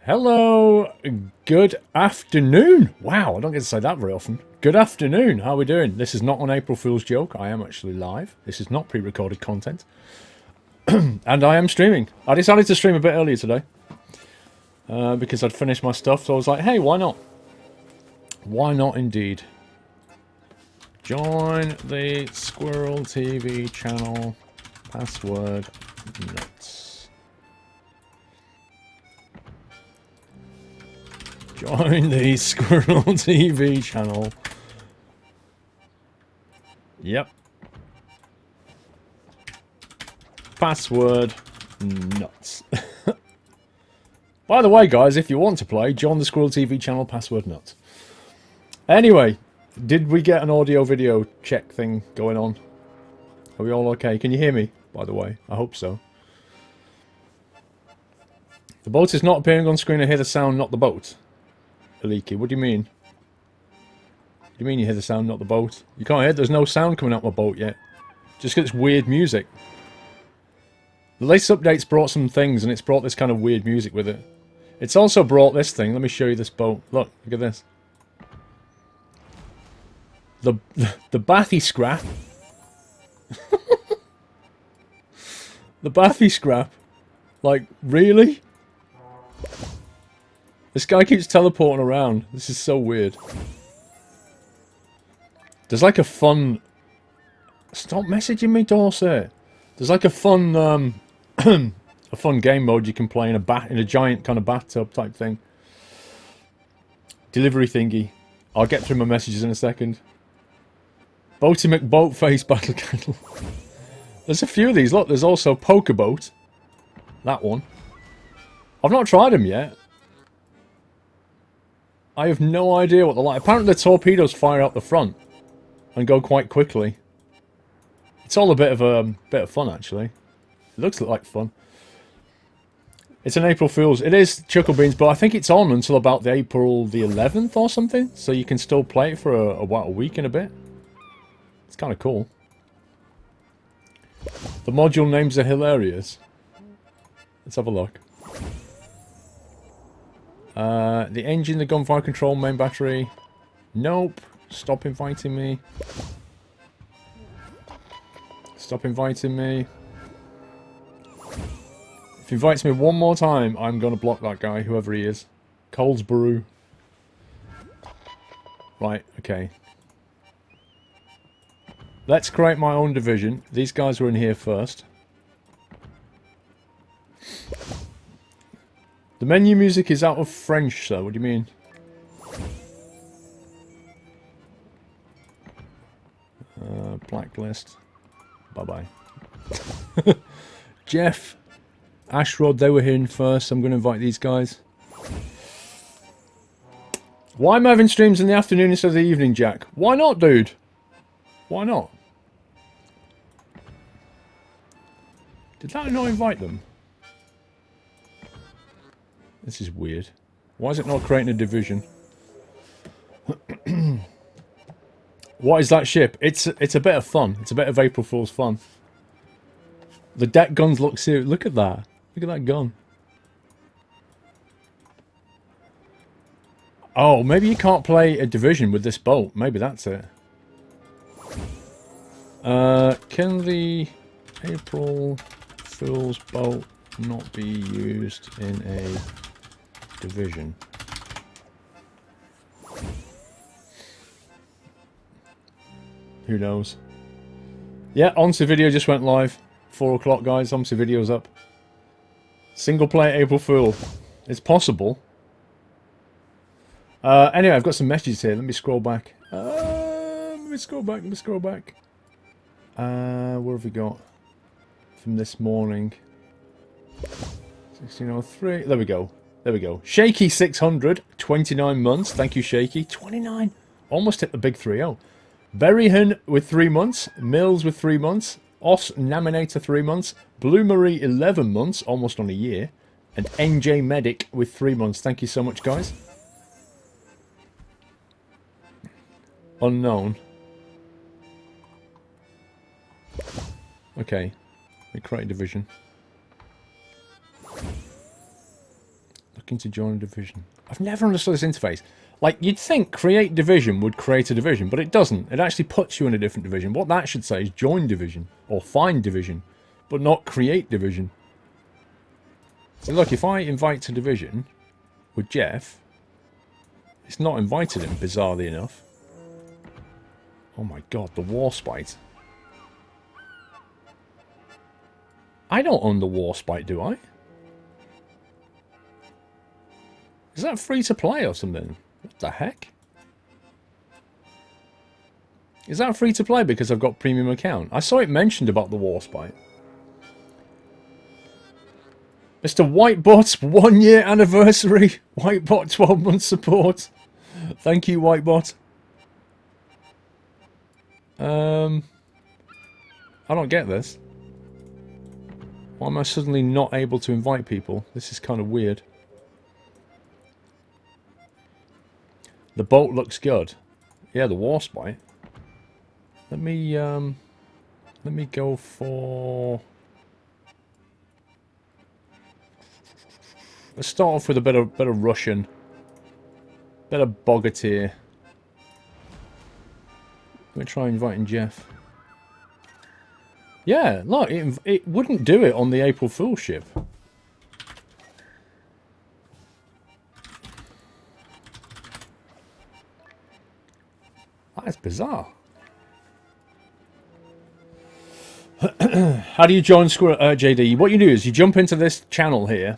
Hello, good afternoon. Wow, I don't get to say that very often. Good afternoon, how are we doing? This is not an April Fool's joke. I am actually live. This is not pre-recorded content. And I am streaming. I decided to stream a bit earlier today. Because I'd finished my stuff, so I was like, hey, why not? Why not indeed? Join the Squirrel TV channel. Password nuts. Join the Squirrel TV channel. Yep. Password nuts. By the way, guys, if you want to play, join the Squirrel TV channel, password nuts. Anyway, did we get an audio-video check thing going on? Are we all okay? Can you hear me, by the way? I hope so. The boat is not appearing on screen. I hear the sound, not the boat. Aliki, what do you mean? What do you mean you hear the sound, not the boat? You can't hear it. There's no sound coming out my boat yet. Just gets weird music. The latest update's brought some things, and it's brought this kind of weird music with it. It's also brought this thing. Let me show you this boat. Look at this. The bathy scrap. The bathy scrap. Like, really? This guy keeps teleporting around. This is so weird. There's like a fun... Stop messaging me, Dorset. There's like a fun, a fun game mode you can play in a giant kind of bathtub type thing. Delivery thingy. I'll get through my messages in a second. Boaty McBoatface Battle Candle. There's a few of these. Look, there's also Poker Boat. That one. I've not tried them yet. I have no idea what they're like. Apparently the torpedoes fire out the front and go quite quickly. It's all a bit of fun, actually. It looks like fun. It's an April Fool's. It is Chuckle Beans, but I think it's on until about the April the 11th or something. So you can still play it for a week and a bit. It's kind of cool. The module names are hilarious. Let's have a look. The engine, the gunfire control, main battery. Nope. Stop inviting me. Stop inviting me. If he invites me one more time, I'm going to block that guy, whoever he is. Colesborough. Right, okay. Let's create my own division. These guys were in here first. The menu music is out of French, sir. What do you mean? Blacklist. Bye-bye. Jeff. Ashrod, they were here in first. I'm going to invite these guys. Why am I having streams in the afternoon instead of the evening, Jack? Why not, dude? Why not? Did that not invite them? This is weird. Why is it not creating a division? What is that ship? It's a bit of fun. It's a bit of April Fool's fun. The deck guns look serious. Look at that. Look at that gun. Oh, maybe you can't play a division with this boat. Maybe that's it. Can the April Fool's boat not be used in a division? Who knows? Yeah, ONSA video just went live. 4 o'clock, guys. ONSA video's up. Single player April Fool. It's possible. Anyway, I've got some messages here. Let me scroll back. Let me scroll back. What have we got? From this morning. 1603. There we go. There we go. Shaky 600. 29 months. Thank you, Shaky. 29. Almost hit the big 3-0. Berryhan with 3 months. Mills with 3 months. Os Naminator 3 months. Blue Marie 11 months. Almost on a year. And NJ Medic with 3 months. Thank you so much, guys. Unknown. Okay. We create a division. The Looking to join a division. I've never understood this interface. Like, you'd think create division would create a division, but it doesn't. It actually puts you in a different division. What that should say is join division, or find division, but not create division. So look, if I invite to division with Jeff, it's not invited him, bizarrely enough. Oh my god, the Warspite. I don't own the Warspite, do I? Is that free to play or something? What the heck? Is that free to play because I've got a premium account? I saw it mentioned about the Warspite. Mr. Whitebot's 1 year anniversary. Whitebot 12 month support. Thank you, Whitebot. I don't get this. Why am I suddenly not able to invite people? This is kind of weird. The boat looks good. Yeah, the Warspite. Let me go for... Let's start off with a bit of Russian. Bit of Bogatyr. Let me try inviting Jeff. Yeah, look, it wouldn't do it on the April Fool's ship. That's bizarre. How do you join JD? What you do is you jump into this channel here.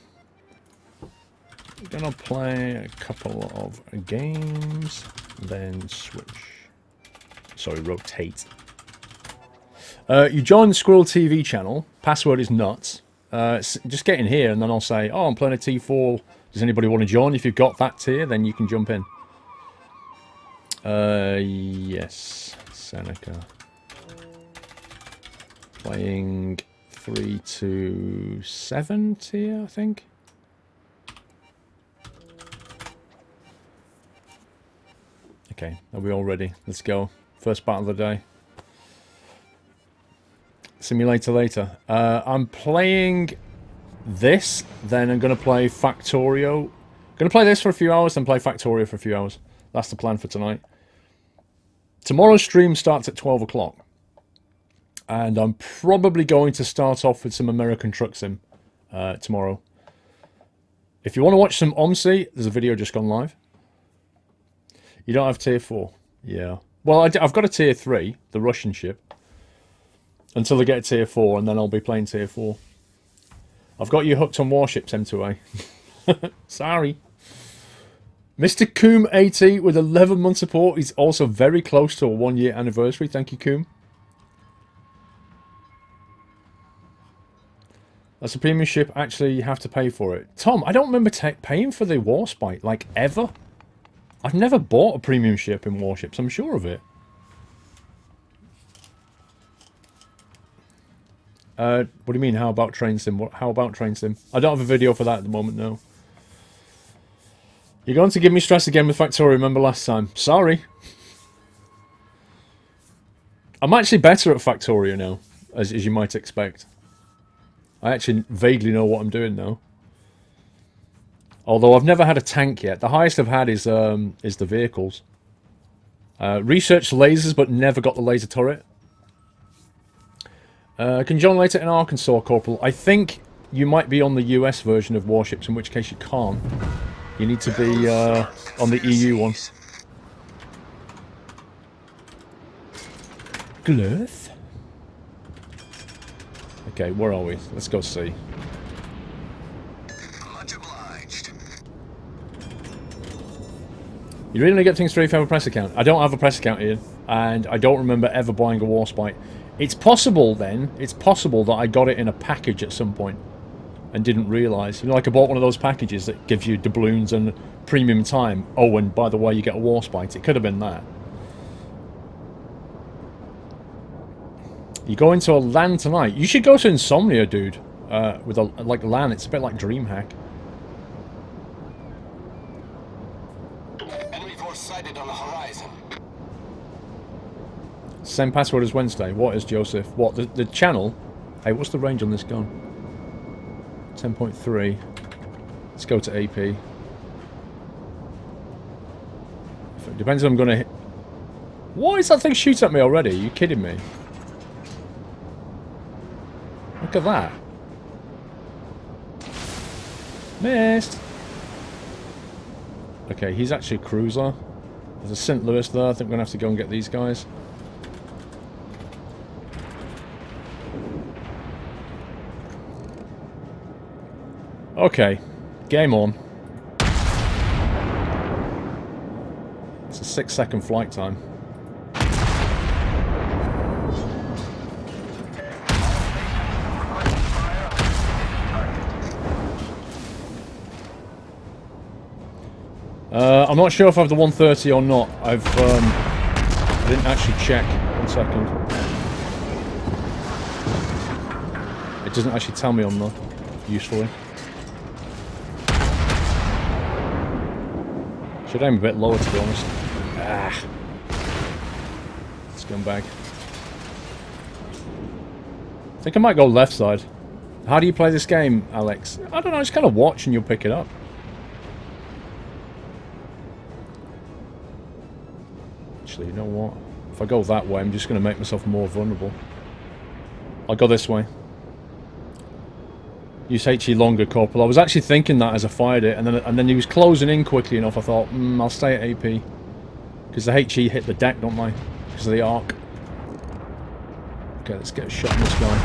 You're gonna play a couple of games, then switch. Sorry, rotate. You join the Squirrel TV channel. Password is nuts. Just get in here and then I'll say, oh, I'm playing a T4. Does anybody want to join? If you've got that tier, then you can jump in. Yes. Seneca. Playing 3 to 7 tier, I think. Okay, are we all ready? Let's go. First battle of the day. Simulator later. I'm playing this, then I'm going to play Factorio. I'm going to play this for a few hours, then play Factorio for a few hours. That's the plan for tonight. Tomorrow's stream starts at 12 o'clock. And I'm probably going to start off with some American Truck Sim tomorrow. If you want to watch some OMSI, there's a video just gone live. You don't have tier 4. Yeah. Well, I've got a tier 3, the Russian ship. Until I get a tier 4, and then I'll be playing tier 4. I've got you hooked on Warships, M2A. Sorry. Mr. Coom 80 with 11 month support. He's also very close to a 1 year anniversary. Thank you, Coom. That's a premium ship. Actually, you have to pay for it. Tom, I don't remember paying for the Warspite, like, ever. I've never bought a premium ship in Warships. I'm sure of it. What do you mean, how about Train Sim? How about Train Sim? I don't have a video for that at the moment, no. You're going to give me stress again with Factorio, remember last time. Sorry. I'm actually better at Factorio now, as you might expect. I actually vaguely know what I'm doing now. Although I've never had a tank yet. The highest I've had is the vehicles. Researched lasers, but never got the laser turret. Can John later in Arkansas, Corporal? I think you might be on the US version of Warships, in which case you can't. You need to be on the EU one. Glurth? Okay, where are we? Let's go see. Much obliged. You really get things free if you have a press account. I don't have a press account, Ian, and I don't remember ever buying a Warspite. It's possible then, it's possible that I got it in a package at some point and didn't realise. You know, like I bought one of those packages that gives you doubloons and premium time. Oh, and by the way, you get a Warspite. It could have been that. You go into a LAN tonight. You should go to Insomnia, dude. With a like LAN, it's a bit like DreamHack. Enemy force sighted on the horizon. Same password as Wednesday. What is Joseph? What, the channel? Hey, what's the range on this gun? 10.3. Let's go to AP. If it depends if I'm going to hit... Why is that thing shooting at me already? Are you kidding me? Look at that. Missed. Okay, he's actually a cruiser. There's a St. Louis there. I think we're going to have to go and get these guys. Okay. Game on. It's a 6-second flight time. I'm not sure if I have the 130 or not. I didn't actually check. 1 second. It doesn't actually tell me on the usefully. Should aim a bit lower, to be honest. Ah. Scumbag. I think I might go left side. How do you play this game, Alex? I don't know, just kind of watch and you'll pick it up. Actually, you know what? If I go that way, I'm just going to make myself more vulnerable. I'll go this way. Use HE longer, Corporal. I was actually thinking that as I fired it, and then he was closing in quickly enough. I thought, I'll stay at AP. Because the HE hit the deck, don't they? Because of the arc. Okay, let's get a shot on this guy.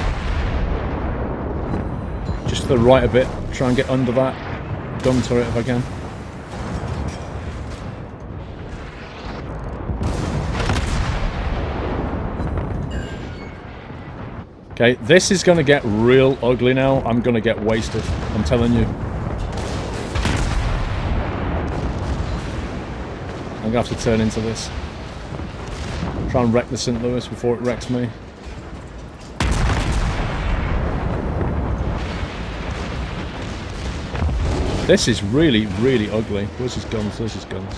Just to the right a bit. Try and get under that gun turret if I can. Okay, this is going to get real ugly now. I'm going to get wasted. I'm telling you. I'm going to have to turn into this. Try and wreck the St. Louis before it wrecks me. This is really, really ugly. Where's his guns? There's his guns.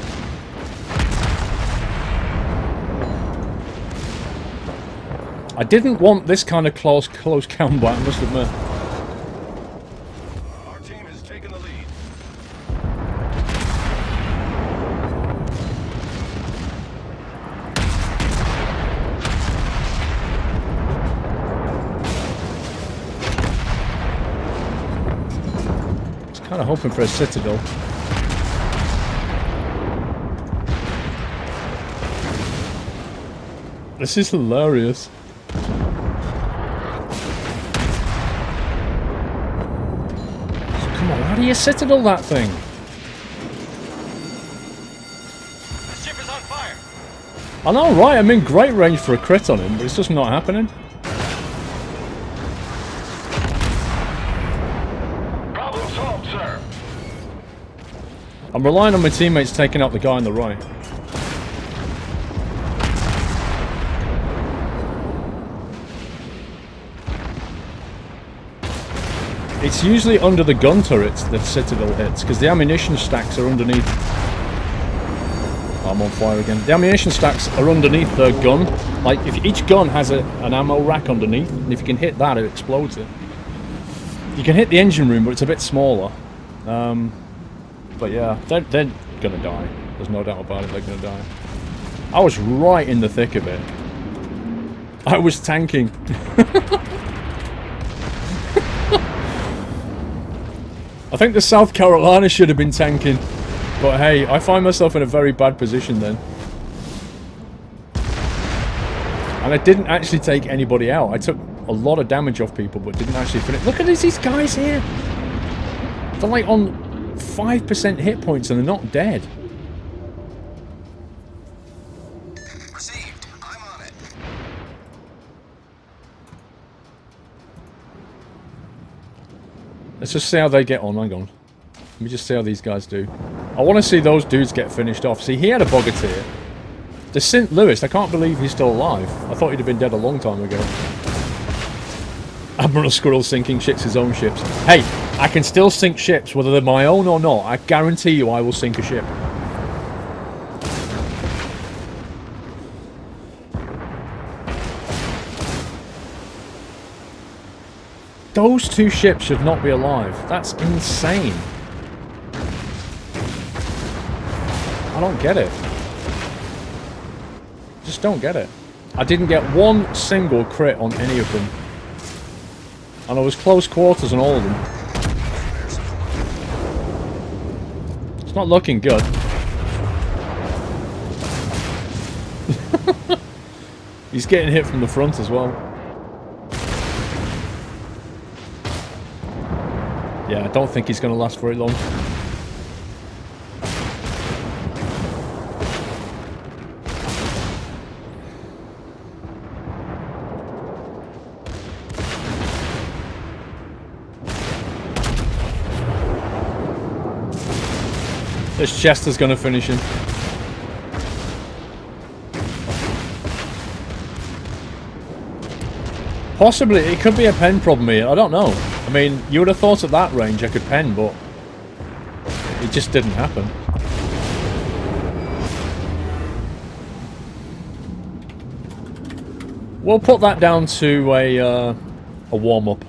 I didn't want this kind of close combat, I must admit. Our team has taken the lead. I was kind of hoping for a citadel. This is hilarious. How do you citadel that thing? The ship is on fire. I know, right? I'm in great range for a crit on him, but it's just not happening. Problem solved, sir. I'm relying on my teammates taking out the guy on the right. It's usually under the gun turrets that Citadel hits, because the ammunition stacks are underneath. Oh, I'm on fire again. The ammunition stacks are underneath the gun. Like, if each gun has an ammo rack underneath, and if you can hit that, it explodes it. You can hit the engine room, but it's a bit smaller. But yeah, they're gonna die. There's no doubt about it, they're gonna die. I was right in the thick of it. I was tanking. I think the South Carolina should have been tanking. But hey, I find myself in a very bad position then. And I didn't actually take anybody out. I took a lot of damage off people, but didn't actually finish. Look at these guys here. They're like on 5% hit points and they're not dead. Received. I'm on it. Let's just see how they get on. Hang on. Let me just see how these guys do. I want to see those dudes get finished off. See, he had a Bogatir. The St. Louis, I can't believe he's still alive. I thought he'd have been dead a long time ago. Admiral Squirrel sinking ships his own ships. Hey, I can still sink ships, whether they're my own or not. I guarantee you I will sink a ship. Those two ships should not be alive. That's insane. I don't get it. Just don't get it. I didn't get one single crit on any of them. And I was close quarters on all of them. It's not looking good. He's getting hit from the front as well. Yeah, I don't think he's going to last very long. This Chester's going to finish him. Possibly, it could be a pen problem here. I don't know. I mean, you would have thought at that range I could pen, but it just didn't happen. We'll put that down to a warm-up.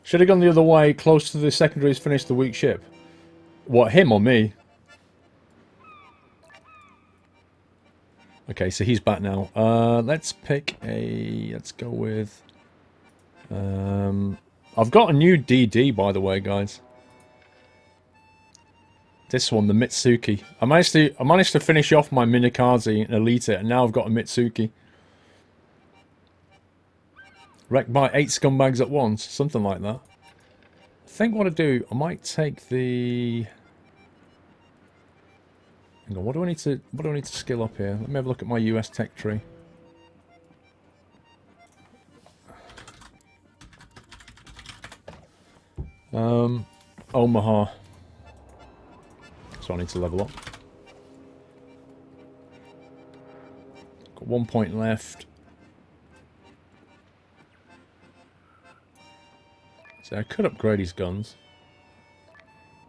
Should have gone the other way, close to the secondaries, finished the weak ship. What, him or me? Okay, so he's back now. Let's pick a... Let's go with... I've got a new DD, by the way, guys. This one, the Mitsuki. I managed to finish off my Minikaze and Elite it, and now I've got a Mitsuki. Wrecked by 8 scumbags at once, something like that. I think what I do, I might take the... Hang on, what do I need to skill up here? Let me have a look at my US tech tree. Omaha. So I need to level up. Got 1 point left. So I could upgrade his guns.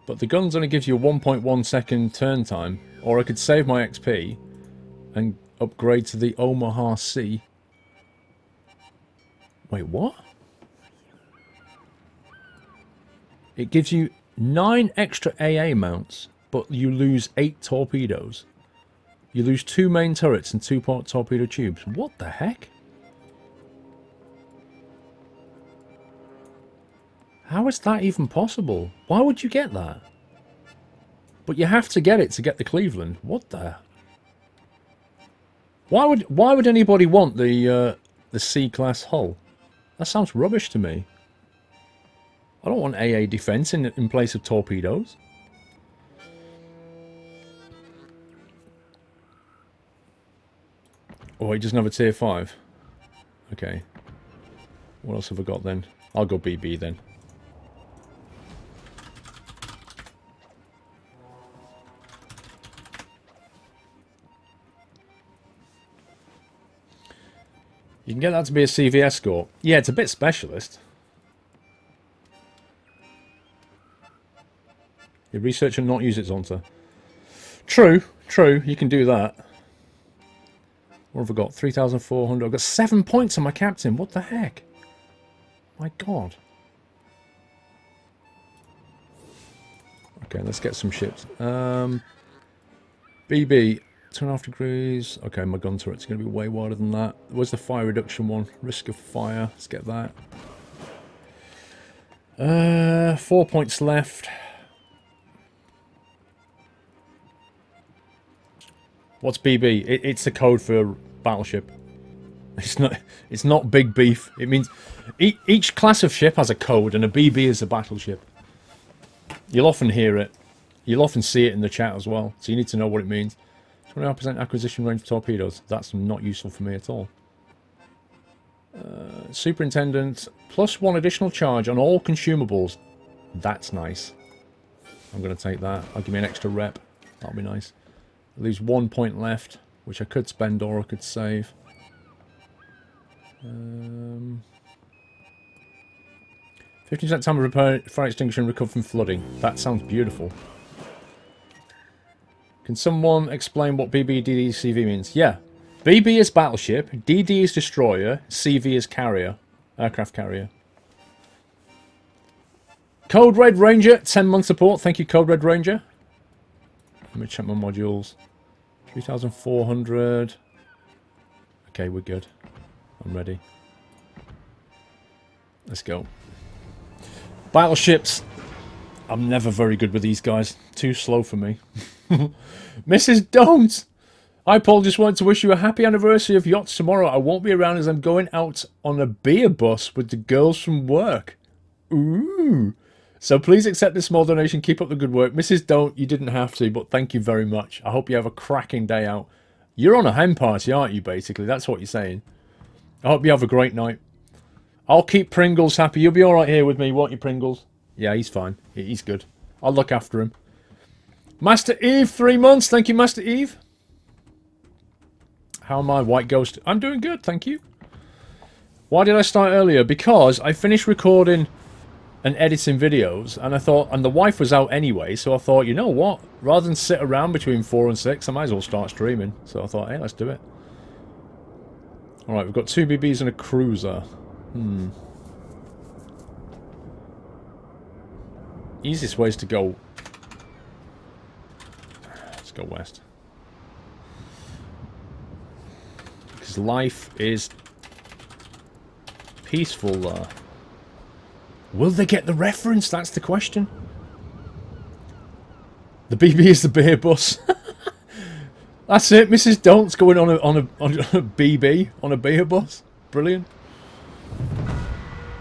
But the guns only gives you a 1.1 second turn time. Or I could save my XP and upgrade to the Omaha C. Wait, what? It gives you 9 extra AA mounts, but you lose 8 torpedoes. You lose 2 main turrets and 2 torpedo tubes. What the heck? How is that even possible? Why would you get that? But you have to get it to get the Cleveland. What the? Why would anybody want the C-class hull? That sounds rubbish to me. I don't want AA defense in place of torpedoes. Oh, he doesn't have a tier 5. Okay. What else have I got then? I'll go BB then. You can get that to be a CVS score. Yeah, it's a bit specialist. You research and not use its onto. True, true, you can do that. What have I got? 3,400. I've got 7 points on my captain. What the heck? My God. Okay, let's get some ships. BB, 2.5 degrees. Okay, my gun turret's going to be way wider than that. Where's the fire reduction one? Risk of fire. Let's get that. 4 points left. What's BB? It's a code for battleship. It's not big beef. It means each class of ship has a code, and a BB is a battleship. You'll often hear it. You'll often see it in the chat as well. So you need to know what it means. 25% acquisition range for torpedoes. That's not useful for me at all. Superintendent, plus 1 additional charge on all consumables. That's nice. I'm going to take that. I'll give me an extra rep. That'll be nice. Leaves 1 point left, which I could spend or I could save. 15% time to repair fire extinguisher and recover from flooding. That sounds beautiful. Can someone explain what BB, DD, CV means? Yeah. BB is battleship, DD is destroyer, CV is carrier. Aircraft carrier. Code Red Ranger, 10-month support. Thank you, Code Red Ranger. Let me check my modules. 3,400. Okay, we're good. I'm ready. Let's go. Battleships. I'm never very good with these guys. Too slow for me. Mrs. Don't! Hi, Paul. Just wanted to wish you a happy anniversary of yachts tomorrow. I won't be around as I'm going out on a beer bus with the girls from work. Ooh. So please accept this small donation. Keep up the good work. Mrs. Don't, you didn't have to, but thank you very much. I hope you have a cracking day out. You're on a hen party, aren't you, basically? That's what you're saying. I hope you have a great night. I'll keep Pringles happy. You'll be alright here with me, won't you, Pringles? Yeah, he's fine. He's good. I'll look after him. Master Eve, 3 months. Thank you, Master Eve. How am I, White Ghost? I'm doing good, thank you. Why did I start earlier? Because I finished recording and editing videos, and I thought, and the wife was out anyway, so I thought, you know what? Rather than sit around between 4 and 6, I might as well start streaming. So I thought, hey, let's do it. Alright, we've got 2 BBs and a cruiser. Easiest way is to go... Let's go west. Because life is peaceful there. Will they get the reference? That's the question. The BB is the beer bus. That's it. Mrs. Don't's going on a BB on a beer bus. Brilliant.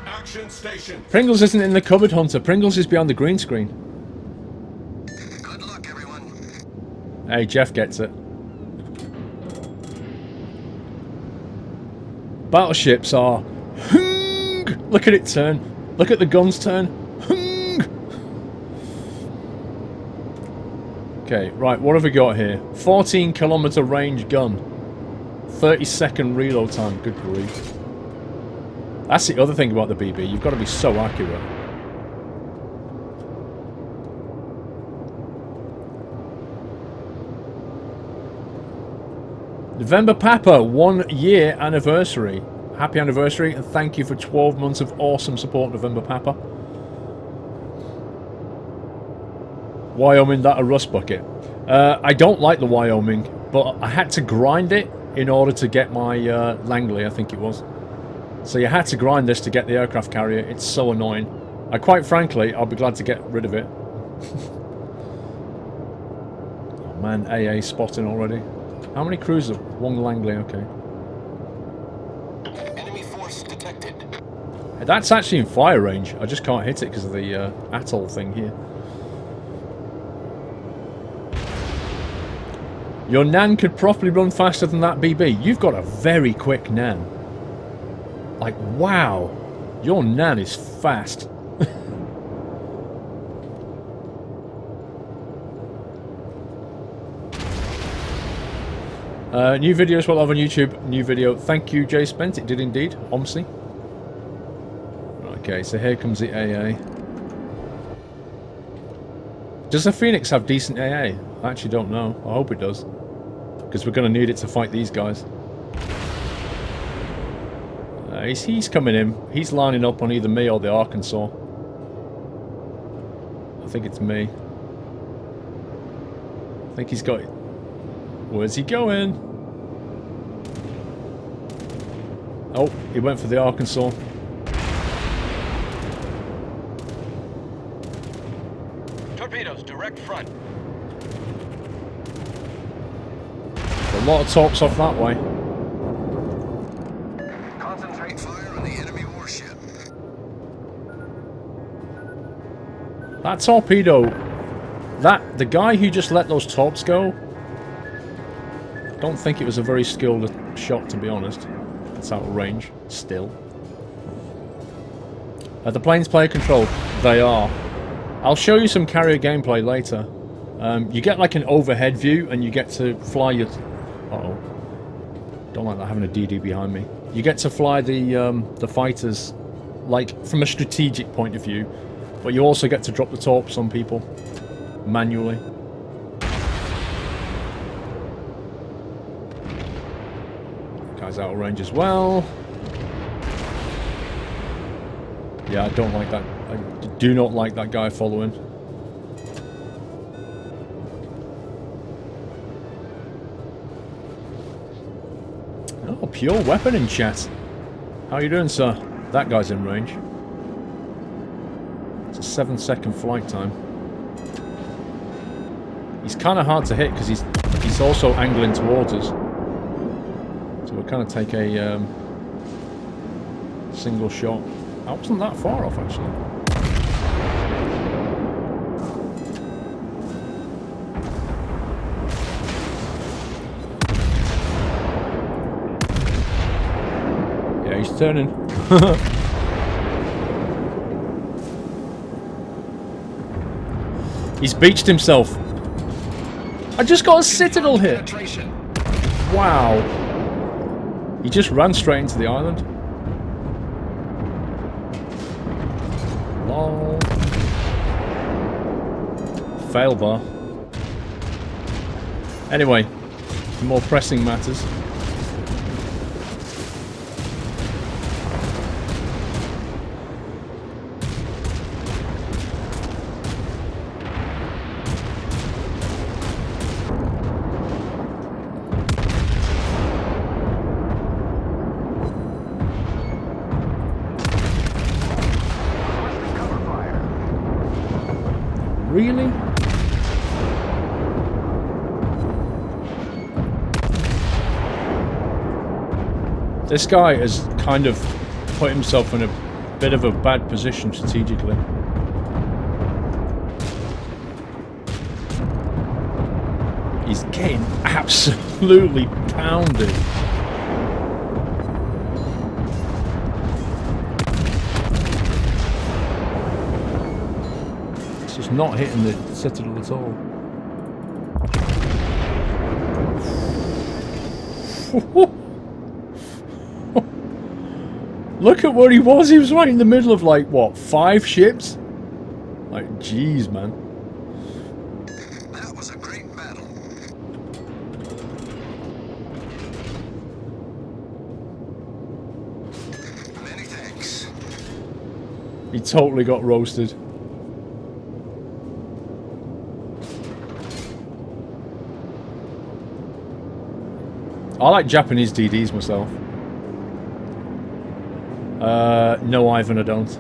Action station. Pringles isn't in the cupboard, Hunter. Pringles is behind the green screen. Good luck, everyone. Hey, Jeff gets it. Battleships are... Look at it turn. Look at the guns turn. Okay, right, what have we got here? 14-kilometer range gun. 30-second reload time. Good grief. That's the other thing about the BB. You've got to be so accurate. November Papa, 1 year anniversary. Happy anniversary, and thank you for 12 months of awesome support, November Papa. Wyoming, that a rust bucket. I don't like the Wyoming, but I had to grind it in order to get my Langley, I think it was. So you had to grind this to get the aircraft carrier. It's so annoying. Quite frankly, I'll be glad to get rid of it. Oh man, AA spotting already. How many cruisers? 1 Langley, okay. Enemy force detected. That's actually in fire range. I just can't hit it because of the atoll thing here. Your Nan could probably run faster than that BB. You've got a very quick Nan. Like, wow. Your Nan is fast. New videos will have on YouTube. New video. Thank you, Jay Spence. It did indeed. Omsi. Okay, so here comes the AA. Does the Phoenix have decent AA? I actually don't know. I hope it does. Because we're going to need it to fight these guys. He's coming in. He's lining up on either me or the Arkansas. I think it's me. I think he's got... Where's he going? Oh, he went for the Arkansas. Torpedoes, direct front. A lot of torps off that way. Concentrate fire on the enemy warship. That torpedo... The guy who just let those torps go... I don't think it was a very skilled shot, to be honest. It's out of range, still. Are the planes player controlled? They are. I'll show you some carrier gameplay later. You get like an overhead view, and you get to fly your... Uh-oh. Don't like that having a DD behind me. You get to fly the fighters like, from a strategic point of view. But you also get to drop the torps on people manually. Guy's out of range as well. Yeah, I don't like that. I do not like that guy following. Oh, pure weapon in chat. How you doing, sir? That guy's in range. It's a 7-second flight time. He's kind of hard to hit because he's also angling towards us. So we'll kind of take a single shot. I wasn't that far off, actually. Yeah, he's turning. He's beached himself. I just got a citadel hit. Wow. He just ran straight into the island. Lol. Fail bar. Anyway, more pressing matters. Really? This guy has kind of put himself in a bit of a bad position strategically. He's getting absolutely pounded. It's not hitting the citadel at all. Look at where he was. He was right in the middle of, like, what, 5 ships? Like, jeez, man. That was a great battle. Many thanks. He totally got roasted. I like Japanese DDs myself. No, Ivan, I don't.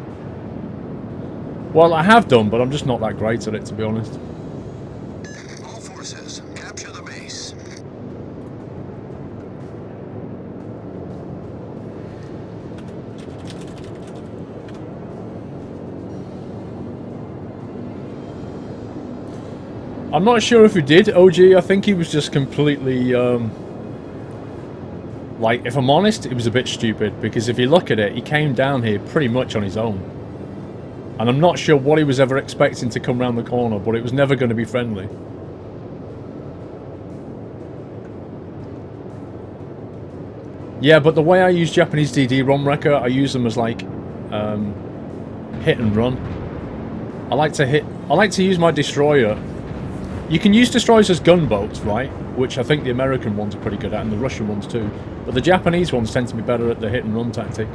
Well, I have done, but I'm just not that great at it, to be honest. All forces, capture the base. I'm not sure if he did, OG. I think he was just completely, like, if I'm honest, it was a bit stupid, because if you look at it, he came down here pretty much on his own. And I'm not sure what he was ever expecting to come round the corner, but it was never going to be friendly. Yeah, but the way I use Japanese DD ROM wrecker, I use them as, like, hit and run. I like to use my destroyer. You can use destroyers as gunboats, right? Which I think the American ones are pretty good at, and the Russian ones too. But the Japanese ones tend to be better at the hit and run tactic.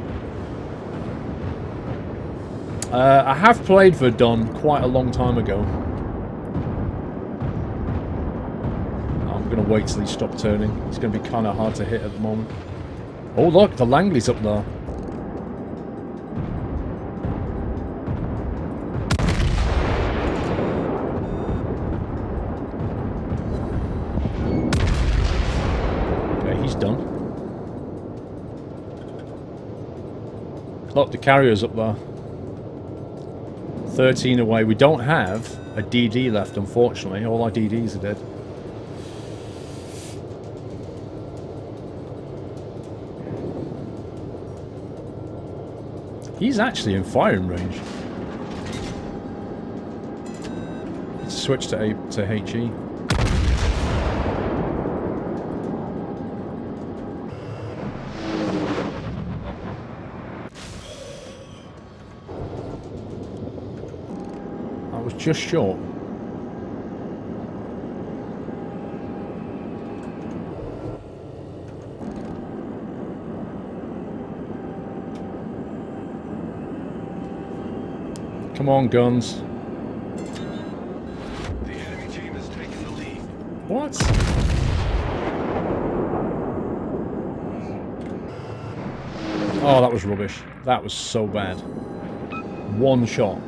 I have played Verdun quite a long time ago. I'm going to wait till he stops turning. It's going to be kind of hard to hit at the moment. Oh look, the Langley's up there. Done. Look, the carrier's up there. 13 away. We don't have a DD left, unfortunately. All our DDs are dead. He's actually in firing range. Let's switch to HE. just short. Come on, guns. The enemy team has taken the lead. What? Oh, that was rubbish. That was so bad. One shot.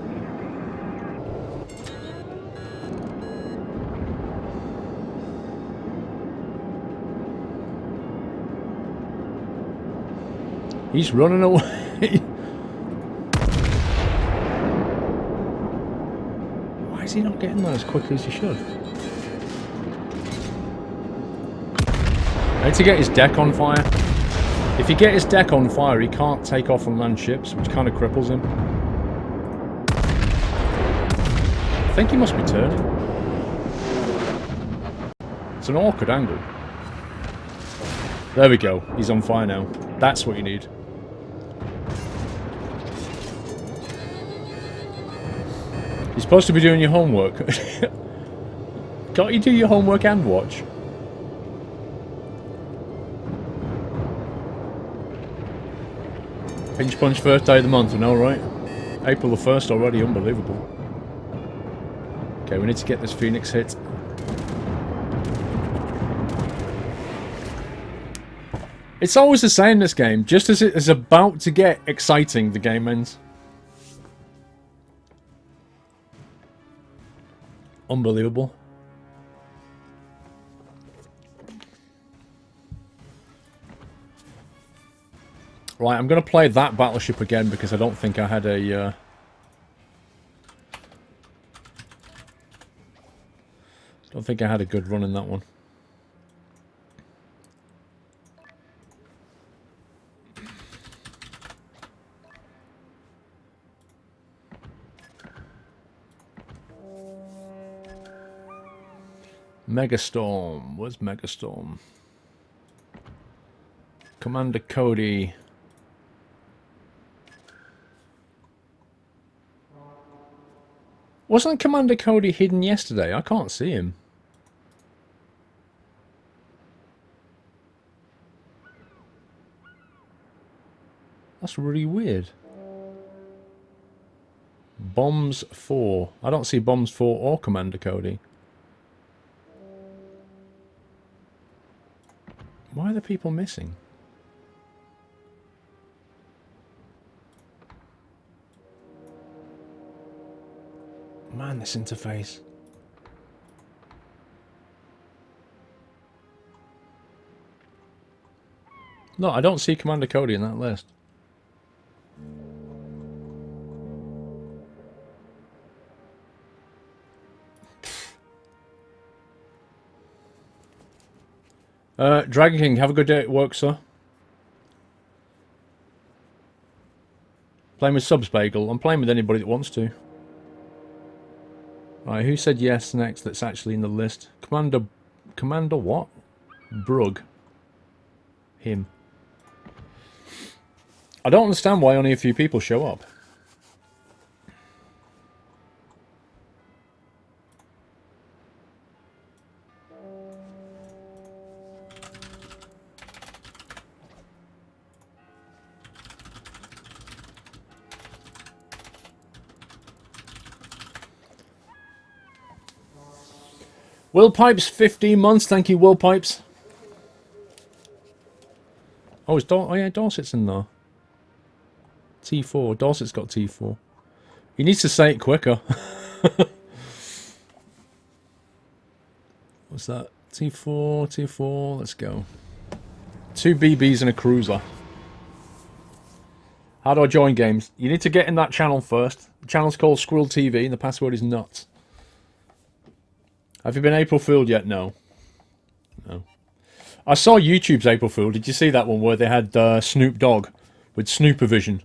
He's running away. Why is he not getting there as quickly as he should? I need to get his deck on fire. If you get his deck on fire, he can't take off and land ships, which kind of cripples him. I think he must be turning. It's an awkward angle. There we go. He's on fire now. That's what you need. You're supposed to be doing your homework. Can't you do your homework and watch? Pinch Punch first day of the month, I know, right? April the 1st already, unbelievable. Okay, we need to get this Phoenix hit. It's always the same, this game. Just as it is about to get exciting, the game ends. Unbelievable. Right, I'm going to play that battleship again because I don't think I had a... don't think I had a good run in that one. Megastorm. Where's Megastorm? Commander Cody. Wasn't Commander Cody hidden yesterday? I can't see him. That's really weird. Bombs 4. I don't see Bombs 4 or Commander Cody. Why are the people missing? Man, this interface. No, I don't see Commander Cody in that list. Dragon King, have a good day at work, sir. Playing with Subs Bagel. I'm playing with anybody that wants to. Right, who said yes next that's actually in the list? Commander what? Brug. Him. I don't understand why only a few people show up. Will Pipes, 15 months. Thank you, Will Pipes. Oh, oh yeah, Dorset's in there. T4. Dorset's got T4. He needs to say it quicker. What's that? T4, T4. Let's go. 2 BBs and a cruiser. How do I join games? You need to get in that channel first. The channel's called Squirrel TV and the password is nuts. Have you been April Fooled yet? No. No. I saw YouTube's April Fool. Did you see that one where they had Snoop Dogg with Snoopervision?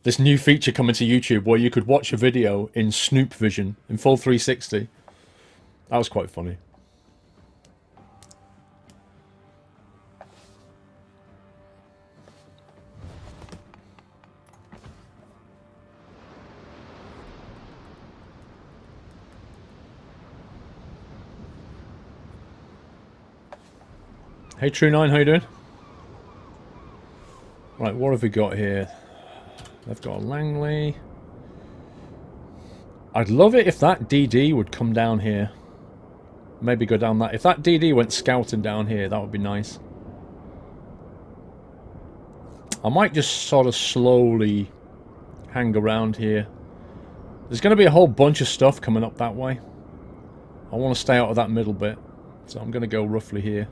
This new feature coming to YouTube where you could watch a video in Snoop Vision in full 360. That was quite funny. Hey True9, how you doing? Right, what have we got here? They've got a Langley. I'd love it if that DD would come down here. Maybe go down that. If that DD went scouting down here, that would be nice. I might just sort of slowly hang around here. There's going to be a whole bunch of stuff coming up that way. I want to stay out of that middle bit. So I'm going to go roughly here.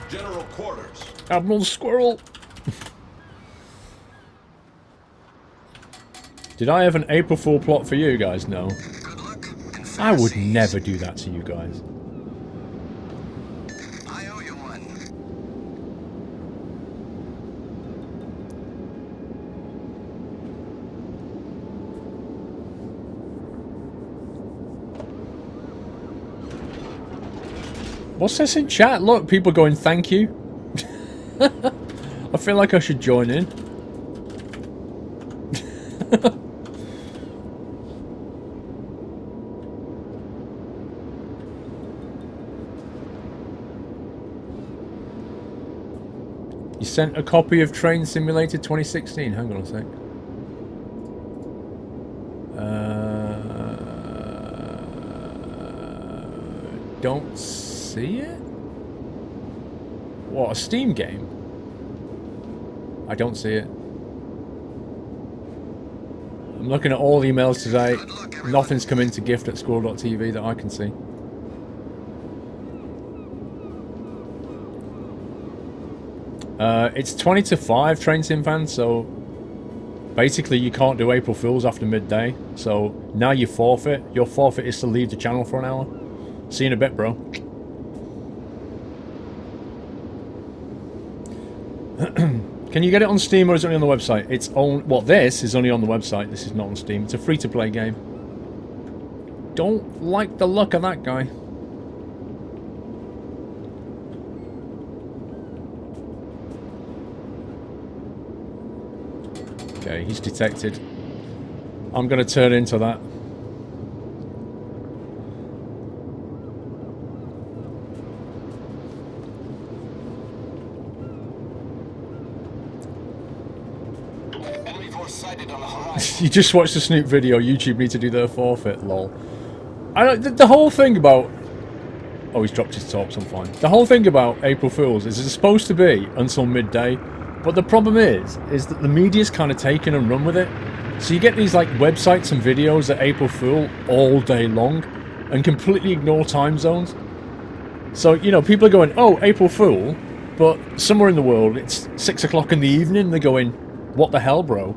General quarters. Admiral Squirrel! Did I have an April Fool plot for you guys? No. Good luck and I would fantasies. never do that to you guys. I owe you one. What's this in chat? Look, people going thank you. I feel like I should join in. You sent a copy of Train Simulator 2016. Hang on a sec. Don't see it? What, a Steam game? I don't see it. I'm looking at all the emails today. Nothing's come into gift at squirrel.tv that I can see. It's 20 to 5, Train Sim fans, so basically you can't do April Fools after midday. So now you forfeit. Your forfeit is to leave the channel for an hour. See you in a bit, bro. Can you get it on Steam or is it only on the website? It's on. Well, this is only on the website. This is not on Steam. It's a free-to-play game. Don't like the look of that guy. Okay, he's detected. I'm going to turn into that. Enemy force sighted on the horizon. You just watched the Snoop video. YouTube need to do their forfeit. Lol. I don't. The whole thing about. Oh, he's dropped his tops. I'm fine. The whole thing about April Fools is it's supposed to be until midday, but the problem is that the media's kind of taken and run with it. So you get these like websites and videos that April Fool all day long, and completely ignore time zones. So you know, people are going, "Oh, April Fool," but somewhere in the world it's 6 o'clock in the evening. They're going, "What the hell, bro?"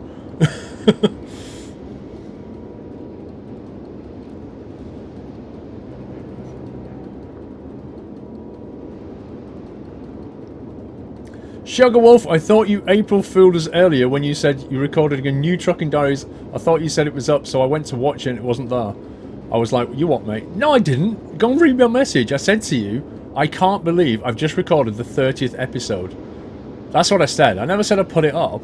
Sugar Wolf, I thought you April Fooled us earlier when you said you recorded a new Trucking Diaries. I thought you said it was up, so I went to watch it and it wasn't there. I was like, you what, mate? No, I didn't. Go and read my message. I said to you, I can't believe I've just recorded the 30th episode. That's what I said. I never said I put it up.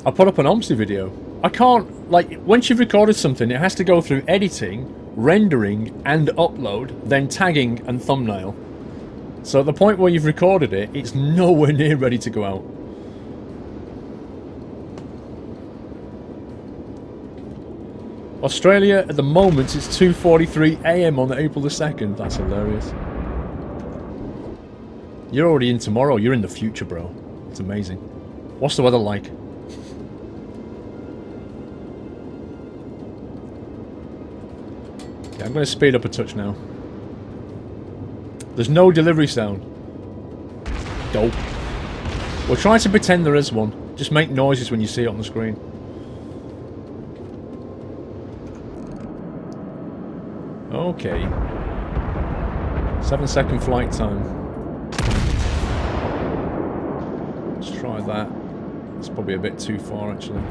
I put up an OMSI video. I can't, like, once you've recorded something, it has to go through editing, rendering, and upload, then tagging and thumbnail. So at the point where you've recorded it, it's nowhere near ready to go out. Australia, at the moment, it's 2:43 AM on April the 2nd. That's hilarious. You're already in tomorrow. You're in the future, bro. It's amazing. What's the weather like? Okay, I'm going to speed up a touch now. There's no delivery sound. Dope. We'll try to pretend there is one. Just make noises when you see it on the screen. Okay. 7-second flight time. Let's try that. It's probably a bit too far, actually.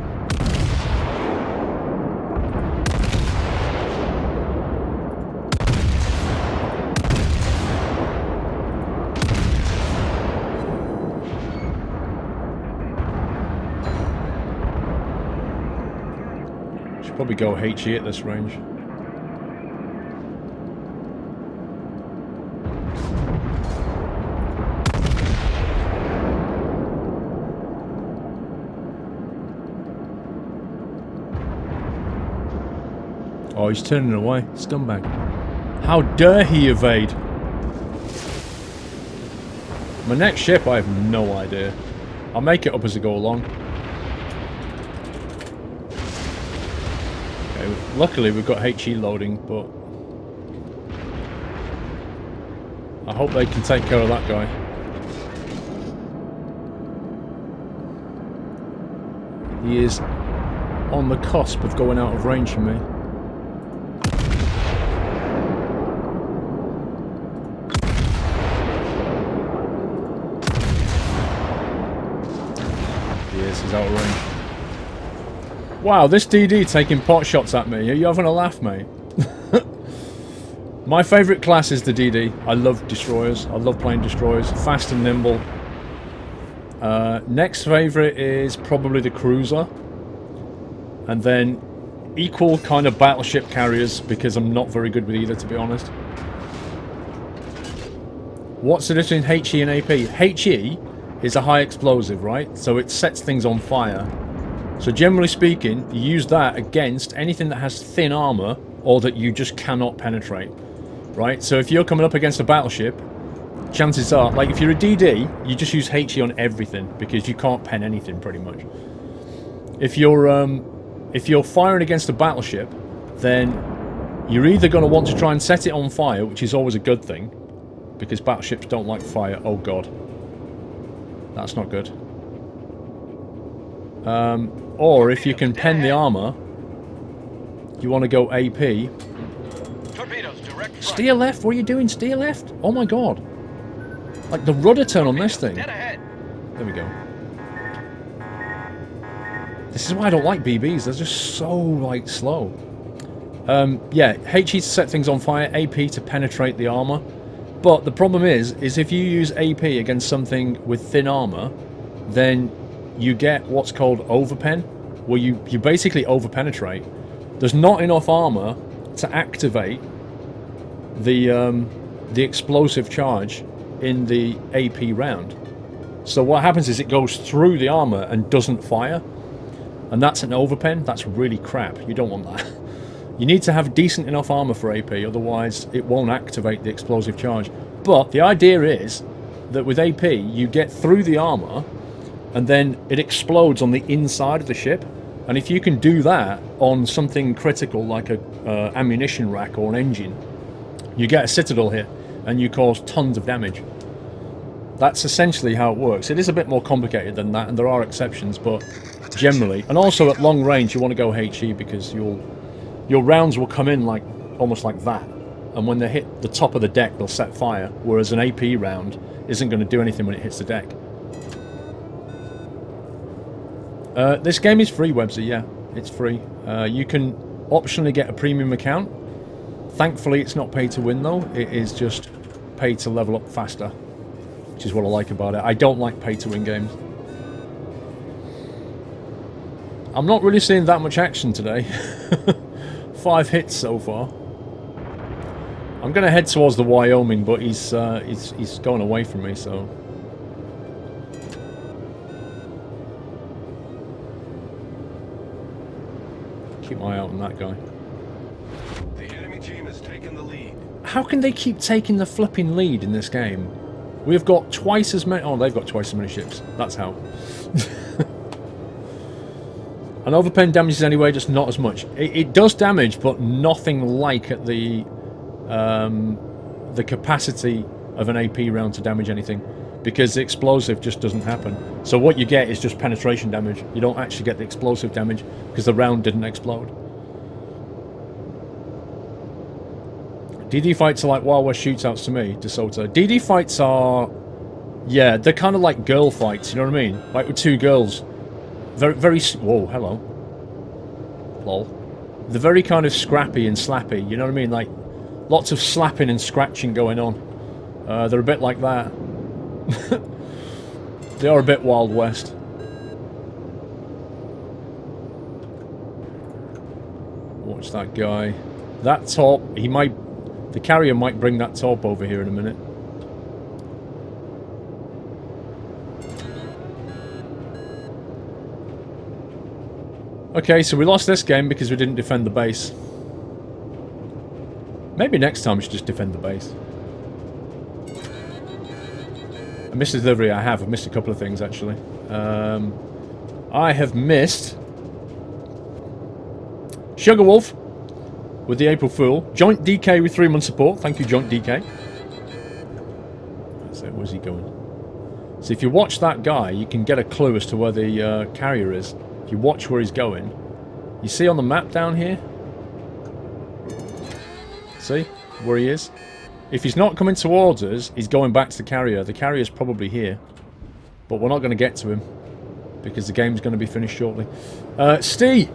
Probably go HE at this range. Oh, he's turning away. Scumbag. How dare he evade? My next ship, I have no idea. I'll make it up as I go along. Okay, luckily we've got HE loading, but... I hope they can take care of that guy. He is on the cusp of going out of range from me. Yes, he's out of range. Wow, this DD taking pot shots at me. Are you having a laugh, mate? My favourite class is the DD. I love destroyers. I love playing destroyers. Fast and nimble. Next favourite is probably the cruiser. And then equal kind of battleship carriers, because I'm not very good with either, to be honest. What's the difference between HE and AP? HE is a high explosive, right? So it sets things on fire. So generally speaking, you use that against anything that has thin armour or that you just cannot penetrate, right? So if you're coming up against a battleship, chances are, like if you're a DD, you just use HE on everything because you can't pen anything pretty much. If you're firing against a battleship, then you're either going to want to try and set it on fire, which is always a good thing, because battleships don't like fire. Oh god. That's not good. Or if you can pen the armour, you want to go AP. Steer left? What are you doing? Steer left? Oh my god. Like the rudder turn on this thing. There we go. This is why I don't like BBs. They're just so, like, slow. Yeah, HE to set things on fire, AP to penetrate the armour. But the problem is if you use AP against something with thin armour, then you get what's called overpen, where you basically overpenetrate. There's not enough armour to activate the explosive charge in the AP round. So what happens is it goes through the armour and doesn't fire. And that's an overpen. That's really crap. You don't want that. You need to have decent enough armour for AP, otherwise it won't activate the explosive charge. But the idea is that with AP, you get through the armour, and then it explodes on the inside of the ship. And if you can do that on something critical like a ammunition rack or an engine, you get a citadel hit, and you cause tons of damage. That's essentially how it works. It is a bit more complicated than that, and there are exceptions, but generally... And also at long range, you want to go HE because your rounds will come in like almost like that. And when they hit the top of the deck, they'll set fire, whereas an AP round isn't going to do anything when it hits the deck. This game is free, Websy, yeah. It's free. You can optionally get a premium account. Thankfully, it's not pay to win, though. It is just pay to level up faster, which is what I like about it. I don't like pay to win games. I'm not really seeing that much action today. 5 hits so far. I'm going to head towards the Wyoming, but he's going away from me, so... Keep my eye out on that guy. The enemy team has taken the lead. How can they keep taking the flipping lead in this game? We've got twice as many... Oh, they've got twice as many ships. That's how. And overpen damages anyway, just not as much. It does damage, but nothing like at the capacity of an AP round to damage anything, because the explosive just doesn't happen. So what you get is just penetration damage. You don't actually get the explosive damage because the round didn't explode. DD fights are like Wild West shootouts to me, DeSoto. DD fights are... Yeah, they're kind of like girl fights, you know what I mean? Like with two girls. Very... Whoa, hello. Lol. They're very kind of scrappy and slappy, you know what I mean? Like, lots of slapping and scratching going on. They're a bit like that. They are a bit Wild West. Watch that guy. That top, he might... The carrier might bring that top over here in a minute. Okay, so we lost this game because we didn't defend the base. Maybe next time we should just defend the base. I missed the delivery. I've missed a couple of things, actually. I have missed Sugar Wolf with the April Fool. Joint DK with 3 months support. Thank you, Joint DK. So where's he going? So if you watch that guy, you can get a clue as to where the carrier is. If you watch where he's going. You see on the map down here? See where he is? If he's not coming towards us, he's going back to the carrier. The carrier's probably here. But we're not going to get to him. Because the game's going to be finished shortly. Steve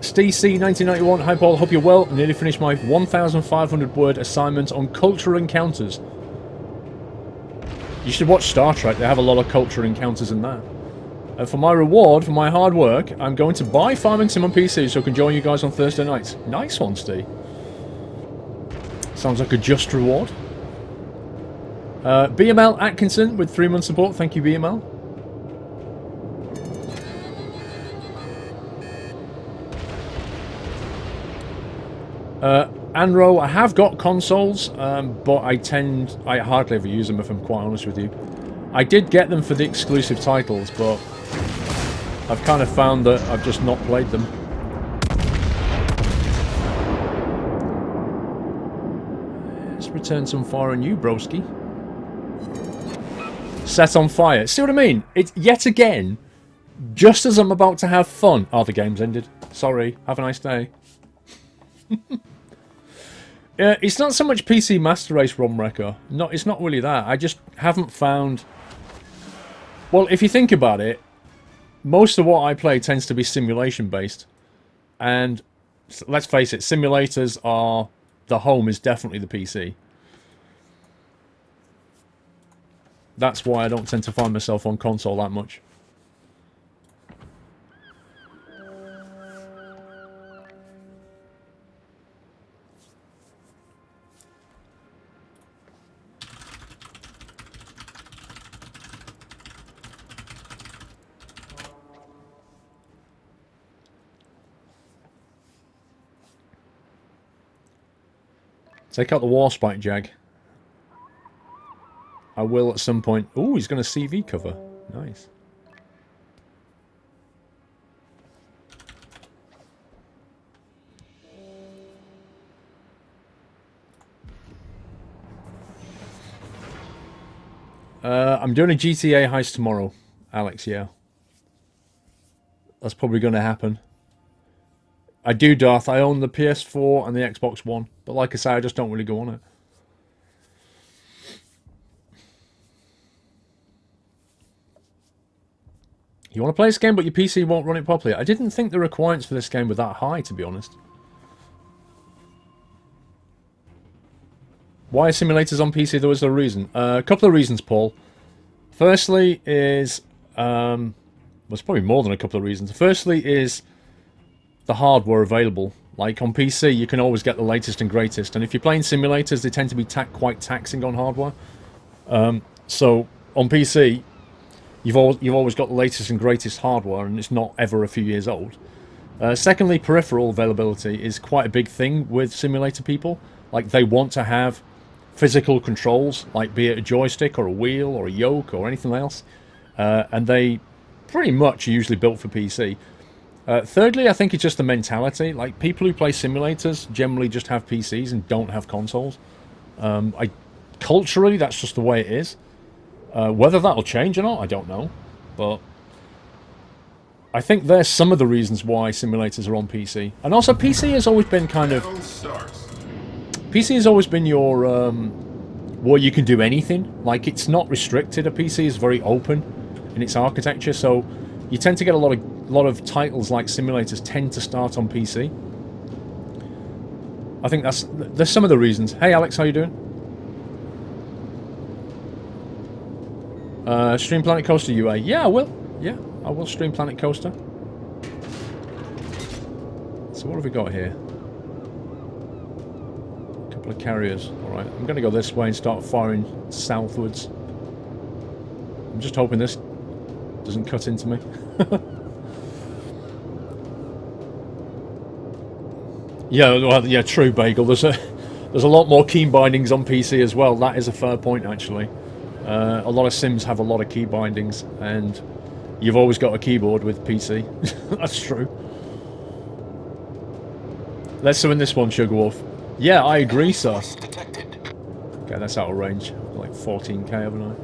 C 1991. Hi Paul, hope you're well. Nearly finished my 1,500 word assignment on cultural encounters. You should watch Star Trek. They have a lot of cultural encounters in that. And for my reward, for my hard work, I'm going to buy Farming Sim on PC so I can join you guys on Thursday nights. Nice one, Steve. Sounds like a just reward. BML Atkinson with 3 months support. Thank you, BML. Anro, I have got consoles, but I hardly ever use them if I'm quite honest with you. I did get them for the exclusive titles, but I've kind of found that I've just not played them. Let's return some fire on you, broski. Set on fire. See what I mean? It's yet again, just as I'm about to have fun. Oh, the game's ended. Sorry. Have a nice day. It's not so much PC Master Race ROM Wrecker. No, it's not really that. I just haven't found... Well, if you think about it, most of what I play tends to be simulation-based. And let's face it, simulators are... The home is definitely the PC. That's why I don't tend to find myself on console that much. Take out the Warspite Jag. I will at some point. Ooh, he's going to CV cover. Nice. I'm doing a GTA heist tomorrow, Alex, yeah. That's probably going to happen. I do, Darth. I own the PS4 and the Xbox One. But like I say, I just don't really go on it. You want to play this game, but your PC won't run it properly? I didn't think the requirements for this game were that high, to be honest. Why are simulators on PC? There was a reason. A couple of reasons, Paul. Firstly is... there's probably more than a couple of reasons. Firstly is... the hardware available. Like on PC, you can always get the latest and greatest. And if you're playing simulators, they tend to be quite taxing on hardware. So on PC, you've always got the latest and greatest hardware, and it's not ever a few years old. Secondly, peripheral availability is quite a big thing with simulator people. Like they want to have physical controls, like be it a joystick or a wheel or a yoke or anything else. And they pretty much are usually built for PC. Thirdly, I think it's just the mentality. Like, people who play simulators generally just have PCs and don't have consoles. Culturally, that's just the way it is. Whether that'll change or not, I don't know. But I think there's some of the reasons why simulators are on PC. And also, PC has always been kind of... PC has always been your... where you can do anything. Like, it's not restricted. A PC is very open in its architecture, so you tend to get a lot of titles like simulators tend to start on PC. I think there's some of the reasons. Hey Alex, how you doing? Stream Planet Coaster UA. Yeah, I will. Yeah, I will stream Planet Coaster. So what have we got here? A couple of carriers. Alright, I'm going to go this way and start firing southwards. I'm just hoping this doesn't cut into me. Yeah, well, yeah, true, Bagel. There's a lot more key bindings on PC as well. That is a fair point, actually. A lot of sims have a lot of key bindings, and you've always got a keyboard with PC. That's true. Let's win this one, Sugarwolf. Yeah, I agree, sir. Okay, that's out of range. Like 14k, haven't I?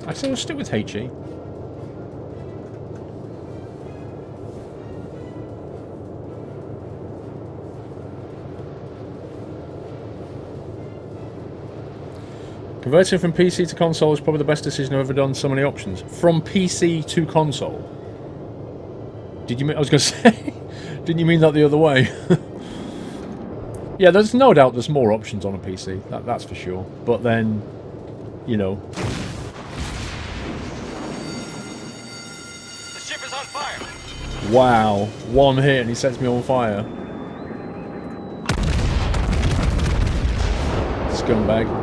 Actually, I'll stick with HE. Converting from PC to console is probably the best decision I've ever done. So many options. From PC to console? Did you mean... I was going to say... Didn't you mean that the other way? Yeah, there's no doubt there's more options on a PC. That's for sure. But then... You know... The ship is on fire. Wow. One hit and he sets me on fire. Scumbag.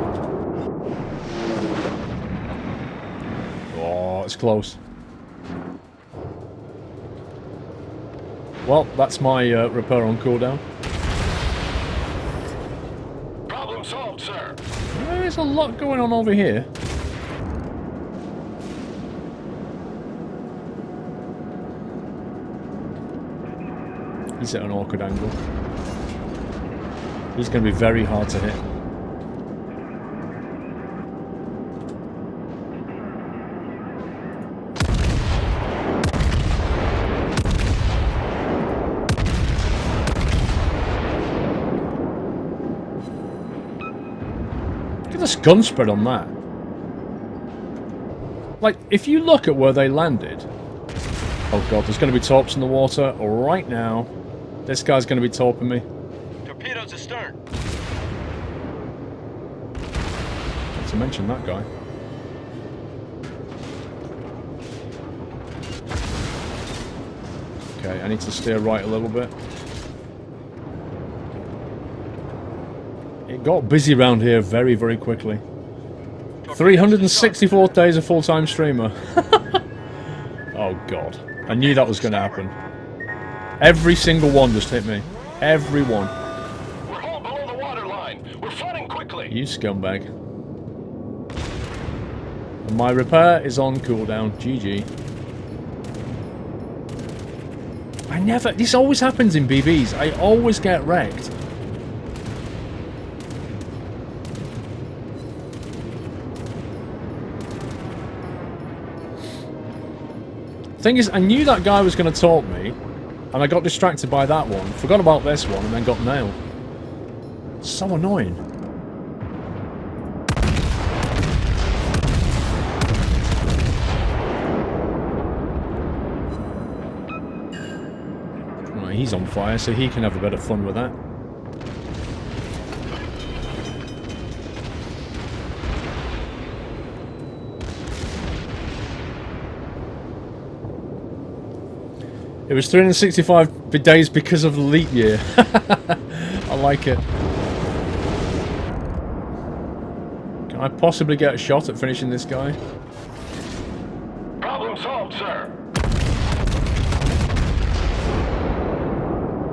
It's close. Well, that's my repair on cooldown. Problem solved, sir. There's a lot going on over here. He's at an awkward angle. He's going to be very hard to hit. Gun spread on that. Like, if you look at where they landed... Oh god, there's going to be torps in the water right now. This guy's going to be torping me. Torpedoes astern. Not to mention that guy. Okay, I need to steer right a little bit. It got busy around here very, very quickly. 364 days a full-time streamer. Oh god. I knew that was going to happen. Every single one just hit me. Every one. We're all below the water line. We're flooding quickly. You scumbag. And my repair is on cooldown. GG. I never... This always happens in BBs. I always get wrecked. Thing is, I knew that guy was going to taunt me, and I got distracted by that one, forgot about this one, and then got nailed. So annoying. Right, he's on fire, so he can have a bit of fun with that. It was 365 days because of the leap year. I like it. Can I possibly get a shot at finishing this guy? Problem solved, sir.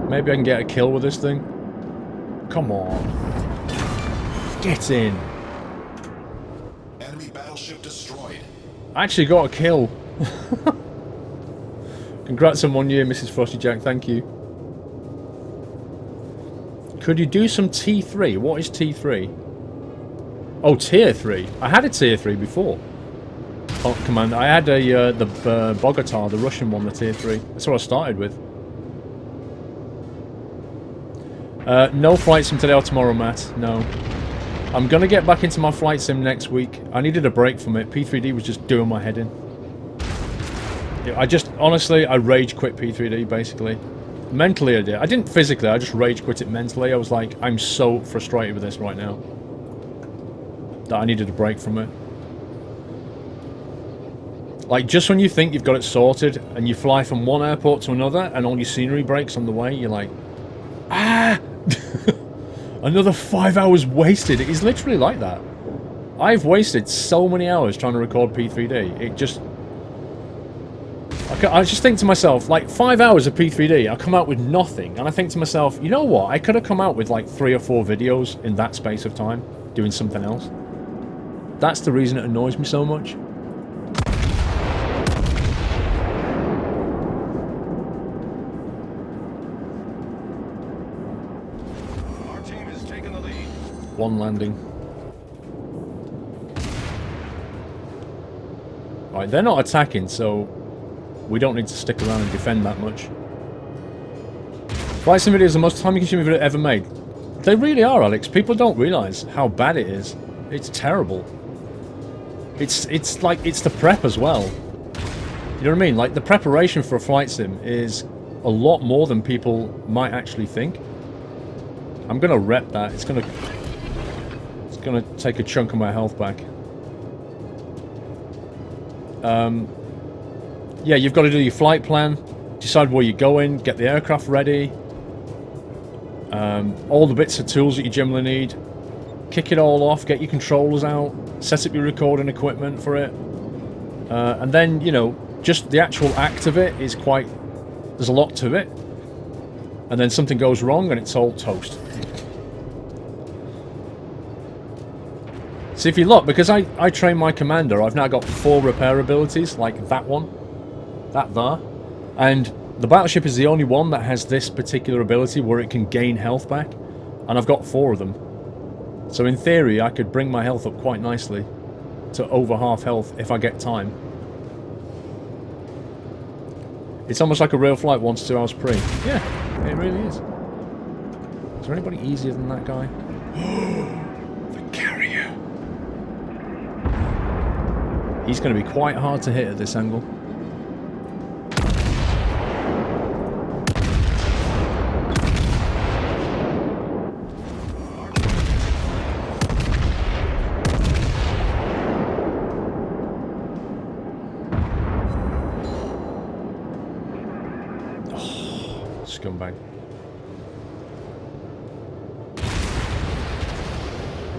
Maybe I can get a kill with this thing. Come on. Get in. Enemy battleship destroyed. I actually got a kill. Congrats on 1 year, Mrs. Frosty Jack. Thank you. Could you do some T3? What is T3? Oh, Tier 3. I had a Tier 3 before. Oh, command. I had a the Bogota, the Russian one, the Tier 3. That's what I started with. No flight sim today or tomorrow, Matt. No. I'm going to get back into my flight sim next week. I needed a break from it. P3D was just doing my head in. Honestly, I rage quit P3D, basically. Mentally I did. I didn't physically, I just rage quit it mentally. I was like, I'm so frustrated with this right now. That I needed a break from it. Like, just when you think you've got it sorted, and you fly from one airport to another, and all your scenery breaks on the way, you're like, ah! Another 5 hours wasted. It is literally like that. I've wasted so many hours trying to record P3D. It just... I I just think to myself, like 5 hours of P3D, I come out with nothing, and I think to myself, you know what? I could have come out with like 3 or 4 videos in that space of time, doing something else. That's the reason it annoys me so much. Our team is taking the lead. One landing. Right, they're not attacking, so we don't need to stick around and defend that much. Flight sim videos are the most time-consuming video ever made. They really are, Alex. People don't realise how bad it is. It's terrible. It's like, it's the prep as well. You know what I mean? Like, the preparation for a flight sim is a lot more than people might actually think. I'm gonna rep that. It's gonna take a chunk of my health back. Yeah, you've got to do your flight plan, decide where you're going, get the aircraft ready, all the bits of tools that you generally need, kick it all off, get your controllers out, set up your recording equipment for it, and then, you know, just the actual act of it is quite... there's a lot to it, and then something goes wrong and it's all toast. See, if you look, because I train my commander, I've now got 4 repair abilities, like that one, that there, and the battleship is the only one that has this particular ability where it can gain health back, and I've got 4 of them. So in theory, I could bring my health up quite nicely to over half health if I get time. It's almost like a real flight 1 to 2 hours pre. Yeah, it really is. Is there anybody easier than that guy? The carrier. He's going to be quite hard to hit at this angle. Scumbag.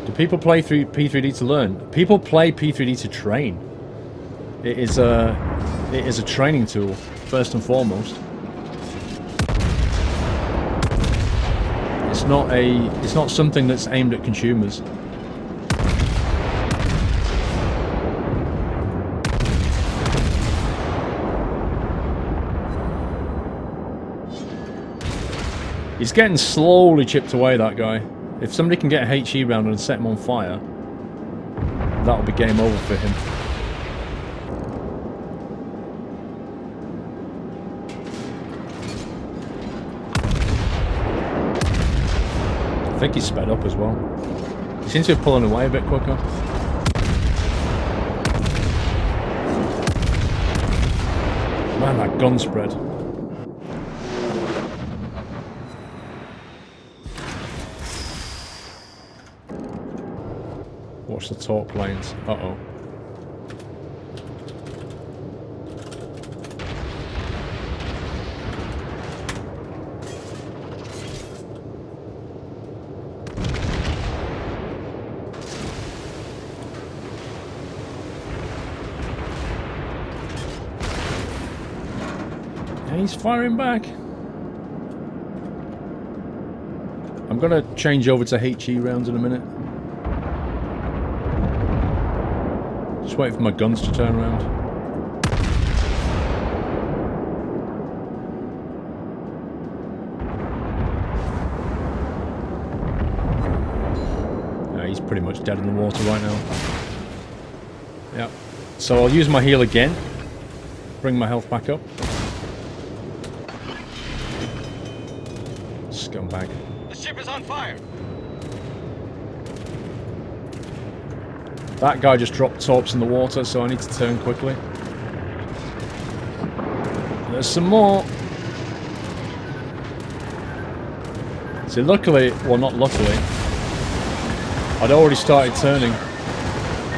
Do people play through P3D to learn? People play P3D to train. It is a training tool, first and foremost. It's not something that's aimed at consumers. He's getting slowly chipped away, that guy. If somebody can get a HE round and set him on fire, that'll be game over for him. I think he's sped up as well. He seems to be pulling away a bit quicker. Man, that gun spread. Watch the torque planes. Uh-oh. He's firing back. I'm gonna change over to HE rounds in a minute. Just waiting for my guns to turn around. Yeah, he's pretty much dead in the water right now. Yeah. So I'll use my heal again. Bring my health back up. Scumbag. The ship is on fire. That guy just dropped torps in the water, so I need to turn quickly. There's some more. See, luckily, well, not luckily, I'd already started turning.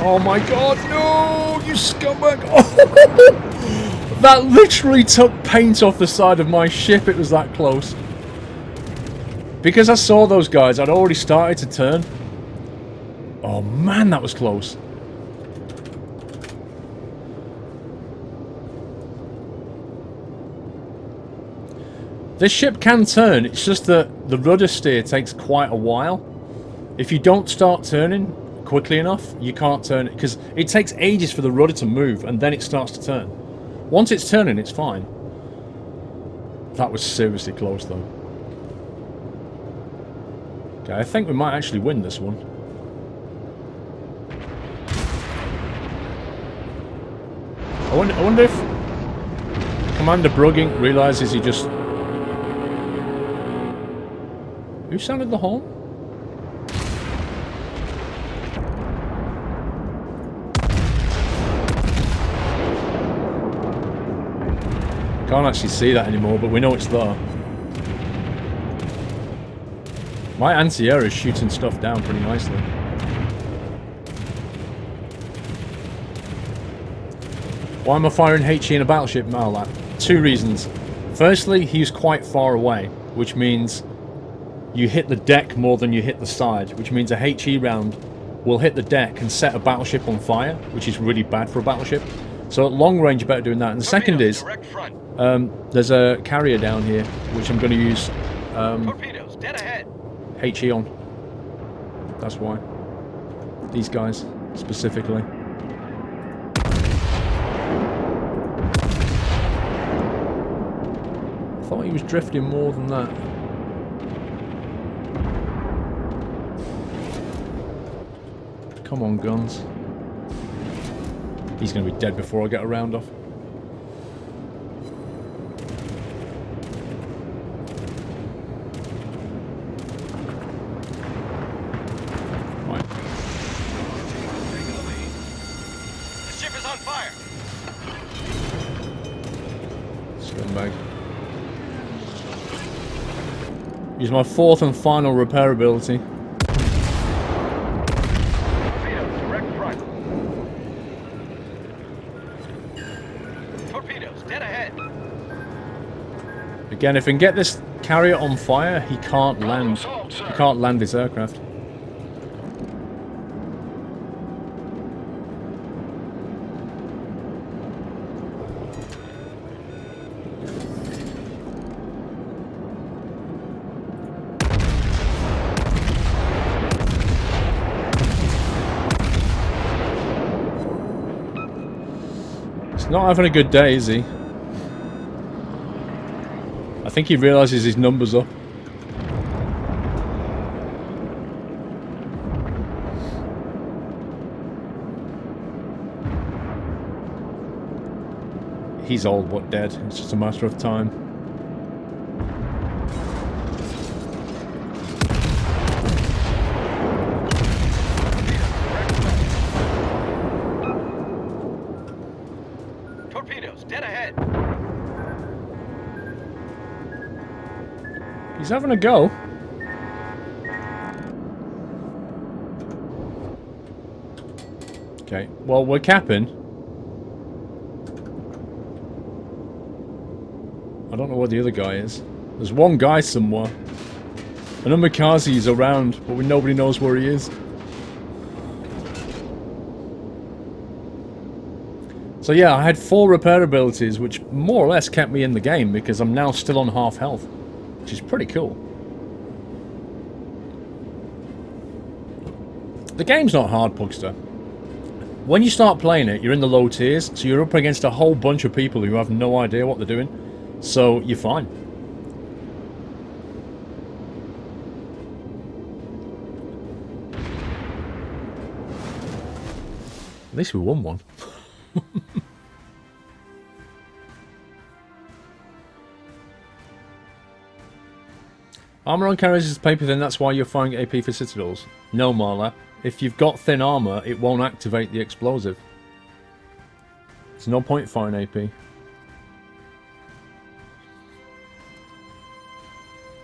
Oh my god, no! You scumbag! Oh, that literally took paint off the side of my ship, it was that close. Because I saw those guys, I'd already started to turn. Oh man, that was close. This ship can turn, it's just that the rudder steer takes quite a while. If you don't start turning quickly enough, you can't turn it, because it takes ages for the rudder to move, and then it starts to turn. Once it's turning, it's fine. That was seriously close, though. Okay, I think we might actually win this one. I wonder if Commander Brugging realises he just... Who sounded the horn? Can't actually see that anymore, but we know it's there. My anti-air is shooting stuff down pretty nicely. Why am I firing HE in a battleship? Well, two reasons. Firstly, he's quite far away, which means you hit the deck more than you hit the side, which means a HE round will hit the deck and set a battleship on fire, which is really bad for a battleship. So at long range, you're better doing that. And the second is, there's a carrier down here, which I'm going to use Torpedoes, dead ahead. HE on. That's why. These guys, specifically. I thought he was drifting more than that. Come on, guns. He's going to be dead before I get a round off. Right. The ship is on fire. Scumbag. Use my fourth and final repair ability. Again, if we can get this carrier on fire, he can't land. He can't land his aircraft. He's not having a good day, is he? I think he realises his number's up. He's old but dead. It's just a matter of time. Torpedoes, dead ahead. He's having a go. Okay, well, we're capping. I don't know where the other guy is. There's one guy somewhere. I know Mikazi's around, but nobody knows where he is. So yeah, I had 4 repair abilities, which more or less kept me in the game, because I'm now still on half health. Which is pretty cool. The game's not hard, Pugster. When you start playing it, you're in the low tiers, so you're up against a whole bunch of people who have no idea what they're doing. So, you're fine. At least we won one. Armour on carriers is paper thin, that's why you're firing AP for citadels. No, Marla. If you've got thin armour, it won't activate the explosive. There's no point firing AP.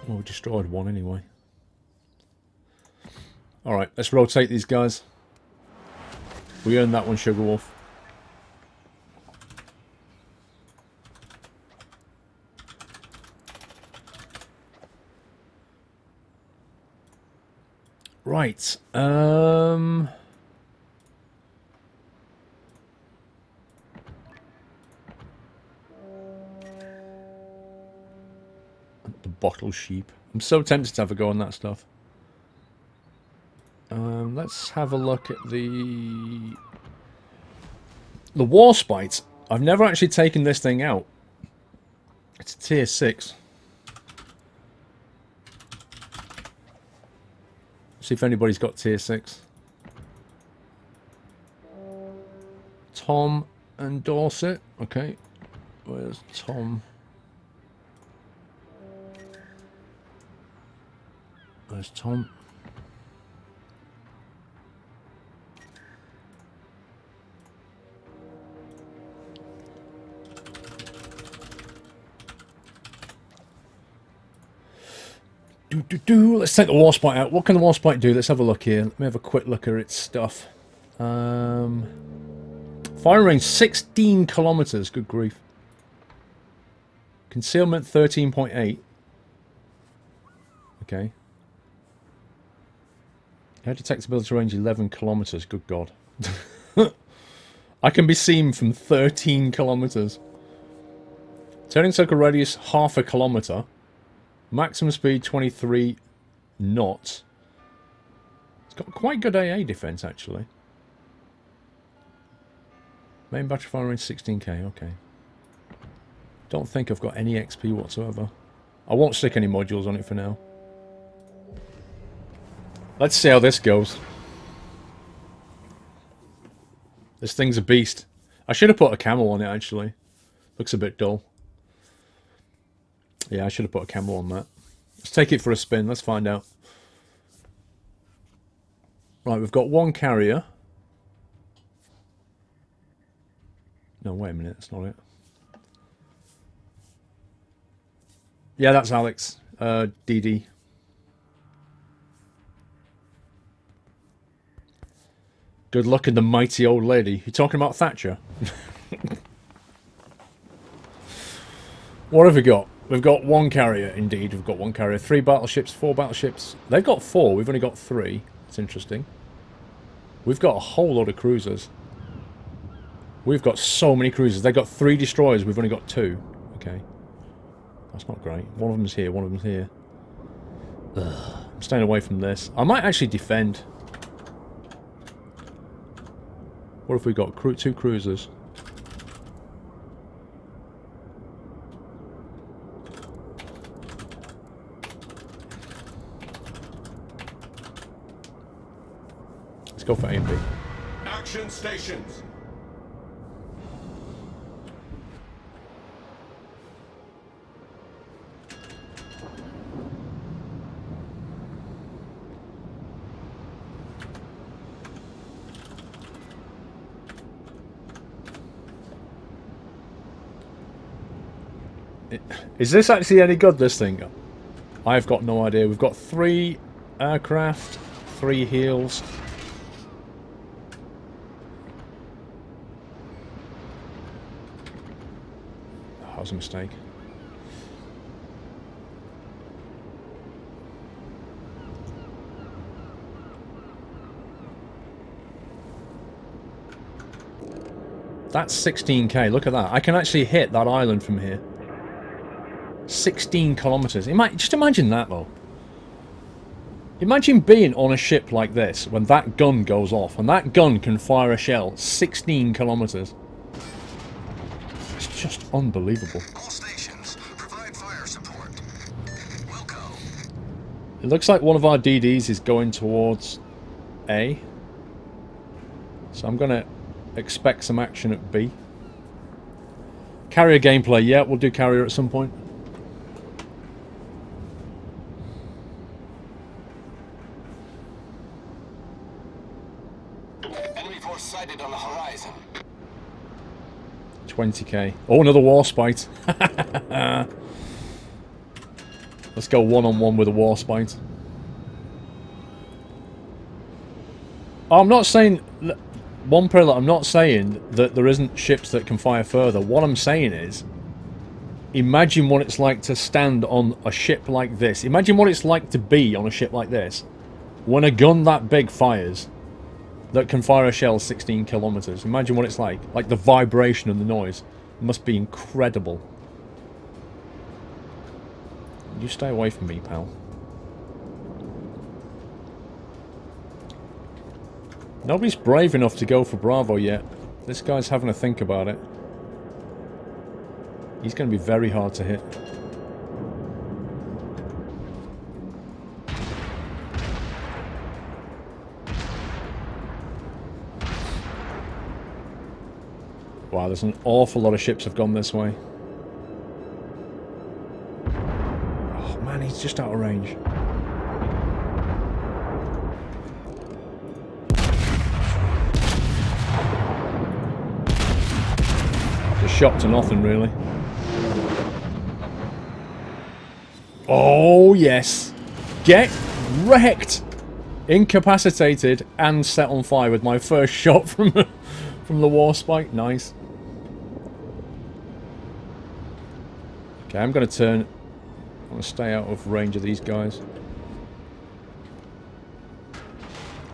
Well, we destroyed one anyway. Alright, let's rotate these guys. We earned that one, Sugar Wolf. Right, bottle sheep. I'm so tempted to have a go on that stuff. Let's have a look at the Warspite. I've never actually taken this thing out. It's a tier 6. See if anybody's got tier 6. Tom and Dorset. Okay. Where's Tom? Where's Tom? Let's take the Warspite out. What can the Warspite do? Let's have a look here. Let me have a quick look at its stuff. Fire range 16 kilometers. Good grief. Concealment 13.8. Okay. Air detectability range 11 kilometers. Good God. I can be seen from 13 kilometers. Turning circle radius half a kilometer. Maximum speed 23 knots. It's got quite good AA defense actually. Main battery fire range 16k. Okay. Don't think I've got any XP whatsoever. I won't stick any modules on it for now. Let's see how this goes. This thing's a beast. I should have put a camo on it actually. Looks a bit dull. Yeah, I should have put a camo on that. Let's take it for a spin. Let's find out. Right, we've got one carrier. No, wait a minute. That's not it. Yeah, that's Alex. DD. Good luck in the mighty old lady. You talking about Thatcher? What have we got? We've got one carrier, indeed. We've got one carrier. 3 battleships, 4 battleships. They've got 4. We've only got 3. It's interesting. We've got a whole lot of cruisers. We've got so many cruisers. They've got 3 destroyers. We've only got 2. Okay. That's not great. One of them's here. One of them's here. Ugh. I'm staying away from this. I might actually defend. What have we got? 2 cruisers. Let's go for A and B. Action stations. Is this actually any good, this thing? I've got no idea. We've got 3 aircraft, 3 heals. Oh, that was a mistake. That's 16k. Look at that. I can actually hit that island from here. 16 kilometers. Just imagine that, though. Imagine being on a ship like this when that gun goes off, and that gun can fire a shell 16 kilometers. It's just unbelievable. All stations, provide fire support. Wilco. It looks like one of our DDs is going towards A. So I'm going to expect some action at B. Carrier gameplay. Yeah, we'll do carrier at some point. Enemy force sighted on the horizon. 20k. Oh, another Warspite. Let's go one-on-one with a Warspite. I'm not saying... One Prelate, I'm not saying that there isn't ships that can fire further. What I'm saying is, imagine what it's like to stand on a ship like this. Imagine what it's like to be on a ship like this. When a gun that big fires, that can fire a shell 16 kilometers. Imagine what it's like. Like the vibration and the noise. It must be incredible. You stay away from me, pal. Nobody's brave enough to go for Bravo yet. This guy's having to think about it. He's going to be very hard to hit. Wow, there's an awful lot of ships have gone this way. Oh man, he's just out of range. Just shot to nothing, really. Oh, yes. Get wrecked! Incapacitated and set on fire with my first shot from the Warspite. Nice. Okay, I'm going to turn. I want to stay out of range of these guys.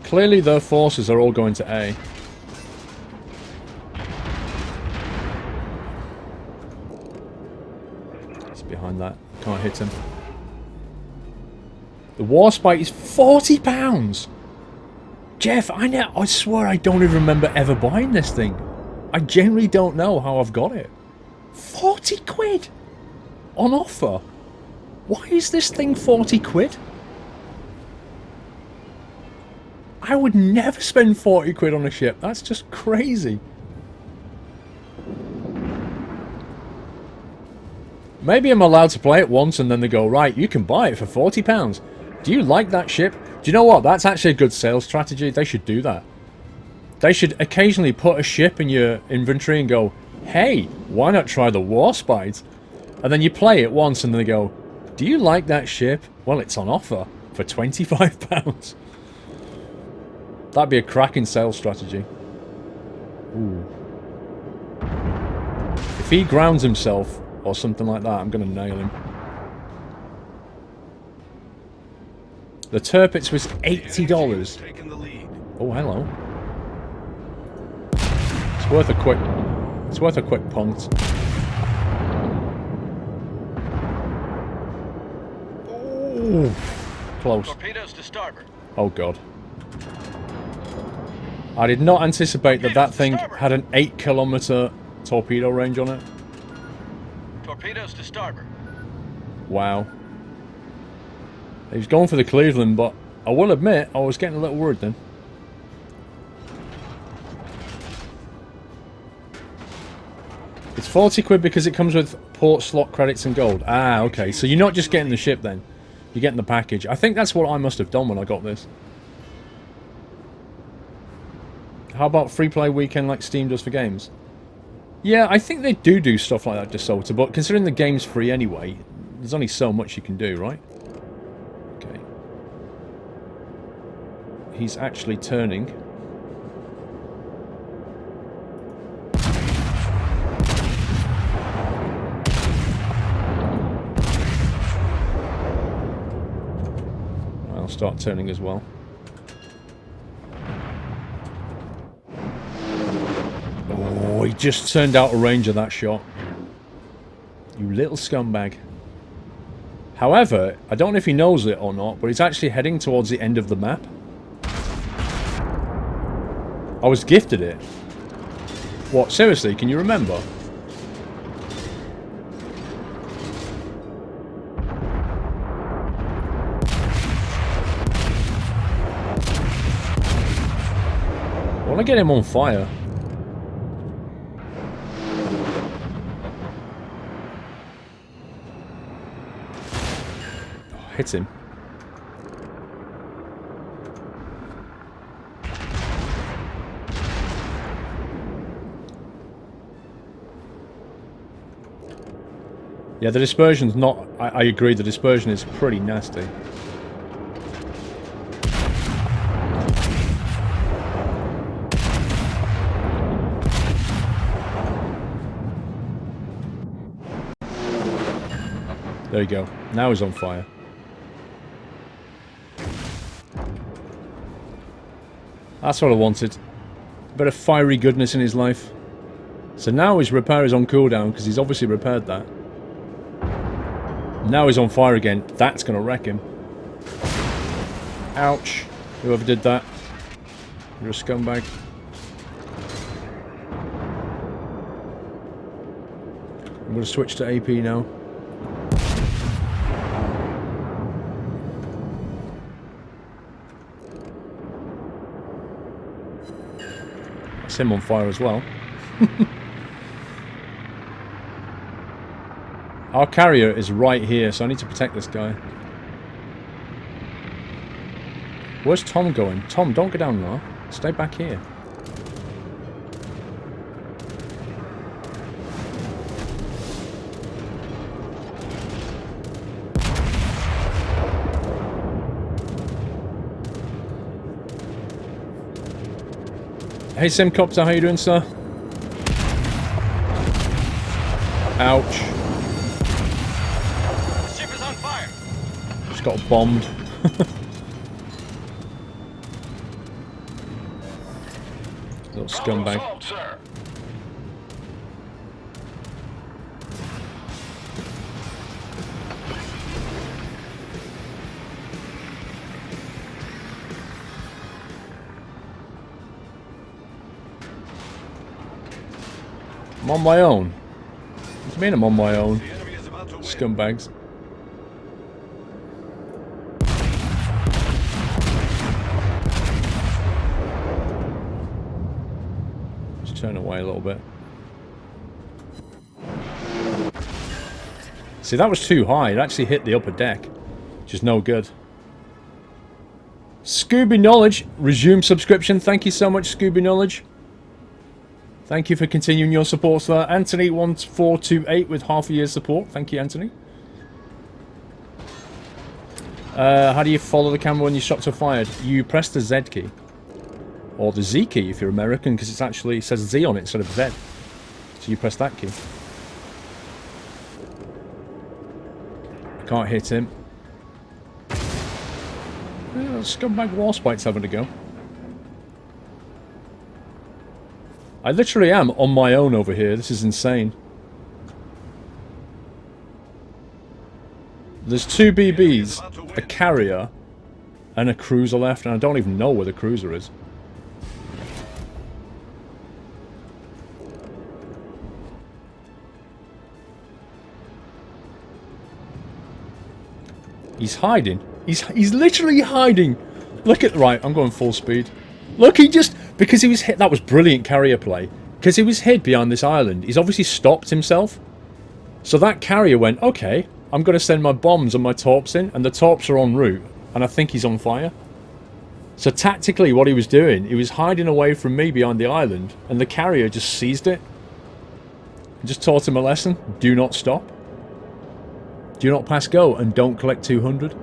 Clearly their forces are all going to A. He's behind that. Can't hit him. The Warspite is £40! Jeff, I swear I don't even remember ever buying this thing. I genuinely don't know how I've got it. 40 quid! On offer? Why is this thing 40 quid? I would never spend 40 quid on a ship. That's just crazy. Maybe I'm allowed to play it once and then they go, right, you can buy it for £40. Do you like that ship? Do you know what? That's actually a good sales strategy. They should do that. They should occasionally put a ship in your inventory and go, hey, why not try the Warspite? And then you play it once and they go, do you like that ship? Well, it's on offer for £25. That'd be a cracking sales strategy. Ooh. If he grounds himself or something like that, I'm going to nail him. The Tirpitz was $80. Oh, hello. It's worth a quick punt. Ooh, close. Torpedoes to starboard. Oh god. I did not anticipate that thing had an 8-kilometer torpedo range on it. Torpedoes to starboard. Wow. He was going for the Cleveland, but I will admit, I was getting a little worried then. It's 40 quid because it comes with port slot credits and gold. Ah, okay. So you're not just getting the ship then. You're getting the package. I think that's what I must have done when I got this. How about free play weekend like Steam does for games? Yeah, I think they do stuff like that, DeSota, but considering the game's free anyway, there's only so much you can do, right? Okay. He's actually turning. I'll start turning as well. Oh, he just turned out of range of that shot. You little scumbag. However, I don't know if he knows it or not, but he's actually heading towards the end of the map. I was gifted it. What, seriously, can you remember? I want to get him on fire. Oh, hit him. Yeah, the dispersion's not... I agree, the dispersion is pretty nasty. There you go. Now he's on fire. That's what I wanted. A bit of fiery goodness in his life. So now his repair is on cooldown because he's obviously repaired that. Now he's on fire again. That's going to wreck him. Ouch. Whoever did that. You're a scumbag. I'm going to switch to AP now. That's him on fire as well. Our carrier is right here, so I need to protect this guy. Where's Tom going? Tom, don't go down there. Stay back here. Hey Simcopter, how you doing, sir? Ouch. The ship is on fire. Just got bombed. Little scumbag. Assault, sir. I'm on my own. What do you mean I'm on my own? The enemy is about to win. Scumbags. Just turn away a little bit. See, that was too high. It actually hit the upper deck, which is no good. Scooby Knowledge, resume subscription. Thank you so much, Scooby Knowledge. Thank you for continuing your support, sir. Anthony1428 with half a year's support. Thank you, Anthony. How do you follow the camera when your shots are fired? You press the Z key. Or the Z key if you're American, because it actually says Z on it instead of Z. So you press that key. I can't hit him. Scumbag Warspite's having to go. I literally am on my own over here. This is insane. There's two BBs, a carrier, and a cruiser left, and I don't even know where the cruiser is. He's hiding. He's literally hiding. Look at... Right, I'm going full speed. Look, he just... Because he was hit... That was brilliant carrier play. Because he was hid behind this island. He's obviously stopped himself. So that carrier went, okay, I'm going to send my bombs and my torps in. And the torps are en route. And I think he's on fire. So tactically what he was doing, he was hiding away from me behind the island. And the carrier just seized it. I just taught him a lesson. Do not stop. Do not pass go. And don't collect 200.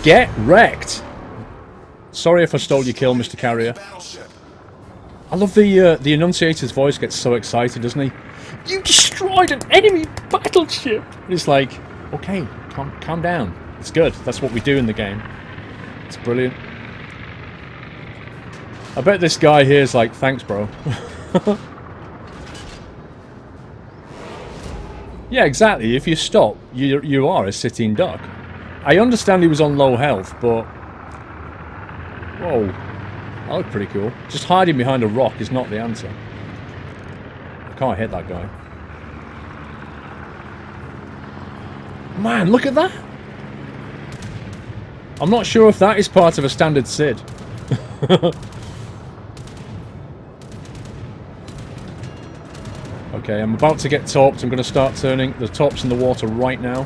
Get wrecked! Sorry if I stole your kill, Mr. Carrier. I love the Enunciator's voice gets so excited, doesn't he? You destroyed an enemy battleship! And it's like, okay, calm down. It's good. That's what we do in the game. It's brilliant. I bet this guy here is like, thanks, bro. Yeah, exactly. If you stop, you are a sitting duck. I understand he was on low health, but... Whoa. That looked pretty cool. Just hiding behind a rock is not the answer. I can't hit that guy. Man, look at that! I'm not sure if that is part of a standard SID. Okay, I'm about to get torped. I'm going to start turning the torps in the water right now.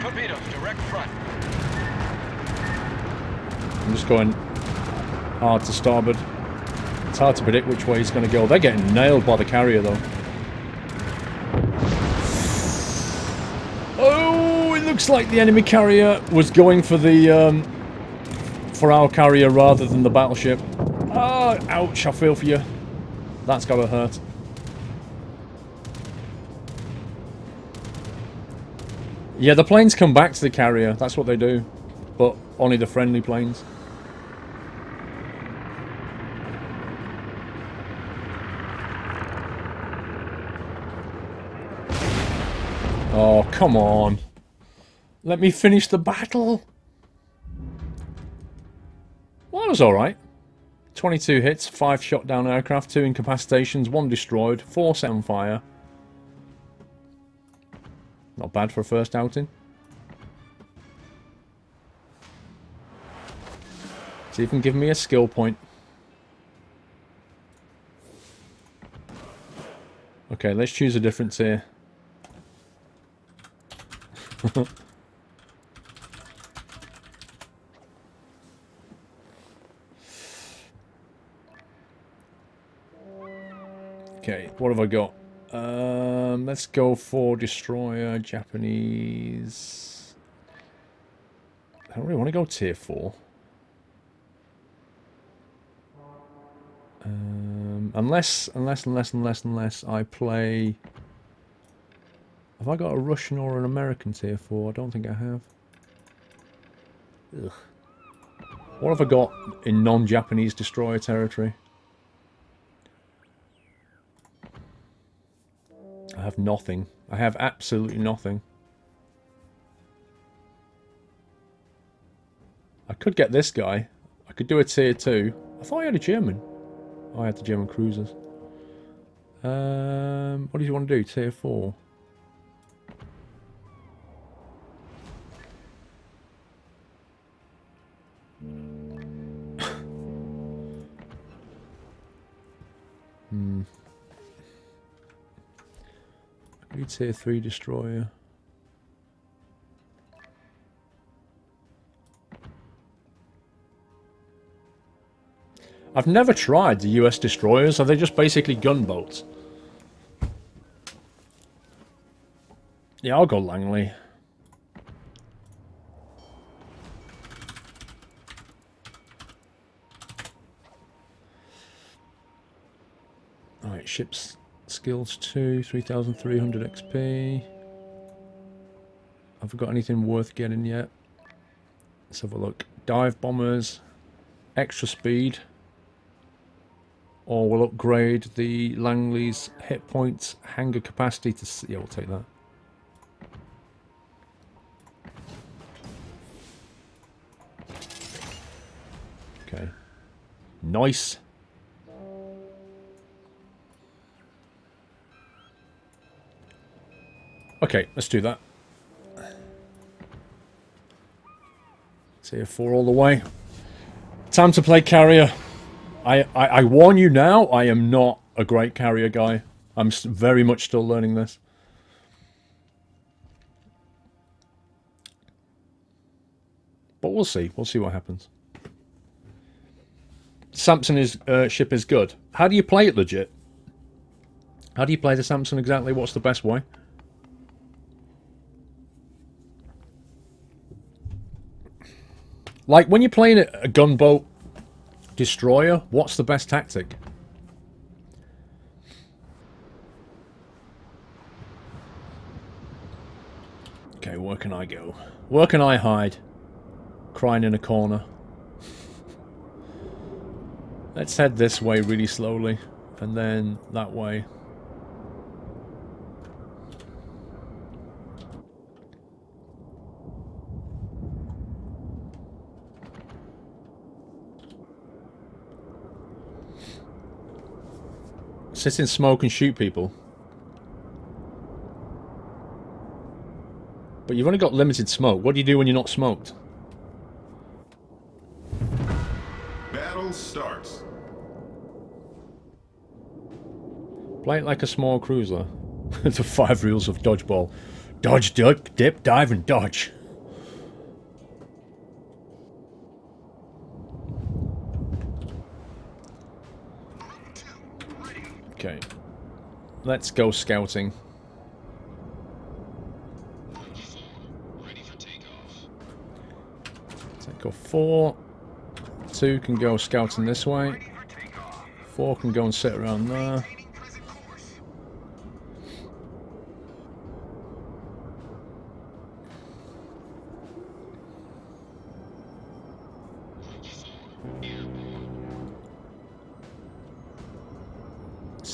Torpedoes, direct front. I'm just going hard to starboard. It's hard to predict which way he's going to go. They're getting nailed by the carrier, though. Oh, it looks like the enemy carrier was going for the for our carrier rather than the battleship. Oh, ouch! I feel for you. That's gotta hurt. Yeah, the planes come back to the carrier. That's what they do. But only the friendly planes. Oh, come on. Let me finish the battle. Well, that was alright. 22 hits, 5 shot down aircraft, 2 incapacitations, 1 destroyed, 4 set on fire. Not bad for a first outing. It's even given me a skill point. Okay, let's choose a different tier. Okay, what have I got? Let's go for destroyer, Japanese. I don't really want to go tier 4. Unless I play... Have I got a Russian or an American tier 4? I don't think I have. Ugh. What have I got in non-Japanese destroyer territory? I have nothing. I have absolutely nothing. I could get this guy. I could do a tier 2. I thought I had a German. Oh, I had the German cruisers. What do you want to do? Tier 4. Tier 3 destroyer. I've never tried the US destroyers. Are they just basically gunboats? Yeah, I'll go Langley. Alright, ships skills 2, 3,300 XP. Have I got anything worth getting yet? Let's have a look. Dive bombers, extra speed. Or we'll upgrade the Langley's hit points, hangar capacity to... Yeah, we'll take that. Okay. Nice. Okay, let's do that. Tier 4 all the way. Time to play carrier. I warn you now, I am not a great carrier guy. I'm very much still learning this. But we'll see. We'll see what happens. Samson ship is good. How do you play it legit? How do you play the Samson exactly? What's the best way? Like, when you're playing a gunboat destroyer, what's the best tactic? Okay, where can I go? Where can I hide? Crying in a corner. Let's head this way really slowly, and then that way. Sit in smoke and shoot people. But you've only got limited smoke. What do you do when you're not smoked? Battle starts. Play it like a small cruiser. The 5 rules of dodgeball. Dodge, duck, dip, dive, and dodge. Okay. Let's go scouting. Take off 4. 2 can go scouting this way. 4 can go and sit around there.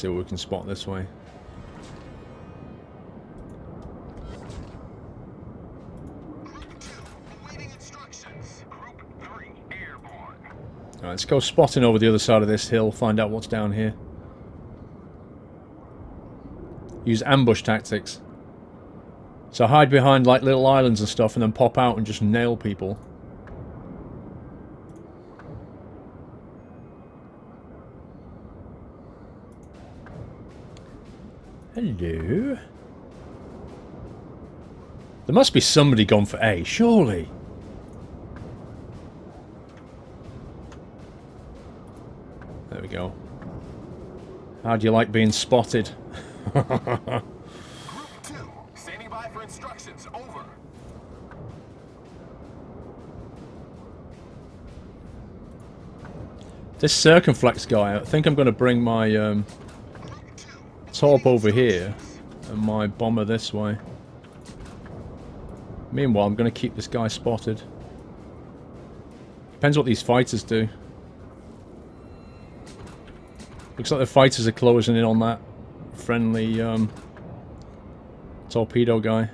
see what we can spot this way. Alright, let's go spotting over the other side of this hill, find out what's down here. Use ambush tactics. So hide behind like little islands and stuff and then pop out and just nail people. Hello? There must be somebody gone for A, surely. There we go. How do you like being spotted? Group 2, standing by for instructions. Over. This circumflex guy, I think I'm going to bring my torp over here and my bomber this way. Meanwhile, I'm going to keep this guy spotted. Depends what these fighters do. Looks like the fighters are closing in on that friendly torpedo guy.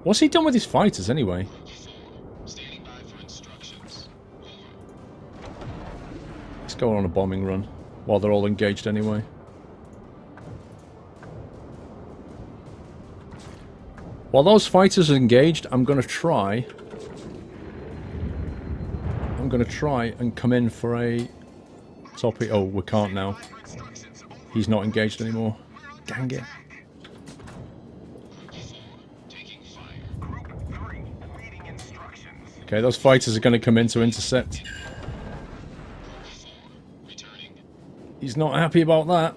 What's he done with his fighters anyway? Standing by for instructions. Let's go on a bombing run while they're all engaged anyway. While those fighters are engaged, I'm going to try and come in for a torpedo. Oh, we can't now. He's not engaged anymore. Dang it. Okay, those fighters are going to come in to intercept. He's not happy about that.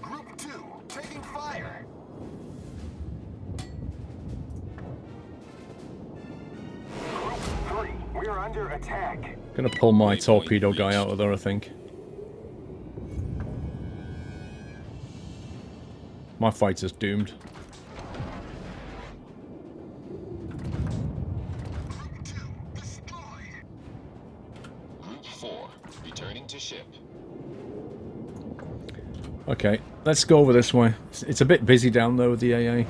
Group 2, taking fire. Group 3, we are under attack. Gonna pull my torpedo guy out of there, I think. My fighter's doomed. Group 4, returning to ship. Okay, let's go over this way. It's a bit busy down there with the AA.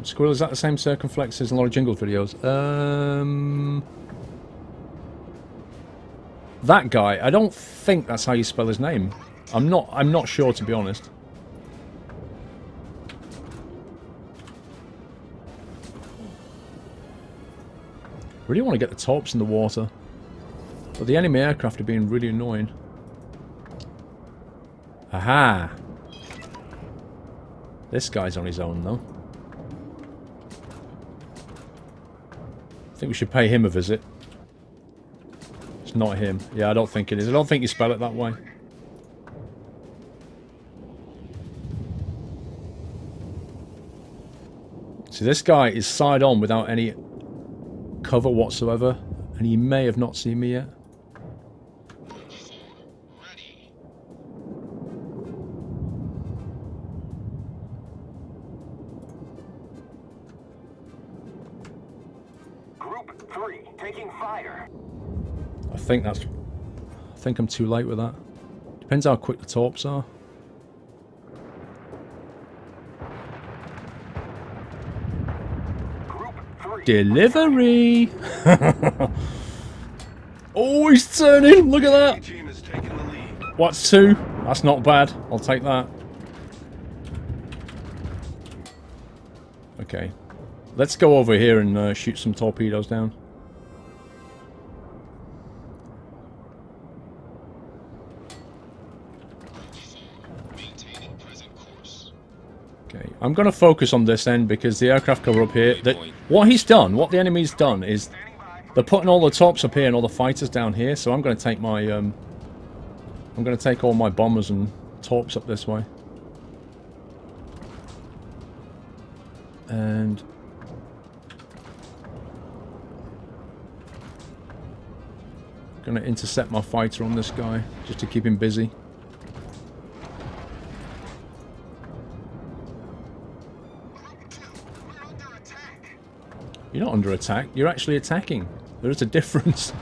Squirrel, is that the same circumflex as in a lot of Jingle videos? That guy, I don't think that's how you spell his name. I'm not sure, to be honest. Really want to get the torps in the water. But the enemy aircraft are being really annoying. Aha! This guy's on his own, though. I think we should pay him a visit. It's not him. Yeah, I don't think it is. I don't think you spell it that way. See, this guy is side on without any cover whatsoever, and he may have not seen me yet. Group 3, taking fire. I think I'm too late with that. Depends how quick the torps are. Group 3. Delivery! Oh, he's turning! Look at that! Team is taking the lead. What's 2? That's not bad. I'll take that. Okay. Let's go over here and shoot some torpedoes down. Maintaining present course. Okay, I'm going to focus on this end because the aircraft cover up here. What he's done, what the enemy's done is they're putting all the torps up here and all the fighters down here. So I'm going to take my I'm going to take all my bombers and torps up this way. And going to intercept my fighter on this guy just to keep him busy. You're not under attack. You're actually attacking. There is a difference.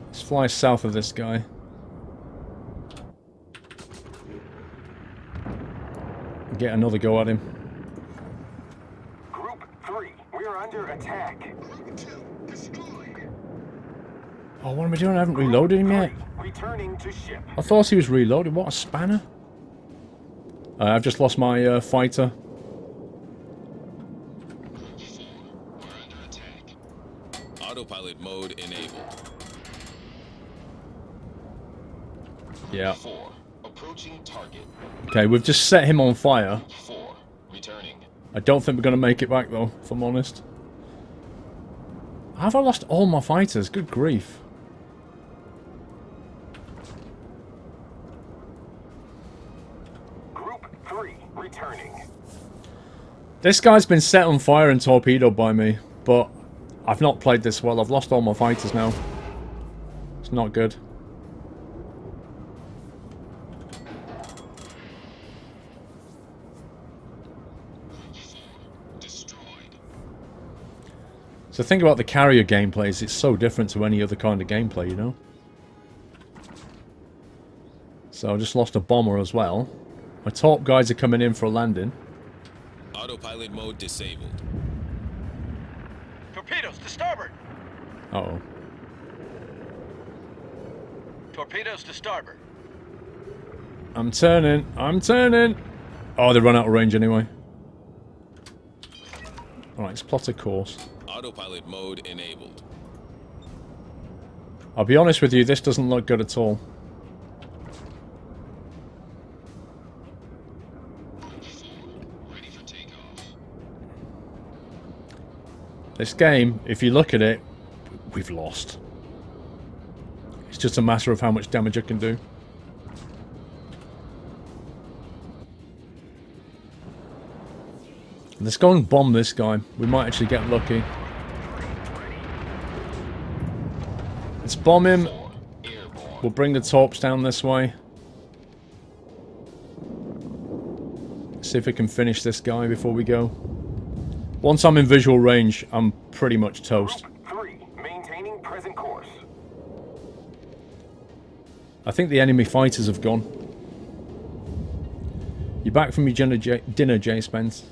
Let's fly south of this guy. Get another go at him. Group 3, we are under attack. Group 2 destroyed. Oh, what am I doing? I haven't reloaded him yet. Returning to ship. I thought he was reloaded. What a spanner. I've just lost my fighter. Group 4, we're under attack. Autopilot mode enabled. Yeah. 4, approaching target. Okay, we've just set him on fire. 4, returning. I don't think we're going to make it back though, if I'm honest. Have I lost all my fighters? Good grief. Group 3, returning. This guy's been set on fire and torpedoed by me, but I've not played this well. I've lost all my fighters now. It's not good. So think about the carrier gameplays, it's so different to any other kind of gameplay, you know? So I just lost a bomber as well. My top guys are coming in for a landing. Autopilot mode disabled. Torpedoes to starboard! Uh-oh. Torpedoes to starboard. I'm turning! I'm turning! Oh, they run out of range anyway. Alright, let's plot a course. Autopilot mode enabled. I'll be honest with you, this doesn't look good at all. Ready for takeoff. This game, if you look at it, we've lost. It's just a matter of how much damage I can do. Let's go and bomb this guy. We might actually get lucky. Let's bomb him. We'll bring the torps down this way. See if we can finish this guy before we go. Once I'm in visual range, I'm pretty much toast. Group 3, maintaining present course. I think the enemy fighters have gone. You back from your dinner, Jay Spence?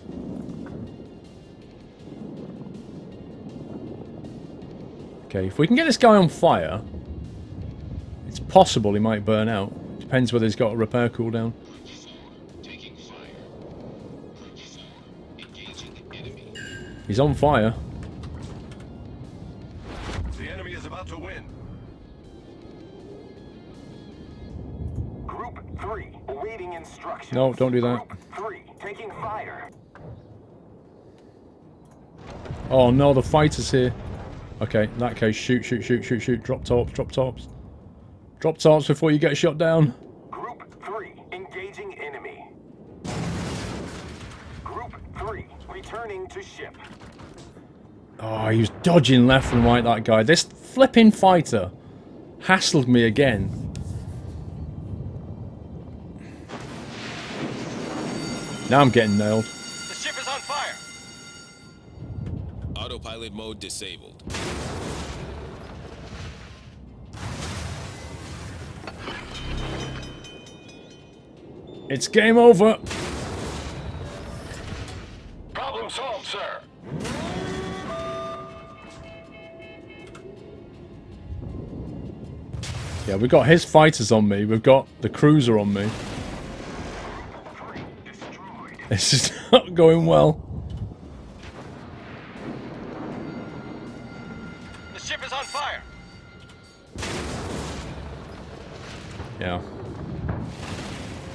Okay, if we can get this guy on fire, it's possible he might burn out. Depends whether he's got a repair cooldown. Group 4, taking fire. Group 4, engaging enemy. He's on fire. The enemy is about to win. Group 3, awaiting instructions. No, don't do that. Group 3, taking fire. Oh no, the fighter's here. Okay, in that case, shoot, shoot, shoot, shoot, shoot. Drop tops, drop tops. Drop tops before you get shot down. Group 3, engaging enemy. Group 3, returning to ship. Oh, he was dodging left and right, that guy. This flipping fighter hassled me again. Now I'm getting nailed. The ship is on fire! Autopilot mode disabled. It's game over. Problem solved, sir. Yeah, we've got his fighters on me. We've got the cruiser on me. This is not going well. The ship is on fire! Yeah.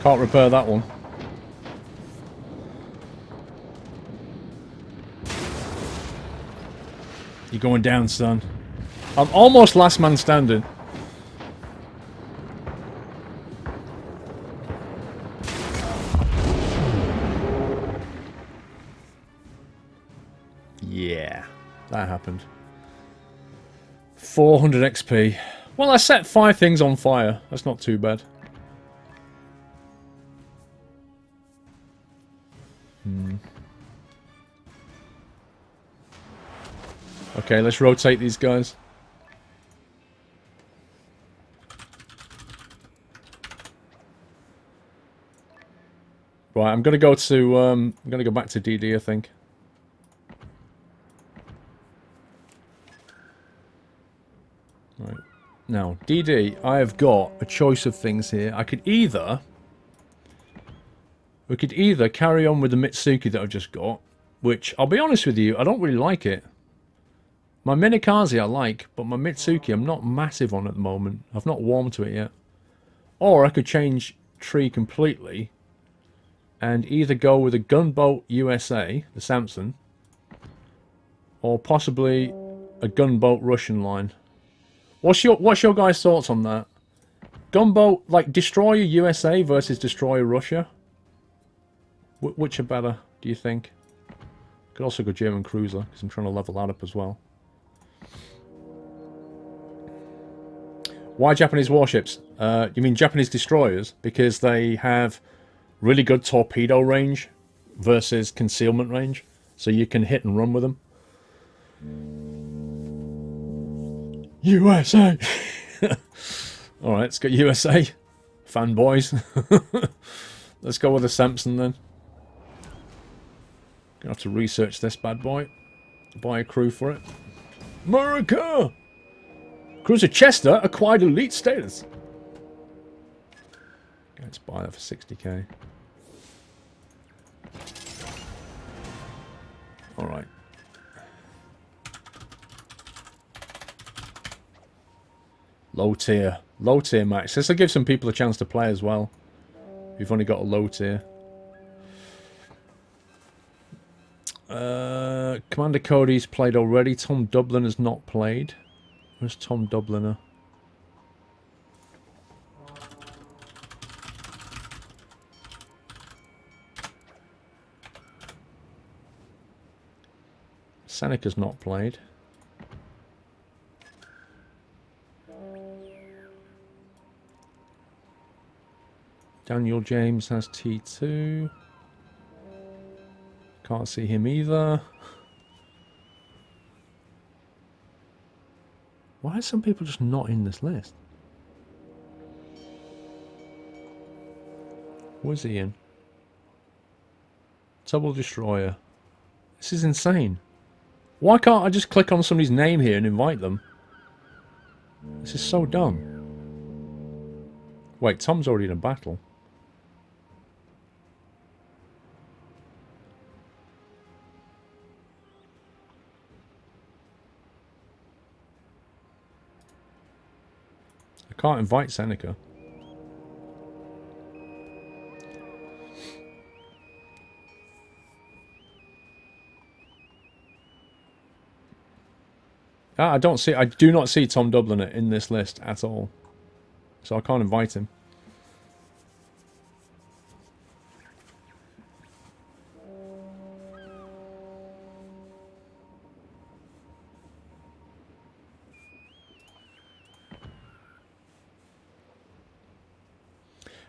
Can't repair that one. You're going down, son. I'm almost last man standing. Yeah, that happened. 400 XP. Well, I set 5 things on fire. That's not too bad. Okay, let's rotate these guys. Right, I'm gonna go to I'm gonna go back to DD, I think. Right. Now, DD, I have got a choice of things here. We could either carry on with the Mitsuki that I've just got, which, I'll be honest with you, I don't really like it. My Minikaze I like, but my Mitsuki I'm not massive on at the moment. I've not warmed to it yet. Or I could change tree completely and either go with a Gunboat USA, the Samson, or possibly a Gunboat Russian line. What's your guys' thoughts on that? Gunboat, like Destroyer USA versus Destroyer Russia? Which are better, do you think? Could also go German Cruiser, because I'm trying to level that up as well. Why Japanese warships? You mean Japanese destroyers? Because they have really good torpedo range versus concealment range. So you can hit and run with them. USA! Alright, let's go USA. Fanboys. Let's go with the Samson then. Gonna have to research this bad boy. Buy a crew for it. America! Cruiser Chester acquired elite status. Let's buy that for 60k. Alright. Low tier. Low tier max. This will give some people a chance to play as well. You've only got a low tier. Commander Cody's played already. Tom Dublin has not played. Where's Tom Dubliner? Seneca's not played. Daniel James has T2. Can't see him either. Why are some people just not in this list? Where's he in? Double Destroyer. This is insane. Why can't I just click on somebody's name here and invite them? This is so dumb. Wait, Tom's already in a battle. I can't invite Seneca. I do not see Tom Dubliner in this list at all. So I can't invite him.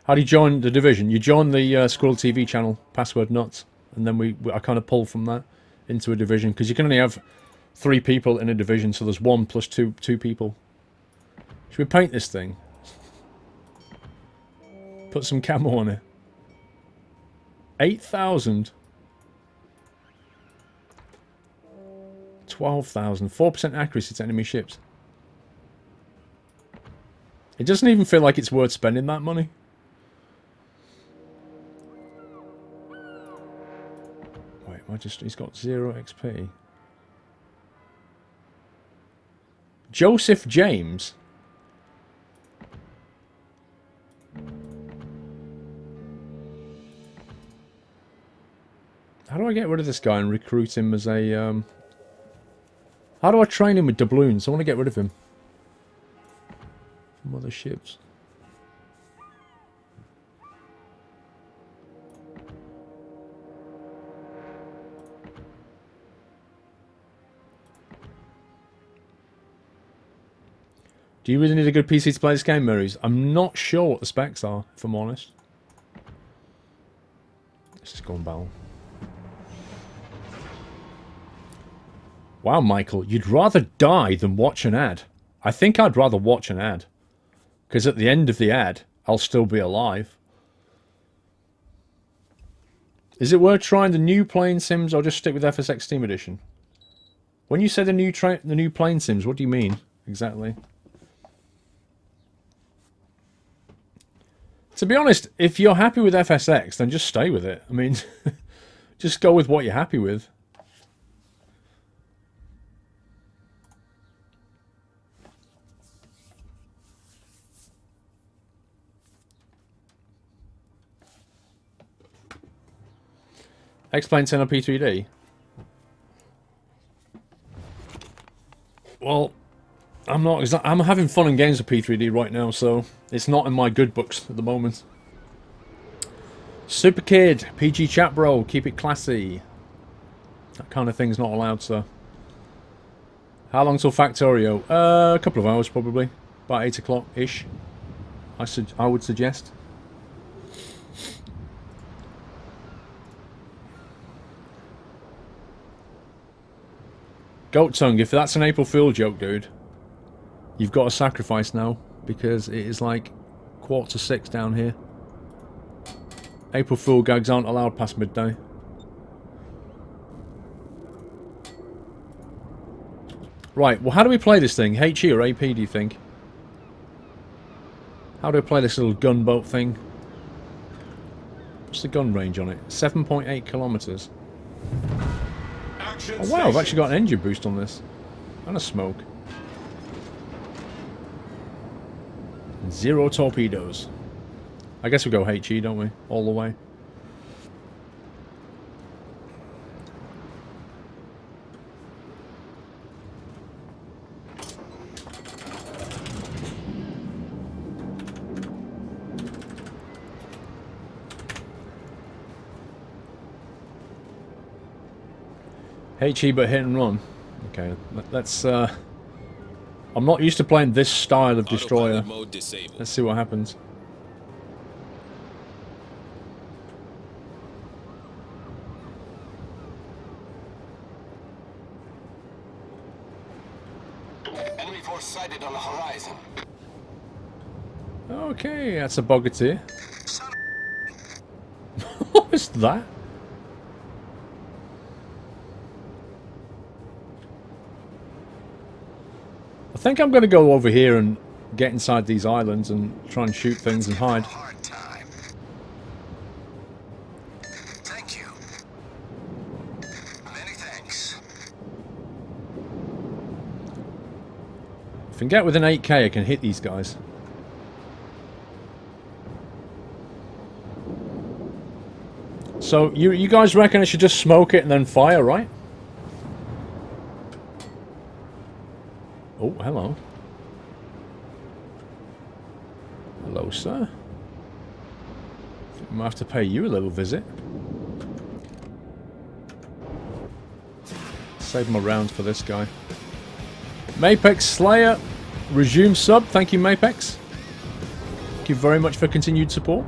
How do you join the division? You join the Squirrel TV channel, password nuts, and then I kind of pull from that into a division, because you can only have 3 people in a division, so there's 1 plus 2 people. Should we paint this thing? Put some camo on it. 8,000. 12,000. 4% accuracy to enemy ships. It doesn't even feel like it's worth spending that money. Wait, he's got 0 XP. Joseph James. How do I get rid of this guy and recruit him as a... How do I train him with doubloons? I want to get rid of him. Mother ships. Do you really need a good PC to play this game, Murrays? I'm not sure what the specs are, if I'm honest. Let's just go and battle. Wow, Michael, you'd rather die than watch an ad. I think I'd rather watch an ad. Because at the end of the ad, I'll still be alive. Is it worth trying the new plane sims or just stick with FSX Steam Edition? When you say the new plane sims, what do you mean exactly? To be honest, if you're happy with FSX, then just stay with it. I mean, just go with what you're happy with. X-Plane 10 on P3D? Well, I'm having fun in games with P3D right now, so it's not in my good books at the moment. Super Kid, PG chat bro, keep it classy. That kind of thing's not allowed, sir. How long till Factorio? A couple of hours probably. About 8 o'clock-ish. I would suggest. Goat Tongue, if that's an April Fool joke, dude, you've got to sacrifice now, because it is like 5:45 down here. April Fool gags aren't allowed past midday. Right, well, how do we play this thing? HE or AP, do you think? How do I play this little gunboat thing? What's the gun range on it? 7.8 kilometers. Oh wow, I've actually got an engine boost on this. And a smoke. 0 torpedoes. I guess we go HE, don't we? All the way. HE but hit and run. Okay, let's I'm not used to playing this style of destroyer. Let's see what happens. Enemy force sighted on the horizon. Okay, that's a Bogatir. What is that? I think I'm going to go over here and get inside these islands and try and shoot things and hide. Hard time. Thank you. Many thanks. If I can get within 8k, I can hit these guys. So, you guys reckon I should just smoke it and then fire, right? Oh, hello. Hello, sir. I think I might have to pay you a little visit. Save my rounds for this guy. Mapex Slayer, resume sub. Thank you, Mapex. Thank you very much for continued support.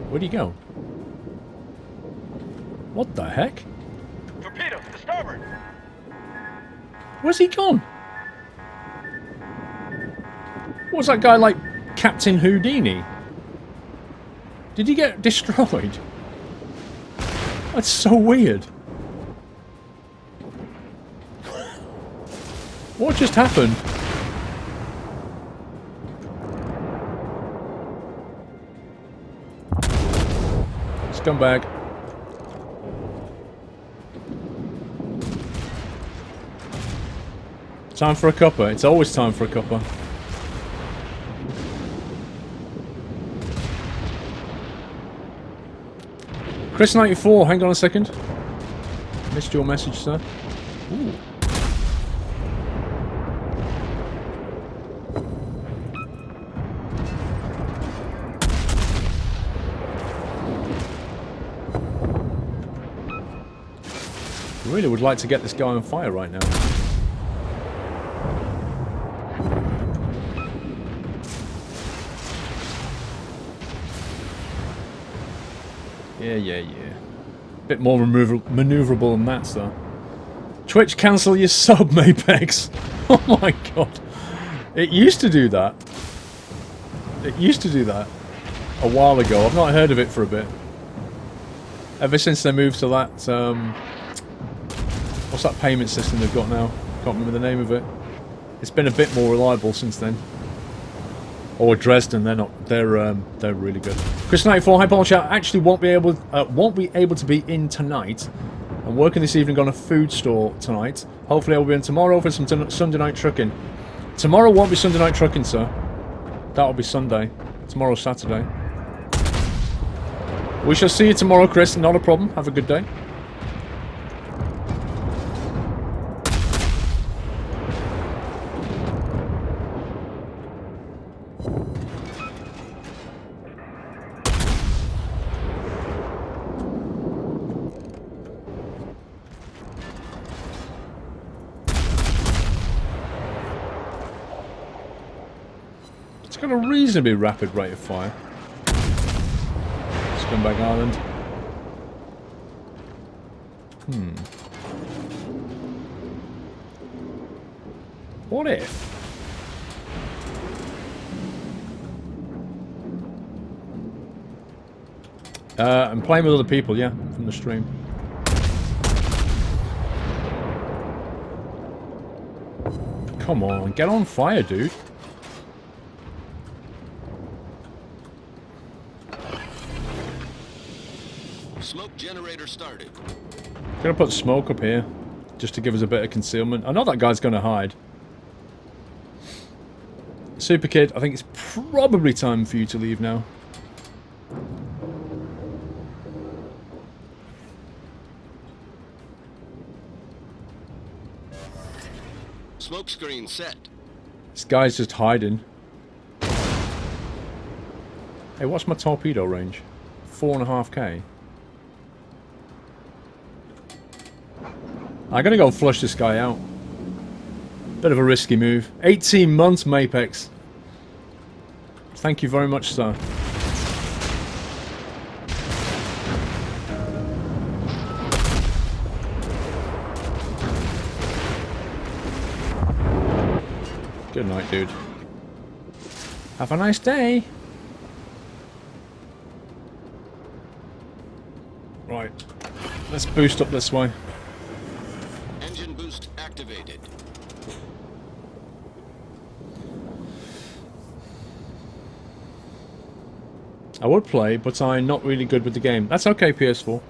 Where'd he go? What the heck? Torpedoes to starboard. Where's he gone? Was that guy like Captain Houdini? Did he get destroyed? That's so weird. What just happened? Scumbag. Time for a cuppa. It's always time for a cuppa. Chris94, hang on a second. Missed your message, sir. Ooh. Really would like to get this guy on fire right now. Yeah. Bit more maneuverable than that, so. Twitch, cancel your sub, Mailbox. Oh my god. It used to do that. It used to do that a while ago. I've not heard of it for a bit. Ever since they moved to that, what's that payment system they've got now? Can't remember the name of it. It's been a bit more reliable since then. Or Dresden, they're not. They're really good. Chris94, hi Paul Chat. Actually, won't be able to be in tonight. I'm working this evening on a food store tonight. Hopefully, I'll be in tomorrow for some Sunday night trucking. Tomorrow won't be Sunday night trucking, sir. That'll be Sunday. Tomorrow's Saturday. We shall see you tomorrow, Chris. Not a problem. Have a good day. It's got a reasonably rapid rate of fire. Scumbag Island. What if? I'm playing with other people, yeah, from the stream. Come on, get on fire, dude. Smoke generator started. Gonna put smoke up here, just to give us a bit of concealment. I know that guy's gonna hide. Super Kid, I think it's probably time for you to leave now. Smoke screen set. This guy's just hiding. Hey, what's my torpedo range? 4.5k. I'm gonna go flush this guy out. Bit of a risky move. 18 months, Mailbox. Thank you very much, sir. Good night, dude. Have a nice day. Right. Let's boost up this way. Engine boost activated. I would play, but I'm not really good with the game. That's okay, PS4.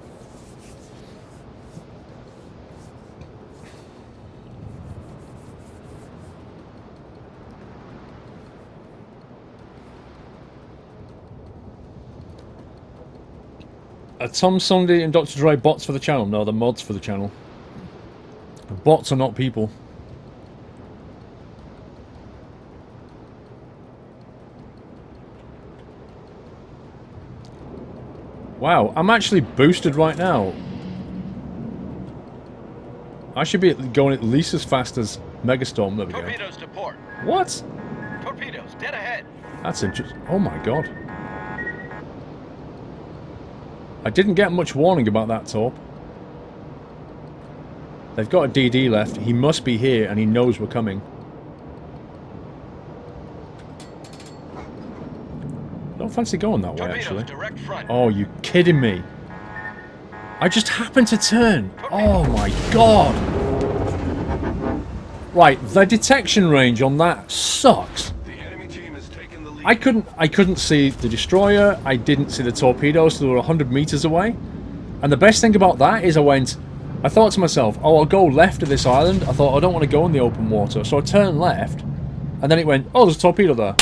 Tom Sunday and Dr. Dre bots for the channel? No, they're mods for the channel. Bots are not people. Wow, I'm actually boosted right now. I should be going at least as fast as Megastorm. There we go. Torpedoes to port. What? Torpedoes, dead ahead. That's interesting. Oh my god. I didn't get much warning about that torp. They've got a DD left. He must be here and he knows we're coming. Don't fancy going that way, Torpedoes, actually. direct front. Oh, you kidding me? I just happened to turn. Oh my god. Right, the detection range on that sucks. The enemy team has taken the lead. I couldn't see the destroyer. I didn't see the torpedoes, so they were 100 meters away. And the best thing about that is I thought to myself, oh, I'll go left of this island. I thought, I don't want to go in the open water. So I turned left, and then it went, oh, there's a torpedo there.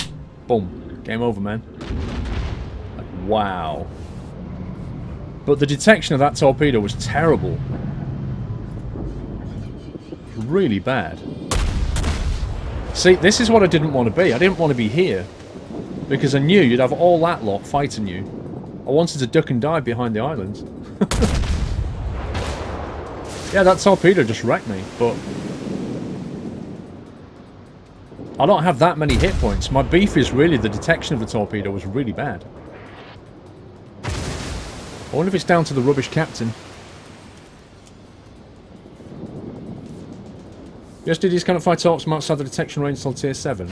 Boom. Game over, man. Like, wow. But the detection of that torpedo was terrible. Really bad. See, this is what I didn't want to be. I didn't want to be here. Because I knew you'd have all that lot fighting you. I wanted to duck and dive behind the islands. Yeah, that torpedo just wrecked me, but I don't have that many hit points. My beef is really the detection of the torpedo was really bad. I wonder if it's down to the rubbish captain. Yesterday's can't fire torps from outside the detection range until tier 7.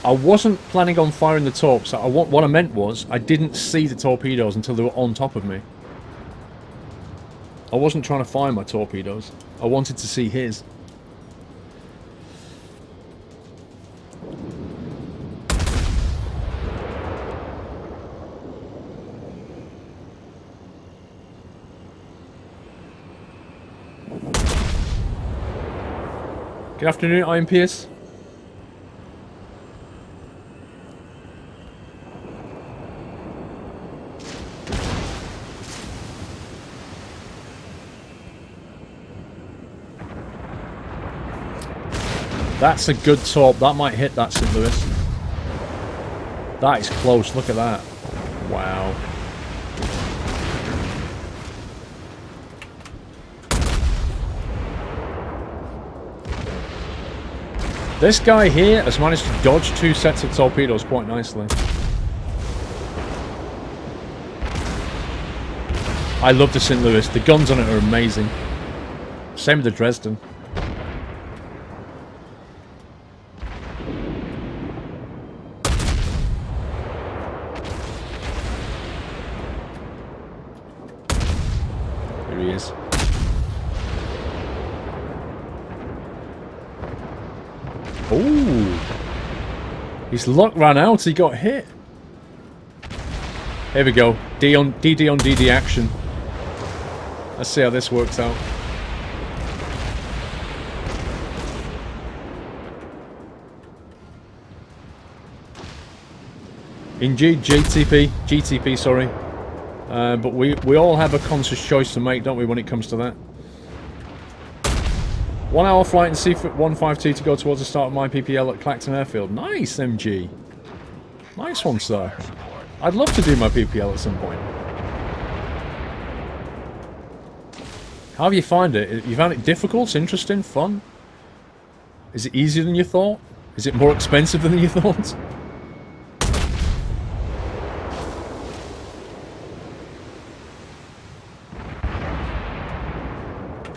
I wasn't planning on firing the torps. What I meant was, I didn't see the torpedoes until they were on top of me. I wasn't trying to fire my torpedoes. I wanted to see his. Good afternoon, I'm Pierce. That's a good torp. That might hit that St. Louis. That is close. Look at that. Wow. This guy here has managed to dodge 2 sets of torpedoes quite nicely. I love the St. Louis. The guns on it are amazing. Same with the Dresden. Here he is. Ooh. His luck ran out, he got hit. Here we go. DD on DD action. Let's see how this works out. Indeed, GTP, sorry. But we all have a conscious choice to make, don't we, when it comes to that? 1 hour flight in C152 to go towards the start of my PPL at Clacton Airfield. Nice, MG. Nice one, sir. I'd love to do my PPL at some point. How have you found it? You found it difficult, interesting, fun? Is it easier than you thought? Is it more expensive than you thought?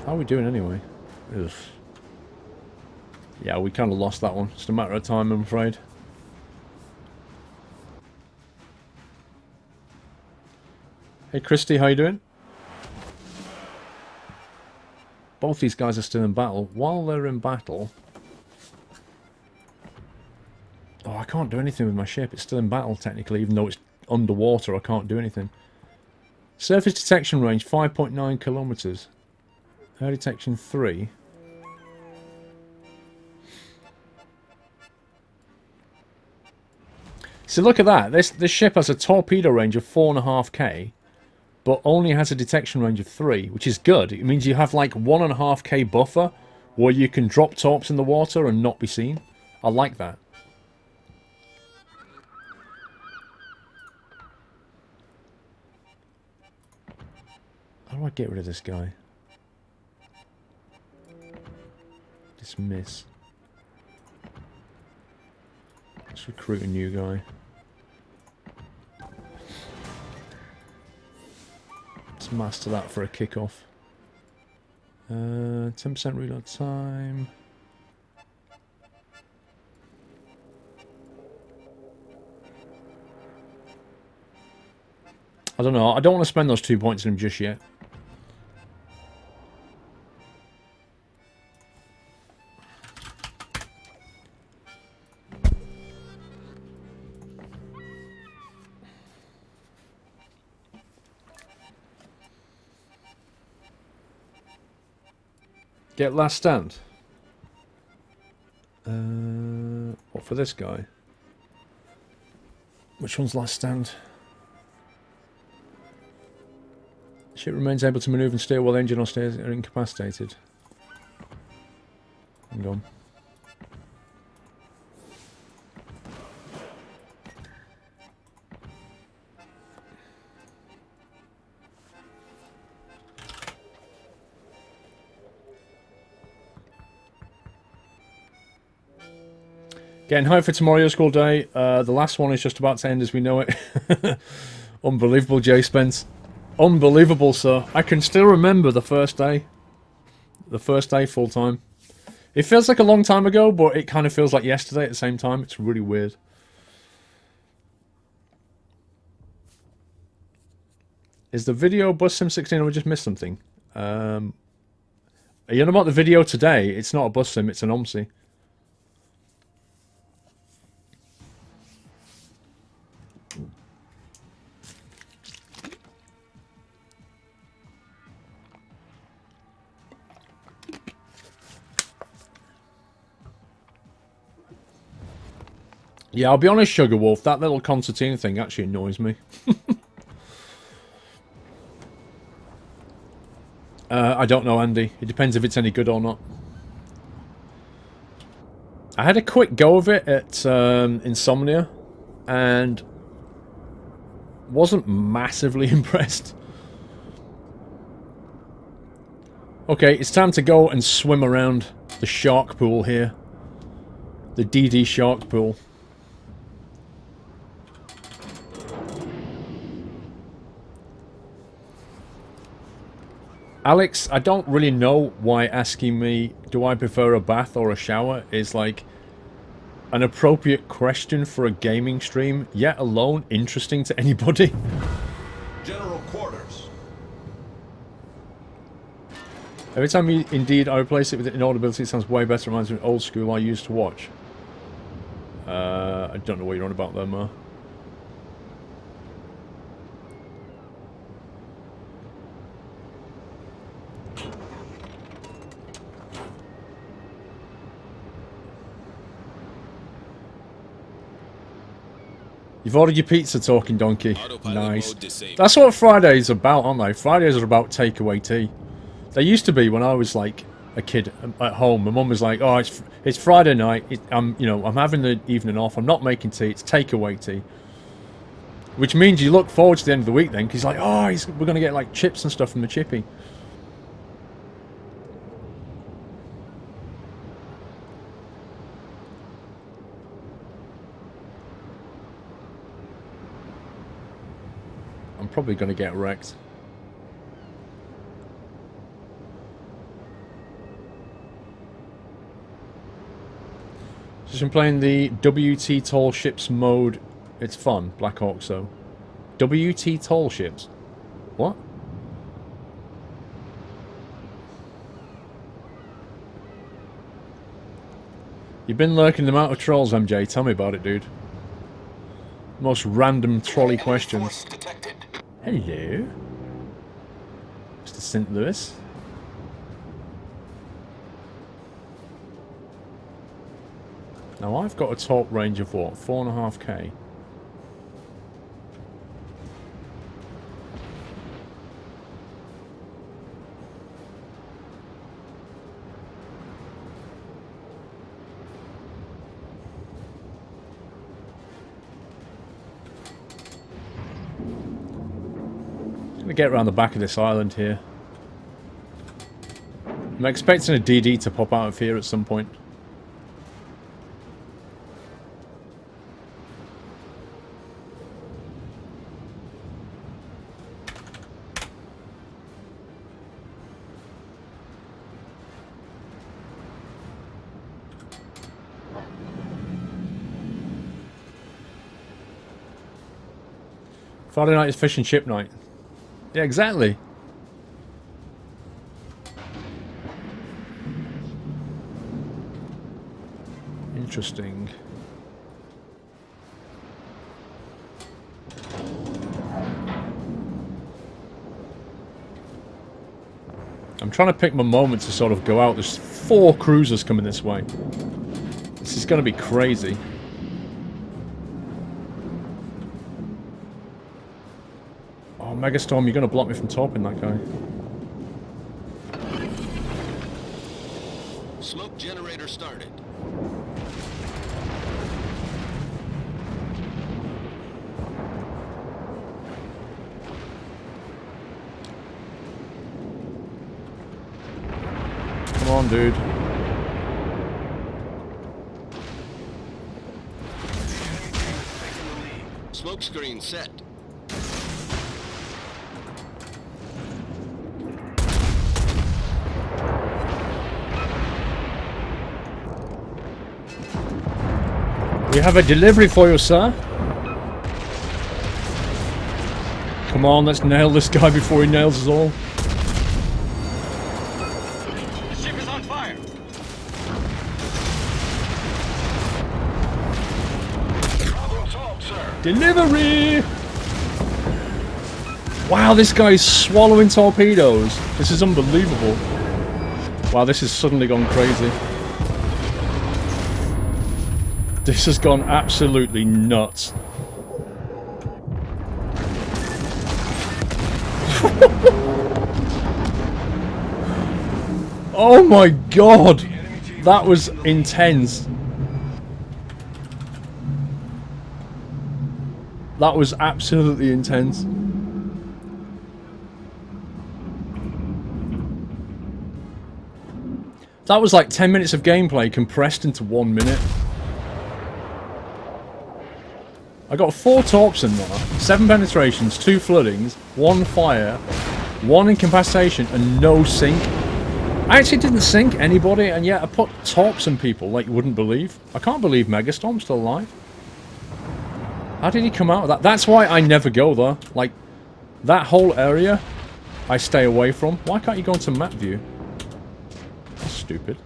How are we doing anyway? Ugh. Yeah, we kind of lost that one. It's a matter of time, I'm afraid. Hey, Christy, how you doing? Both these guys are still in battle. While they're in battle... Oh, I can't do anything with my ship. It's still in battle, technically, even though it's underwater. I can't do anything. Surface detection range, 5.9 kilometers. Air detection 3. So look at that. This ship has a torpedo range of 4.5k, but only has a detection range of 3, which is good. It means you have like 1.5k buffer where you can drop torps in the water and not be seen. I like that. How do I get rid of this guy? Dismiss. Let's recruit a new guy. Let's master that for a kickoff. 10% reload time. I don't know. I don't want to spend those 2 points on him just yet. Get last stand. What for this guy? Which one's last stand? Ship remains able to maneuver and steer while the engine or steers are incapacitated. Hang on. Getting hyped for tomorrow school day. The last one is just about to end as we know it. Unbelievable, Jay Spence. Unbelievable, sir. I can still remember the first day. The first day, full time. It feels like a long time ago, but it kind of feels like yesterday at the same time. It's really weird. Is the video Bus Sim 16 or we just missed something? Are you on about the video today? It's not a Bus Sim, it's an OMSI. Yeah, I'll be honest, Sugar Wolf, that little concertina thing actually annoys me. I don't know, Andy. It depends if it's any good or not. I had a quick go of it at Insomnia, and wasn't massively impressed. Okay, it's time to go and swim around the shark pool here. The DD shark pool. Alex, I don't really know why asking me, do I prefer a bath or a shower, is like an appropriate question for a gaming stream, yet alone interesting to anybody. General quarters. Every time you indeed I replace it with inaudibility, it sounds way better. Reminds me of old school I used to watch. I don't know what you're on about there, Ma. You've ordered your pizza, Talking Donkey. Nice. That's what Fridays are about, aren't they? Fridays are about takeaway tea. They used to be when I was like a kid at home. My mum was like, "Oh, it's Friday night. I'm having the evening off. I'm not making tea. It's takeaway tea." Which means you look forward to the end of the week then, because like, oh, we're gonna get like chips and stuff from the chippy. I'm probably going to get wrecked. Just been playing the WT Tall Ships mode. It's fun. Black Hawk, so. WT Tall Ships? What? You've been lurking them out of trolls, MJ. Tell me about it, dude. Most random trolley questions. Hello, Mr. St. Louis. Now I've got a talk range of what? 4.5k. Get around the back of this island here. I'm expecting a DD to pop out of here at some point. Friday night is fish and chip night. Yeah, exactly. Interesting. I'm trying to pick my moment to sort of go out. There's 4 cruisers coming this way. This is going to be crazy. Megastorm, you're going to block me from topping that guy. Smoke generator started. Come on, dude. Smoke screen set. We have a delivery for you, sir. Come on, let's nail this guy before he nails us all. The ship is on fire. Problem solved, sir. Delivery! Wow, this guy's swallowing torpedoes. This is unbelievable. Wow, this has suddenly gone crazy. This has gone absolutely nuts. Oh my god! That was intense. That was absolutely intense. That was like 10 minutes of gameplay compressed into 1 minute. I got 4 torps in there, 7 penetrations, 2 floodings, 1 fire, 1 incapacitation, and no sink. I actually didn't sink anybody, and yet I put torps in people like you wouldn't believe. I can't believe Megastorm's still alive. How did he come out of that? That's why I never go there. Like, that whole area, I stay away from. Why can't you go into map view? That's stupid.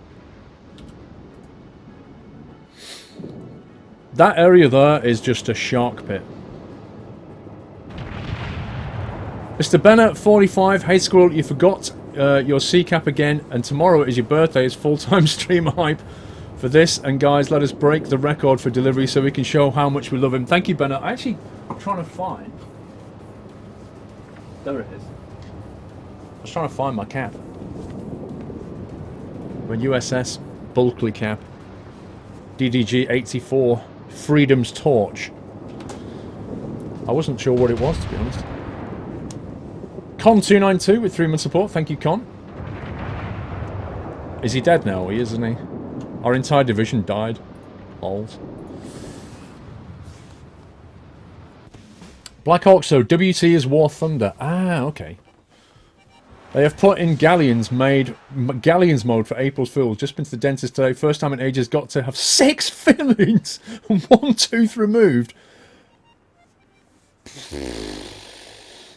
That area there is just a shark pit. Mr. Bennett, 45. Hey Squirrel, you forgot your C-cap again, and tomorrow is your birthday. It's full-time stream hype for this. And guys, let us break the record for delivery so we can show how much we love him. Thank you, Bennett. I actually am trying to find... There it is. I was trying to find my cap. My USS Bulkley cap. DDG 84. Freedom's Torch. I wasn't sure what it was, to be honest. Con292 with 3 months support. Thank you, Con. Is he dead now? He is, isn't he? Our entire division died. Old. Black Hawk, so WT is War Thunder. Ah, okay. They have put in Galleons mode for April's Fools. Just been to the dentist today. First time in ages. Got to have 6 fillings and 1 tooth removed.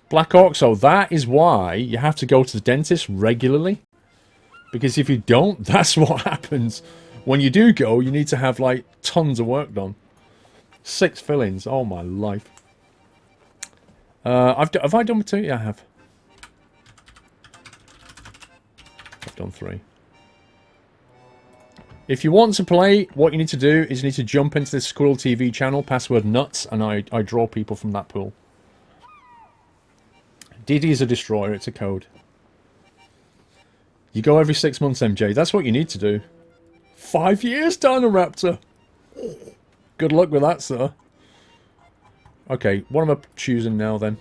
Black Hawk, so that is why you have to go to the dentist regularly. Because if you don't, that's what happens. When you do go, you need to have like tons of work done. 6 fillings. Oh my life. Have I done 2? Yeah, I have. I've done 3. If you want to play, what you need to do is you need to jump into this Squirrel TV channel, password nuts, and I draw people from that pool. DD is a destroyer, it's a code. You go every 6 months, MJ. That's what you need to do. 5 years, Dino-Raptor! Good luck with that, sir. Okay, what am I choosing now, then?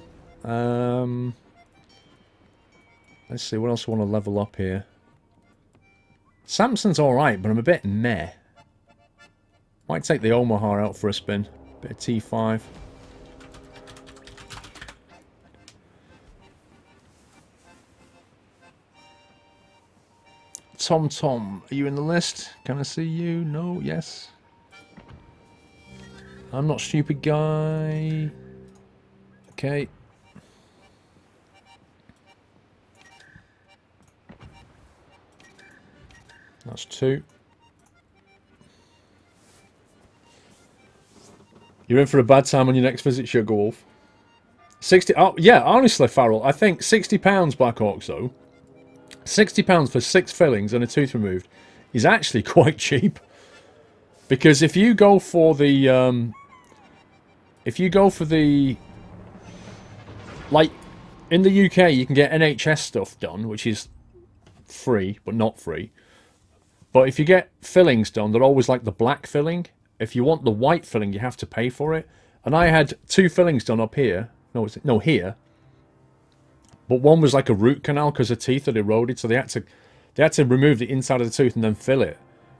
Let's see, what else I want to level up here? Samson's alright, but I'm a bit meh. Might take the Omaha out for a spin. Bit of T5. Tom, are you in the list? Can I see you? No? Yes? I'm not stupid guy. Okay. That's 2. You're in for a bad time on your next visit, Sugar Wolf. 60... Oh, yeah, honestly, Farrell, I think £60 Black Hawk, though. £60 for 6 fillings and a tooth removed is actually quite cheap. Because if you go for the... like, in the UK, you can get NHS stuff done, which is free, but not free. But if you get fillings done, they're always like the black filling. If you want the white filling, you have to pay for it. And I had 2 fillings done up here. No, here. But one was like a root canal because the teeth had eroded, so they had to remove the inside of the tooth and then fill it.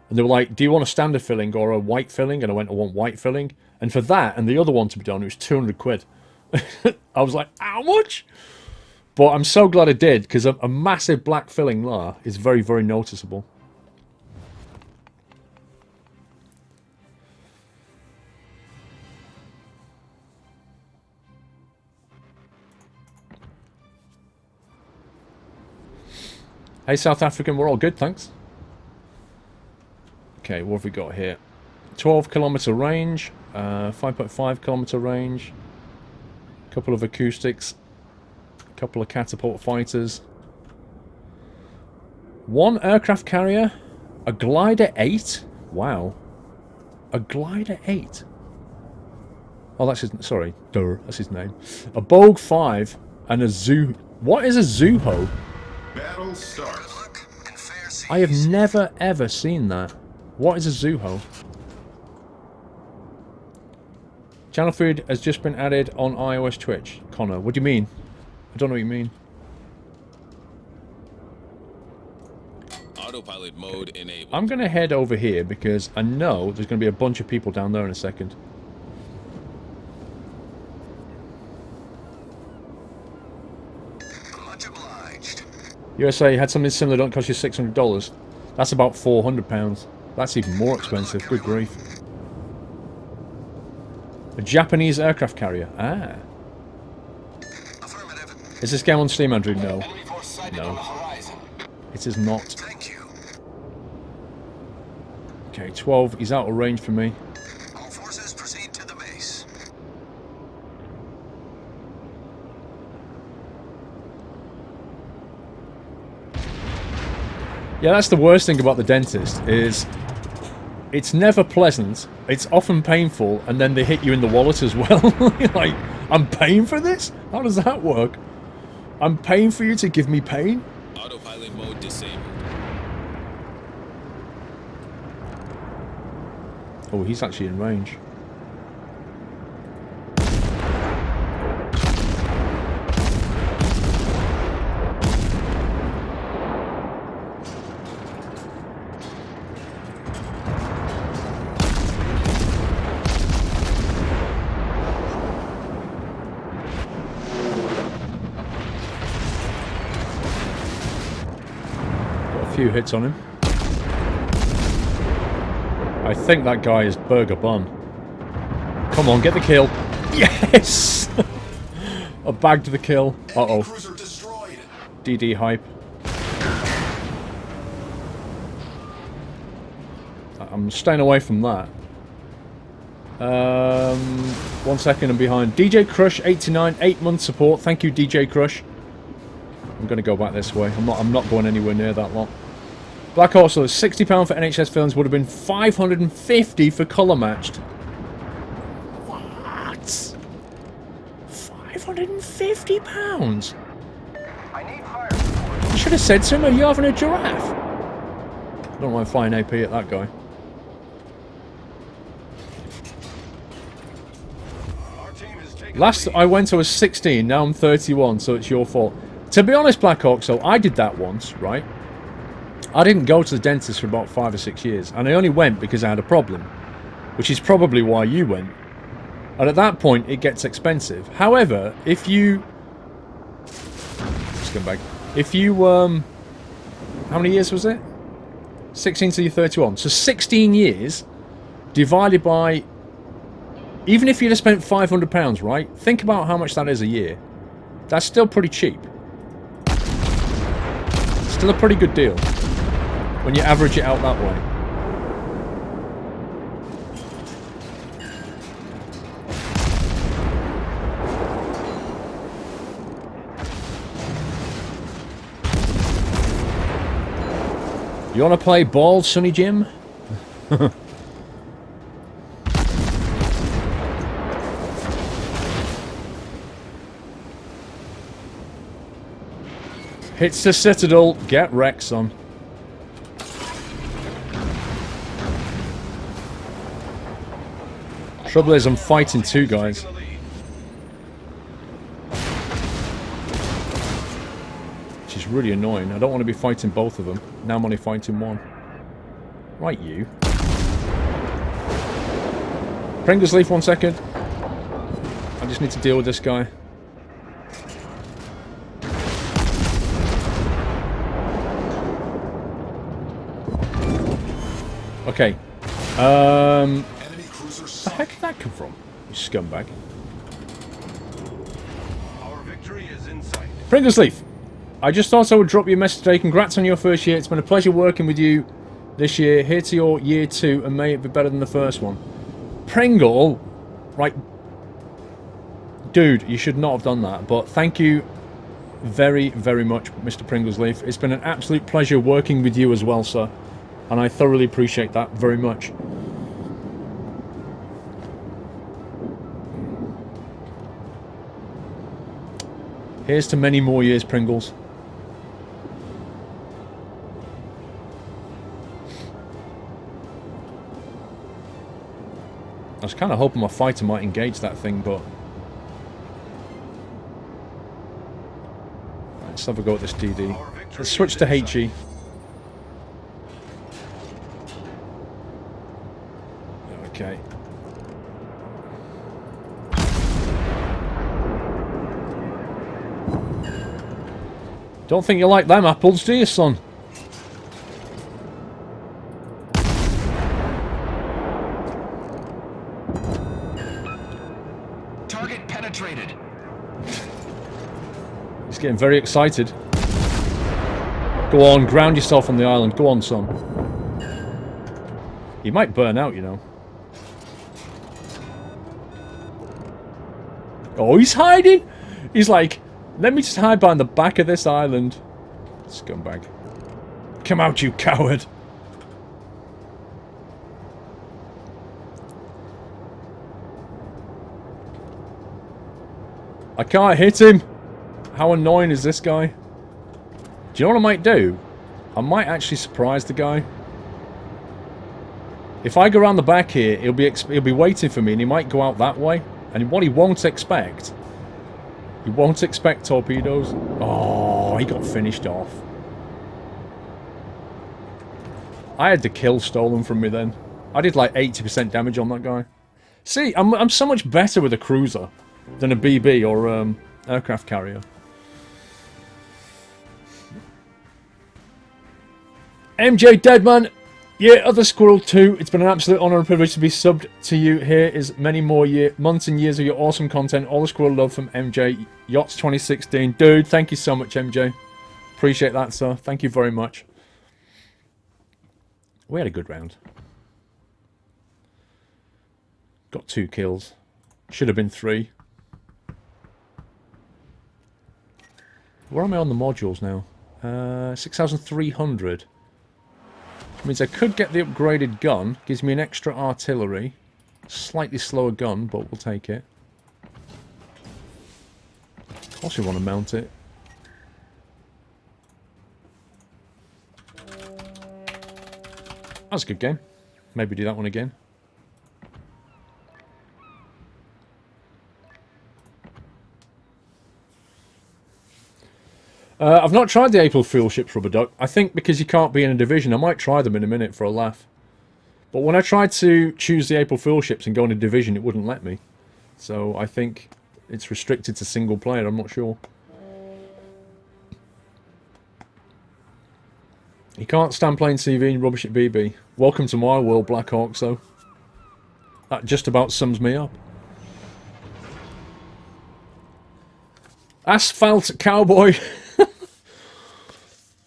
And they were like, do you want a standard filling or a white filling? And I went, I want white filling. And for that and the other one to be done, it was 200 quid. I was like, how much? But I'm so glad I did, because a massive black filling there is very, very noticeable. Hey, South African, we're all good, thanks. Okay, what have we got here? 12-kilometer range, 5.5-kilometer range, couple of acoustics, couple of catapult fighters, one aircraft carrier, a glider 8. Wow, a glider 8. Oh, that's his. Sorry, that's his name. A Bogue 5 and a Zoo. What is a Zuho? Battle starts. Good luck and fair seas. I have never ever seen that. What is a Zuho? Channel feed has just been added on iOS Twitch. Connor, what do you mean? I don't know what you mean. Autopilot mode enabled. I'm going to head over here because I know there's going to be a bunch of people down there in a second. Much obliged. USA had something similar, don't cost you $600. That's about £400. That's even more expensive. Good grief. A Japanese aircraft carrier. Ah. Affirmative. Is this game on Steam, Andrew? No. Enemy force sighted No. on the horizon. It is not. Thank you. Okay, 12. He's out of range for me. All forces proceed to the base. Yeah, that's the worst thing about the dentist, is it's never pleasant, it's often painful, and then they hit you in the wallet as well. You're like, I'm paying for this? How does that work? I'm paying for you to give me pain? Autopilot mode disabled. Oh, he's actually in range. Few hits on him. I think that guy is Burger Bun. Come on, get the kill. Yes! I bagged the kill. Uh-oh. Cruiser destroyed. DD hype. I'm staying away from that. 1 second, I'm behind. DJ Crush 89, 8-month support. Thank you, DJ Crush. I'm gonna go back this way. I'm not going anywhere near that lot. Black Horse, so £60 for NHS films would have been $550 for colour matched. What? £550? I need fire support. You should have said to him, are you having a giraffe? I don't mind flying AP at that guy. Our team is taking Last I went I was 16, now I'm 31, so it's your fault. To be honest, Black Hawk, so I did that once, right? I didn't go to the dentist for about 5 or 6 years, and I only went because I had a problem, which is probably why you went. And at that point, it gets expensive. However, if you... Let's go back. If you, how many years was it? 16 to you're 31. So 16 years divided by... Even if you'd have spent £500, right? Think about how much that is a year. That's still pretty cheap. Still a pretty good deal when you average it out that way. You wanna play ball, Sonny Jim? Hits the Citadel, get wrecked, son. Trouble is, I'm fighting two guys. Which is really annoying. I don't want to be fighting both of them. Now I'm only fighting one. Right, you. Pringles leaf, 1 second. I just need to deal with this guy. Okay. Enemy cruiser Where the heck did that come from? You scumbag. Our victory is in sight. Pringles leaf. I just thought I would drop you a message today. Congrats on your first year. It's been a pleasure working with you this year. Here to your year 2, and may it be better than the first one. Pringle, right, dude, you should not have done that, but thank you very, very much, Mr. Pringlesleaf. It's been an absolute pleasure working with you as well, sir, and I thoroughly appreciate that very much. Here's to many more years, Pringles. I was kind of hoping my fighter might engage that thing, but... Let's have a go at this DD. Let's switch to HE. Okay. Don't think you like them apples, do you, son? Target penetrated. He's getting very excited. Go on, ground yourself on the island. Go on, son. He might burn out, you know. Oh, he's hiding! He's like, let me just hide behind the back of this island. Scumbag. Come out, you coward! I can't hit him! How annoying is this guy? Do you know what I might do? I might actually surprise the guy. If I go around the back here, he'll be waiting for me, and he might go out that way. And what he won't expect... He won't expect torpedoes. Oh, he got finished off. I had the kill stolen from me then. I did like 80% damage on that guy. See, I'm so much better with a cruiser than a BB or aircraft carrier. MJ Deadman! Yeah, other Squirrel 2. It's been an absolute honour and privilege to be subbed to you. Here is many more months and years of your awesome content. All the Squirrel love from MJ. Yachts 2016. Dude, thank you so much, MJ. Appreciate that, sir. Thank you very much. We had a good round. Got 2 kills. Should have been 3. Where am I on the modules now? 6,300. Means I could get the upgraded gun. Gives me an extra artillery. Slightly slower gun, but we'll take it. Of course we want to mount it. That's a good game. Maybe do that one again. I've not tried the April Fool ships, Rubber Duck. I think because you can't be in a division, I might try them in a minute for a laugh. But when I tried to choose the April Fool ships and go in a division, it wouldn't let me. So I think it's restricted to single player, I'm not sure. You can't stand playing CV in Rubbish at BB. Welcome to my world, Black Hawk, so... That just about sums me up. Asphalt Cowboy!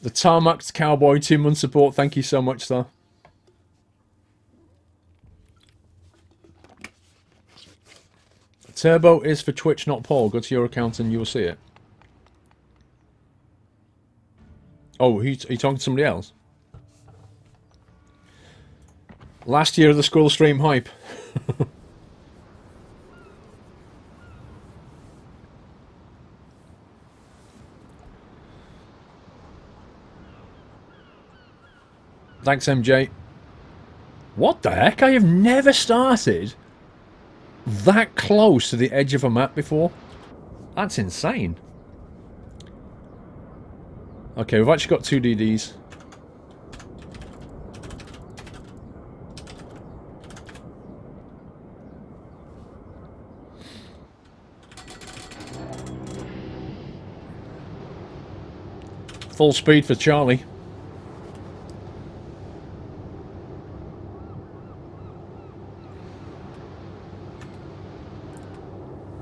The Tarmac Cowboy, 2-month support. Thank you so much, sir. Turbo is for Twitch, not Paul. Go to your account and you'll see it. Oh, are you talking to somebody else? Last year of the Squirrel Stream hype. Thanks, MJ. What the heck? I have never started that close to the edge of a map before. That's insane. Okay, we've actually got 2 DDs. Full speed for Charlie.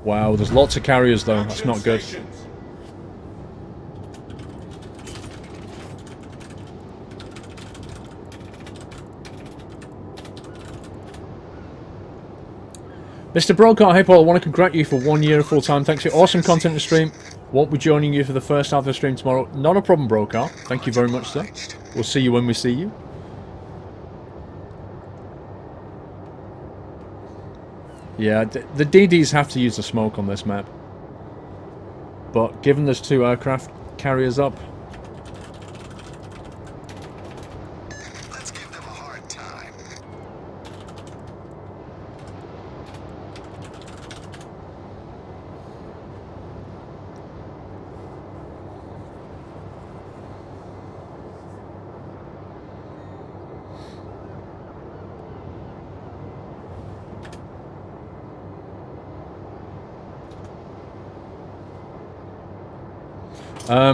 Wow, there's lots of carriers though, that's not good. Mr. Broadcast, hey Paul, I want to congratulate you for 1 year of full time. Thanks for your awesome content to stream. Won't be joining you for the first half of the stream tomorrow. Not a problem, Broadcast. Thank you very much, sir. We'll see you when we see you. Yeah, the DDs have to use the smoke on this map. But given there's 2 aircraft carriers up, Let's give them a hard time.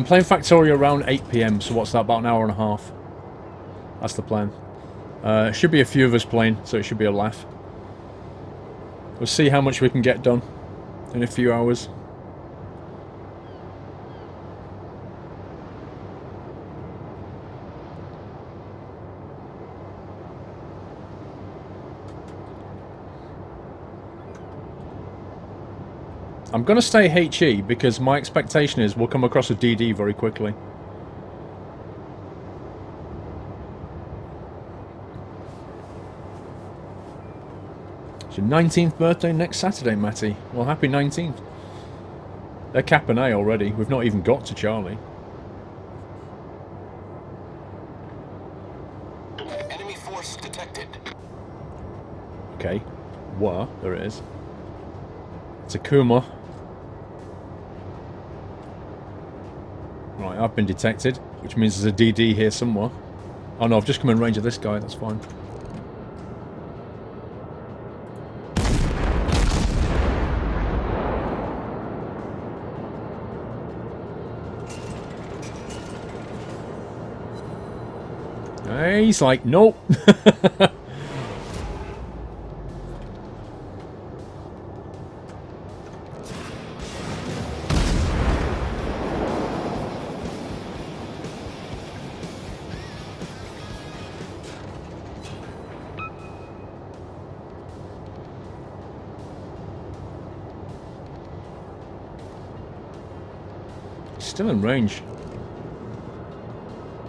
playing Factorio around 8 PM, so what's that, about an hour and a half? That's the plan. Should be a few of us playing, so it should be a laugh. We'll see how much we can get done in a few hours. I'm going to stay HE because my expectation is we'll come across a DD very quickly. It's your 19th birthday next Saturday, Matty. Well, happy 19th. They're capping A already. We've not even got to Charlie. Enemy force detected. Okay. Where? There it is. It's a Kuma. Right, I've been detected, which means there's a DD here somewhere. Oh no, I've just come in range of this guy, that's fine. He's like, nope. Still in range.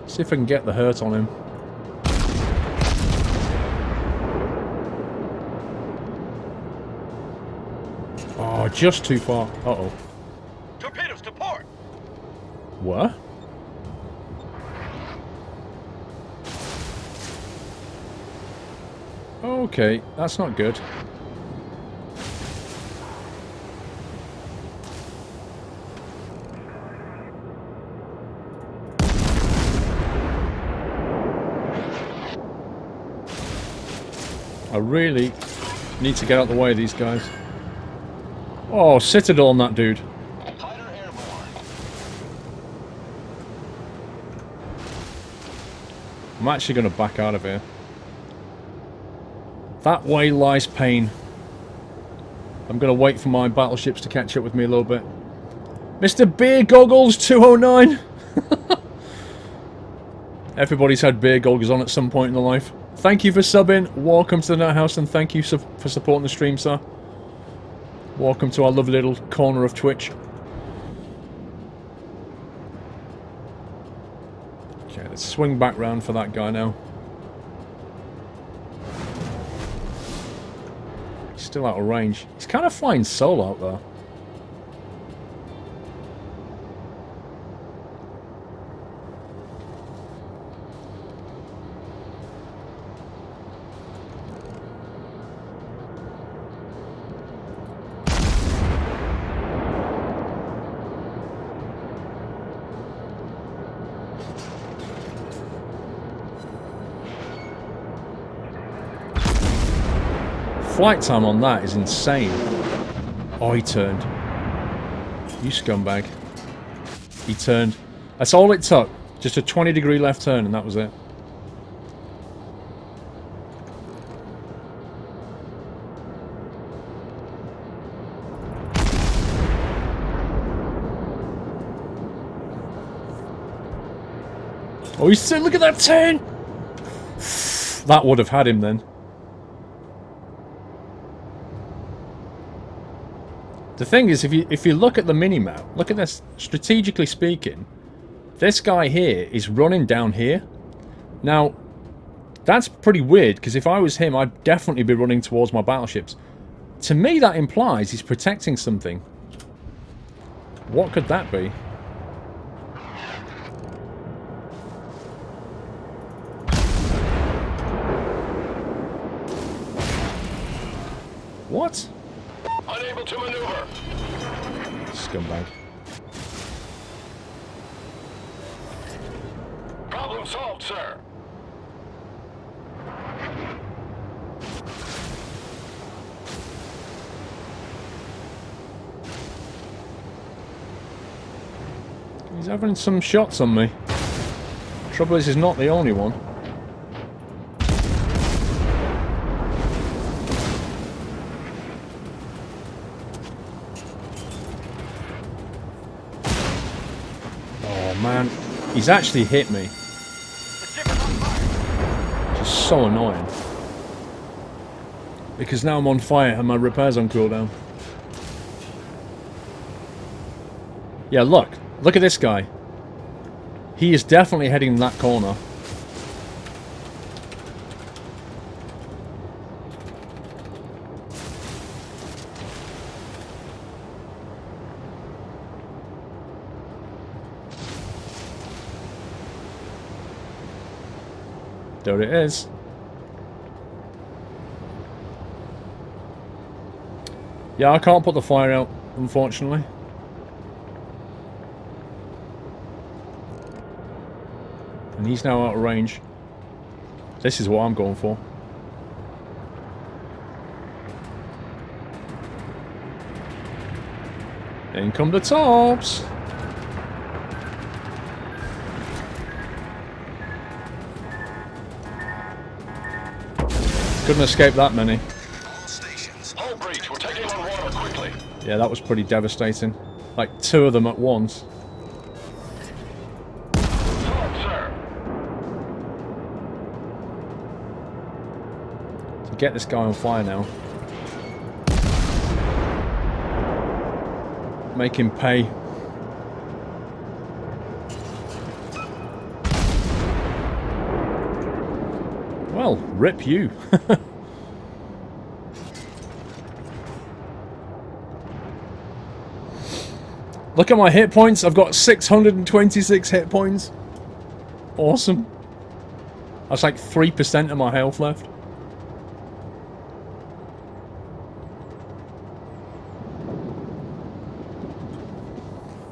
See if I can get the hurt on him. Oh, just too far. Uh-oh. Torpedoes to port. What? Okay, that's not good. I really need to get out the way of these guys. Oh, Citadel on that dude. Fighter airborne. I'm actually going to back out of here. That way lies pain. I'm going to wait for my battleships to catch up with me a little bit. Mr. Beer Goggles 209! Everybody's had beer goggles on at some point in their life. Thank you for subbing. Welcome to the Nut House, and thank you for supporting the stream, sir. Welcome to our lovely little corner of Twitch. Okay, let's swing back round for that guy now. He's still out of range. He's kind of flying solo out there. Flight time on that is insane. Oh, he turned. You scumbag. He turned. That's all it took. Just a 20-degree left turn, and that was it. Oh, he's still. Look at that turn! That would have had him then. The thing is, if you look at the mini-map, look at this, strategically speaking, this guy here is running down here. Now, that's pretty weird, because if I was him, I'd definitely be running towards my battleships. To me, that implies he's protecting something. What could that be? What? Unable to maneuver. Scumbag. Problem solved, sir. He's having some shots on me. Trouble is, he's not the only one. Oh man, he's actually hit me. Which is so annoying. Because now I'm on fire and my repair's on cooldown. Yeah, look. Look at this guy. He is definitely heading in that corner. There it is. Yeah, I can't put the fire out, unfortunately. And he's now out of range. This is what I'm going for. In come the tops! Couldn't escape that many. All stations. Hull breach. We're taking on water quickly. Yeah, that was pretty devastating. Like 2 of them at once. Solved, sir. To get this guy on fire now. Make him pay. Well, rip you. Look at my hit points. I've got 626 hit points. Awesome. That's like 3% of my health left.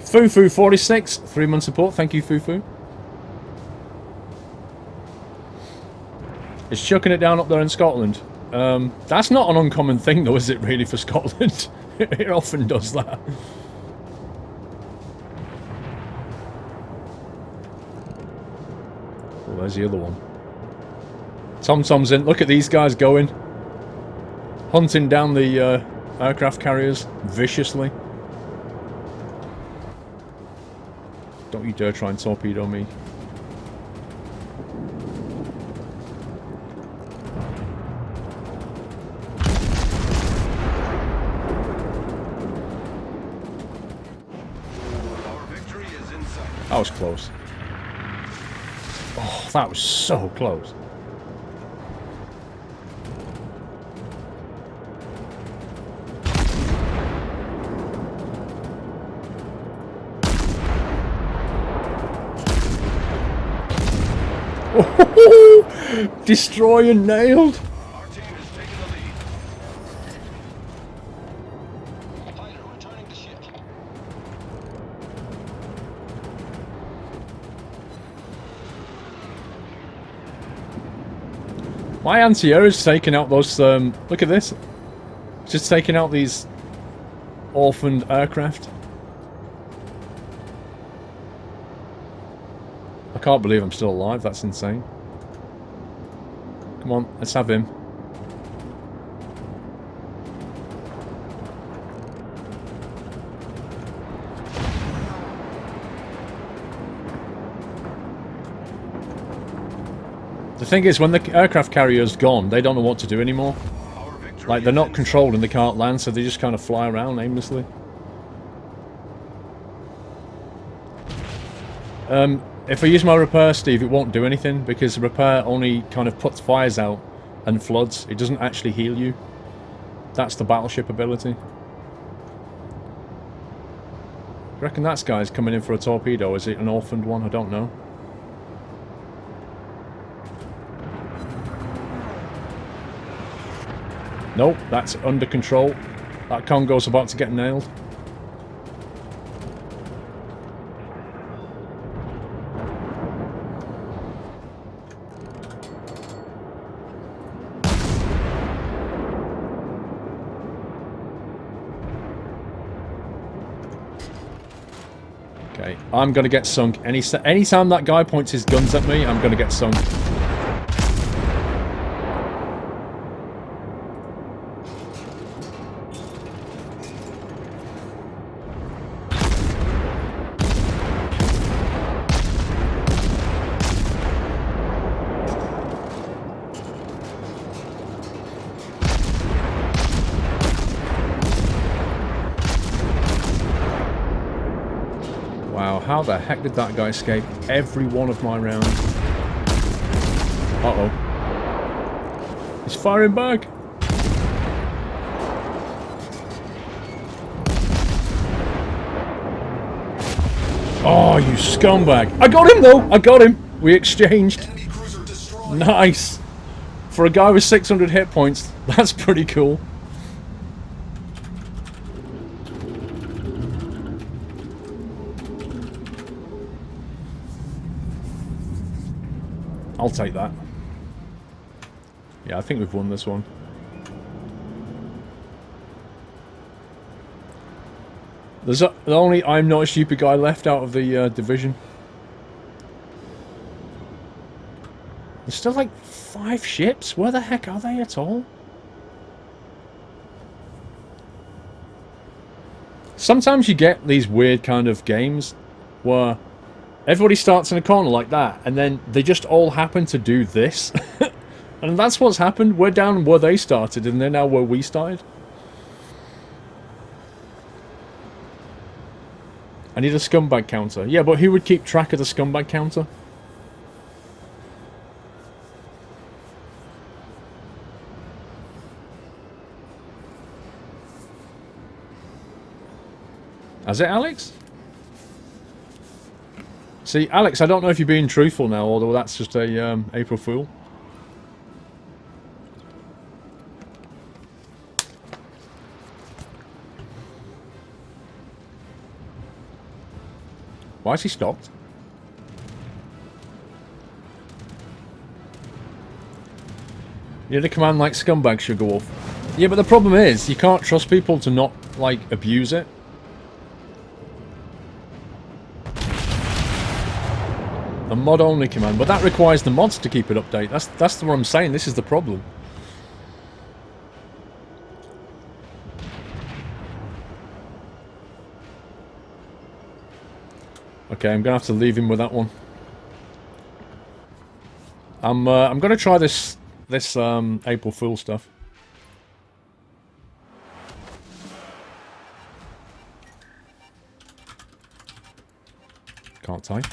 Fufu46, 3-month support. Thank you, Fufu. It's chucking it down up there in Scotland. That's not an uncommon thing, though, is it, really, for Scotland? It often does that. Oh, there's the other one. Tom-Tom's in. Look at these guys going. Hunting down the aircraft carriers viciously. Don't you dare try and torpedo me. That was close. Oh, that was so close. Destroy and nailed. Our team is taking the lead. Fighter returning to ship. My anti-air is taking out those, look at this. It's just taking out these orphaned aircraft. I can't believe I'm still alive, that's insane. Come on, let's have him. The thing is, when the aircraft carrier's gone, they don't know what to do anymore. Like, they're not controlled and they can't land, so they just kind of fly around aimlessly. If I use my repair, Steve, it won't do anything, because the repair only kind of puts fires out and floods. It doesn't actually heal you. That's the battleship ability. I reckon that guy's coming in for a torpedo. Is it an orphaned one? I don't know. Nope, that's under control. That Congo's about to get nailed. Okay, I'm gonna get sunk. Anytime that guy points his guns at me, I'm gonna get sunk. Wow, how the heck did that guy escape every one of my rounds? Uh-oh. He's firing back! Oh, you scumbag! I got him though! I got him! We exchanged. Enemy cruiser destroyed. Nice! For a guy with 600 hit points, that's pretty cool. I'll take that. Yeah, I think we've won this one. There's only I'm not a stupid guy left out of the division. There's still like 5 ships? Where the heck are they at all? Sometimes you get these weird kind of games where everybody starts in a corner like that, and then they just all happen to do this. And that's what's happened. We're down where they started, and they're now where we started. I need a scumbag counter. Yeah, but who would keep track of the scumbag counter? Has it, Alex? See, Alex, I don't know if you're being truthful now, although that's just a April Fool. Why is he stopped? You had a command like scumbag, Sugarwolf. Yeah, but the problem is, you can't trust people to not, like, abuse it. A mod-only command, but that requires the mods to keep it update. That's what I'm saying. This is the problem. Okay, I'm gonna have to leave him with that one. I'm gonna try this April Fool stuff. Can't type.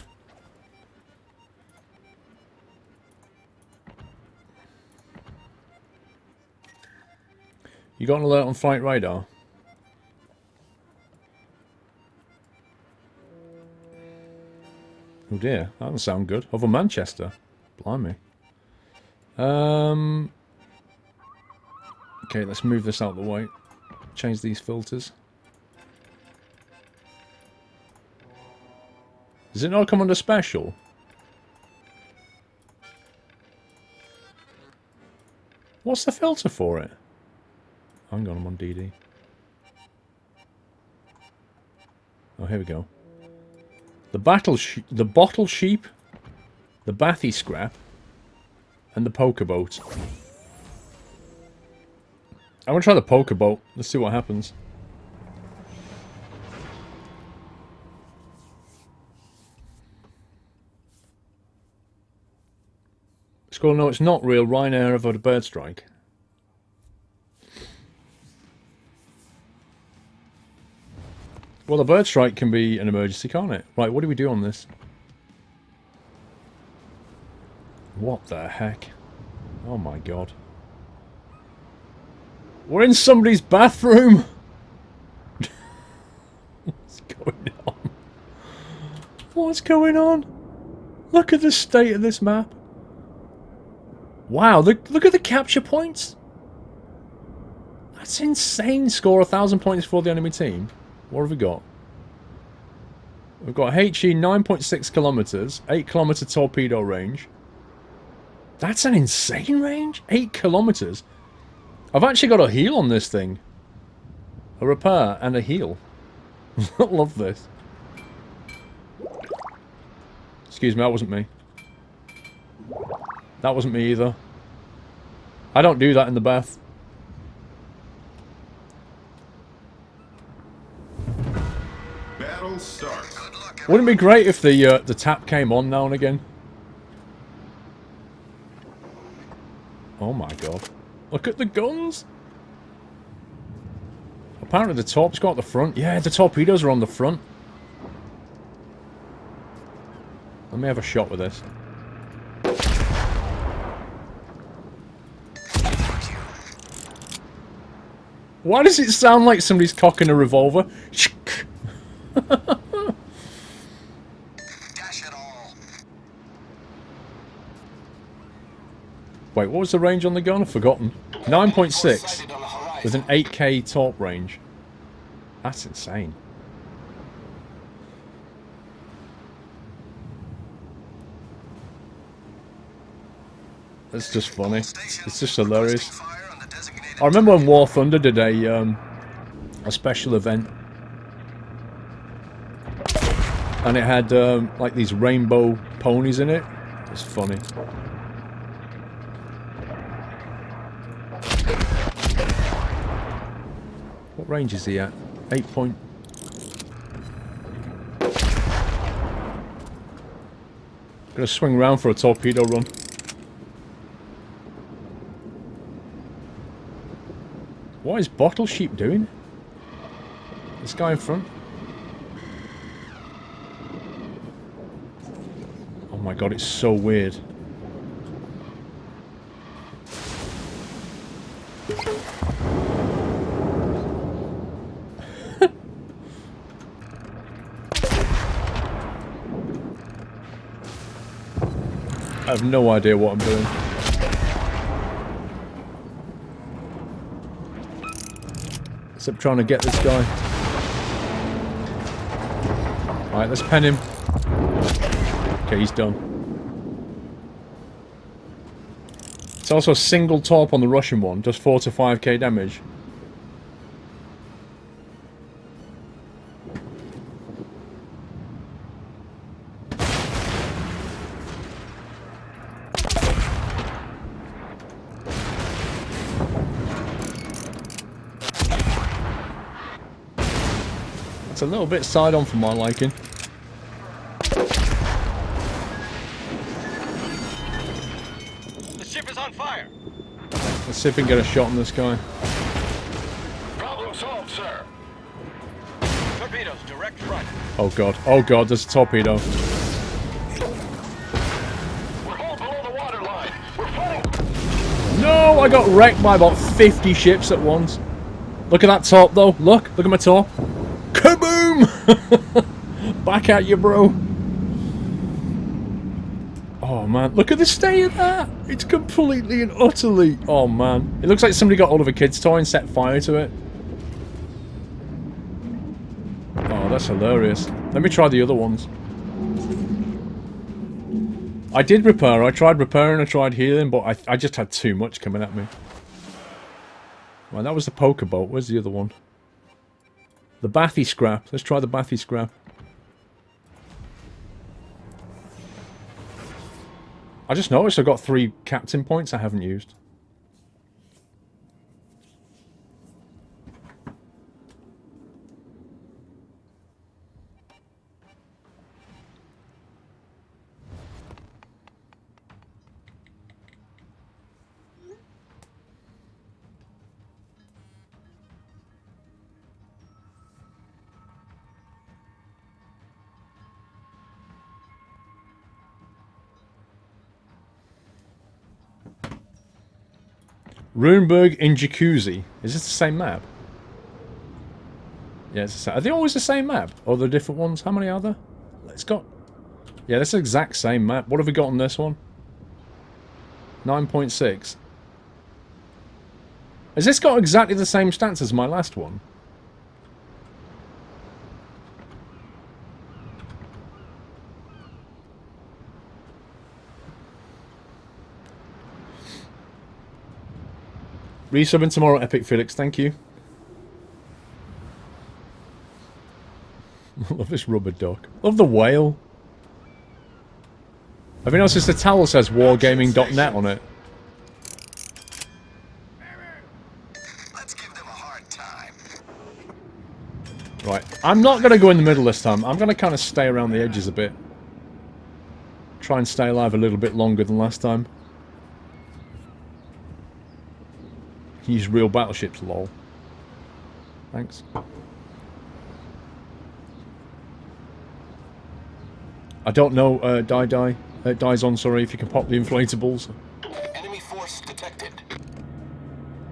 You got an alert on flight radar? Oh dear, that doesn't sound good. Over Manchester. Blimey. Okay, let's move this out of the way. Change these filters. Does it not come under special? What's the filter for it? Hang on, I'm on DD. Oh, here we go. The bottle sheep, the bathy scrap, and the poker boat. I'm gonna try the poker boat. Let's see what happens. Squirrel, no, it's not real. Ryanair have had a bird strike. Well, the bird strike can be an emergency, can't it? Right, what do we do on this? What the heck? Oh my god. We're in somebody's bathroom! What's going on? What's going on? Look at the state of this map. Wow, look at the capture points. That's insane. Score 1,000 points for the enemy team. What have we got? We've got HE 9.6 kilometers, 8 kilometer torpedo range. That's an insane range. 8 kilometers. I've actually got a heal on this thing. A repair and a heal. I love this. Excuse me, that wasn't me. That wasn't me either. I don't do that in the bath. Battle start. Wouldn't it be great if the tap came on now and again? Oh my god. Look at the guns! Apparently the torp's got the front. Yeah, the torpedoes are on the front. Let me have a shot with this. Why does it sound like somebody's cocking a revolver? Wait, what was the range on the gun? I've forgotten. 9.6 with an 8k torp range. That's insane. That's just funny. It's just hilarious. I remember when War Thunder did a special event. And it had like these rainbow ponies in it. It's funny. What range is he at? 8 point... Gonna swing round for a torpedo run. What is Bottle Sheep doing? This guy in front? Oh my god, it's so weird. I have no idea what I'm doing. Except trying to get this guy. Alright, let's pen him. Okay, he's done. It's also a single torp on the Russian one, does 4 to 5k damage. It's a little bit side on for my liking. The ship is on fire. Let's see if we can get a shot on this guy. Problem solved, sir. Torpedoes, direct front. Oh god, there's a torpedo. We're all below the water line. We're flooding. No, I got wrecked by about 50 ships at once. Look at that torp though, look at my torp. Kaboom! Back at you, bro. Oh man, look at the state of that. It's completely and utterly... Oh man. It looks like somebody got hold of a kid's toy and set fire to it. Oh, that's hilarious. Let me try the other ones. I did repair. I tried repairing, I tried healing, but I just had too much coming at me. Well, that was the poker boat. Where's the other one? The Bathy scrap. Let's try the Bathy scrap. I just noticed I've got 3 captain points I haven't used. Runeberg in Jacuzzi. Is this the same map? Yeah, it's the same. Are they always the same map? Or are there different ones? How many are there? It's got... Yeah, that's the exact same map. What have we got on this one? 9.6. Has this got exactly the same stats as my last one? Resubbing tomorrow, Epic Felix, thank you. Love this rubber duck. Love the whale. Have you noticed the towel says wargaming.net on it? Let's give them a hard time. Right, I'm not going to go in the middle this time. I'm going to kind of stay around the edges a bit. Try and stay alive a little bit longer than last time. Use real battleships, lol. Thanks. I don't know, Dies on, sorry, if you can pop the inflatables. Enemy force detected.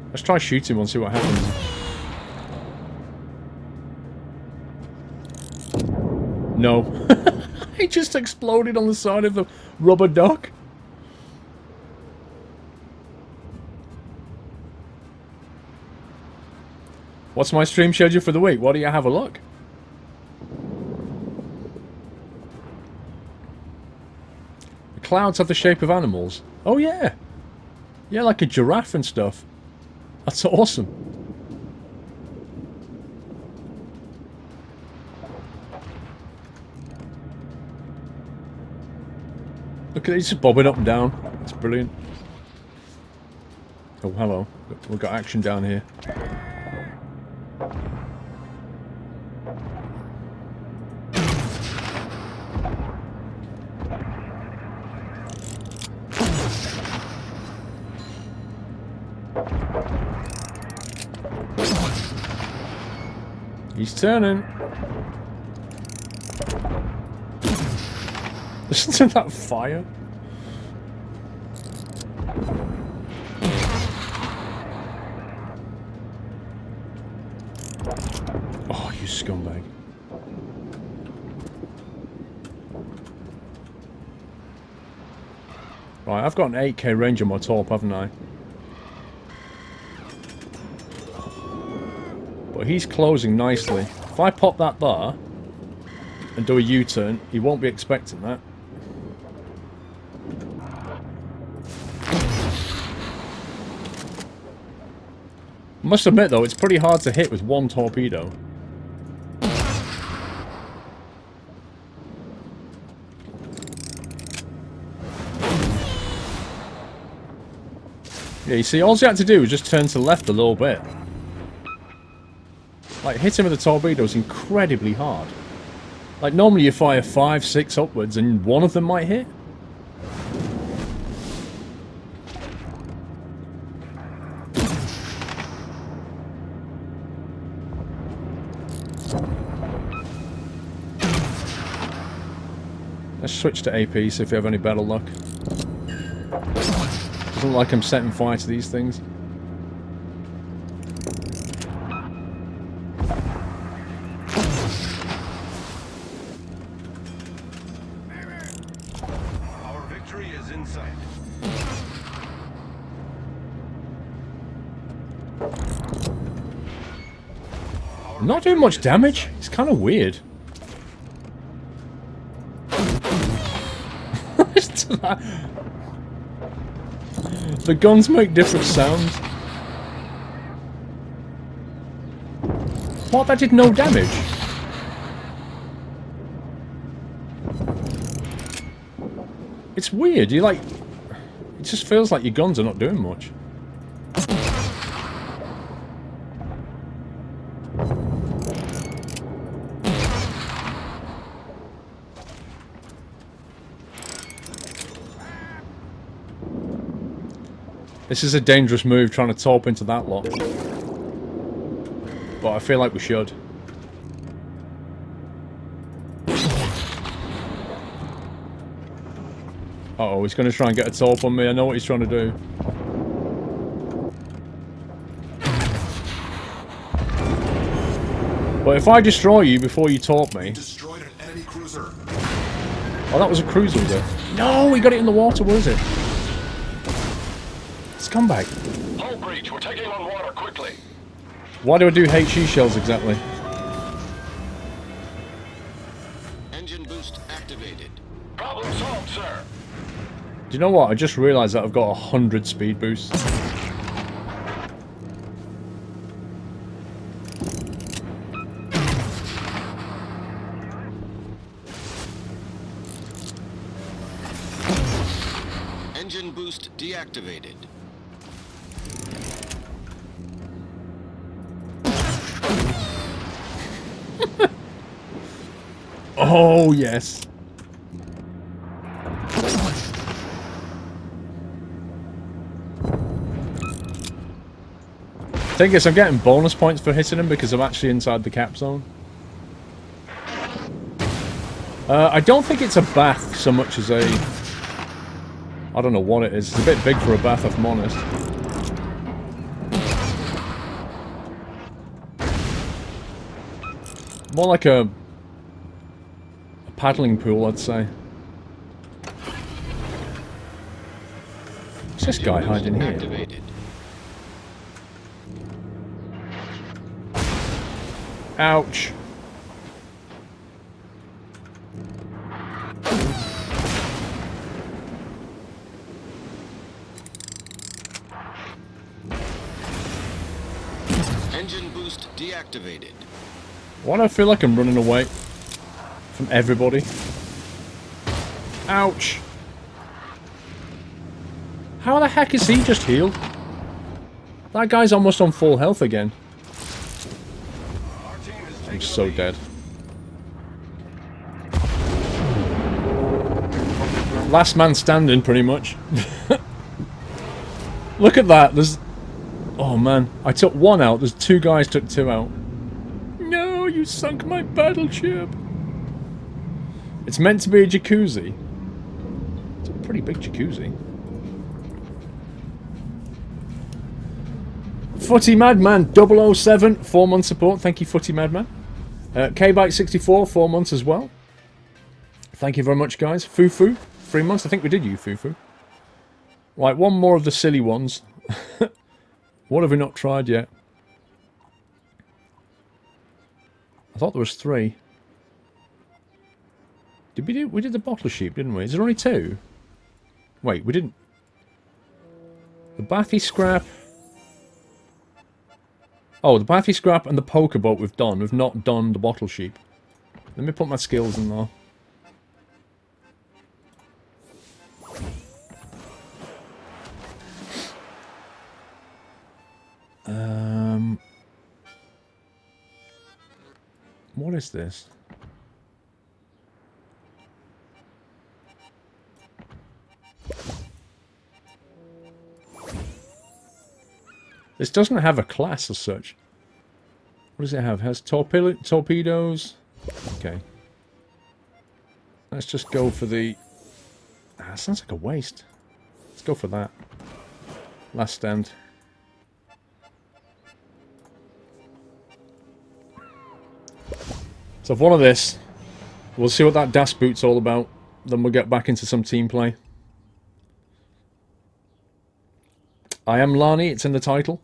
Let's try shooting one, see what happens. No. He just exploded on the side of the rubber duck. What's my stream schedule for the week? Why don't you have a look? The clouds have the shape of animals. Oh yeah. Yeah, like a giraffe and stuff. That's awesome. Look at it, just bobbing up and down. It's brilliant. Oh, hello. We've got action down here. He's turning. Listen to that fire. Oh, you scumbag. Right, I've got an 8k range on my torp, haven't I? But he's closing nicely. If I pop that bar and do a U-turn, he won't be expecting that. I must admit though, it's pretty hard to hit with one torpedo. Yeah, you see, all you had to do was just turn to the left a little bit. Like, hitting with a torpedo is incredibly hard. Like, normally you fire 5, 6 upwards and one of them might hit. Let's switch to AP, see if we have any better luck. Doesn't look like I'm setting fire to these things. Our victory is in sight. I'm not doing much damage. It's kind of weird. Listen to that. The guns make different sounds. What? That did no damage? It's weird. You like... It just feels like your guns are not doing much. This is a dangerous move, trying to torp into that lot. But I feel like we should. Uh-oh, he's going to try and get a torp on me. I know what he's trying to do. But if I destroy you before you taunt me... Destroyed an enemy cruiser. Oh, that was a cruiser, was it? No, we got it in the water, what is it? Scumbag. Hull breach. We're taking on water quickly. Why do I do HE shells exactly? Engine boost activated. Problem solved, sir. Do you know what? I just realised that I've got 100 speed boosts. Engine boost deactivated. Oh, yes. Thing is, I'm getting bonus points for hitting him because I'm actually inside the cap zone. I don't think it's a bath so much as a... I don't know what it is. It's a bit big for a bath, if I'm honest. More like a paddling pool, I'd say. What's this guy hiding here? Activated. Ouch. Engine boost deactivated. Why do I feel like I'm running away from everybody? Ouch. How the heck is he just healed? That guy's almost on full health again. I'm so dead. Last man standing, pretty much. Look at that. There's... Oh, man. I took one out. There's two guys took two out. No, you sunk my battleship. It's meant to be a jacuzzi. It's a pretty big jacuzzi. Footy Madman 007, 4-month support. Thank you, Footy Madman. K-Bike64, 4 months as well. Thank you very much, guys. Fufu, 3 months. I think we did you, Fufu. Right, one more of the silly ones. What have we not tried yet? I thought there was 3. Did we do? We did the bottle sheep, didn't we? Is there only 2? Wait, we didn't. The bathy scrap. Oh, the bathy scrap and the poker boat we've done. We've not done the bottle sheep. Let me put my skills in there. What is this? This doesn't have a class as such. What does it have? It has torpedoes. Okay. Let's just go for the... Ah, sounds like a waste. Let's go for that. Last stand. So, one of this. We'll see what that Das Boot's all about. Then we'll get back into some team play. I am Lani, it's in the title.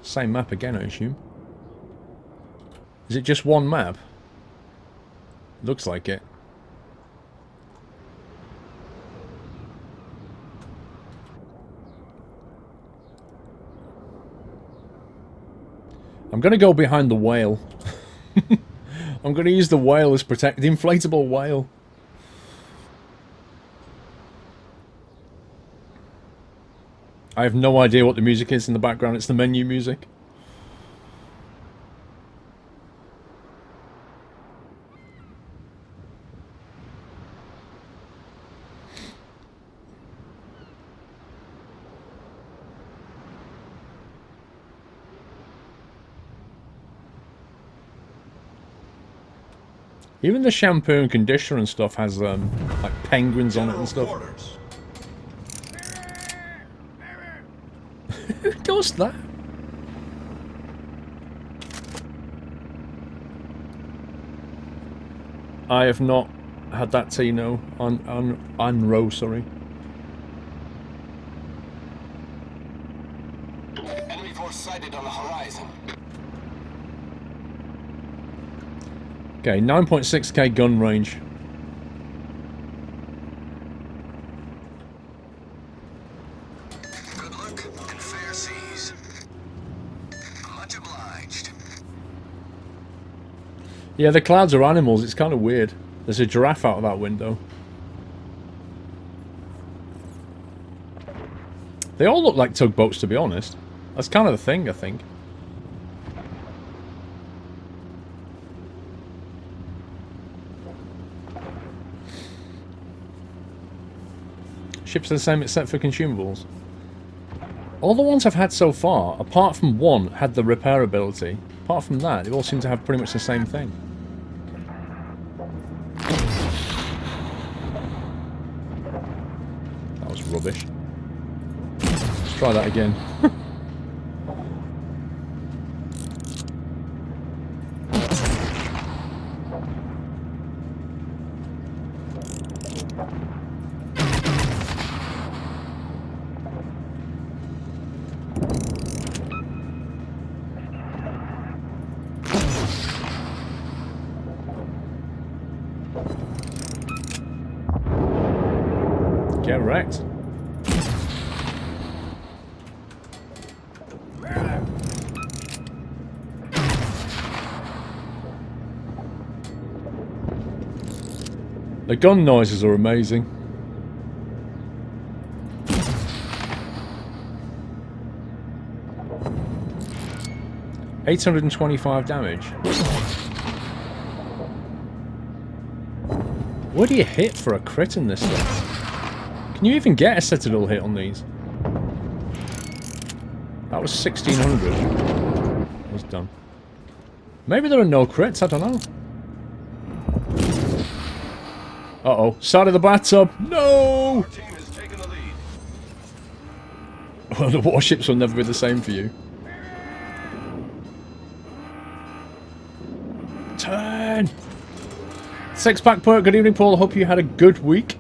Same map again, I assume. Is it just one map? Looks like it. I'm gonna go behind the whale. I'm gonna use the whale as the inflatable whale. I have no idea what the music is in the background. It's the menu music. Even the shampoo and conditioner and stuff has like penguins on it General and stuff. quarters. Who does that? I have not had that tea, no. On row, sorry. Enemy force sighted on the horizon. Okay, 9.6k gun range. Good luck and fair seas. Much obliged. Yeah, the clouds are animals. It's kind of weird. There's a giraffe out of that window. They all look like tugboats, to be honest. That's kind of the thing, I think. Ships are the same except for consumables. All the ones I've had so far, apart from one, had the repair ability. Apart from that, they all seem to have pretty much the same thing. That was rubbish. Let's try that again. Get wrecked. The gun noises are amazing. $825 damage. What do you hit for a crit in this thing? Can you even get a Citadel hit on these? That was 1600. That was done. Maybe there are no crits, I don't know. Uh-oh. Side of the bathtub. No! Our team has taken the lead. Well, the warships will never be the same for you. Turn! Six-pack perk. Good evening, Paul. Hope you had a good week.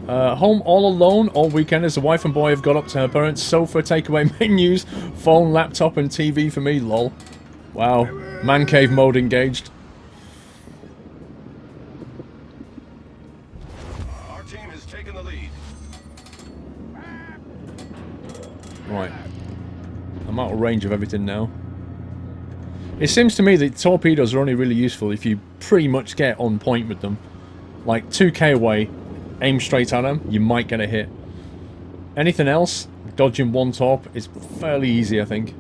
Home all alone all weekend as the wife and boy have got up to her parents' sofa, takeaway menus, phone, laptop and TV for me, lol. Wow. Man cave mode engaged. Our team has taken the lead. Right. I'm out of range of everything now. It seems to me that torpedoes are only really useful if you pretty much get on point with them. Like 2k away, aim straight at them, you might get a hit. Anything else, dodging one torp is fairly easy, I think.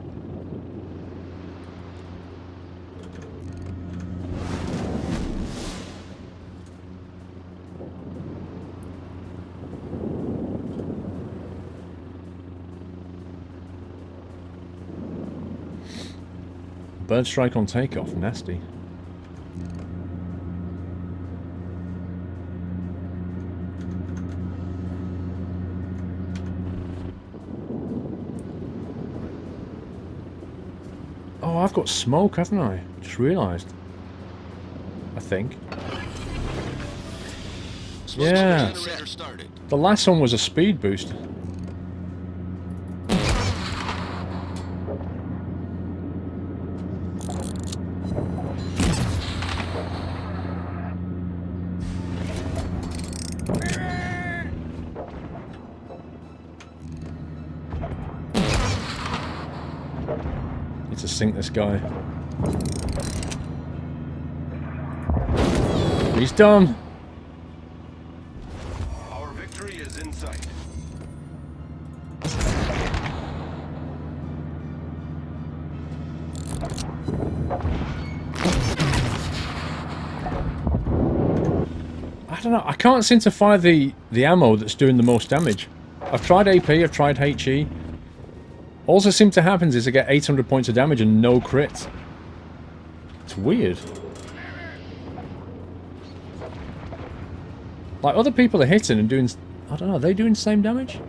Bird strike on takeoff, nasty. Oh, I've got smoke, haven't I? Just realised. I think. Yeah. Generator started. The last one was a speed boost. Need to sink this guy. He's done. Our victory is in sight. I don't know. I can't seem to fire the ammo that's doing the most damage. I've tried AP, I've tried HE. All that seems to happen is I get 800 points of damage and no crits. It's weird. Like, other people are hitting and doing... I don't know, are they doing the same damage?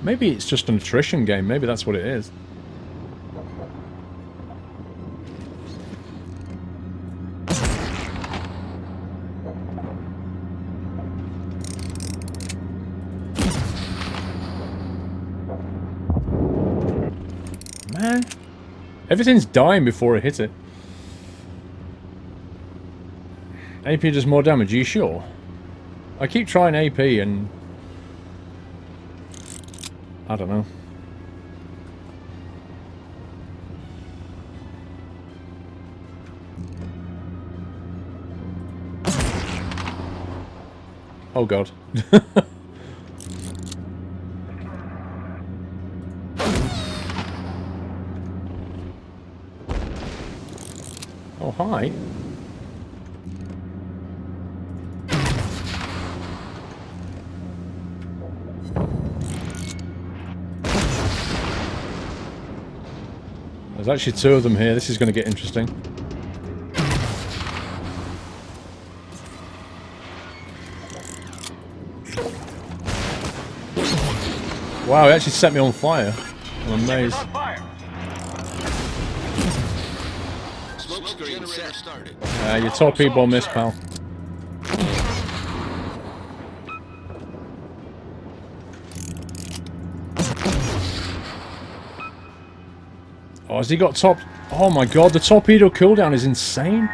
Maybe it's just an attrition game. Maybe that's what it is. Man. Everything's dying before I hit it. AP does more damage, are you sure? I keep trying AP and... I don't know. Oh god. Oh hi. There's actually two of them here. This is going to get interesting. Wow, it actually set me on fire. I'm amazed. On fire. Smoke screen set. Started. Your torpedo missed, pal. Oh, has he got top... Oh my god, the torpedo cooldown is insane.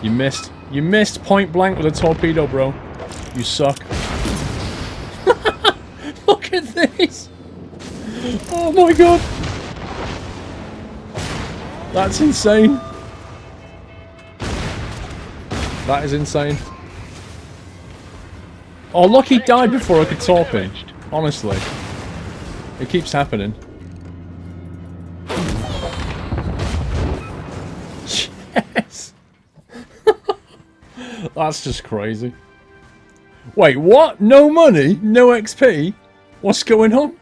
You missed. You missed point blank with a torpedo, bro. You suck. Look at this. Oh my god. That's insane. That is insane. Oh, look, he died before I could torp him. Honestly. It keeps happening. Yes! That's just crazy. Wait, what? No money? No XP? What's going on?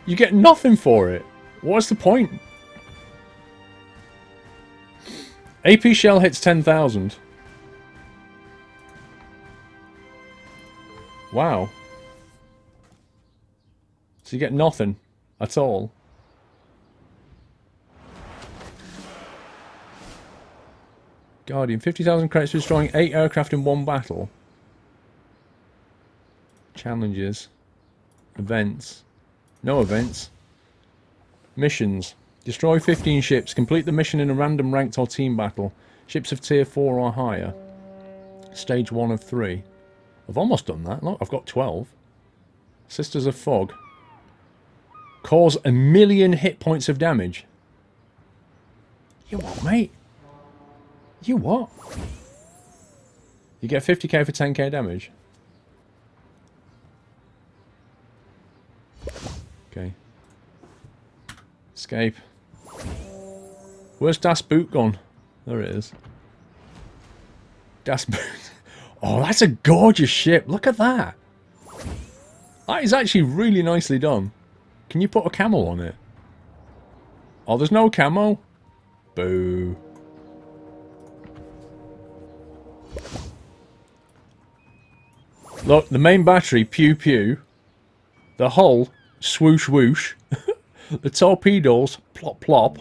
You get nothing for it. What's the point? AP shell hits 10,000. Wow. So you get nothing at all. Guardian, 50,000 credits for destroying 8 aircraft in one battle. Challenges. Events. No events. Missions. Destroy 15 ships. Complete the mission in a random ranked or team battle. Ships of tier 4 or higher. Stage 1 of 3. I've almost done that. Look, I've got 12. Sisters of Fog. Cause 1,000,000 hit points of damage. You what, mate? You what? You get 50k for 10k damage. Okay. Escape. Where's Das Boot gone? There it is. Das Boot. Oh, that's a gorgeous ship. Look at that. That is actually really nicely done. Can you put a camel on it? Oh, there's no camo? Boo. Look, the main battery, pew pew. The hull, swoosh whoosh. The torpedoes, plop plop.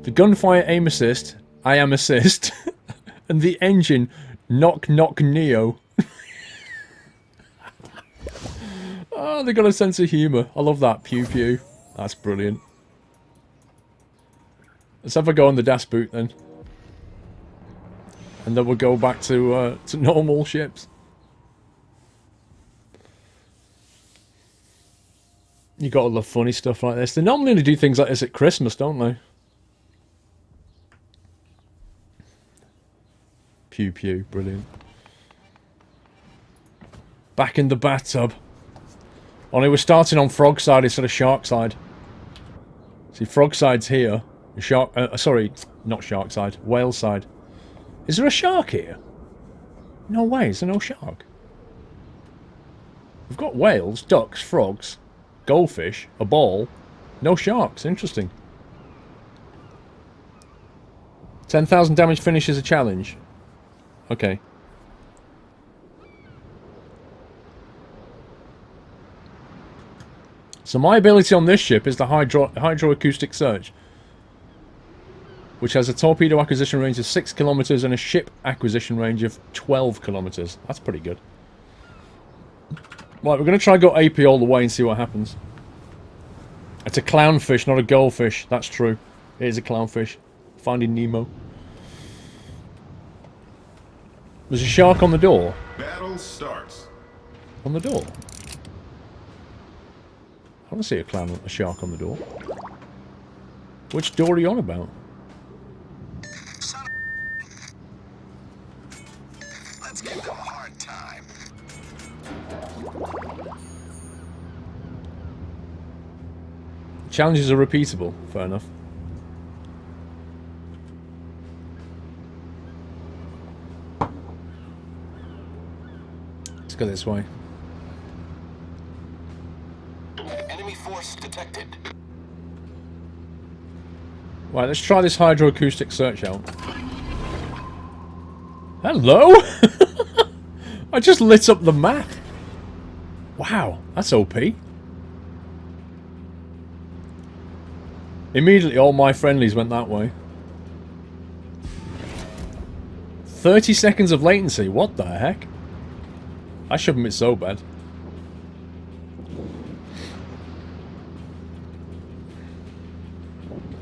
The gunfire, aim assist, I am assist. And the engine, knock knock neo. Oh, they got a sense of humour. I love that, pew pew. That's brilliant. Let's have a go on the Das Boot then. And then we'll go back to normal ships. You gotta love funny stuff like this. They normally only do things like this at Christmas, don't they? Pew pew, brilliant. Back in the bathtub. Only we're starting on frog side instead of shark side. See, frog side's here. Shark, sorry, not shark side. Whale side. Is there a shark here? No way, is there no shark? We've got whales, ducks, frogs, goldfish, a ball. No sharks, interesting. 10,000 damage finishes a challenge. Okay. So my ability on this ship is the hydroacoustic search, which has a torpedo acquisition range of 6 kilometers and a ship acquisition range of 12 kilometers. That's pretty good. Right, we're going to try and go AP all the way and see what happens. It's a clownfish, not a goldfish. That's true. It is a clownfish. Finding Nemo. There's a shark on the door. Battle starts. On the door. I don't see a shark on the door. Which door are you on about? Let's give them a hard time. Challenges are repeatable. Fair enough. Let's go this way. Enemy force detected. Right, let's try this hydroacoustic search out. Hello? I just lit up the map. Wow, that's OP. Immediately all my friendlies went that way. 30 seconds of latency, what the heck? That shouldn't be so bad.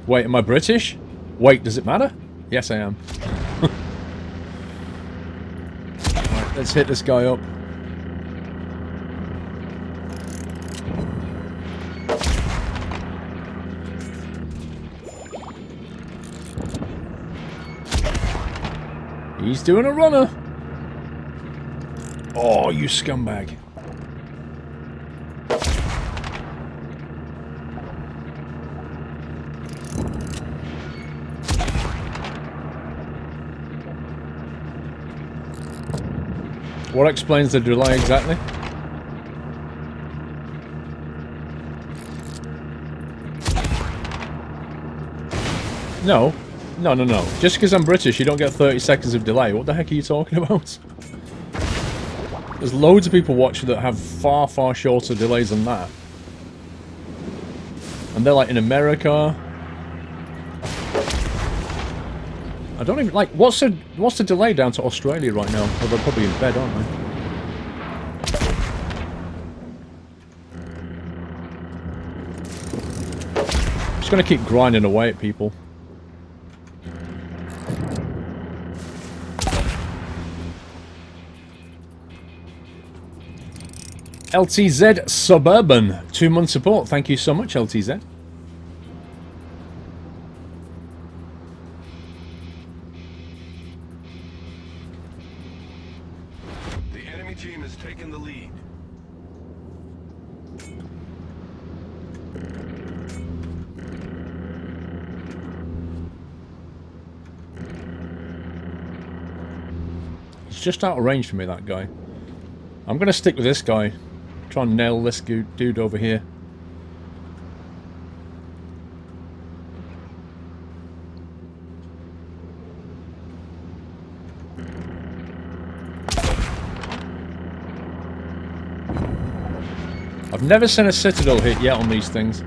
Wait, am I British? Wait, does it matter? Yes, I am. Right, let's hit this guy up. He's doing a runner. Oh, you scumbag. What explains the delay exactly? No. No, no, no. Just because I'm British, you don't get 30 seconds of delay. What the heck are you talking about? There's loads of people watching that have far, far shorter delays than that. And they're like in America. I don't even like what's the delay down to Australia right now? Oh, they're probably in bed, aren't they? I'm just gonna keep grinding away at people. LTZ Suburban, 2-month support. Thank you so much, LTZ. The enemy team has taken the lead. He's just out of range for me, that guy. I'm going to stick with this guy. Try and nail this dude over here. I've never seen a Citadel hit yet on these things.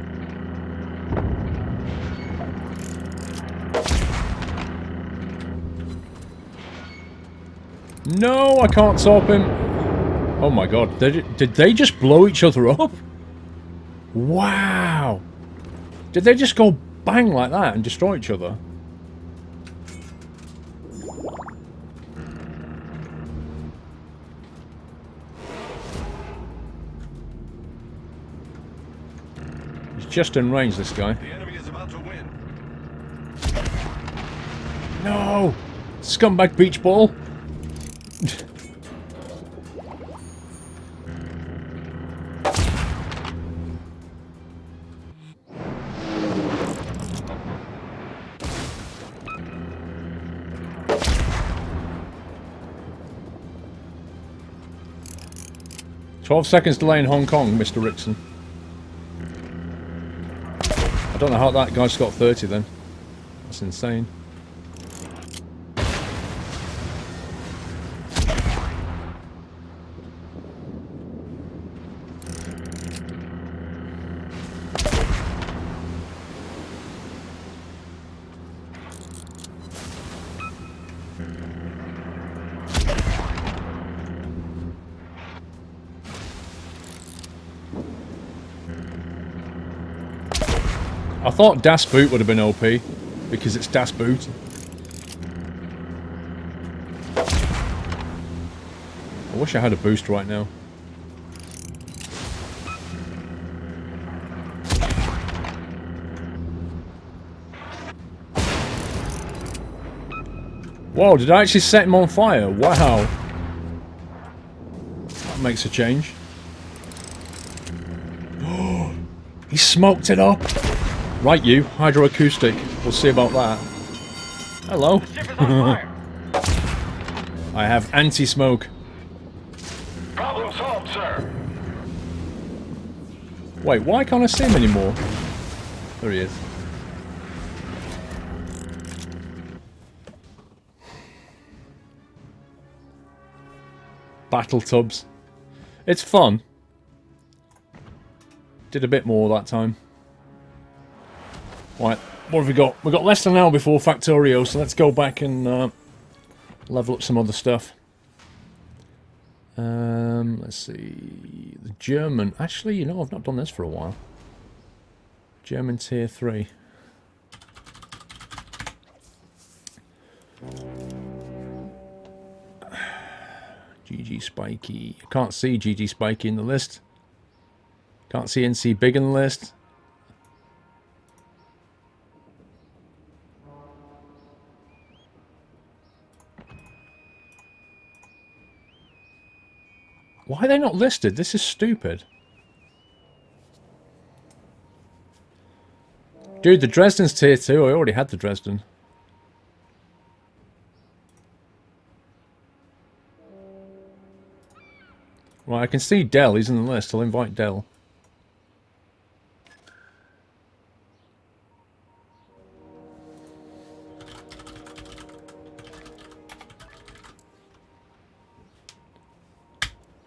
No, I can't stop him. Oh my god, did they just blow each other up? Wow! Did they just go bang like that and destroy each other? He's just in range, this guy. The enemy is about to win. No! Scumbag beach ball! 12 seconds delay in Hong Kong, Mr. Rickson. I don't know how that guy's got 30 then. That's insane. thought Das Boot would have been OP, because it's Das Boot. I wish I had a boost right now. Whoa, did I actually set him on fire? Wow. That makes a change. He smoked it up! Right, you. Hydroacoustic. We'll see about that. Hello. The ship is on fire. I have anti-smoke. Problem solved, sir. Wait, why can't I see him anymore? There he is. Battle tubs. It's fun. Did a bit more that time. Right, what have we got? We've got less than an hour before Factorio, so let's go back and level up some other stuff. Let's see. The German. Actually, you know, I've not done this for a while. German tier 3. GG Spiky. I can't see GG Spiky in the list. Can't see NC Big in the list. Why are they not listed? This is stupid. Dude, the Dresden's tier 2. I already had the Dresden. Right, I can see Dell. He's in the list. I'll invite Dell.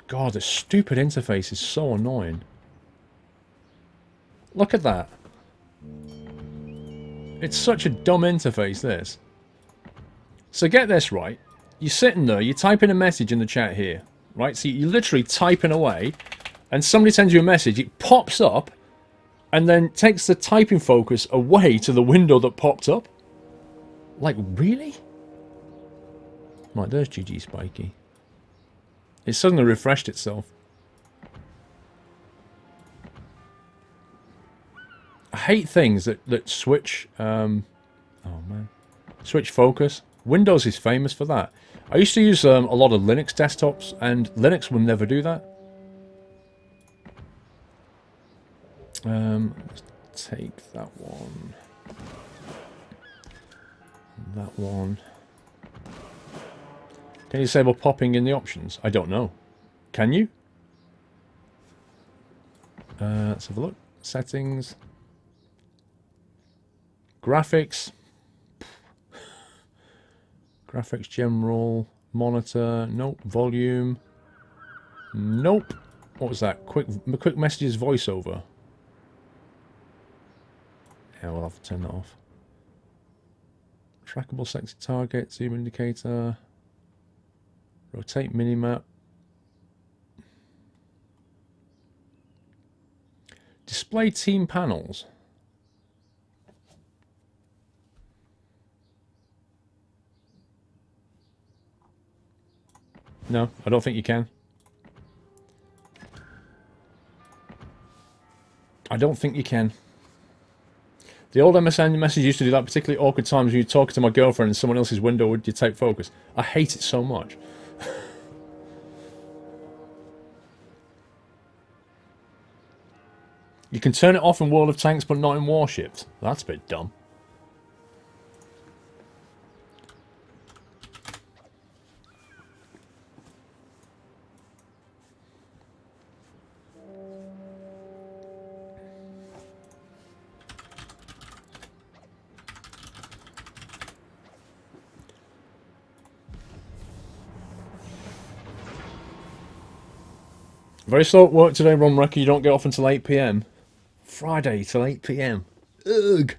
God, this stupid interface is so annoying. Look at that. It's such a dumb interface, this. So get this right. You're sitting there, you're typing a message in the chat here. Right, so you're literally typing away, and somebody sends you a message, it pops up, and then takes the typing focus away to the window that popped up. Like, really? Right, there's GG Spiky. It suddenly refreshed itself. I hate things that switch, oh man, switch focus. Windows is famous for that. I used to use a lot of Linux desktops, and Linux will never do that. Let's take that one. That one. Can you disable popping in the options? I don't know. Can you? Let's have a look. Settings. Graphics. Graphics general. Monitor. Nope. Volume. Nope. What was that? Quick messages voiceover. Yeah, we'll have to turn that off. Trackable sexy target. Zoom indicator. Rotate minimap. Display team panels. No, I don't think you can. I don't think you can. The old MSN message used to do that, particularly awkward times when you talk to my girlfriend in someone else's window with your type focus. I hate it so much. You can turn it off in World of Tanks, but not in Warships. That's a bit dumb. Very slow at work today, Ron Wrecker. You don't get off until 8 PM. Friday till 8 PM. Ugh.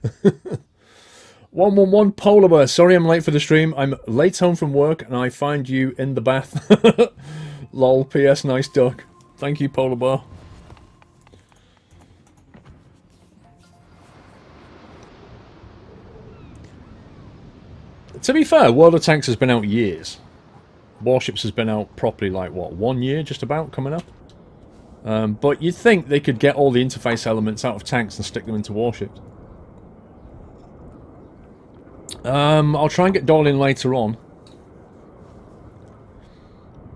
111 Polar Bear. Sorry I'm late for the stream. I'm late home from work and I find you in the bath. Lol. PS. Nice duck. Thank you, Polar Bear. To be fair, World of Tanks has been out years. Warships has been out properly like, what, 1 year just about coming up? But you'd think they could get all the interface elements out of tanks and stick them into warships. I'll try and get Doyle in later on.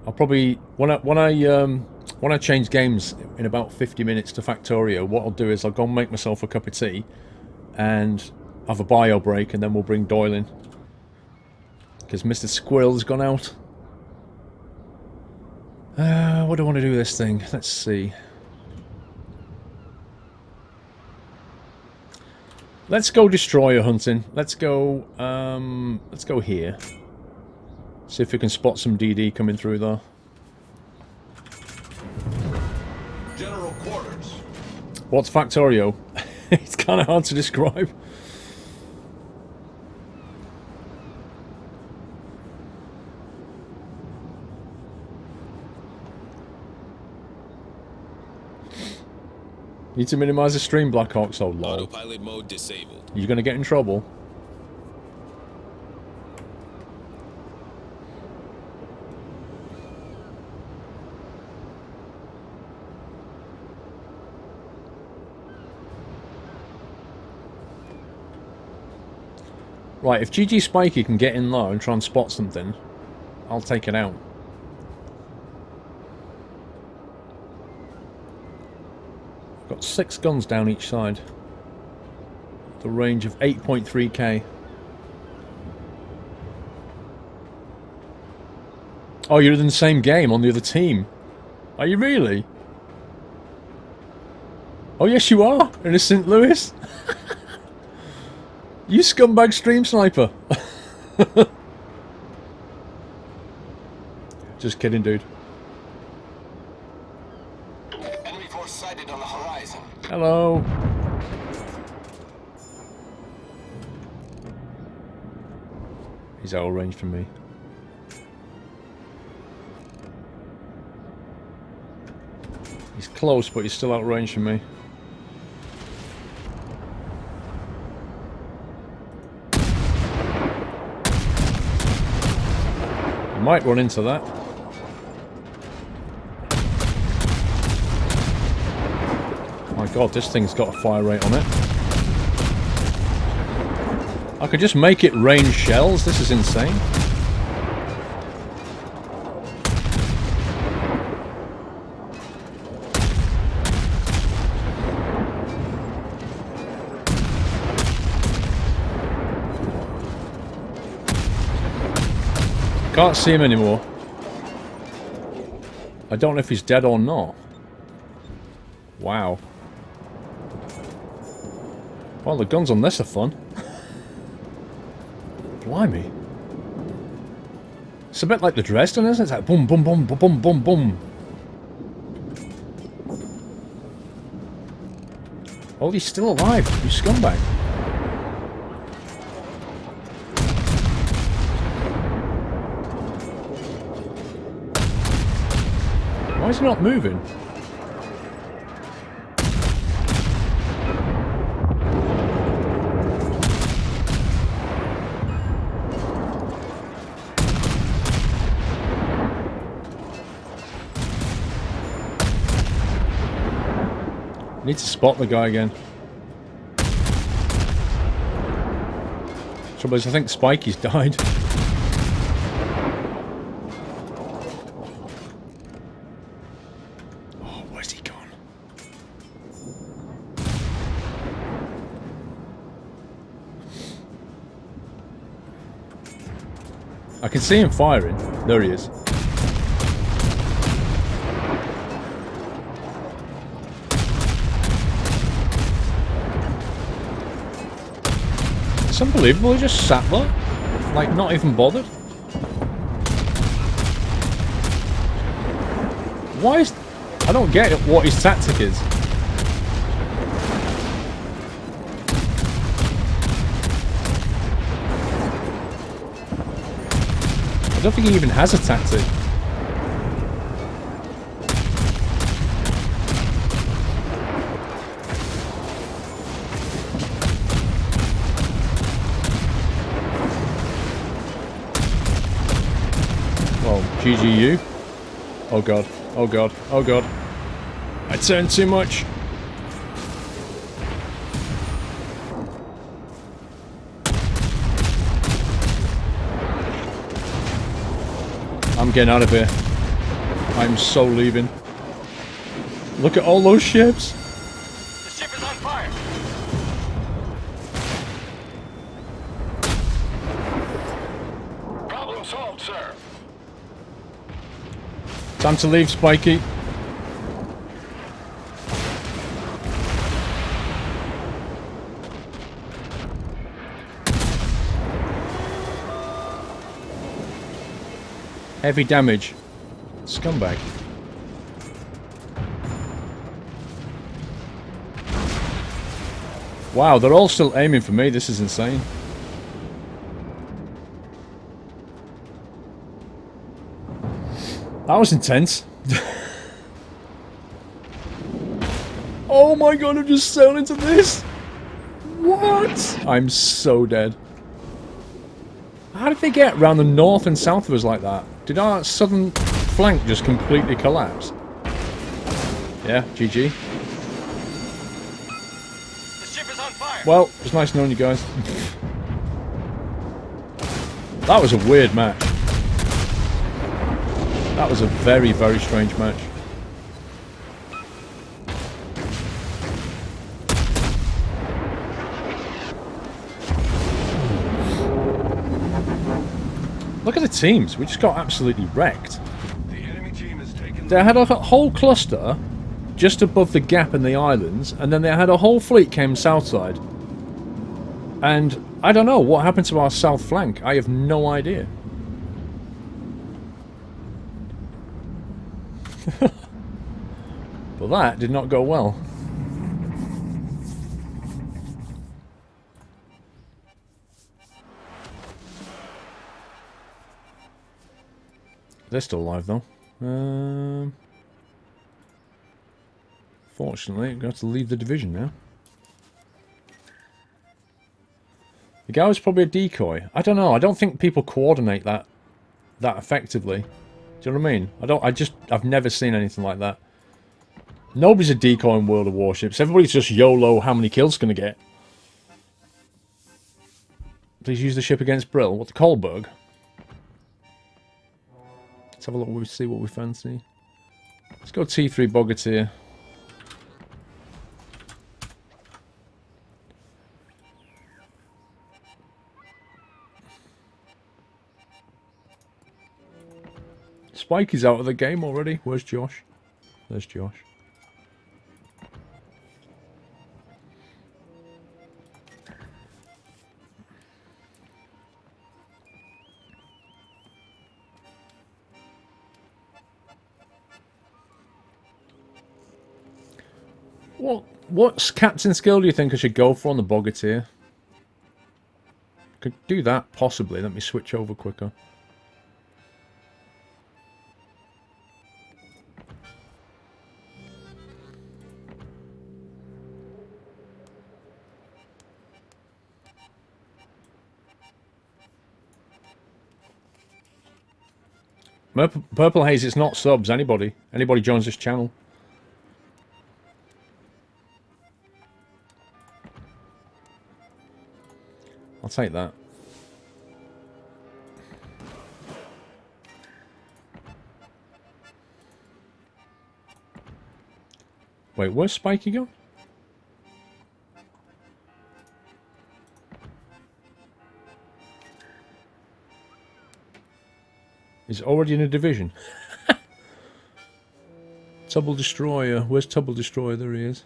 I'll probably when I change games in about 50 minutes to Factorio, what I'll do is I'll go and make myself a cup of tea and have a bio break, and then we'll bring Doyle in because Mr. Squirrel's gone out. What do I want to do with this thing? Let's see. Let's go destroyer hunting. Let's go here. See if we can spot some DD coming through there. General quarters. What's Factorio? It's kind of hard to describe. Need to minimize the stream, Blackhawk. So low. Autopilot mode disabled. You're gonna get in trouble. Right, if GG Spiky can get in low and try and spot something, I'll take it out. Got 6 guns down each side. The range of 8.3k. Oh, you're in the same game on the other team. Are you really? Oh yes you are, Innocent Lewis. You scumbag stream sniper. Just kidding, dude. Enemy force sighted on the horizon. Hello. He's out of range from me. He's close, but he's still out of range from me. I might run into that. My god, this thing's got a fire rate on it. I could just make it rain shells. This is insane. Can't see him anymore. I don't know if he's dead or not. Wow. Well, the guns on this are fun. Blimey. It's a bit like the Dresden, isn't it? It's like boom, boom, boom, boom, boom, boom, boom. Oh, he's still alive, you scumbag. Why is he not moving? Need to spot the guy again. Trouble is, I think Spikey's died. Oh, where's he gone? I can see him firing. There he is. It's unbelievable, he just sat there, like not even bothered. Why is... I don't get it, what his tactic is. I don't think he even has a tactic. GGU. Oh god. Oh god. Oh god. I turned too much. I'm getting out of here. I'm so leaving. Look at all those ships. The ship is on fire. Problem solved, sir. Time to leave, Spiky. Heavy damage. Scumbag. Wow, they're all still aiming for me. This is insane. That was intense. Oh my god, I'm just sailed into this. What? I'm so dead. How did they get around the north and south of us like that? Did our southern flank just completely collapse? Yeah, GG. The ship is on fire. Well, it was nice knowing you guys. That was a weird match. That was a very, very strange match. Look at the teams. We just got absolutely wrecked. The enemy team has taken They had a whole cluster just above the gap in the islands, and then they had a whole fleet came south side. And I don't know what happened to our south flank. I have no idea. But that did not go well. They're still alive though. Fortunately, I'm going to have to leave the division now. The guy was probably a decoy. I don't know. I don't think people coordinate that effectively. Do you know what I mean? I've never seen anything like that. Nobody's a decoy in World of Warships. Everybody's just YOLO how many kills gonna get. Please use the ship against Brill. What, the Kolberg? Let's have a look, see what we fancy. Let's go T3 Bogatyr. Spike is out of the game already. Where's Josh? There's Josh. What's captain skill do you think I should go for on the Bogatyr? Could do that, possibly. Let me switch over quicker. Purple Haze, it's not subs, anybody. Anybody joins this channel. I'll take that. Wait, where's Spiky gone? He's already in a division. Tubble Destroyer. Where's Tubble Destroyer? There he is.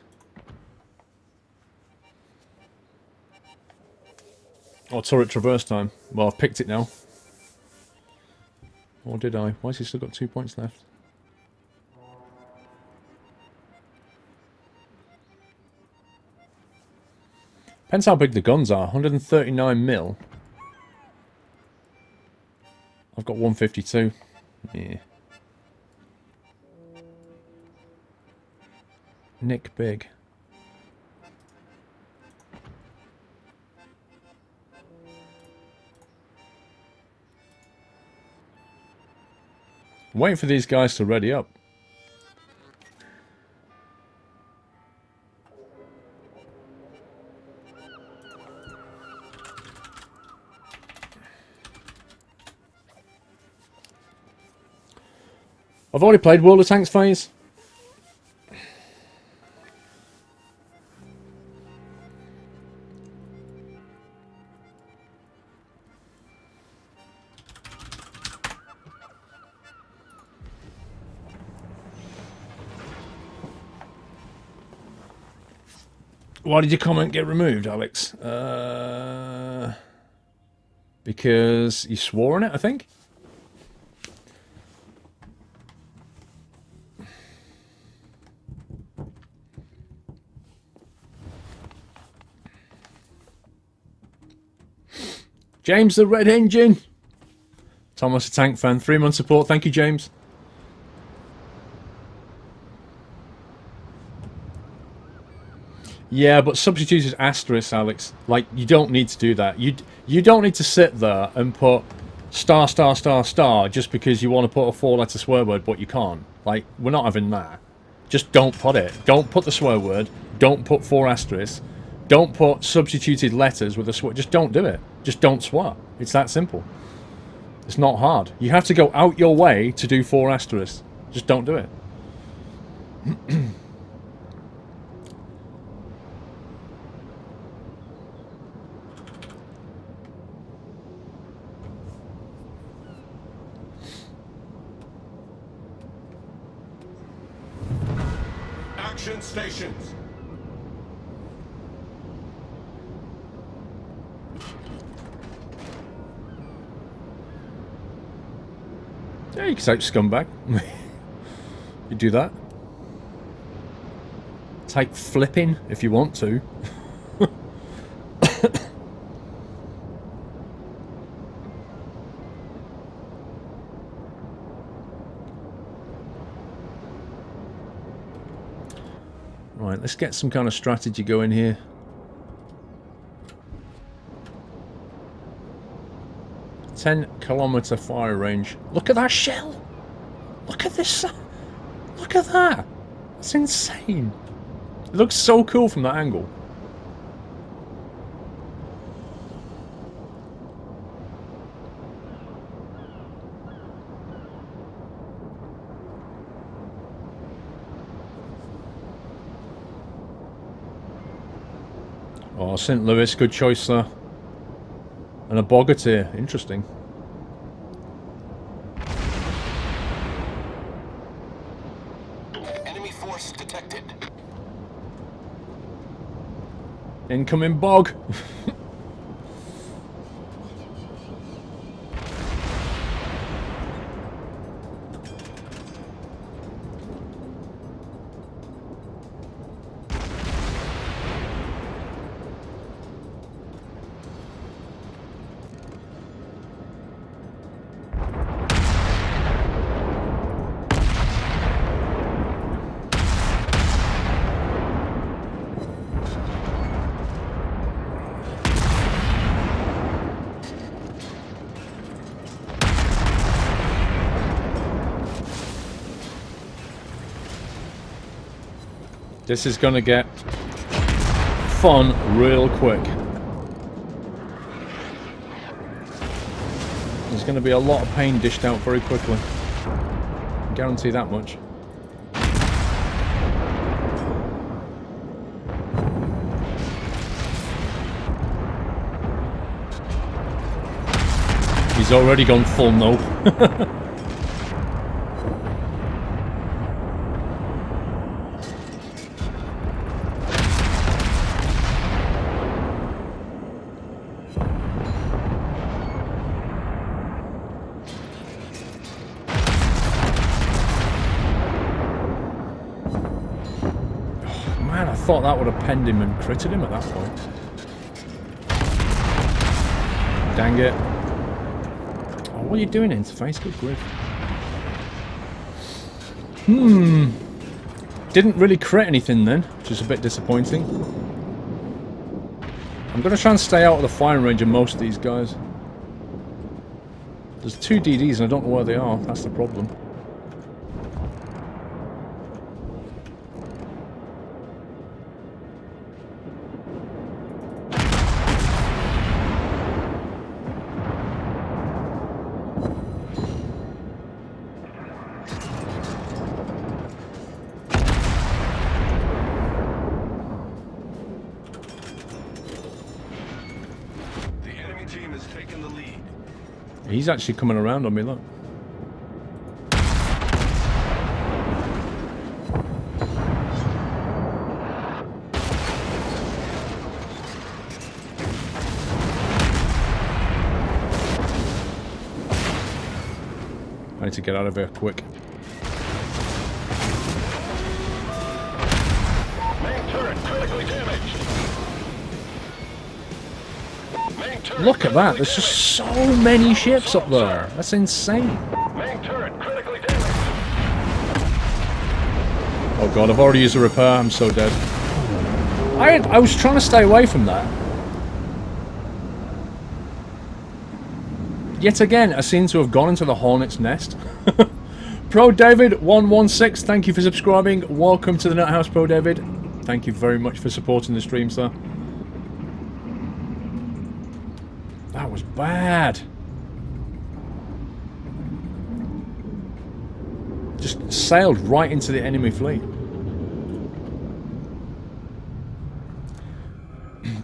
Oh, turret traverse time. Well, I've picked it now. Or did I? Why has he still got 2 points left? Depends how big the guns are. 139 mil. I've got 152. Yeah. Nick Big. I'm waiting for these guys to ready up. I've already played World of Tanks phase. Why did your comment get removed, Alex? Because you swore on it, I think? James the Red Engine. Thomas a Tank fan. 3-month support. Thank you, James. Yeah, but substituted asterisk, Alex. Like, you don't need to do that. You don't need to sit there and put star, star, star, star just because you want to put a 4-letter swear word, but you can't. Like, we're not having that. Just don't put it. Don't put the swear word. Don't put 4 asterisks. Don't put substituted letters with a swear. Just don't do it. Just don't swear. It's that simple. It's not hard. You have to go out your way to do 4 asterisks. Just don't do it. Action stations. Yeah, you can type scumbag. You do that. Type flipping if you want to. Right, let's get some kind of strategy going here. "10-kilometer fire range." Look at that shell! Look at this! Look at that! That's insane! It looks so cool from that angle. Oh, St. Louis, good choice there. And a Bogatyr, interesting. Enemy force detected. Incoming bog! This is gonna get fun real quick. There's gonna be a lot of pain dished out very quickly. I guarantee that much. He's already gone full nope. Man, I thought that would have penned him and critted him at that point. Dang it. Oh, what are you doing, interface? Good grief. Didn't really crit anything then, which is a bit disappointing. I'm going to try and stay out of the firing range of most of these guys. There's 2 DDs and I don't know where they are, that's the problem. team has taken the lead. He's actually coming around on me, look. I need to get out of here quick. Main turret critically damaged. Main turret Look at that, there's critically just so many ships up there. That's insane. damaged. Main turret critically damaged. Oh god, I've already used a repair, I'm so dead. I was trying to stay away from that. Yet again, I seem to have gone into the hornet's nest. Pro David 116, thank you for subscribing. Welcome to the Nut House, Pro David. Thank you very much for supporting the stream, sir. That was bad. Just sailed right into the enemy fleet.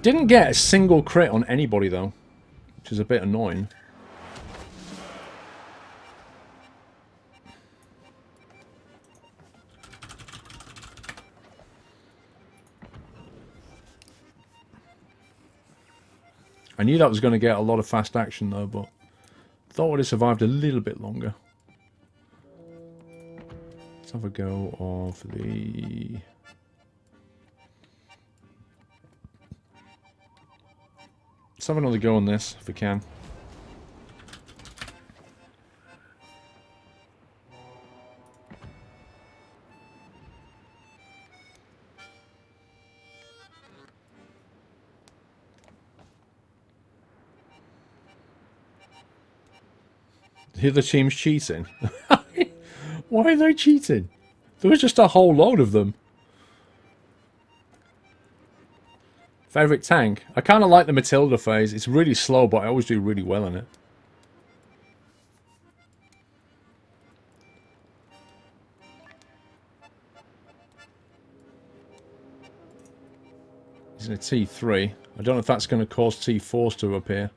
Didn't get a single crit on anybody though, which is a bit annoying. I knew that was going to get a lot of fast action though, but thought it would have survived a little bit longer. Let's have a go of the... Let's have another go on this, if we can. The other team's cheating. Why are they cheating? There was just a whole load of them. Favourite tank? I kind of like the Matilda phase. It's really slow, but I always do really well in it. He's in a T3. I don't know if that's going to cause T4s to appear.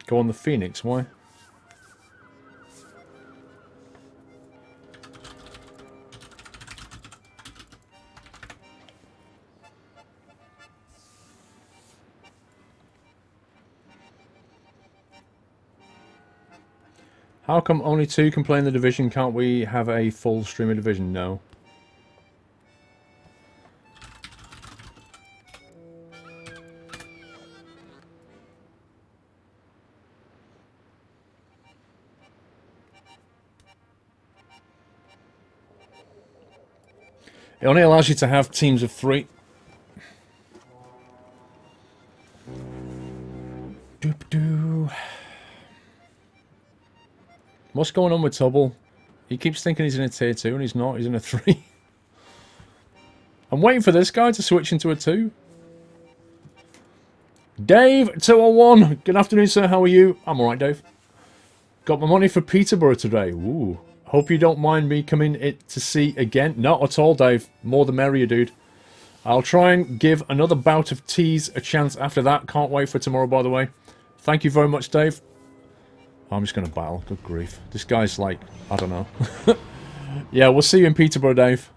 Go on the Phoenix, why? How come only 2 can play in the division? Can't we have a full streamer division? No. It only allows you to have teams of 3. Doop-doo. What's going on with Tubble? He keeps thinking he's in a tier 2 and he's not. He's in a 3. I'm waiting for this guy to switch into a 2. Dave 201. Good afternoon, sir. How are you? I'm alright, Dave. Got my money for Peterborough today. Ooh. Hope you don't mind me coming it to see again. Not at all, Dave. More the merrier, dude. I'll try and give another bout of teas a chance after that. Can't wait for tomorrow, by the way. Thank you very much, Dave. I'm just going to battle. Good grief. This guy's like, I don't know. Yeah, we'll see you in Peterborough, Dave.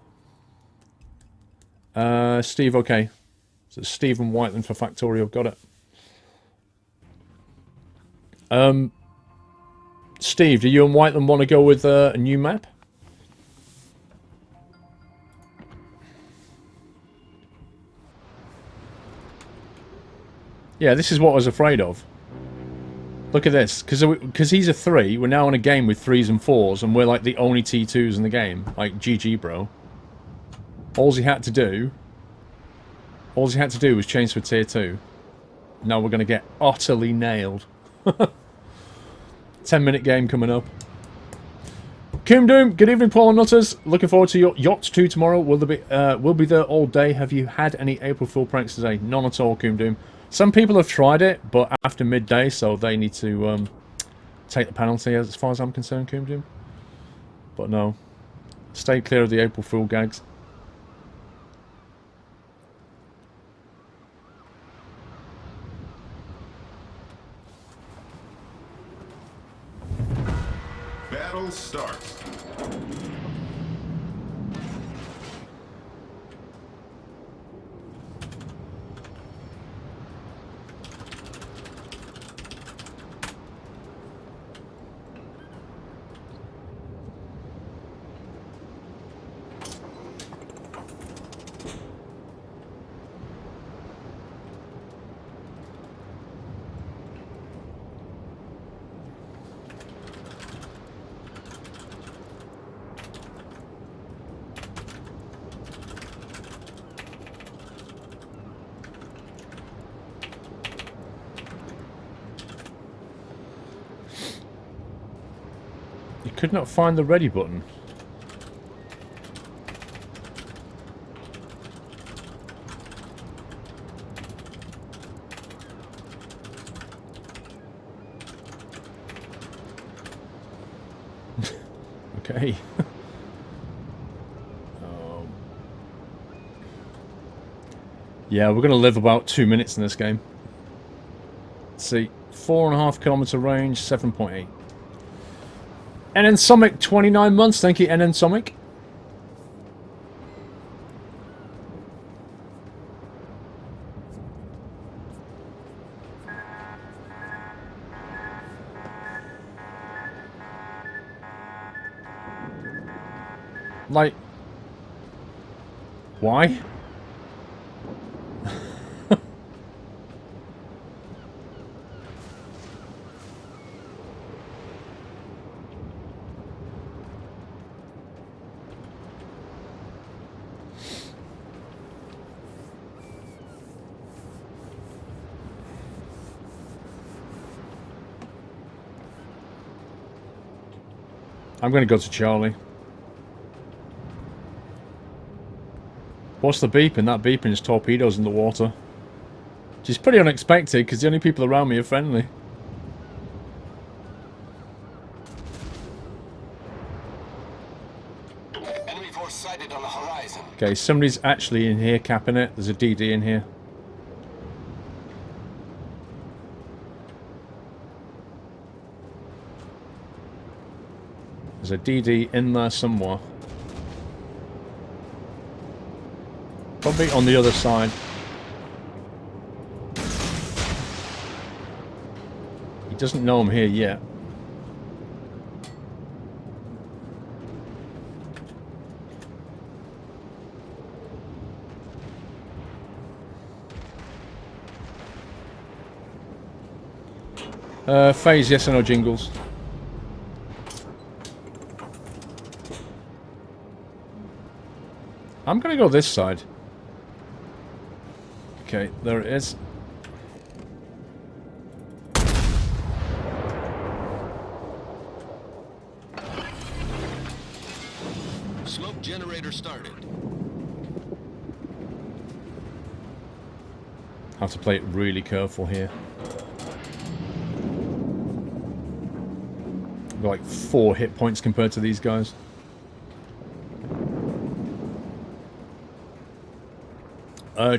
Steve, okay. So Stephen Whiteland for Factorio. Got it. Steve, do you and Whiteland want to go with a new map? Yeah, this is what I was afraid of. Look at this. Because he's a 3, we're now in a game with 3s and 4s, and we're like the only T2s in the game. Like, GG, bro. All he had to do was change to a tier 2. Now we're going to get utterly nailed. 10-minute game coming up. Coom Doom, good evening, Paul and Nutters. Looking forward to your yacht 2 tomorrow. We'll be there all day. Have you had any April Fool pranks today? None at all, Coom Doom. Some people have tried it, but after midday, so they need to take the penalty as far as I'm concerned, Coom Doom. But no. Stay clear of the April Fool gags. Battle starts. You could not find the ready button. Okay. Yeah, we're going to live about 2 minutes in this game. Let's see. 4.5 kilometer range, 7.8. NN Summit, 29 months. Thank you, NN Summit. Like, why? I'm going to go to Charlie. What's the beeping? That beeping is torpedoes in the water. Which is pretty unexpected because the only people around me are friendly. Enemy force sighted on the horizon. Okay, somebody's actually in here capping it. There's a DD in here. There's a DD in there somewhere. Probably on the other side. He doesn't know I'm here yet. Phase, yes or no, Jingles? I'm gonna go this side. Okay, there it is. Smoke generator started. Have to play it really careful here. I've got like 4 hit points compared to these guys.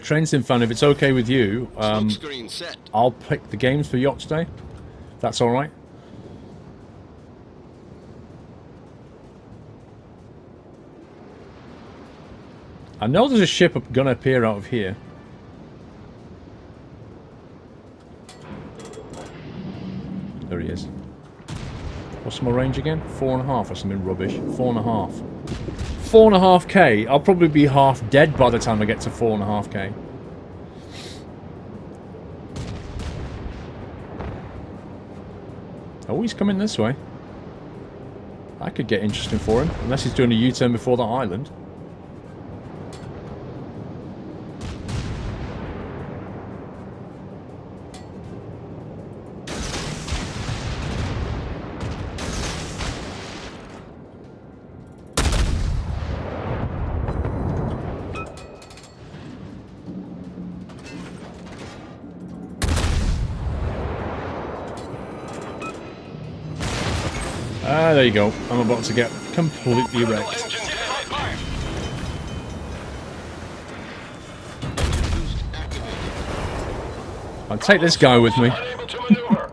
Train Sim fan, if it's okay with you, Smoke screen set. I'll pick the games for Yacht today. If that's alright. I know there's a ship gonna appear out of here. There he is. What's my range again? 4.5 or something rubbish. 4.5. 4.5k. I'll probably be half dead by the time I get to 4.5k. Oh, he's coming this way. That could get interesting for him, unless he's doing a U-turn before that island. there you go. I'm about to get completely wrecked. The ship is on fire. Boost activated. I'll take this guy with me. Unable to maneuver.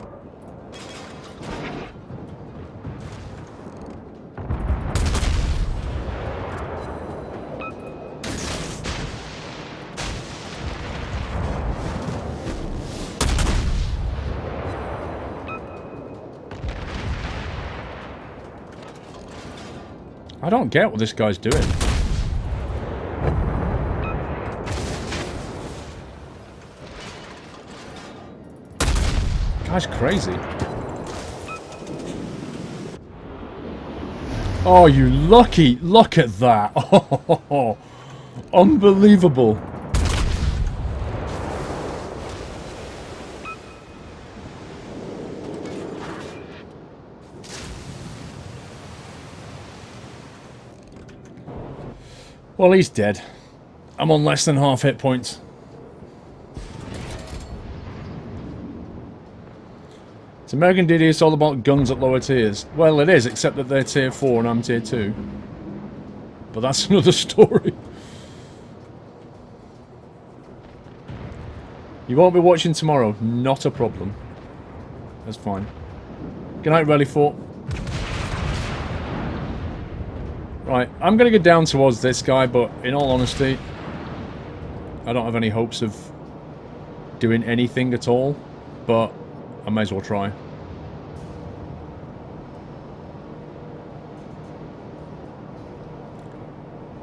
I don't get what this guy's doing. Guy's crazy. Oh, you lucky! Look at that! Oh, unbelievable! Well, he's dead. I'm on less than half hit points. It's American DD, it's all about guns at lower tiers. Well, it is, except that they're tier 4 and I'm tier 2. But that's another story. You won't be watching tomorrow. Not a problem. That's fine. Good night, Rally Fort. Right, I'm going to go down towards this guy, but in all honesty, I don't have any hopes of doing anything at all, but I may as well try.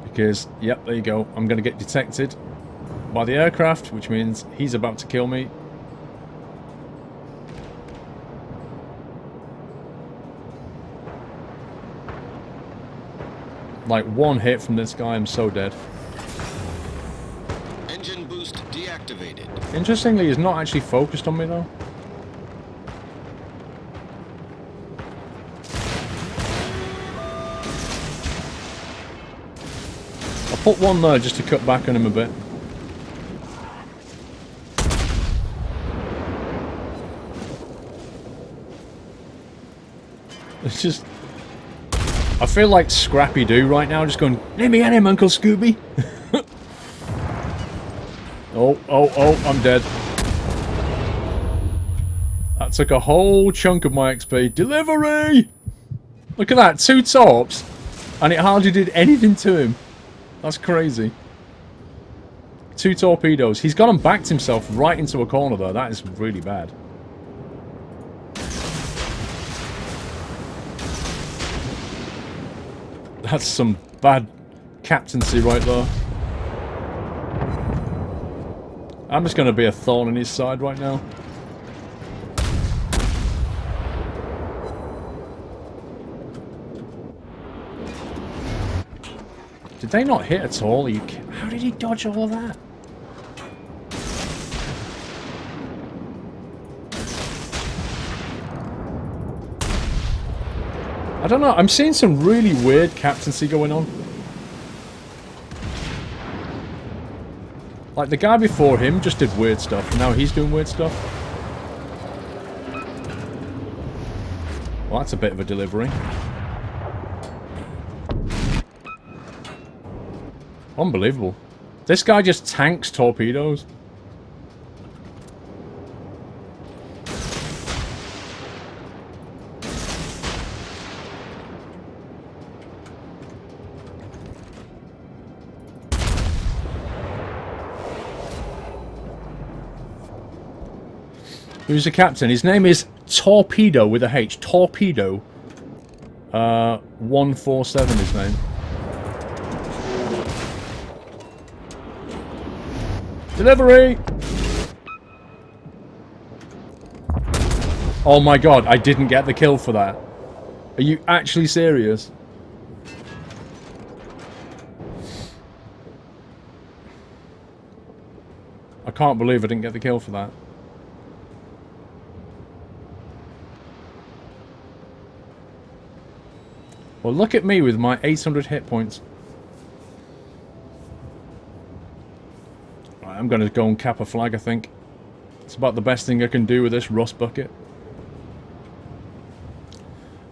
Because, yep, there you go. I'm going to get detected by the aircraft, which means he's about to kill me. Like, one hit from this guy, I'm so dead. Engine boost deactivated. Interestingly, he's not actually focused on me, though. I'll put one there just to cut back on him a bit. It's just... I feel like Scrappy-Doo right now, just going, let me at him, Uncle Scooby. Oh, I'm dead. That took a whole chunk of my XP. Delivery! Look at that, 2 tops, and it hardly did anything to him. That's crazy. 2 torpedoes. He's gone and backed himself right into a corner, though. That is really bad. That's some bad captaincy right there. I'm just going to be a thorn in his side right now. Did they not hit at all? How did he dodge all of that? I don't know, I'm seeing some really weird captaincy going on. Like, the guy before him just did weird stuff, and now he's doing weird stuff. Well, that's a bit of a delivery. Unbelievable. This guy just tanks torpedoes. Who's the captain? His name is Torpedo with a H. Torpedo. 147 his name. Delivery! Oh my god, I didn't get the kill for that. Are you actually serious? I can't believe I didn't get the kill for that. Well, look at me with my 800 hit points. Right, I'm going to go and cap a flag, I think. It's about the best thing I can do with this rust bucket.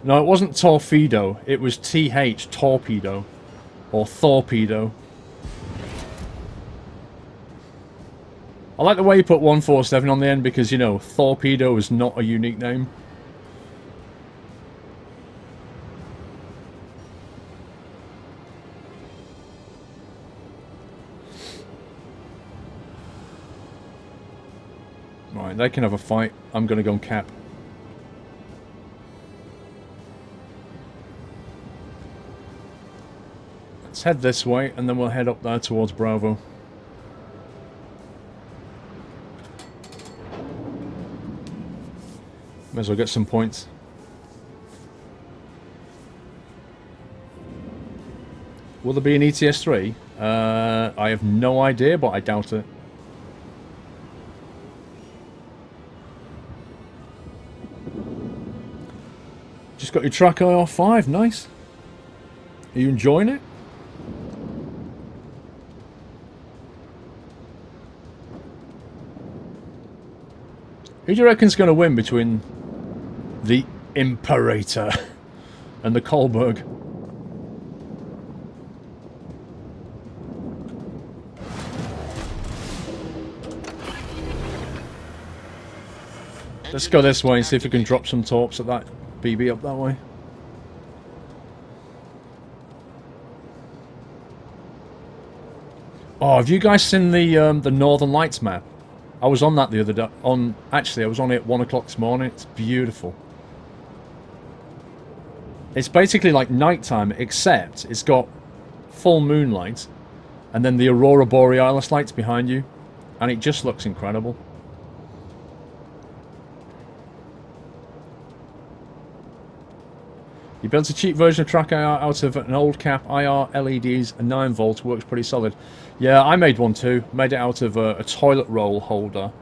No, it wasn't torpedo. It was TH, torpedo. Or torpedo. I like the way you put 147 on the end because, you know, torpedo is not a unique name. Right, they can have a fight. I'm going to go and cap. Let's head this way, and then we'll head up there towards Bravo. May as well get some points. Will there be an ETS-3? I have no idea, but I doubt it. Just got your track IR5, nice. Are you enjoying it? Who do you reckon's going to win between the Imperator and the Kolberg? Let's go this way and see if we can drop some torps at that BB up that way. Oh, have you guys seen the Northern Lights map? I was on that the other day. Actually, I was on it at 1 o'clock this morning. It's beautiful. It's basically like nighttime, except it's got full moonlight, and then the Aurora Borealis lights behind you, and it just looks incredible. You built a cheap version of track IR out of an old cap IR LEDs, a 9 volt, works pretty solid. Yeah, I made one too. Made it out of a toilet roll holder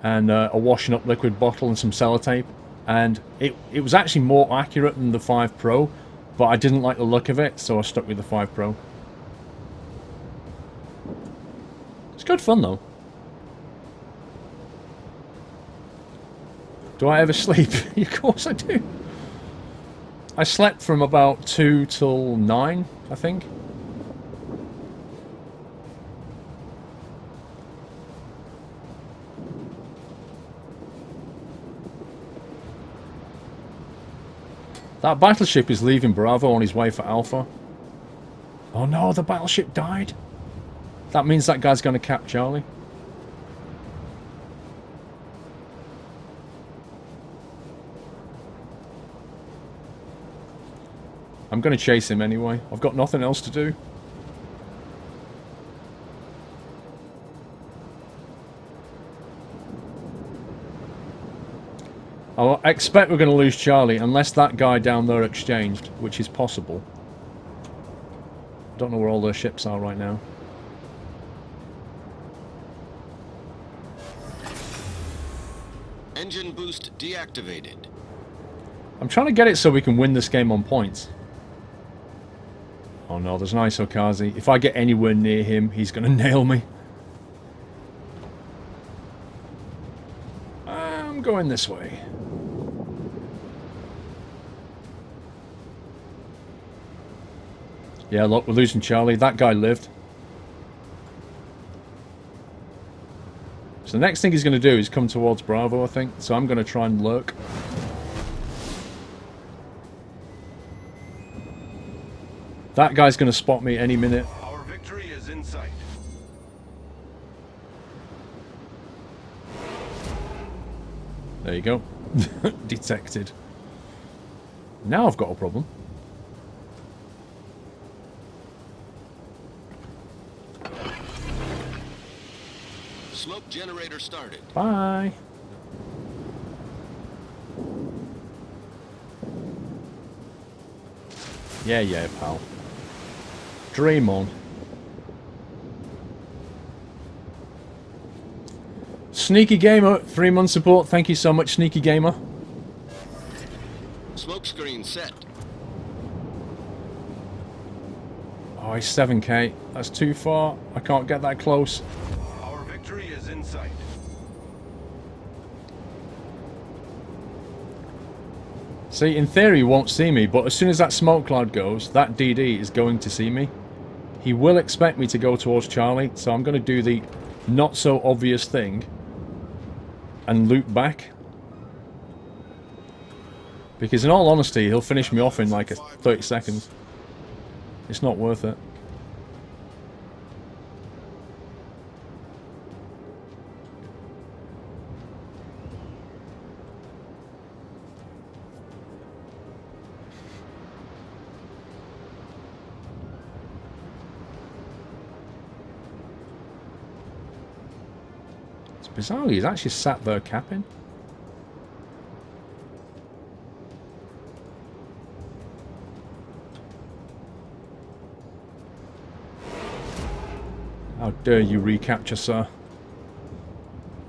and a washing up liquid bottle and some sellotape. And it was actually more accurate than the 5 Pro, but I didn't like the look of it, so I stuck with the 5 Pro. It's good fun though. Do I ever sleep? Of course I do. I slept from about 2 till 9, I think. That battleship is leaving Bravo on his way for Alpha. Oh no, the battleship died. That means that guy's going to cap Charlie. I'm going to chase him anyway. I've got nothing else to do. I expect we're going to lose Charlie unless that guy down there exchanged, which is possible. I don't know where all their ships are right now. Engine boost deactivated. I'm trying to get it so we can win this game on points. Oh no, there's an Isokazi. If I get anywhere near him, he's going to nail me. I'm going this way. Yeah, look, we're losing Charlie. That guy lived. So the next thing he's going to do is come towards Bravo, I think. So I'm going to try and lurk. That guy's going to spot me any minute. Our victory is in sight. There you go. Detected. Now I've got a problem. Smoke generator started. Bye. Yeah, pal. Dream on. Sneaky Gamer, 3-month support. Thank you so much, Sneaky Gamer. Smoke screen set. Oh, he's 7k. That's too far. I can't get that close. Our victory is in sight. See, in theory he won't see me, but as soon as that smoke cloud goes, that DD is going to see me. He will expect me to go towards Charlie, so I'm going to do the not so obvious thing and loop back. Because in all honesty, he'll finish me off in like 30 seconds. It's not worth it. Bizarrely, he's actually sat there capping. How dare you recapture, sir?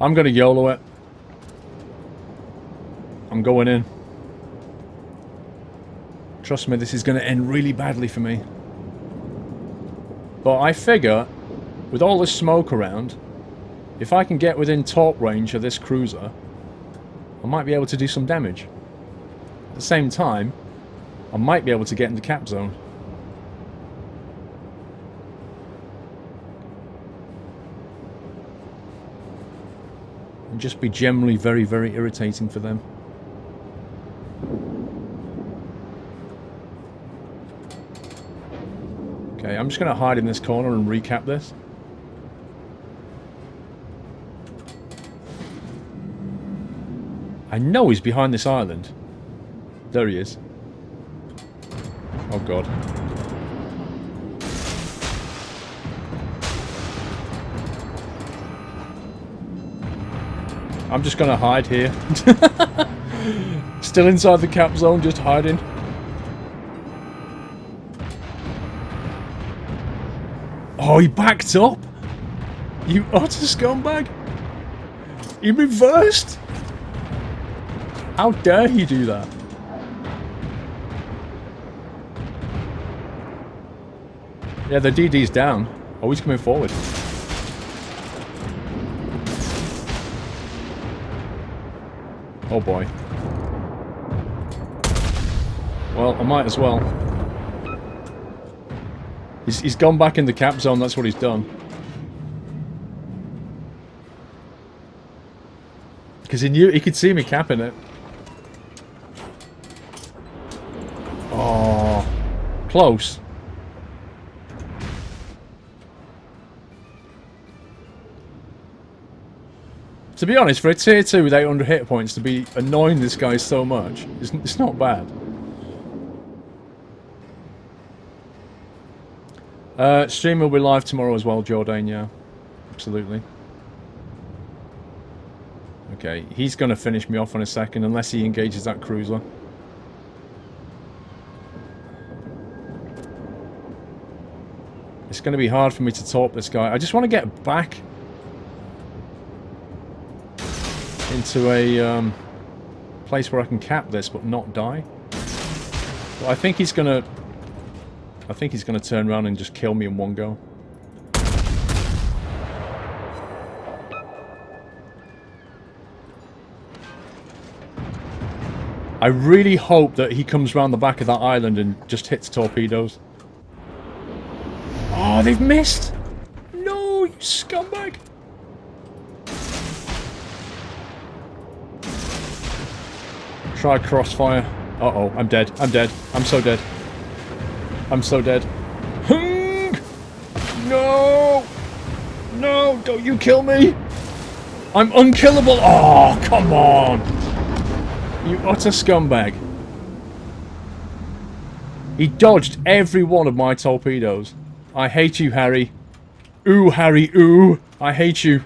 I'm gonna YOLO it. I'm going in. Trust me, this is gonna end really badly for me. But I figure, with all this smoke around, if I can get within torp range of this cruiser, I might be able to do some damage. At the same time, I might be able to get into cap zone. And just be generally very, very irritating for them. Okay, I'm just going to hide in this corner and recap this. I know he's behind this island. There he is. Oh god. I'm just gonna hide here. Still inside the cap zone, just hiding. Oh, he backed up! You utter scumbag! He reversed! How dare he do that? Yeah, the DD's down. Oh, he's coming forward. Oh boy. Well, I might as well. He's gone back in the cap zone, that's what he's done. Because he knew he could see me capping it. Oh, close. To be honest, for a tier 2 with 800 hit points to be annoying this guy so much, it's not bad. Stream will be live tomorrow as well, Jordan, yeah. Absolutely. Okay, he's going to finish me off in a second unless he engages that cruiser. It's going to be hard for me to torp this guy. I just want to get back into a place where I can cap this but not die. But I think he's going to turn around and just kill me in one go. I really hope that he comes around the back of that island and just hits torpedoes. Oh, they've missed! No, you scumbag! Try crossfire. Uh-oh, I'm dead. I'm dead. I'm so dead. I'm so dead. No! No, don't you kill me! I'm unkillable! Oh, come on! You utter scumbag. He dodged every one of my torpedoes. I hate you, Harry. Ooh, Harry, ooh. I hate you.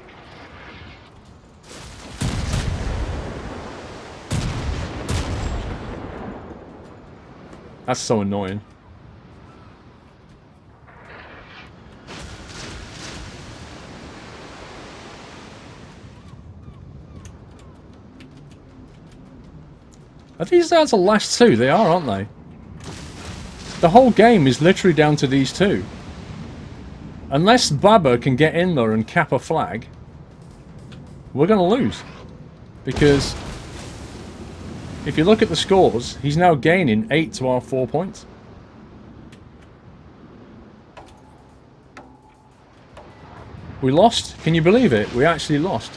That's so annoying. Are these down to the last two? They are, aren't they? The whole game is literally down to these two. Unless Baba can get in there and cap a flag, we're going to lose. Because If you look at the scores, he's now gaining 8 to our 4 points. We lost. Can you believe it? We actually lost.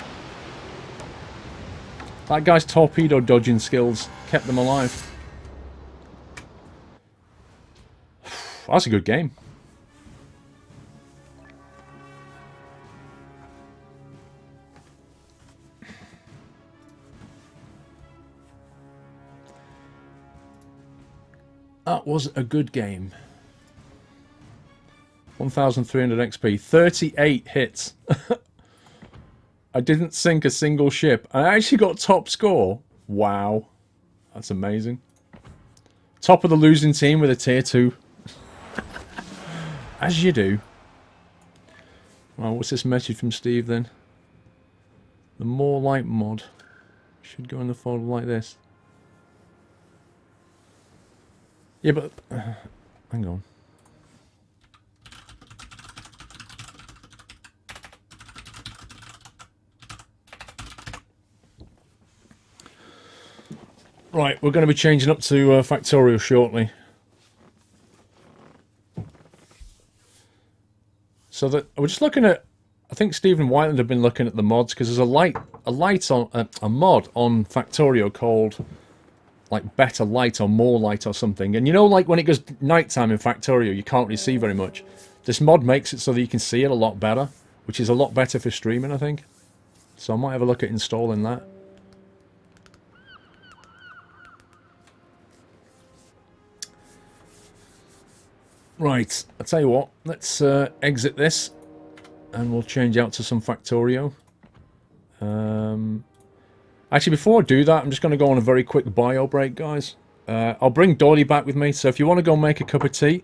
That guy's torpedo dodging skills kept them alive. That's a good game. That was a good game. 1,300 XP. 38 hits. I didn't sink a single ship. I actually got top score. Wow. That's amazing. Top of the losing team with a tier 2. As you do. Well, what's this message from Steve then? The more light mod should go in the folder like this. Yeah, but... hang on. Right, we're going to be changing up to Factorio shortly. So that we're just looking at... I think Stephen Whiteland have been looking at the mods, because there's a mod on Factorio called... like better light or more light or something. And you know, like when it goes nighttime in Factorio, you can't really see very much. This mod makes it so that you can see it a lot better, which is a lot better for streaming, I think. So I might have a look at installing that. Right, I'll tell you what, let's exit this and we'll change out to some Factorio. Actually, before I do that, I'm just going to go on a very quick bio break, guys. I'll bring Doily back with me, so if you want to go make a cup of tea,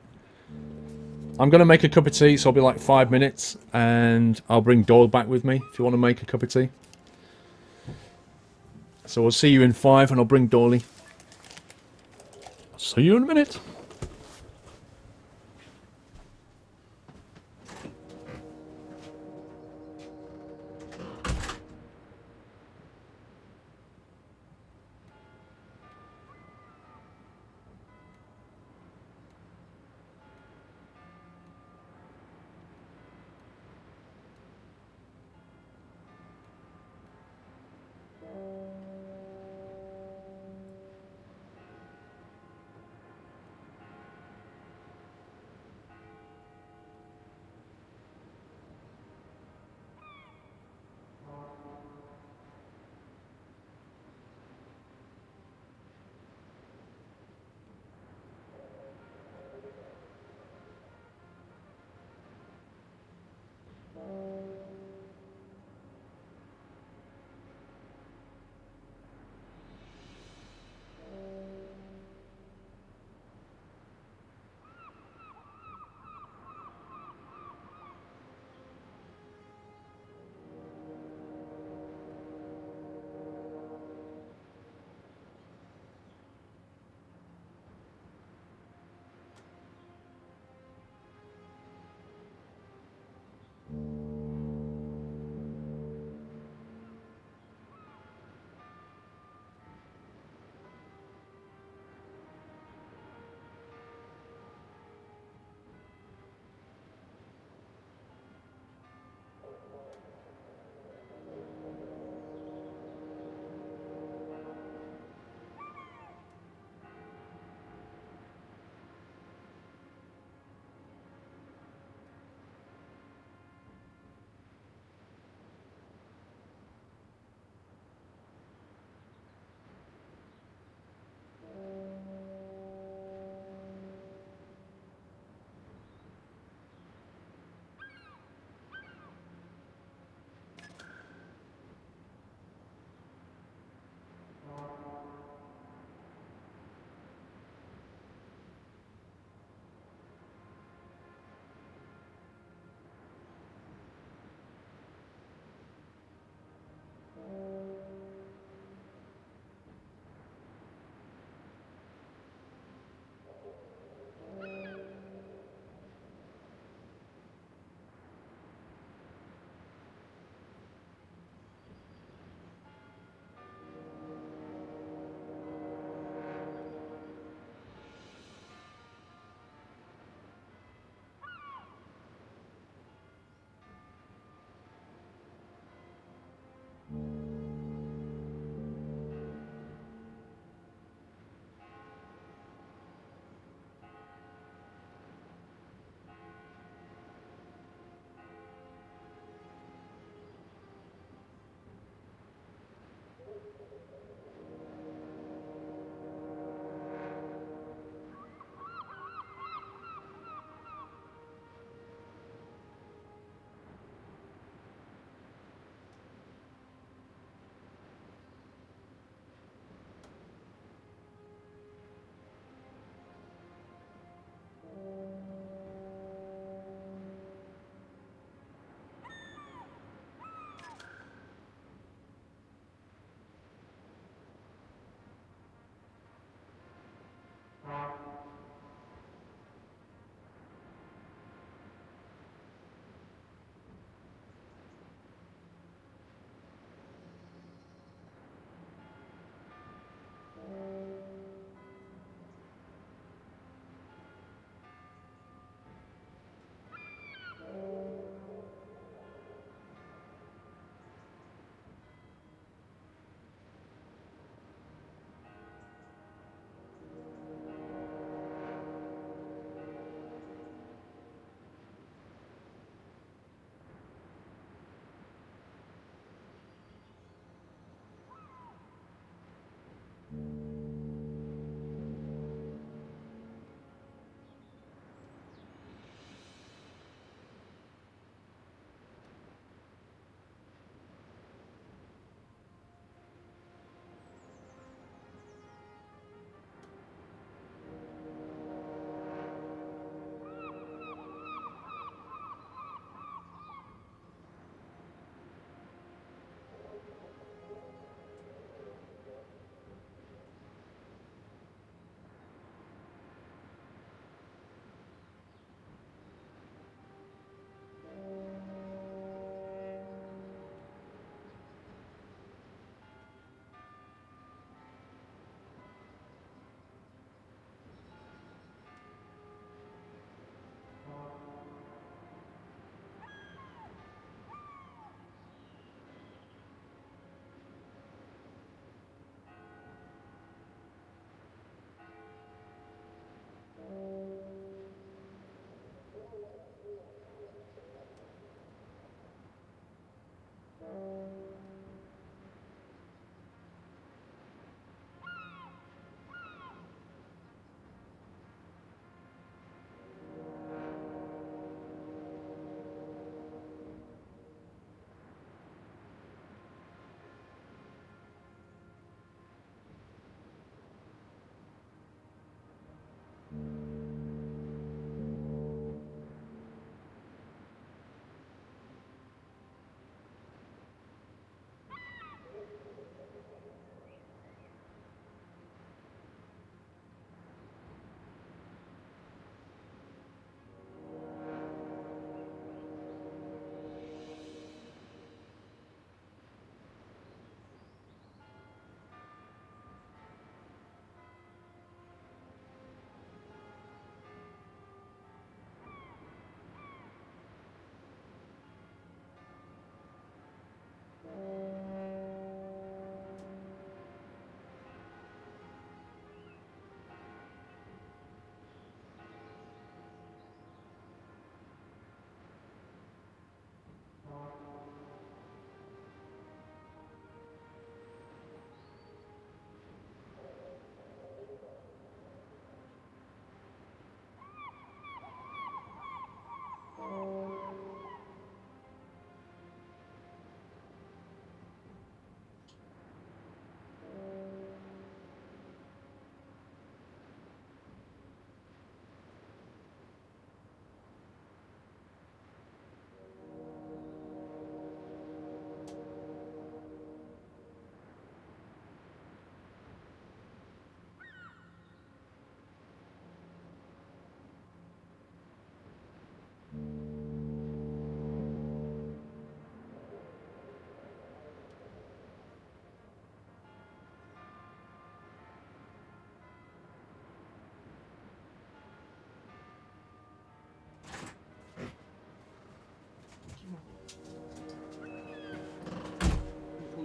I'm going to make a cup of tea, so I'll be like 5 minutes, and I'll bring Doyle back with me if you want to make a cup of tea. So I'll see you in 5, and I'll bring Doily. See you in a minute.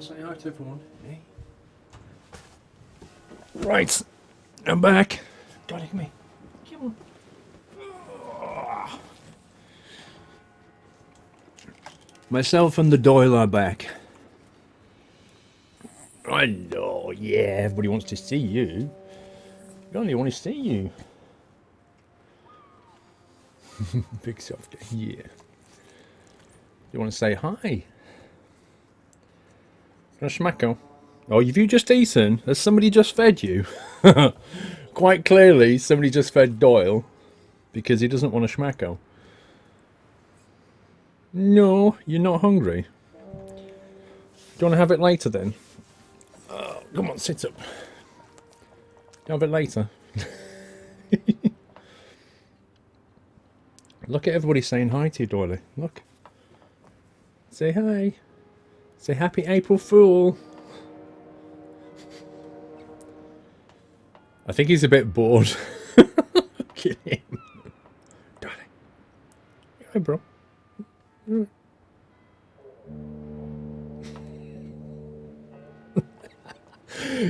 want to say hi to everyone? Hey. Right, I'm back. God, look at me. Come on. Myself and the Doyle are back. I know, yeah, everybody wants to see you. I only want to see you. Big soft, yeah. You want to say hi? A schmacko. Oh, have you just eaten? Has somebody just fed you? Quite clearly, somebody just fed Doyle because he doesn't want a schmacko. No, you're not hungry. Do you want to have it later then? Come on, sit up. Have it later. Look at everybody saying hi to you, Doily. Look. Say hi. Say happy April Fool. I think he's a bit bored. Look at him. Darling. Hi, bro.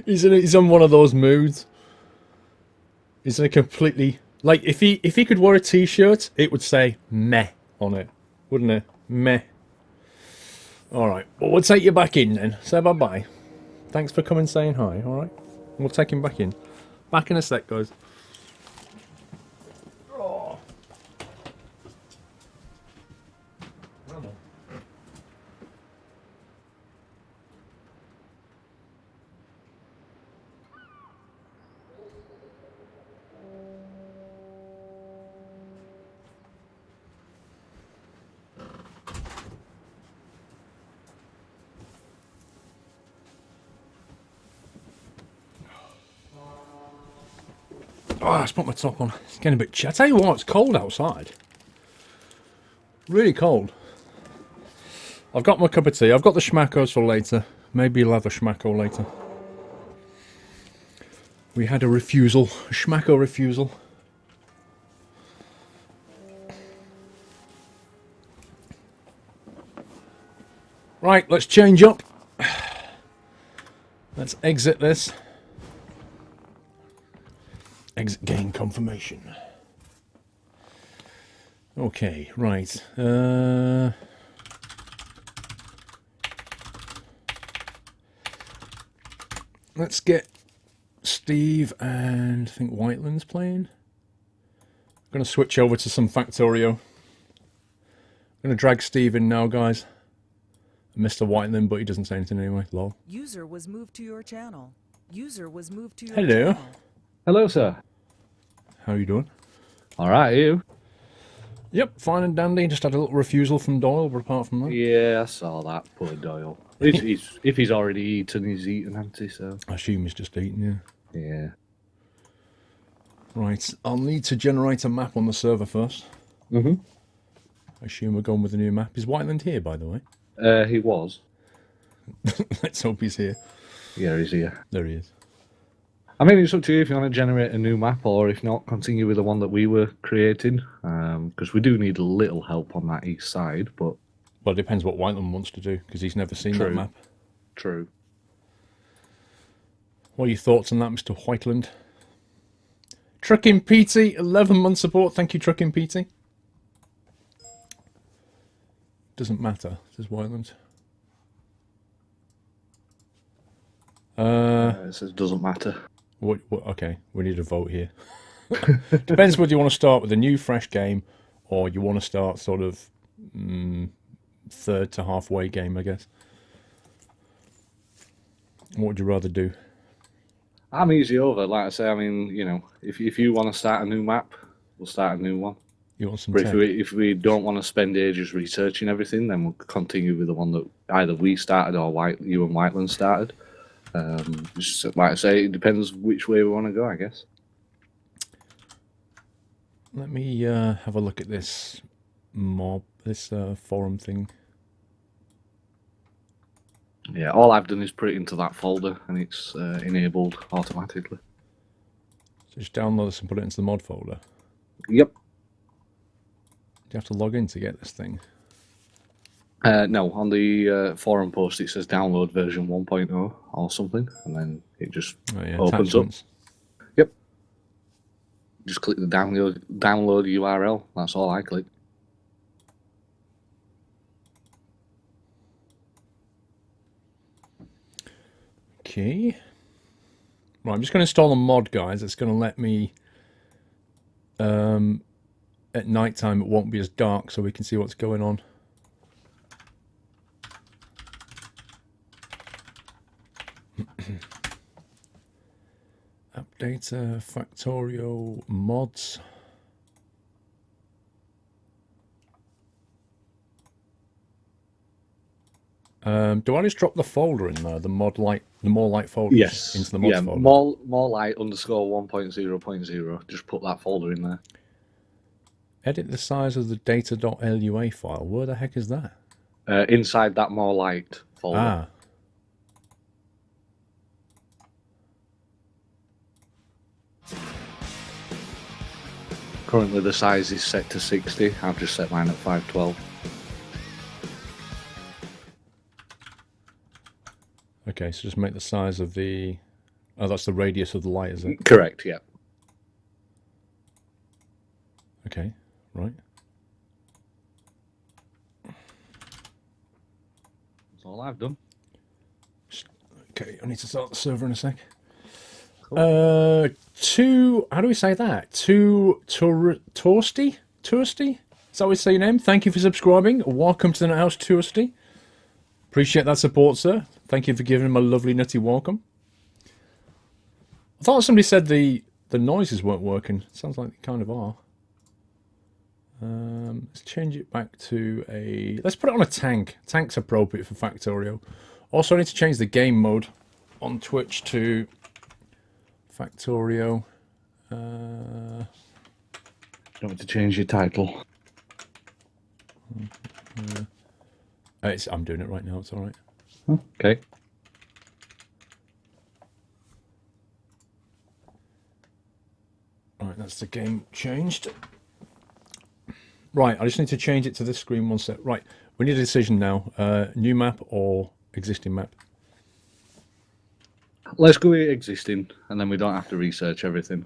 He's on one of those moods. He's in a completely... Like, if he could wear a t-shirt, it would say meh on it. Wouldn't it? Meh. Alright, well, we'll take you back in then. Say bye-bye. Thanks for coming saying hi, alright? We'll take him back in. Back in a sec, guys. Oh. Oh, let's put my top on. It's getting a bit chilly. I tell you what, it's cold outside. Really cold. I've got my cup of tea. I've got the schmackos for later. Maybe you'll have a schmacko later. We had a refusal. A schmacko refusal. Right, let's change up. Let's exit this. Exit gain confirmation. Okay, right. Let's get Steve and I think Whiteland's playing. I'm going to switch over to some Factorio. I'm going to drag Steve in now, guys. Mr. Whiteland, but he doesn't say anything anyway. Lol. User was moved to your channel. User was moved to your Hello. channel. Hello, sir. How you doing? All right, you? Yep, fine and dandy. Just had a little refusal from Doyle, but apart from that... Yeah, I saw that. Poor Doyle. If he's already eaten, he's eaten, hasn't he? So. I assume he's just eating, yeah. Yeah. Right, I'll need to generate a map on the server first. Mm-hmm. I assume we're going with a new map. Is Whiteland here, by the way? He was. Let's hope he's here. Yeah, he's here. There he is. I mean, it's up to you if you want to generate a new map, or if not, continue with the one that we were creating. Because we do need a little help on that east side, but... Well, it depends what Whiteland wants to do, because he's never seen that map. True. What are your thoughts on that, Mr. Whiteland? Trucking PT, 11-month support. Thank you, Trucking PT. Doesn't matter, says Whiteland. It says doesn't matter. What, okay, we need a vote here. Depends whether you want to start with a new, fresh game, or you want to start sort of third to halfway game, I guess. What would you rather do? I'm easy over. Like I say, I mean, you know, if you want to start a new map, we'll start a new one. You want some But tech? if we don't want to spend ages researching everything, then we'll continue with the one that either we started or you and Whiteland started. Just like I say, it depends which way we want to go, I guess. Let me have a look at this forum thing. Yeah, all I've done is put it into that folder, and it's enabled automatically. So just download this and put it into the mod folder. Yep. Do you have to log in to get this thing? No, on the forum post it says download version 1.0 or something, and then it just Oh, yeah, opens attachments. up. Yep. Just click the download URL. That's all I click. Okay. Right, I'm just going to install a mod, guys. It's going to let me... at night time, it won't be as dark, so we can see what's going on. Update Factorio mods. Do I just drop the folder in there, the more light folder? Yes. Into the mods yeah, folder? more light _ 1.0.0. Just put that folder in there. Edit the size of the data.lua file. Where the heck is that? Inside that more light folder. Ah. Currently the size is set to 60. I've just set mine at 512. Okay, so just make the size of the... Oh, that's the radius of the light, is it? Correct, yeah. Okay, right. That's all I've done. Okay, I need to start the server in a sec. Cool. How do we say that? Torsty? Is that what we say your name? Thank you for subscribing. Welcome to the house, Torsty. Appreciate that support, sir. Thank you for giving him a lovely nutty welcome. I thought somebody said the noises weren't working. Sounds like they kind of are. Let's change it back to a... Let's put it on a tank. Tank's appropriate for Factorio. Also, I need to change the game mode on Twitch to Factorio. You want me to change your title? I'm doing it right now. It's all right. Okay. Right, that's the game changed. Right, I just need to change it to this screen one sec. Right, we need a decision now. New map or existing map? Let's go with existing, and then we don't have to research everything.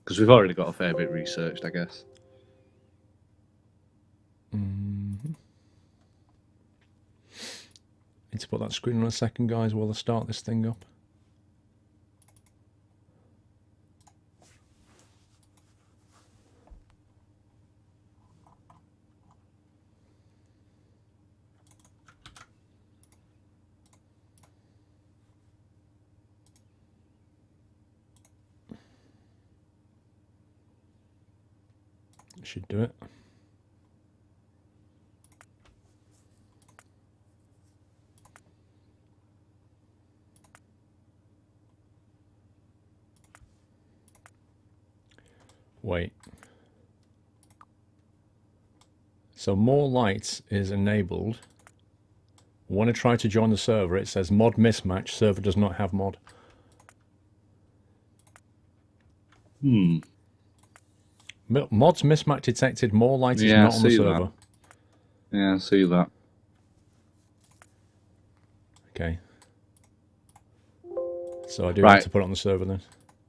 Because we've already got a fair bit researched, I guess. Need to put that screen on a second, guys, while I start this thing up. Should do it. Wait. So more lights is enabled. Want to try to join the server? It says mod mismatch. Server does not have mod. Mods mismatch detected. More light is not on the server. That. Yeah, I see that. Okay. So I do have to put it on the server then.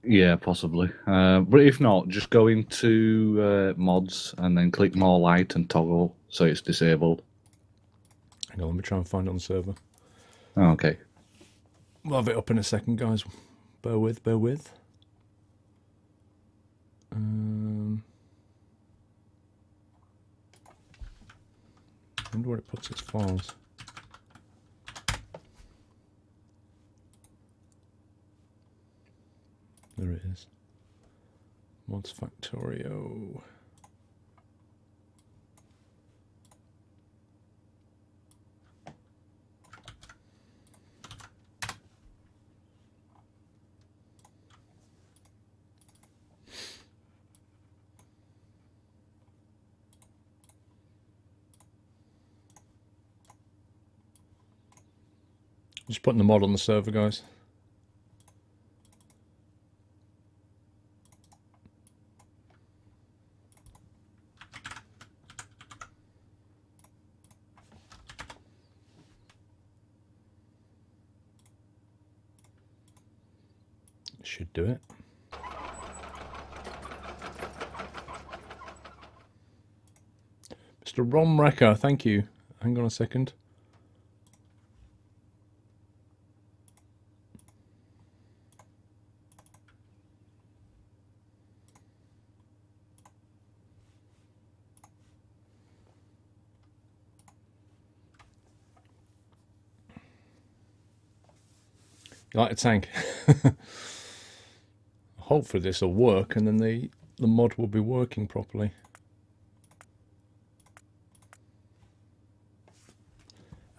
Yeah, possibly. But if not, just go into mods and then click more light and toggle so it's disabled. Hang on, let me try and find it on the server. Oh, okay. We'll have it up in a second, guys. Bear with, bear with. I wonder where it puts its files. There it is. Mods Factorio. Just putting the mod on the server, guys. Should do it. Mr. Rom Wrecker, thank you. Hang on a second. You like a tank? Hopefully this will work and then the mod will be working properly.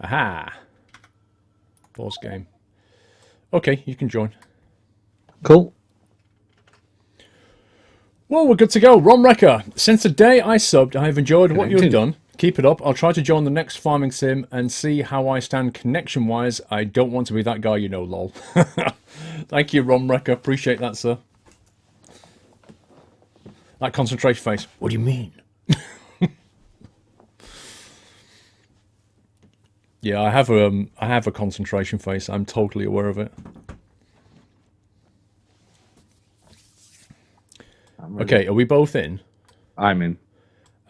Aha! Boss game. Okay, you can join. Cool. Well, we're good to go. Ron Wrecker, since the day I subbed, I have enjoyed what you've done. Keep it up. I'll try to join the next farming sim and see how I stand connection-wise. I don't want to be that guy, you know, lol. Thank you, Ron Wrecker. Appreciate that, sir. That concentration face. What do you mean? Yeah, I have a concentration face. I'm totally aware of it. Okay, are we both in? I'm in.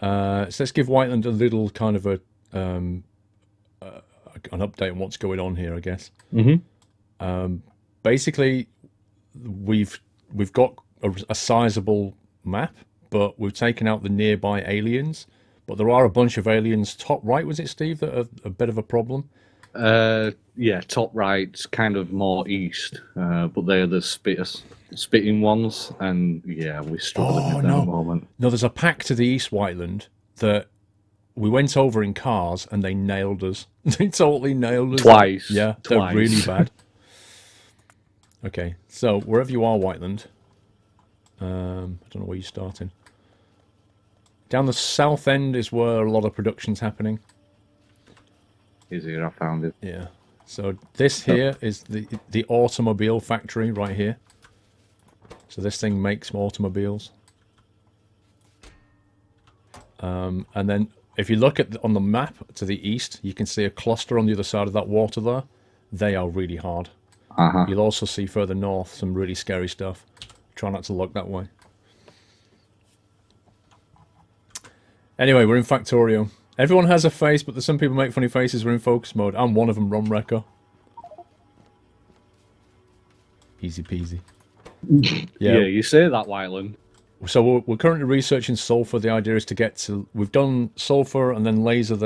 So let's give Whiteland a little kind of an update on what's going on here, I guess. Basically, we've got a sizable map, but we've taken out the nearby aliens. But there are a bunch of aliens top right, was it, Steve, that are a bit of a problem? Yeah, top right, kind of more east, but they're the spitting ones, and yeah, we're struggling with them at the moment. No, there's a pack to the east, Whiteland, that we went over in cars and they nailed us. They totally nailed us. Twice. Yeah, twice. They're really bad. Okay, so wherever you are, Whiteland, I don't know where you're starting. Down the south end is where a lot of production's happening. Is here, I found it. Yeah. So this here is the automobile factory right here. So this thing makes automobiles. And then if you look at on the map to the east, you can see a cluster on the other side of that water there. They are really hard. You'll also see further north some really scary stuff. Try not to look that way. Anyway, we're in Factorio. Everyone has a face, but there's some people make funny faces. We're in focus mode. I'm one of them, Ron Wrecker. Easy peasy. Yeah, you say that, Wyland. So we're currently researching sulfur. The idea is to get to... We've done sulfur and then laser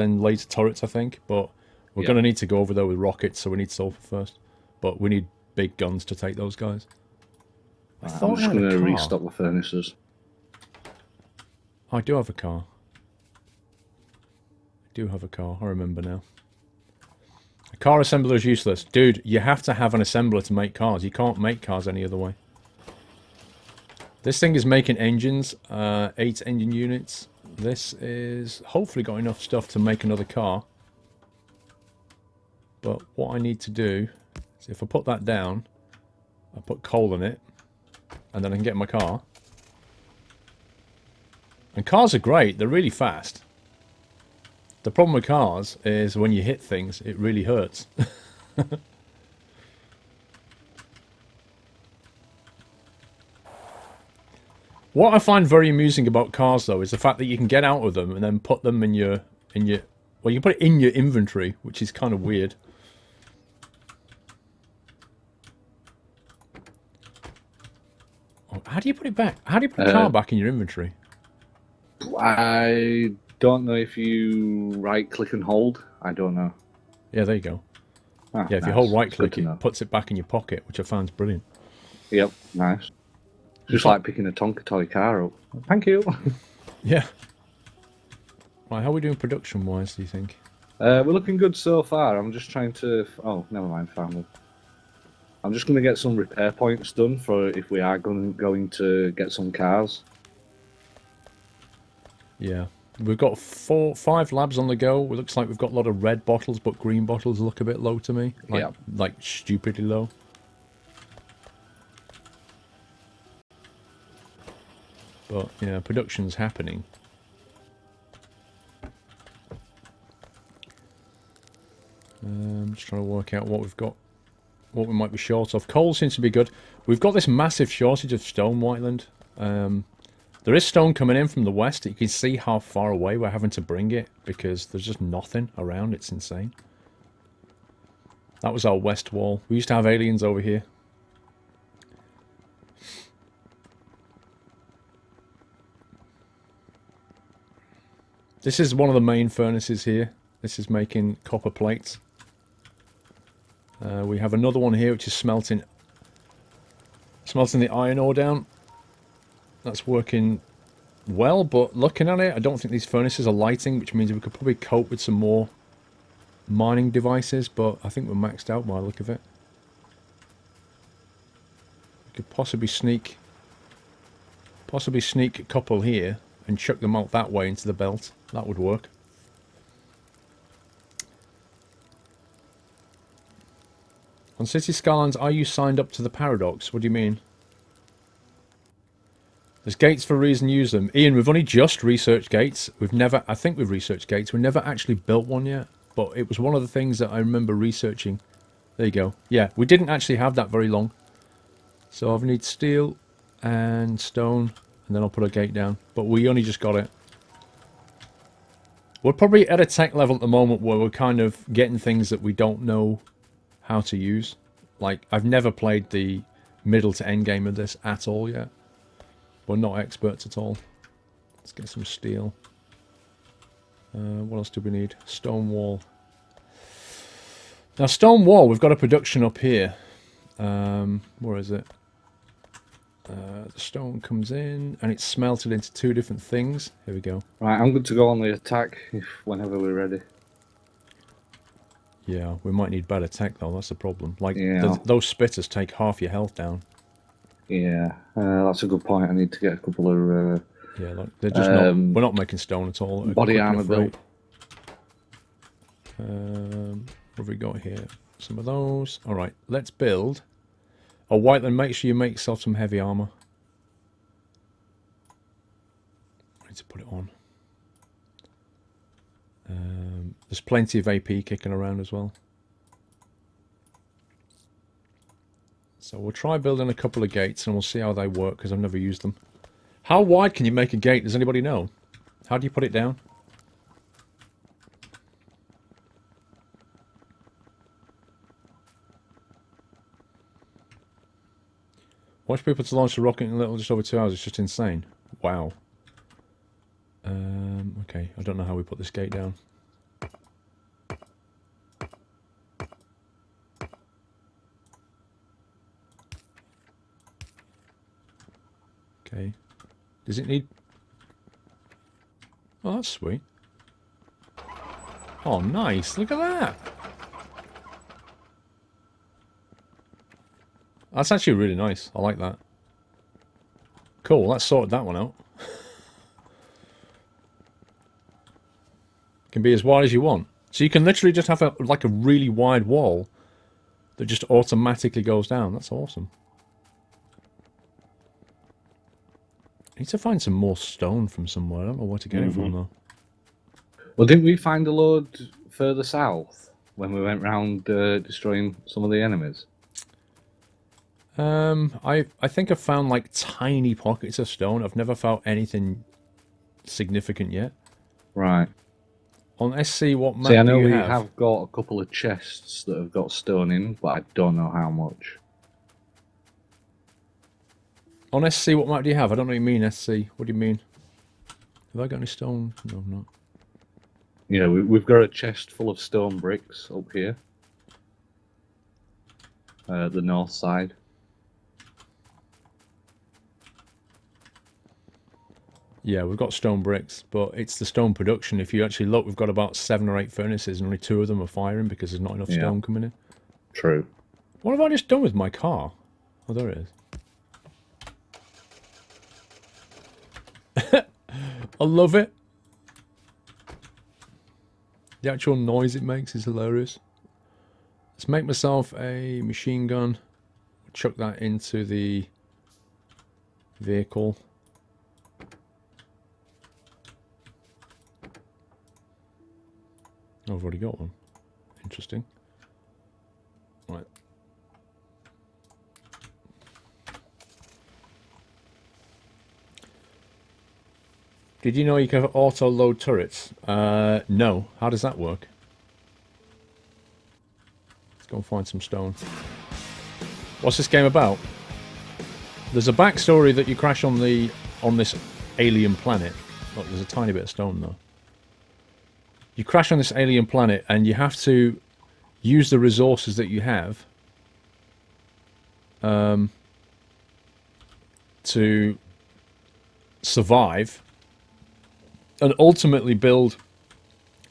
turrets, I think. But we're going to need to go over there with rockets, so we need sulfur first. But we need big guns to take those guys. I'm just going to restock the furnaces. I do have a car. I remember now. A car assembler is useless. Dude, you have to have an assembler to make cars. You can't make cars any other way. This thing is making engines, 8 engine units. This is hopefully got enough stuff to make another car. But what I need to do is if I put that down, I put coal in it, and then I can get my car. And cars are great, they're really fast. The problem with cars is when you hit things, it really hurts. What I find very amusing about cars, though, is the fact that you can get out of them and then put them in your well, you can put it in your inventory, which is kind of weird. How do you put it back? How do you put a car back in your inventory? I don't know if you right-click and hold. I don't know. Yeah, there you go. Ah, yeah, if you hold right-click, it puts it back in your pocket, which I found brilliant. Yep, nice. Just like picking a Tonka toy car up. Thank you. Yeah. Right, how are we doing production-wise, do you think? We're looking good so far. I'm just trying to... Oh, never mind, family. I'm just going to get some repair points done for if we are going to get some cars. Yeah. We've got 5 labs on the go. It looks like we've got a lot of red bottles, but green bottles look a bit low to me. Like stupidly low. But, yeah, production's happening. I'm just trying to work out what we've got what we might be short of. Coal seems to be good. We've got this massive shortage of stone, Whiteland. There is stone coming in from the west. You can see how far away we're having to bring it because there's just nothing around. It's insane. That was our west wall. We used to have aliens over here. This is one of the main furnaces here. This is making copper plates. We have another one here which is smelting the iron ore down. That's working well, but looking at it, I don't think these furnaces are lighting, which means we could probably cope with some more mining devices, but I think we're maxed out by the look of it. We could possibly sneak a couple here and chuck them out that way into the belt. That would work. On City Skylines, are you signed up to the Paradox? What do you mean? There's gates for a reason, use them. Ian, we've only just researched gates. I think we've researched gates. We've never actually built one yet, but it was one of the things that I remember researching. There you go. Yeah, we didn't actually have that very long. So I need steel and stone, and then I'll put a gate down. But we only just got it. We're probably at a tech level at the moment where we're kind of getting things that we don't know how to use. Like, I've never played the middle to end game of this at all yet. We're not experts at all. Let's get some steel. What else do we need? Stone wall. Now, stone wall, we've got a production up here. Where is it? The stone comes in and it's smelted into two different things. Here we go. Right, I'm good to go on the attack whenever we're ready. Yeah, we might need better tech though, that's the problem. Like, yeah. Those spitters take half your health down. Yeah, that's a good point. I need to get a couple of... yeah, like, they're just not... We're not making stone at all. Body armor built. What have we got here? Some of those. Alright, let's build. Oh, Whiteland, make sure you make yourself some heavy armor. I need to put it on. There's plenty of AP kicking around as well. So we'll try building a couple of gates and we'll see how they work because I've never used them. How wide can you make a gate? Does anybody know? How do you put it down? Watch people to launch a rocket in a little just over 2 hours. It's just insane. Wow. Okay, I don't know how we put this gate down. Okay. Does it need... Oh, that's sweet. Oh, nice. Look at that. That's actually really nice. I like that. Cool, let's sort that one out. Can be as wide as you want. So you can literally just have like a really wide wall that just automatically goes down. That's awesome. I need to find some more stone from somewhere. I don't know where to get it from though. Well, didn't we find a load further south when we went round destroying some of the enemies? I think I've found like tiny pockets of stone. I've never found anything significant yet. Right. On SC, what map See, I know do you we have? have got a couple of chests that have got stone in, but I don't know how much. On SC, what map do you have? I don't know what you mean, SC. What do you mean? Have I got any stone? No, I'm not. Yeah, we've got a chest full of stone bricks up here. The north side. Yeah, we've got stone bricks, but it's the stone production. If you actually look, we've got about 7 or 8 furnaces and only 2 of them are firing because there's not enough stone coming in. True. What have I just done with my car? Oh, there it is. I love it. The actual noise it makes is hilarious. Let's make myself a machine gun. Chuck that into the vehicle. Oh, I've already got one. Interesting. Right. Did you know you can auto-load turrets? No. How does that work? Let's go and find some stone. What's this game about? There's a backstory that you crash on this alien planet. Look, there's a tiny bit of stone though. You crash on this alien planet and you have to use the resources that you have to survive and ultimately build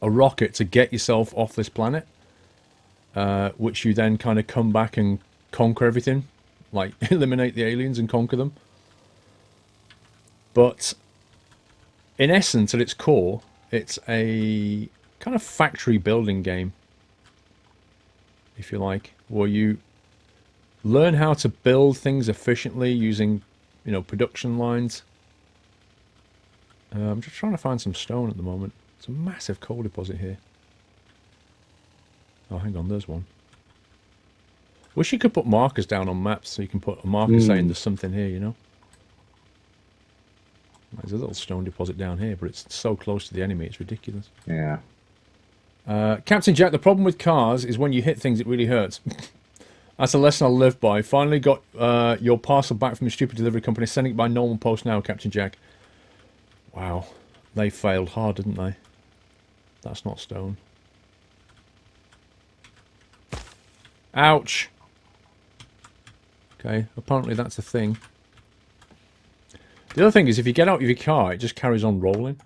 a rocket to get yourself off this planet, which you then kind of come back and conquer everything, like eliminate the aliens and conquer them. But in essence, at its core, it's a kind of factory building game, if you like, where you learn how to build things efficiently using, you know, production lines. I'm just trying to find some stone at the moment. It's a massive coal deposit here. Oh, hang on, there's one. Wish you could put markers down on maps so you can put a marker saying there's something here, you know? There's a little stone deposit down here, but it's so close to the enemy, it's ridiculous. Yeah. Captain Jack, the problem with cars is when you hit things, it really hurts. That's a lesson I'll live by. Finally got your parcel back from your stupid delivery company. Sending it by normal post now, Captain Jack. Wow. They failed hard, didn't they? That's not stone. Ouch! Okay, apparently that's a thing. The other thing is, if you get out of your car, it just carries on rolling.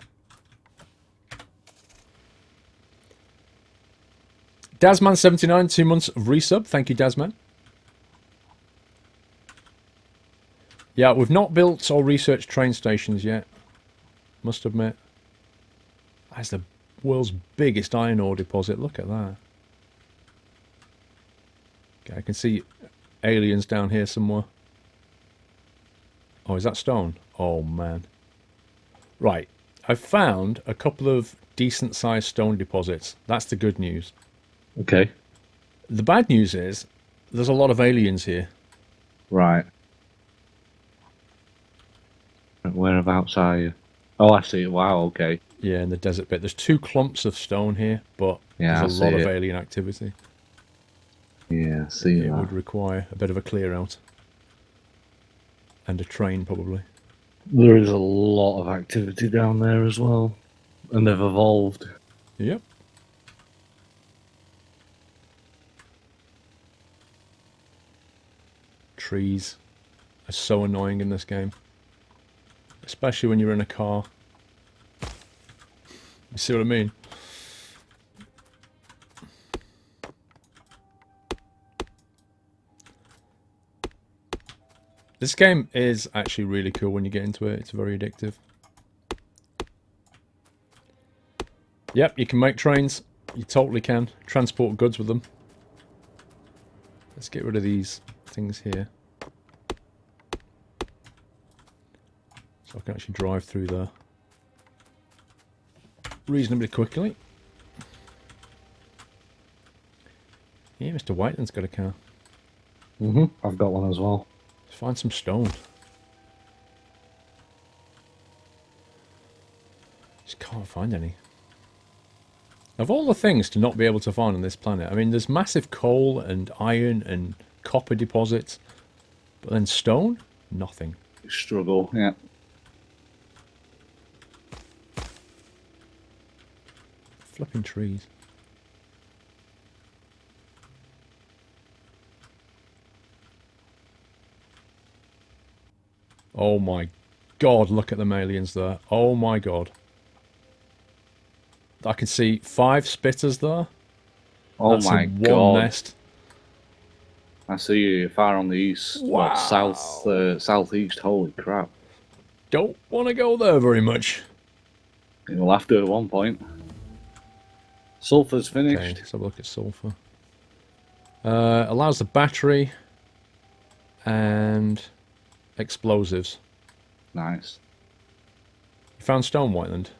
Dazman79, 2 months of resub. Thank you, Dazman. Yeah, we've not built or researched train stations yet. Must admit. That's the world's biggest iron ore deposit. Look at that. Okay, I can see aliens down here somewhere. Oh, is that stone? Oh, man. Right. I've found a couple of decent-sized stone deposits. That's the good news. Okay. The bad news is there's a lot of aliens here. Right. Whereabouts are you? Oh, I see. Wow, okay. Yeah, in the desert bit. There's 2 clumps of stone here, but yeah, there's a lot of alien activity. Yeah, I see It that. would require a bit of a clear out. And a train, probably. There is a lot of activity down there as well. And they've evolved. Yep. Trees are so annoying in this game. Especially when you're in a car. You see what I mean? This game is actually really cool when you get into it. It's very addictive. Yep, you can make trains. You totally can. Transport goods with them. Let's get rid of these things here. So I can actually drive through there reasonably quickly. Yeah, Mr. Whiteland's got a car. I've got one as well. Let's find some stone. Just can't find any. Of all the things to not be able to find on this planet, I mean, there's massive coal and iron and copper deposits, but then stone? Nothing. Struggle, yeah. Flipping trees. Oh my god, look at them aliens there. Oh my god. I can see 5 spitters there. Oh That's my in god. one nest. I see you far on the east. Wow. Well, southeast. Holy crap. Don't want to go there very much. You'll have to at one point. Sulfur's finished. Okay, let's have a look at sulfur. Allows the battery and explosives. Nice. You found stone, Whiteland?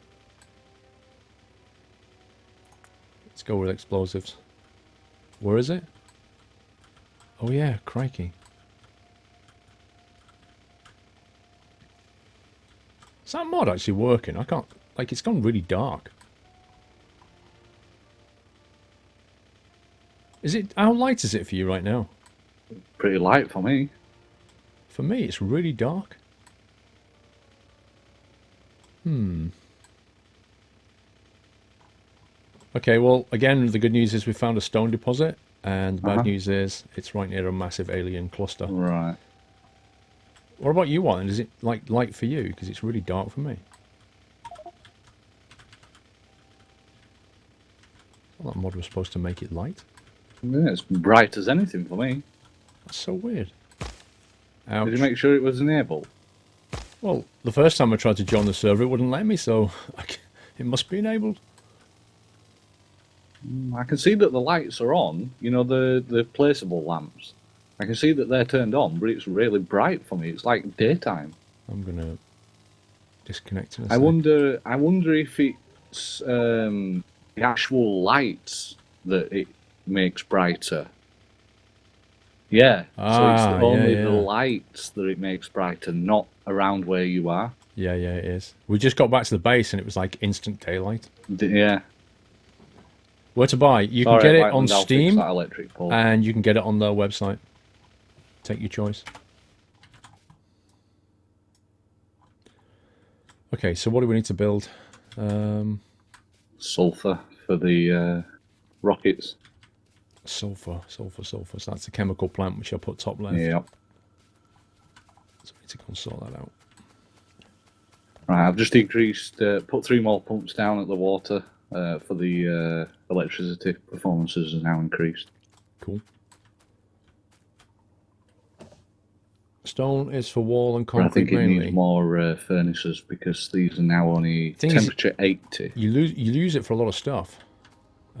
Let's go with explosives. Where is it? Oh yeah, crikey. that mod actually working? I can't... Like, it's gone really dark. Is it... How light is it for you right now? Pretty light for me. For me, it's really dark. Okay, well, again, the good news is we found a stone deposit. And the bad news is it's right near a massive alien cluster. Right. What about you, Warren? Is it, like, light for you? Because it's really dark for me. Well, that mod was supposed to make it light. Yeah, it's bright as anything for me. That's so weird. Ouch. Did you make sure it was enabled? Well, the first time I tried to join the server, it wouldn't let me, so it must be enabled. I can see that the lights are on, you know, the placeable lamps. I can see that they're turned on, but it's really bright for me. It's like daytime. I'm gonna disconnect in a I sec. wonder if it's the actual lights that it makes brighter. Yeah, so it's only the lights that it makes brighter, not around where you are. Yeah, it is. We just got back to the base and it was like instant daylight. Yeah. Where to buy? You can get it on Steam, and you can get it on their website. Take your choice. Okay, so what do we need to build? Sulfur for the rockets. Sulfur. So that's a chemical plant, which I'll put top left. Yep. So we need to go and sort that out. Right, I've just increased, put 3 more pumps down at the water for the electricity. Performances are now increased. Cool. Stone is for wall and concrete I think it mainly. needs more furnaces because these are now only temperature 80. You lose it for a lot of stuff.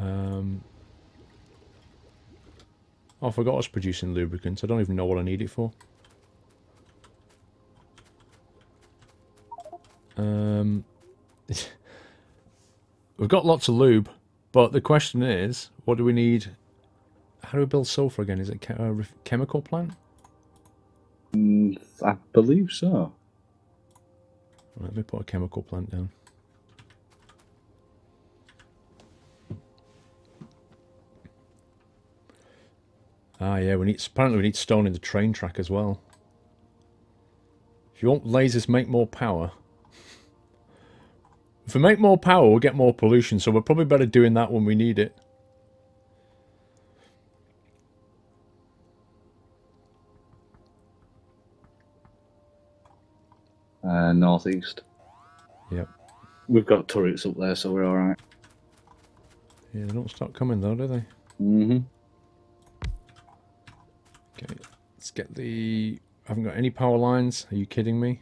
Oh, I forgot I was producing lubricants. I don't even know what I need it for. We've got lots of lube, but the question is, what do we need? How do we build sulfur again? Is it a chemical plant? I believe so. Let me put a chemical plant down. Ah, yeah, apparently we need stone in the train track as well. If you want lasers make more power. If we make more power, we'll get more pollution, so we're probably better doing that when we need it. Northeast. Yep. We've got turrets up there, so we're alright. Yeah, they don't stop coming though, do they? Mm-hmm. Okay, let's get the... I haven't got any power lines. Are you kidding me?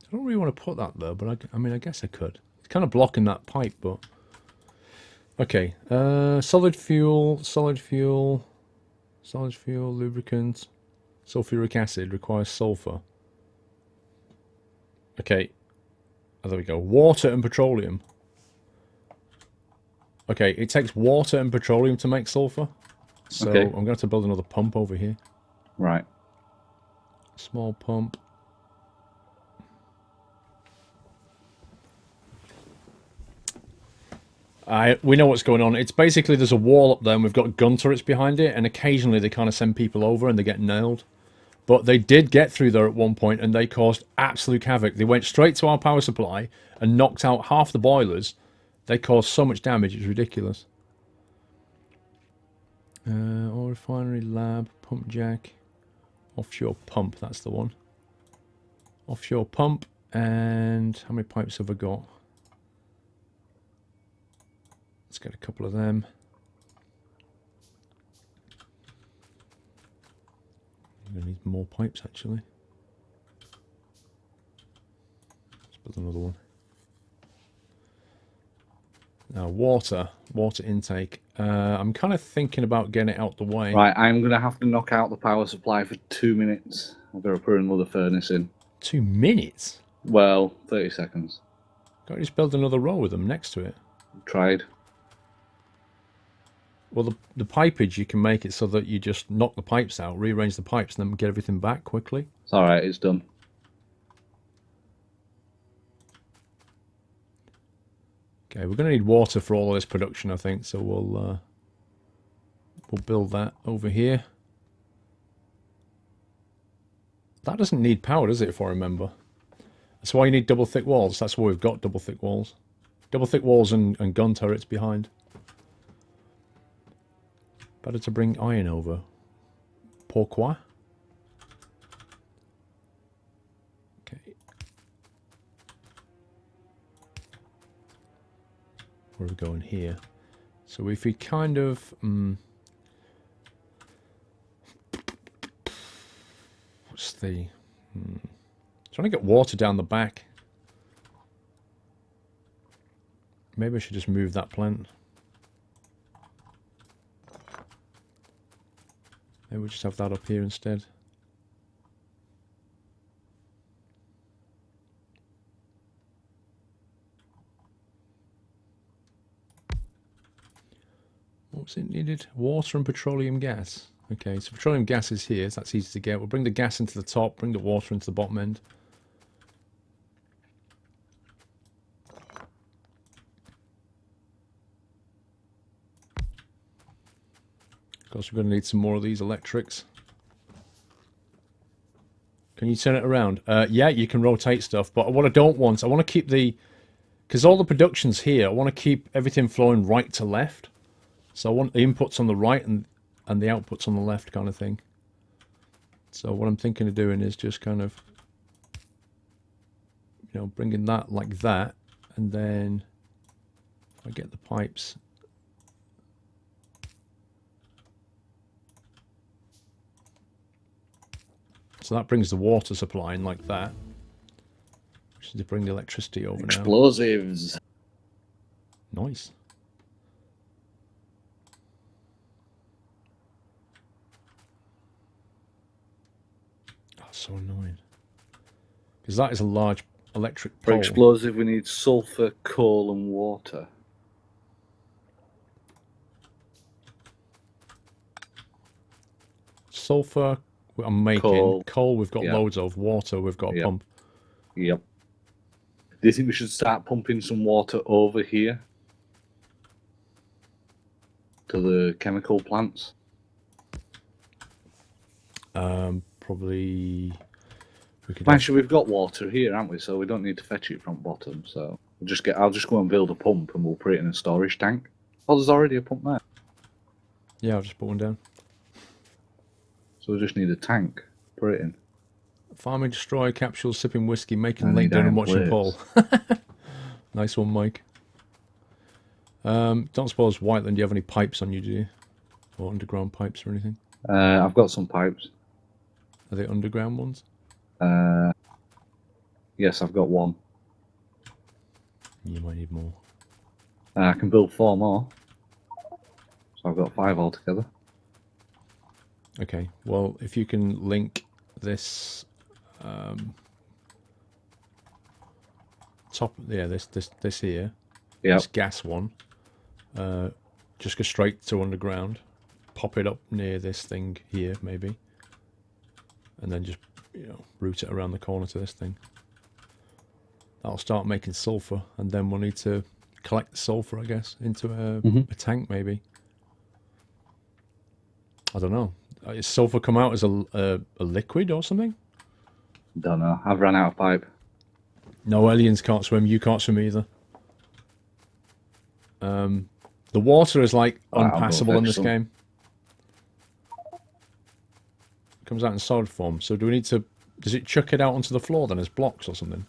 I don't really want to put that there, but I mean, I guess I could. It's kind of blocking that pipe, but... Okay, solid fuel, lubricant, sulfuric acid requires sulfur. Okay, oh, there we go. Water and petroleum. Okay, it takes water and petroleum to make sulfur. So okay. I'm going to have to build another pump over here. Right. Small pump. We know what's going on. It's basically there's a wall up there and we've got gun turrets behind it, and occasionally they kind of send people over and they get nailed. But they did get through there at one point and they caused absolute havoc. They went straight to our power supply and knocked out half the boilers. They caused so much damage, it's ridiculous. Oil refinery, lab, pump jack, offshore pump, that's the one. Offshore pump, and how many pipes have I got? Let's get a couple of them. I'm going to need more pipes, actually. Let's build another one. Now, water intake. I'm kind of thinking about getting it out the way. Right, I'm going to have to knock out the power supply for 2 minutes. I've got to put another furnace in. 2 minutes? Well, 30 seconds. Can't you just build another row with them next to it? Tried. Well, the pipage, you can make it so that you just knock the pipes out, rearrange the pipes, and then get everything back quickly. It's alright, it's done. Okay, we're going to need water for all of this production, I think, so we'll build that over here. That doesn't need power, does it, if I remember? That's why you need double thick walls. That's why we've got double thick walls. Double thick walls and gun turrets behind. Better to bring iron over. Pourquoi? Okay. Where are we going here? So if we kind of... what's the... trying to get water down the back. Maybe I should just move that plant. Maybe we'll just have that up here instead. What's it needed? Water and petroleum gas. Okay, so petroleum gas is here, so that's easy to get. We'll bring the gas into the top, bring the water into the bottom end. Of course, we're going to need some more of these electrics. Can you turn it around? Yeah, you can rotate stuff, but what I don't want, I want to keep the... Because all the production's here, I want to keep everything flowing right to left. So I want the inputs on the right and the outputs on the left kind of thing. So what I'm thinking of doing is just kind of, you know, bringing that like that, and then if I get the pipes... So that brings the water supply in like that. Just to bring the electricity over Explosives. Now. Nice. Oh, so annoying. Because that is a large electric For pole. explosive, we need sulfur, coal, and water. Sulfur, I'm making. Coal we've got loads of. Water, we've got a pump. Yep. Do you think we should start pumping some water over here? To the chemical plants? Probably... We could Actually, we've got water here, haven't we? So we don't need to fetch it from bottom. So I'll just go and build a pump and we'll put it in a storage tank. Oh, there's already a pump there. Yeah, I'll just put one down. So we just need a tank. Put it in. Farming, destroy, capsules, sipping whiskey, making LinkedIn and watching Paul. Nice one, Mike. Don't suppose, Whiteland, do you have any pipes on you, do you? Or underground pipes or anything? I've got some pipes. Are they underground ones? Yes, I've got one. You might need more. I can build 4 more. So I've got 5 altogether. Okay, well, if you can link this top, yeah, this here, this gas one, just go straight to underground, pop it up near this thing here, maybe, and then just, you know, route it around the corner to this thing. That'll start making sulfur, and then we'll need to collect the sulfur, I guess, into a tank, maybe. I don't know. Is sulfur come out as a liquid or something? Don't know. I've run out of pipe. No, aliens can't swim. You can't swim either. The water is like unpassable in this game. It comes out in solid form. So do we need to... Does it chuck it out onto the floor then as blocks or something?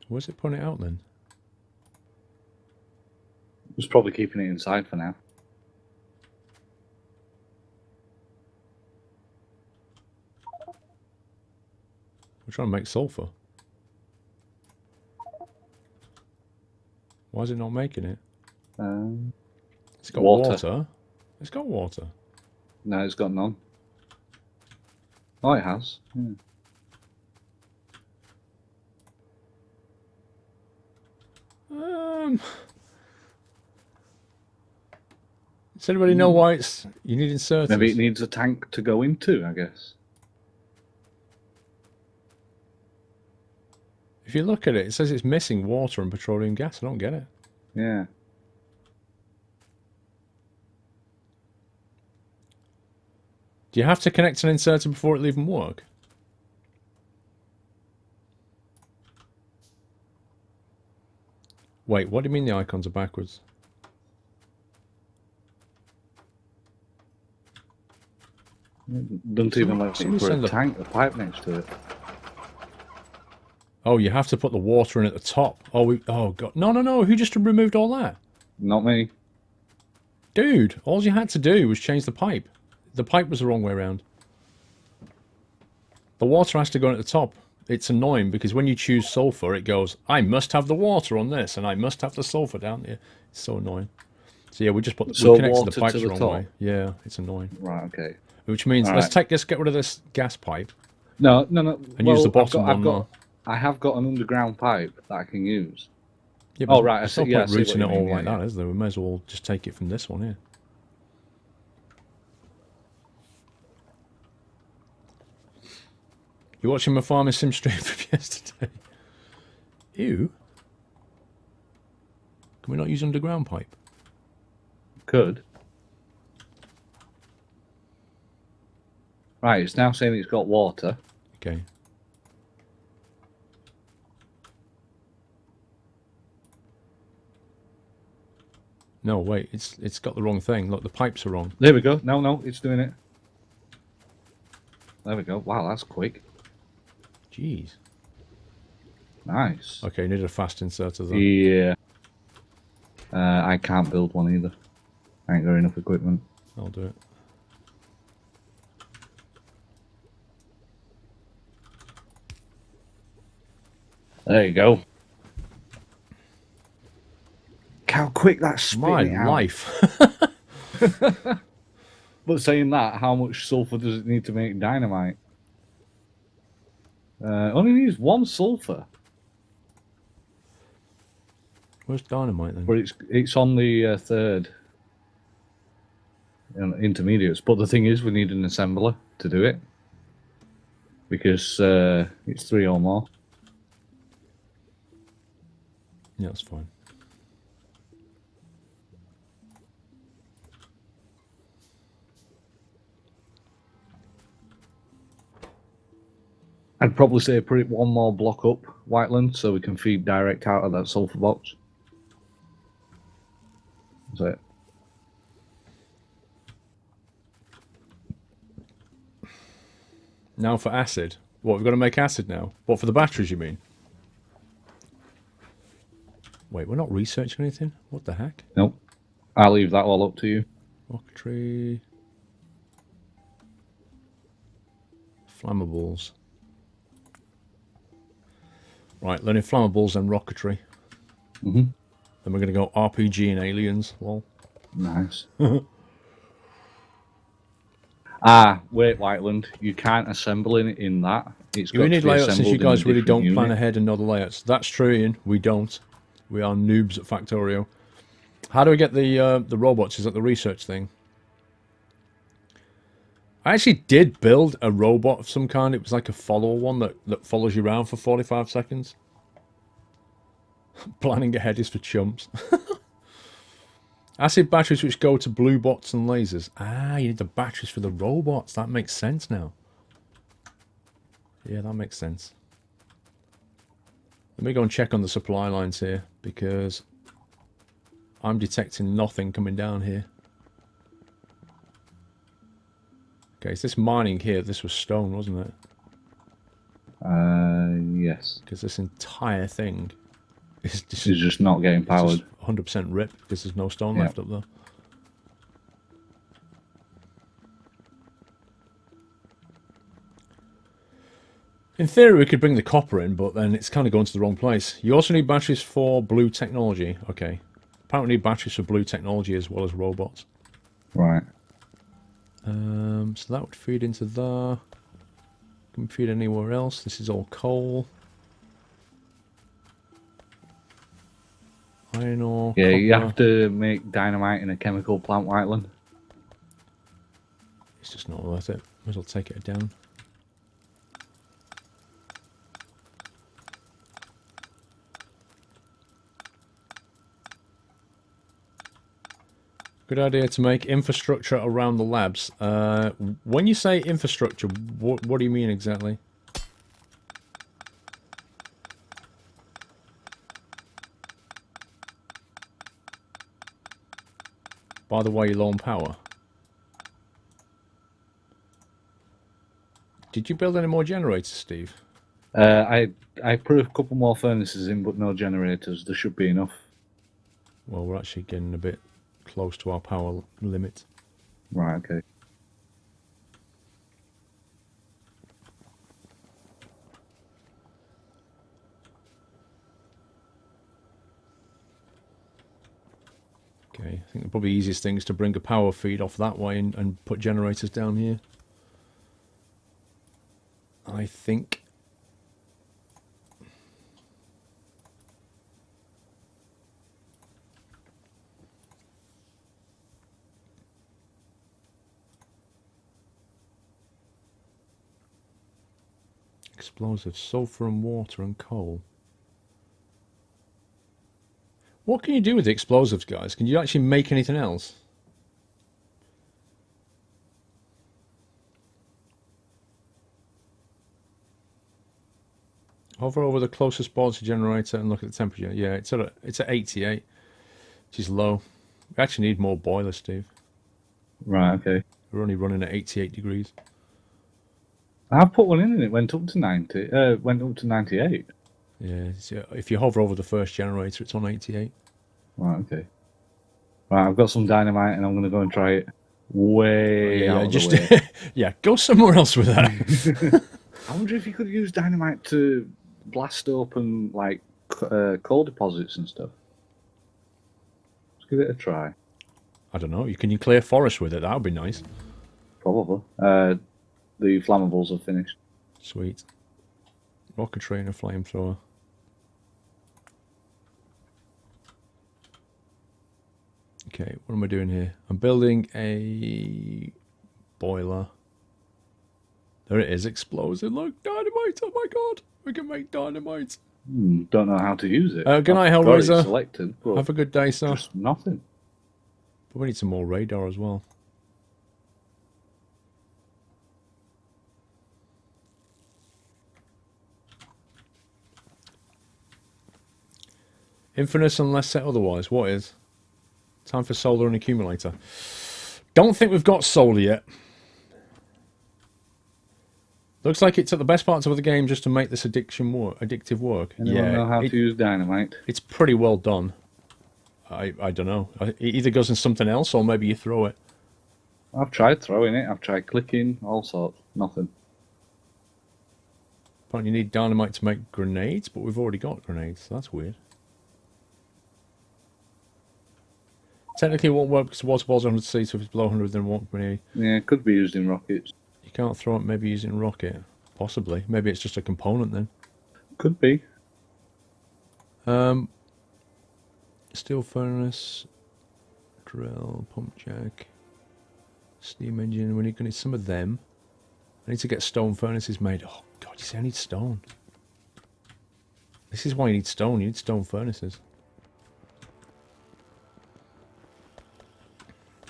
Where's it putting it out then? It's probably keeping it inside for now. We're trying to make sulfur. Why is it not making it? It's got water. It's got water. No, it's got none. Oh, it has. Yeah. Does anybody know why you need inserters? Maybe it needs a tank to go into, I guess. If you look at it, it says it's missing water and petroleum gas. I don't get it. Yeah. Do you have to connect an inserter before it'll even work? Wait, what do you mean the icons are backwards? Doesn't even let you put a tank, a pipe next to it. Oh, you have to put the water in at the top. Oh, oh god, no! Who just removed all that? Not me. Dude, all you had to do was change the pipe. The pipe was the wrong way around. The water has to go in at the top. It's annoying because when you choose sulfur, it goes, I must have the water on this, and I must have the sulfur down there. It's so annoying. So yeah, we just put we connected the pipes the wrong way. Yeah, it's annoying. Right, okay. Which means let's get rid of this gas pipe. No. And use the bottom one. I have got an underground pipe that I can use. Yeah, but right. There's no point routing it all like that, is there? We may as well just take it from this one here. You're watching my farming sim stream from yesterday. Ew. Can we not use underground pipe? Could. Right, it's now saying it's got water. Okay. No, wait, it's got the wrong thing. Look, the pipes are wrong. There we go. No, it's doing it. There we go. Wow, that's quick. Jeez. Nice. Okay, need a fast inserter then. Yeah. I can't build one either. I ain't got enough equipment. I'll do it. There you go. How quick that's spitting My out. life. But saying that, how much sulfur does it need to make dynamite? Only needs 1 sulfur. Where's dynamite then? But it's on the third intermediates. But the thing is, we need an assembler to do it because it's 3 or more. Yeah, that's fine. I'd probably say put it 1 more block up, Whiteland, so we can feed direct out of that sulfur box. That's it. Now for acid. What, we've got to make acid now? What, for the batteries, you mean? Wait, we're not researching anything? What the heck? Nope. I'll leave that all up to you. Rocketry. Flammables. Right, learning flammables and rocketry. Mm-hmm. Then we're going to go RPG and aliens. Lol. Nice. Wait, Whiteland. You can't assemble in that. It's got we need to be layouts since you assembled in a guys really don't different plan unit. ahead and know the layouts. That's true, Ian. We don't. We are noobs at Factorio. How do we get the robots? Is that the research thing? I actually did build a robot of some kind. It was like a follower one that follows you around for 45 seconds. Planning ahead is for chumps. Acid batteries which go to blue bots and lasers. Ah, you need the batteries for the robots. That makes sense now. Yeah, that makes sense. Let me go and check on the supply lines here, because I'm detecting nothing coming down here. Okay, is this mining here? This was stone, wasn't it? Yes. Because this entire thing is It's just not getting powered. 100% ripped because there's no stone Yeah. left up there. In theory, we could bring the copper in, but then it's kind of going to the wrong place. You also need batteries for blue technology. Okay. Apparently need batteries for blue technology as well as robots. Right. So that would feed into there. Can we feed anywhere else? This is all coal. Iron ore, Yeah, you copper. have to make dynamite in a chemical plant, Whiteland. It's just not worth it. Might as well take it down. Good idea to make infrastructure around the labs. When you say infrastructure, what do you mean exactly? By the way, you're low on power. Did you build any more generators, Steve? I put a couple more furnaces in, but no generators. There should be enough. Well, we're actually getting a bit close to our power limit. Right, okay. Okay, I think probably the easiest thing is to bring a power feed off that way and put generators down here. I think. Explosives, sulfur and water and coal. What can you do with the explosives, guys? Can you actually make anything else? Hover over the closest boiler generator and look at the temperature. Yeah, it's at 88, which is low. We actually need more boilers, Steve. Right, okay. We're only running at 88 degrees. I put one in and it went up to 90. Went up to 98. Yeah, so if you hover over the first generator, it's on 88. Right, okay. Right, I've got some dynamite and I'm going to go and try it way out of the way. Yeah, go somewhere else with that. I wonder if you could use dynamite to blast open, like, coal deposits and stuff. Let's give it a try. I don't know. Can you clear forest with it? That would be nice. Probably. The flammables are finished. Sweet. Rocketry and a flamethrower. Okay, what am I doing here? I'm building a boiler. There it is, explosive. Look, dynamite! Oh my god! We can make dynamite! Don't know how to use it. Good night, I've got it Hellraiser. selected, but Have a good day, sir. just nothing. But we need some more radar as well. Infinite unless set otherwise. What is? Time for solar and accumulator. Don't think we've got solar yet. Looks like it took the best parts of the game just to make this addictive work. Anyone know how to use dynamite? It's pretty well done. I don't know. It either goes in something else or maybe you throw it. I've tried throwing it. I've tried clicking, all sorts. Nothing. Apparently you need dynamite to make grenades, but we've already got grenades, so that's weird. Technically it won't work because water balls are 100C, so if it's below 100 then it won't grenade. Yeah, it could be used in rockets. You can't throw it maybe using rocket. Possibly. Maybe it's just a component then. Could be. Steel furnace, drill, pump jack, steam engine. We're going to need some of them. I need to get stone furnaces made. Oh god, you see, I need stone. This is why you need stone. You need stone furnaces.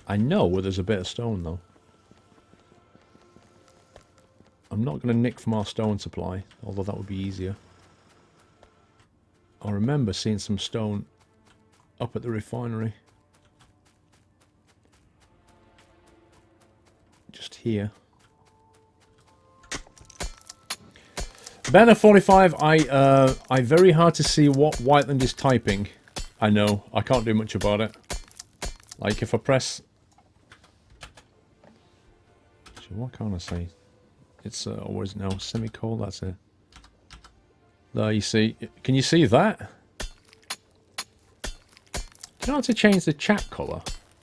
I know where there's a bit of stone though. I'm not going to nick from our stone supply, although that would be easier. I remember seeing some stone up at the refinery. Just here. Banner 45, I very hard to see what Whiteland is typing. I know, I can't do much about it. Like if I press... Actually, what can't I say? It's always no semicolon, that's it. There you see, can you see that? Do you know how to change the chat colour?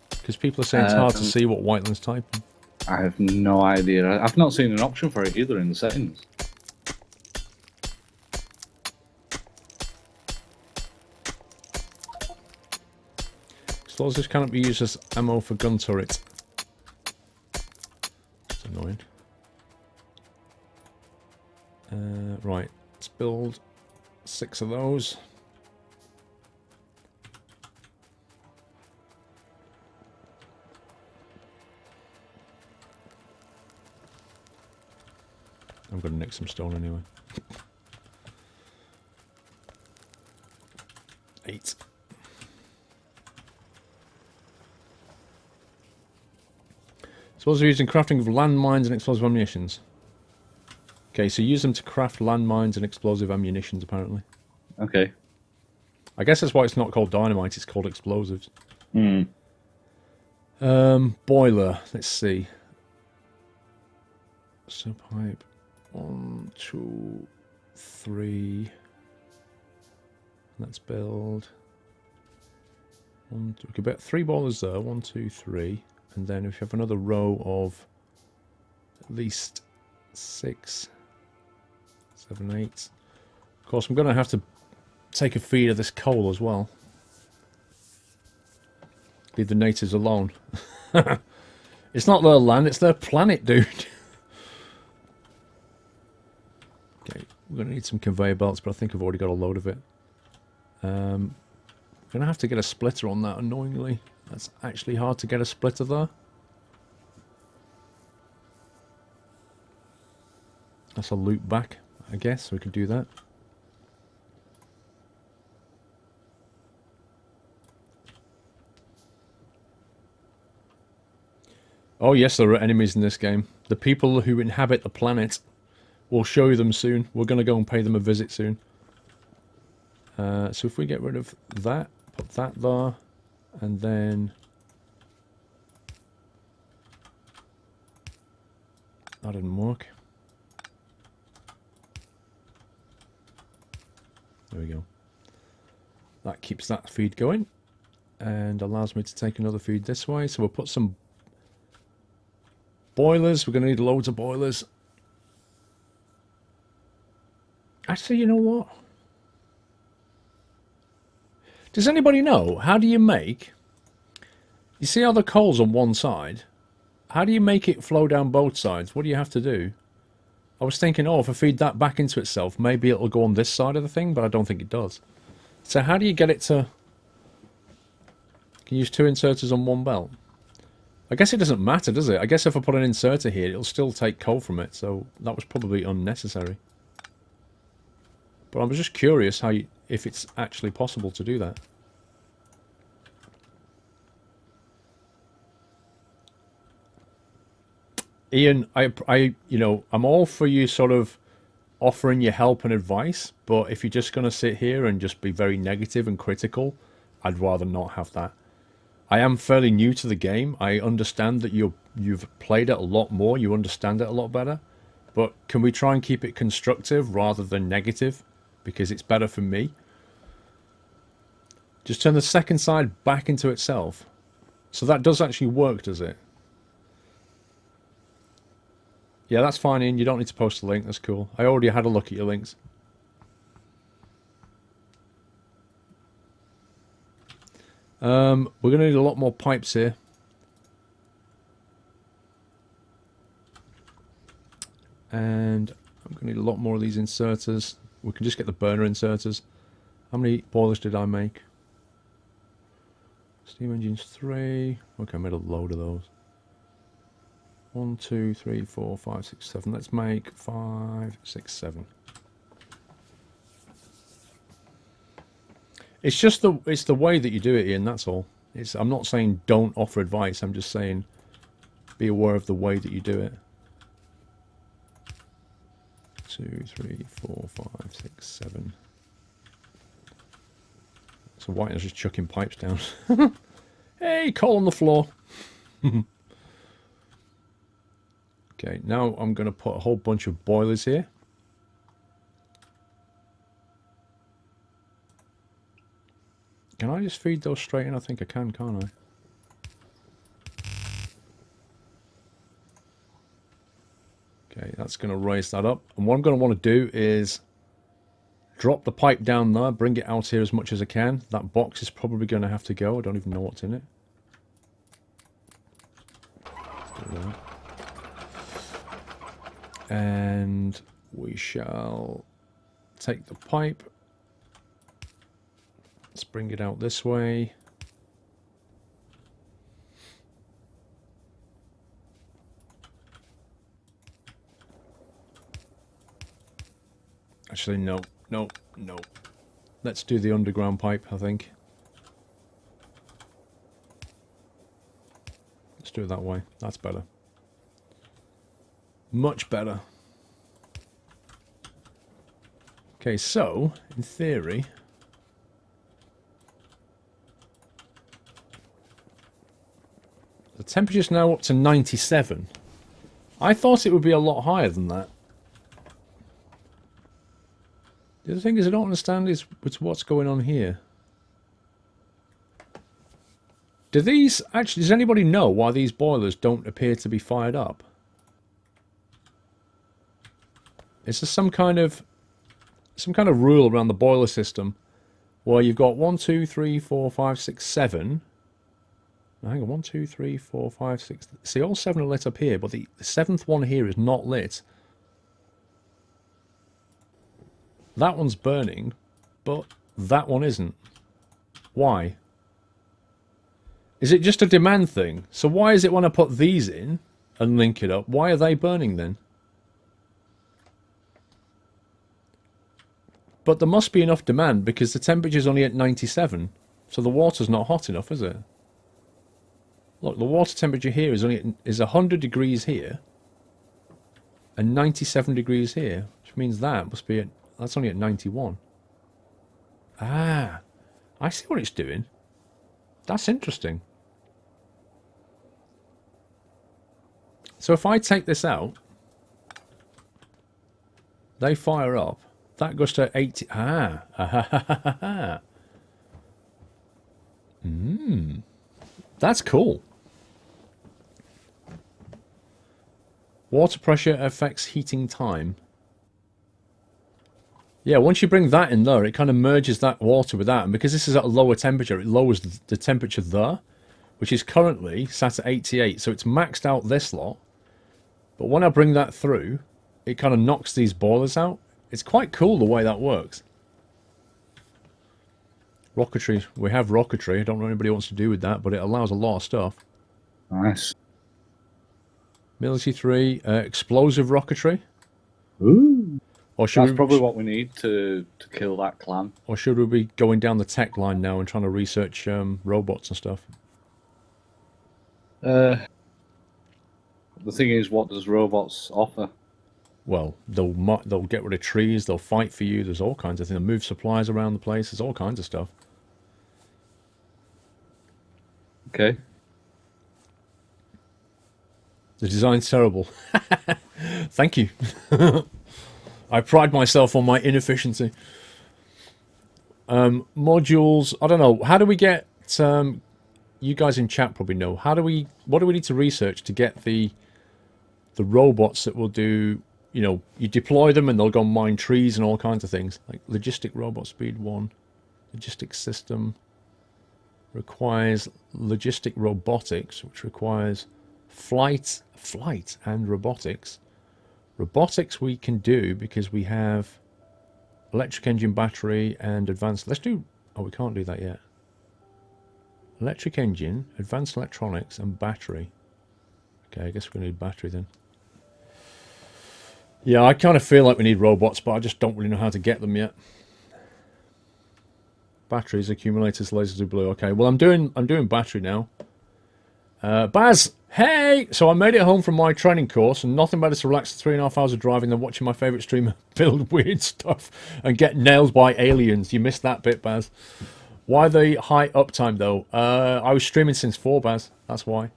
Because people are saying it's hard to see what Whiteland's typing. I have no idea. I've not seen an option for it either in the settings. Explosives cannot be used as ammo for gun turret. It's annoying. Right, let's build 6 of those. I'm going to nick some stone anyway. 8. Explosives are used in crafting of landmines and explosive ammunitions. Okay, so use them to craft landmines and explosive ammunitions, apparently. Okay. I guess that's why it's not called dynamite, it's called explosives. Hmm. Boiler, let's see. So pipe. 1, 2, 3. Let's build. We could bet 3 boilers there. 1, 2, 3. And then if you have another row of at least 6, 7, 8. Of course, I'm going to have to take a feed of this coal as well. Leave the natives alone. It's not their land, it's their planet, dude. Okay, we're going to need some conveyor belts, but I think I've already got a load of it. I'm going to have to get a splitter on that, annoyingly. That's actually hard to get a splitter there. That's a loop back, I guess. We could do that. Oh yes, there are enemies in this game. The people who inhabit the planet. We'll show you them soon. We're going to go and pay them a visit soon. So if we get rid of that, put that there, and then... That didn't work. There we go. That keeps that feed going, and allows me to take another feed this way. So we'll put some boilers. We're going to need loads of boilers. Actually, you know what? Does anybody know, how do you make... You see how the coal's on one side? How do you make it flow down both sides? What do you have to do? I was thinking, oh, if I feed that back into itself, maybe it'll go on this side of the thing, but I don't think it does. So how do you get it to... Can you use 2 inserters on one belt? I guess it doesn't matter, does it? I guess if I put an inserter here, it'll still take coal from it, so that was probably unnecessary. But I was just curious how you, if it's actually possible to do that. Ian, you know, I'm all for you sort of offering your help and advice, but if you're just going to sit here and just be very negative and critical, I'd rather not have that. I am fairly new to the game. I understand that you've played it a lot more, you understand it a lot better, but can we try and keep it constructive rather than negative? Because it's better for me. Just turn the second side back into itself. So that does actually work, does it? Yeah, that's fine, Ian. You don't need to post a link. That's cool. I already had a look at your links. We're going to need a lot more pipes here. And I'm going to need a lot more of these inserters. We can just get the burner inserters. How many boilers did I make? Steam engines 3. Okay, I made a load of those. 1, 2, 3, 4, 5, 6, 7. Let's make 5, 6, 7. It's just the way that you do it, Ian. That's all. I'm not saying don't offer advice. I'm just saying be aware of the way that you do it. 2, 3, 4, 5, 6, 7. So White is just chucking pipes down. Hey, coal on the floor. Okay, now I'm going to put a whole bunch of boilers here. Can I just feed those straight in? I think I can, can't I? Okay, that's going to raise that up. And what I'm going to want to do is drop the pipe down there, bring it out here as much as I can. That box is probably going to have to go. I don't even know what's in it. And we shall take the pipe. Let's bring it out this way. Actually, no. Let's do the underground pipe, I think. Let's do it that way. That's better. Much better. Okay, so, in theory... the temperature's now up to 97. I thought it would be a lot higher than that. The other thing is I don't understand is what's going on here. Do these actually, does anybody know why these boilers don't appear to be fired up? Is there some kind of rule around the boiler system where you've got 1, 2, 3, 4, 5, 6, 7? Hang on, 1, 2, 3, 4, 5, 6. See, all 7 are lit up here, but the 7th one here is not lit. That one's burning, but that one isn't. Why? Is it just a demand thing? So why is it when I put these in and link it up, why are they burning then? But there must be enough demand because the temperature's only at 97. So the water's not hot enough, is it? Look, the water temperature here is 100 degrees here and 97 degrees here, which means that must be that's only at 91. Ah, I see what it's doing. That's interesting. So if I take this out, they fire up. That goes to 80. That's cool. Water pressure affects heating time. Yeah, once you bring that in there, it kind of merges that water with that. And because this is at a lower temperature, it lowers the temperature there, which is currently sat at 88. So it's maxed out this lot. But when I bring that through, it kind of knocks these boilers out. It's quite cool the way that works. Rocketry. We have rocketry. I don't know anybody wants to do with that, but it allows a lot of stuff. Nice. Military 3, explosive rocketry. Ooh. Or should That's probably what we need to kill that clan. Or should we be going down the tech line now and trying to research robots and stuff? The thing is, what does robots offer? Well, they'll get rid of trees, they'll fight for you, there's all kinds of things. They'll move supplies around the place, there's all kinds of stuff. Okay. The design's terrible. Thank you. I pride myself on my inefficiency. Modules, I don't know. How do we get... you guys in chat probably know. What do we need to research to get the robots that will do... You know, you deploy them and they'll go mine trees and all kinds of things. Like logistic robot speed 1. Logistics system requires logistic robotics, which requires flight and robotics. Robotics we can do because we have electric engine, battery, and advanced... Let's do... Oh, we can't do that yet. Electric engine, advanced electronics, and battery. Okay, I guess we're going to need battery then. Yeah, I kind of feel like we need robots, but I just don't really know how to get them yet. Batteries, accumulators, lasers of blue. Okay, well I'm doing battery now. Baz, hey! So I made it home from my training course, and nothing better to relax 3.5 hours of driving than watching my favourite streamer build weird stuff and get nailed by aliens. You missed that bit, Baz. Why the high uptime, though? I was streaming since 4, Baz. That's why.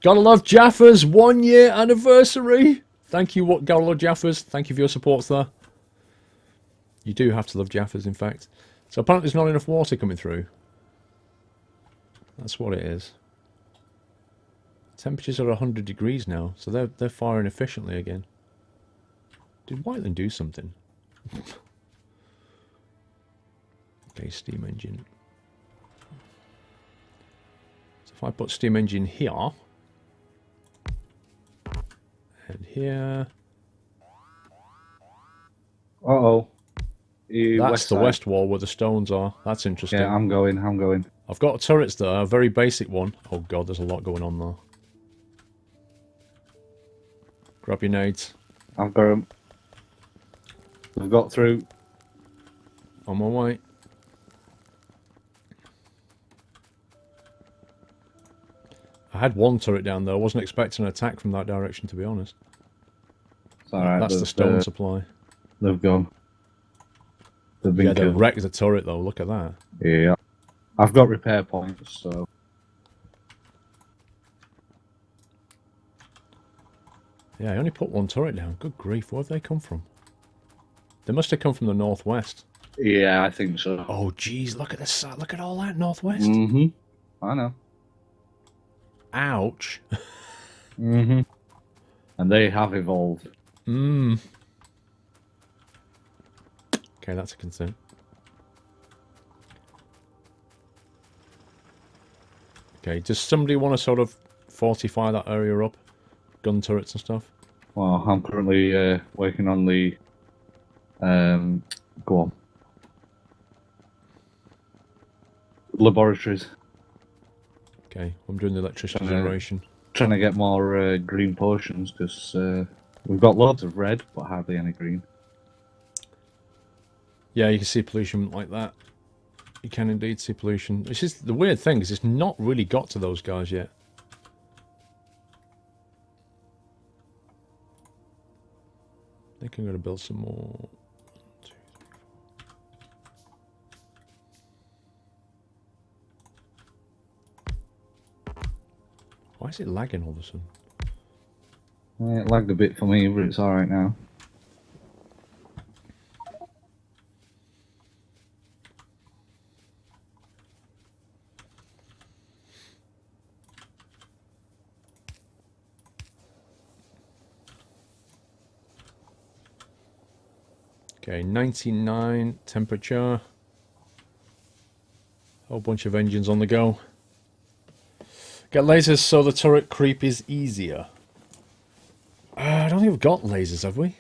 Gotta love Jaffa's 1 year anniversary. Thank you, gotta love Jaffa's. Thank you for your support there. You do have to love Jaffa's, in fact. So apparently there's not enough water coming through. That's what it is. Temperatures are 100 degrees now, so they're firing efficiently again. Did Whiteland do something? Okay, steam engine. So if I put steam engine here and here. Uh-oh. That's the west wall where the stones are. That's interesting. Yeah, I'm going. I've got turrets there, a very basic one. Oh god, there's a lot going on there. Grab your nades. I've got them. We've got through. On my way. I had one turret down there. I wasn't expecting an attack from that direction, to be honest. It's alright. That's the stone supply. They've gone. They've been they wrecked the turret, though. Look at that. Yeah. I've got repair points, so... Yeah, I only put one turret down. Good grief, where have they come from? They must have come from the northwest. Yeah, I think so. Oh, jeez, look at this. Look at all that northwest. Mm-hmm. I know. Ouch. Mm-hmm. And they have evolved. Mm. Okay, that's a concern. Okay, does somebody want to sort of fortify that area up? Gun turrets and stuff? Well, I'm currently working on the... go on. Laboratories. Okay, I'm doing the electricity generation. Trying to get more green potions, because we've got loads of red, but hardly any green. Yeah, you can see pollution like that. You can indeed see pollution. It's just the weird thing is it's not really got to those guys yet. I think I'm going to build some more. 1, 2, 3, 4. Why is it lagging all of a sudden? It lagged a bit for me, but it's alright now. Okay, 99 temperature. Whole bunch of engines on the go. Get lasers so the turret creep is easier. I don't think we've got lasers, have we?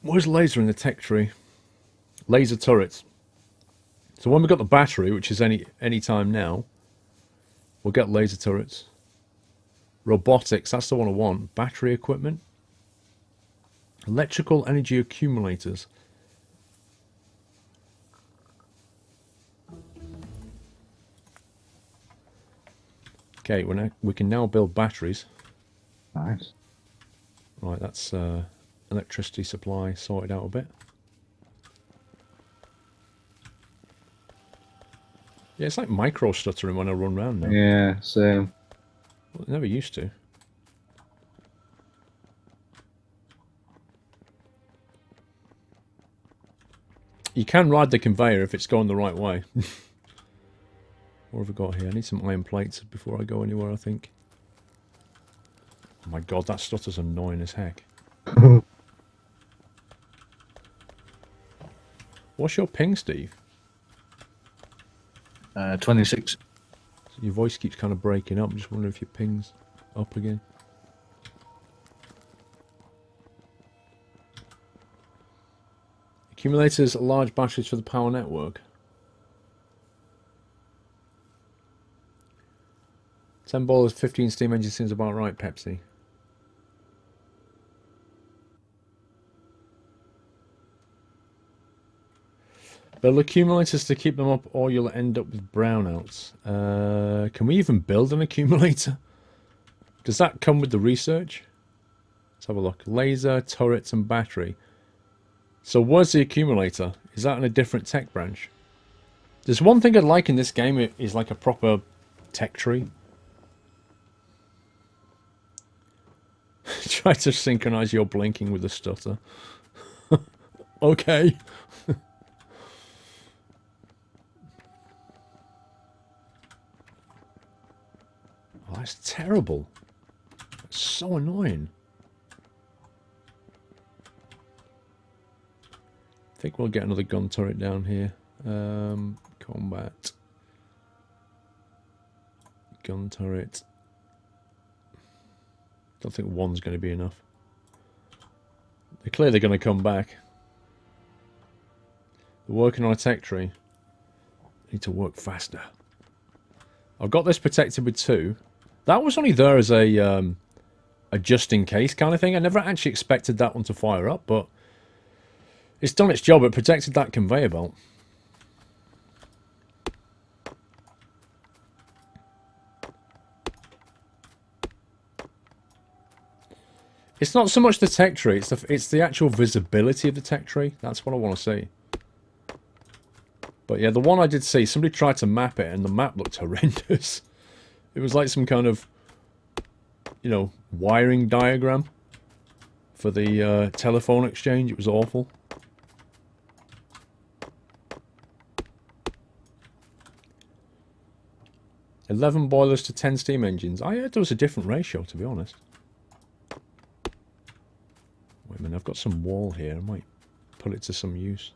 Where's laser in the tech tree? Laser turrets. So when we've got the battery, which is any time now, we'll get laser turrets. Robotics, that's the one I want. Battery equipment. Electrical energy accumulators. Okay, we can now build batteries. Nice. Right, that's electricity supply sorted out a bit. Yeah, it's like micro stuttering when I run around now. Yeah, same. Well, it never used to. You can ride the conveyor if it's going the right way. What have I got here? I need some iron plates before I go anywhere, I think. Oh my god, that stutter's annoying as heck. What's your ping, Steve? 26. Your voice keeps kind of breaking up. I'm just wondering if your ping's up again. Accumulators, large batteries for the power network. 10 ballers, 15 steam engines seems about right, Pepsi. Build accumulators to keep them up, or you'll end up with brownouts. Can we even build an accumulator? Does that come with the research? Let's have a look. Laser, turrets, and battery. So where's the accumulator? Is that in a different tech branch? There's one thing I'd like in this game, it is like a proper tech tree. Try to synchronize your blinking with the stutter. Okay. Oh, that's terrible. That's so annoying. I think we'll get another gun turret down here. Combat. Gun turret. Don't think one's going to be enough. They're clearly going to come back. They're working on a tech tree. Need to work faster. I've got this protected with 2. That was only there as a just in case kind of thing. I never actually expected that one to fire up, but it's done its job. It protected that conveyor belt. It's not so much the tech tree, it's the actual visibility of the tech tree. That's what I want to see. But yeah, the one I did see, somebody tried to map it and the map looked horrendous. It was like some kind of, you know, wiring diagram for the telephone exchange. It was awful. $11 boilers to 10 steam engines. I heard there was a different ratio, to be honest. Wait a minute, I've got some wall here. I might put it to some use.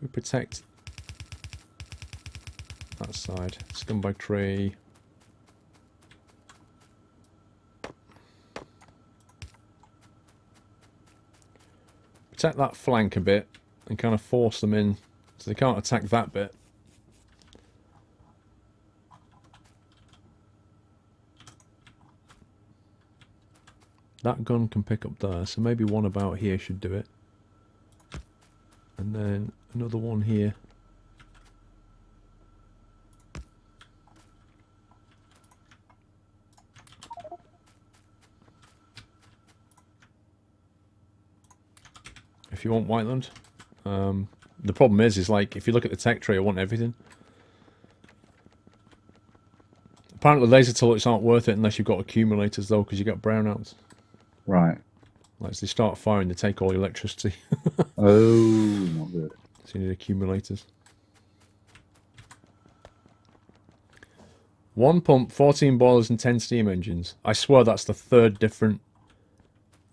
We protect that side. Scumbag tree. Protect that flank a bit and kind of force them in so they can't attack that bit. That gun can pick up there, so maybe one about here should do it. And then another one here. If you want Whiteland. The problem is like, if you look at the tech tree, I want everything. Apparently laser turrets aren't worth it unless you've got accumulators though, because you've got brownouts. Right. Like, as they start firing, they take all the electricity. Oh, not good. So you need accumulators. 1 pump, 14 boilers and 10 steam engines. I swear that's the 3rd different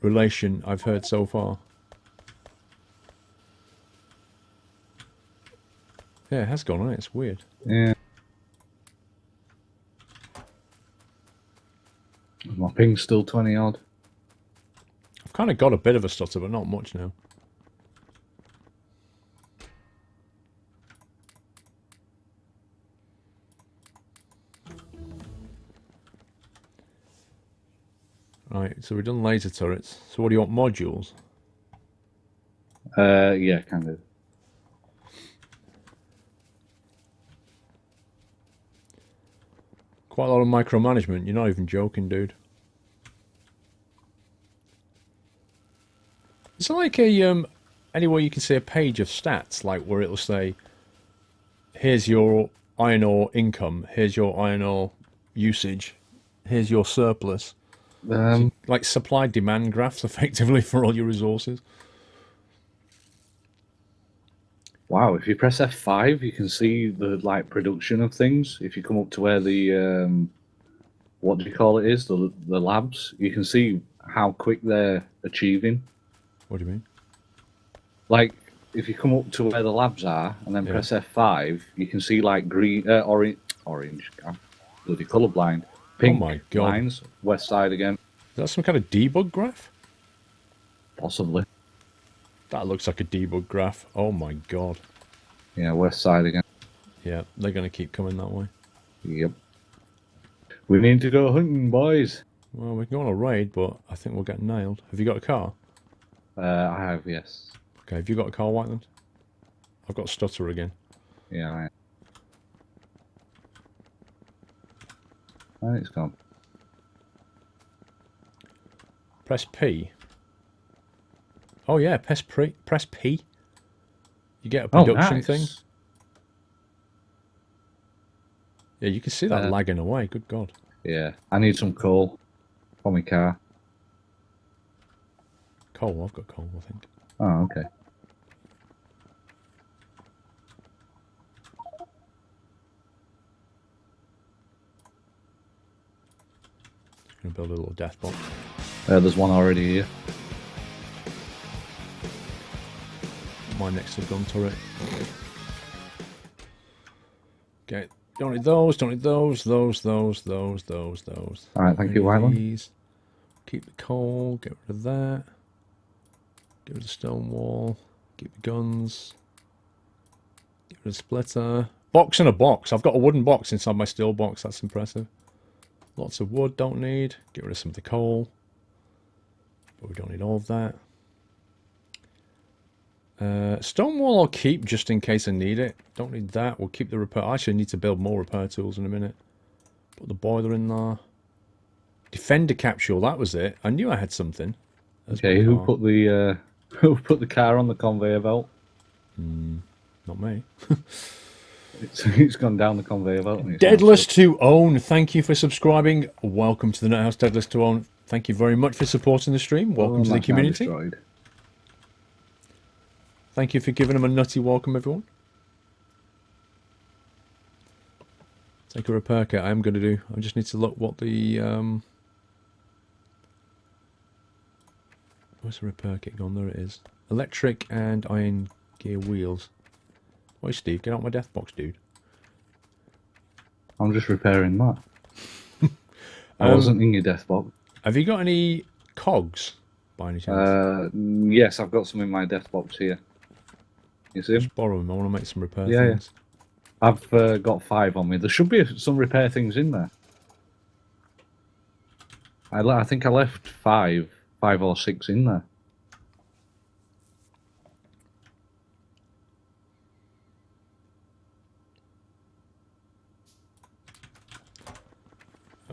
relation I've heard so far. Yeah, it has gone on it. It's weird. Yeah. My ping's still 20 odd. I've kind of got a bit of a stutter, but not much now. Right, so we've done laser turrets. So what do you want, modules? Yeah, kind of. Quite a lot of micromanagement. You're not even joking, dude. Is there like a anywhere you can see a page of stats, like where it'll say, here's your iron ore income, here's your iron ore usage, here's your surplus. Like supply demand graphs effectively for all your resources. Wow, if you press F5, you can see the like production of things. If you come up to where the what do you call it is, the labs, you can see how quick they're achieving. What do you mean? Like if you come up to where the labs are and then press F5, you can see like green, orange. I'm bloody colourblind. Pink lines, west side again. Is that some kind of debug graph? Possibly. That looks like a debug graph. Oh my god. Yeah, west side again. Yeah, they're going to keep coming that way. Yep. We need to go hunting, boys. Well, we can go on a raid, but I think we'll get nailed. Have you got a car? I have, yes. Okay, have you got a car, Whiteland? I've got stutter again. Yeah, it's gone. Press P. Oh yeah, press P. You get a production thing. Yeah, you can see that lagging away. Good God. Yeah, I need some coal for my car. Coal, I've got coal, I think. Oh, okay. Just gonna build a little death box. There's one already here. Mine next to the gun turret. Okay, don't need those, those. Alright, thank you, Wyland. These. Keep the coal, get rid of that. Get rid of the stone wall. Keep the guns. Get rid of the splitter. Box in a box. I've got a wooden box inside my steel box. That's impressive. Lots of wood, don't need. Get rid of some of the coal. But we don't need all of that. Stone wall I'll keep just in case I need it. Don't need that. We'll keep the repair. I actually need to build more repair tools in a minute. Put the boiler in there. Defender capsule, that was it. I knew I had something. Okay, who put the car on the conveyor belt? Not me. It's gone down the conveyor belt. Deadless to Own, thank you for subscribing. Welcome to the Nuthouse, Deadless to Own. Thank you very much for supporting the stream. Welcome to the community. Thank you for giving them a nutty welcome, everyone. Take a repair kit. I am going to do. I just need to look what the where's the repair kit gone? There it is. Electric and iron gear wheels. Wait, Steve, get out my death box, dude. I'm just repairing that. I wasn't in your death box. Have you got any cogs by any chance? Yes, I've got some in my death box here. You see? Just borrow them. I want to make some repair things. Yeah. I've got 5 on me. There should be some repair things in there. I think I left 5 or 6 in there.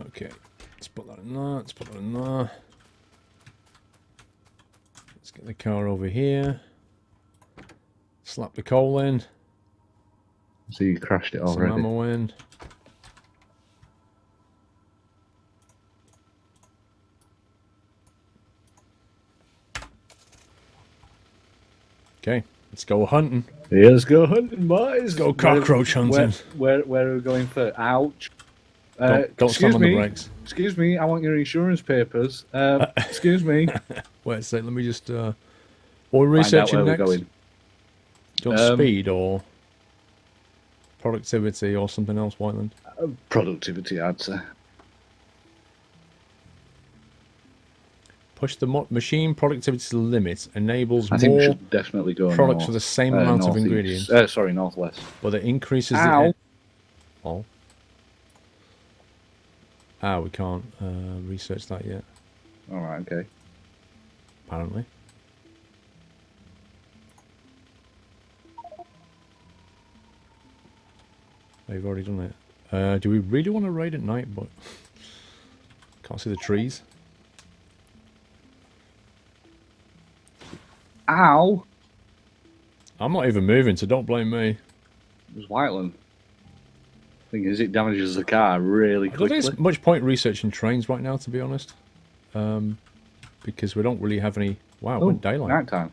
Okay, let's put that in there. Let's put that in there. Let's get the car over here. Slap the coal in. So you crashed it already. Some ammo in. Okay, let's go hunting. Yeah, let's go hunting, boys. Let's go cockroach hunting. Where are we going for? Ouch. Don't slam on the brakes. Excuse me, I want your insurance papers. Excuse me. Wait a sec, let me just... what are we researching next? Going. Do you want speed or productivity or something else, Whiteland? Productivity, I'd say. Push the machine productivity to the limit. Enables I think more we should definitely go products north, for the same amount of ingredients. Sorry, northwest. But it increases Ow. the... Oh. Ah, we can't research that yet. Alright, okay. Apparently. They've already done it. Do we really want to raid at night? But can't see the trees. Ow! I'm not even moving, so don't blame me. It was Whiteland. Thing is, it damages the car really I don't quickly. think there's much point researching trains right now, to be honest. Because we don't really have any... Wow, it went daylight. Nighttime.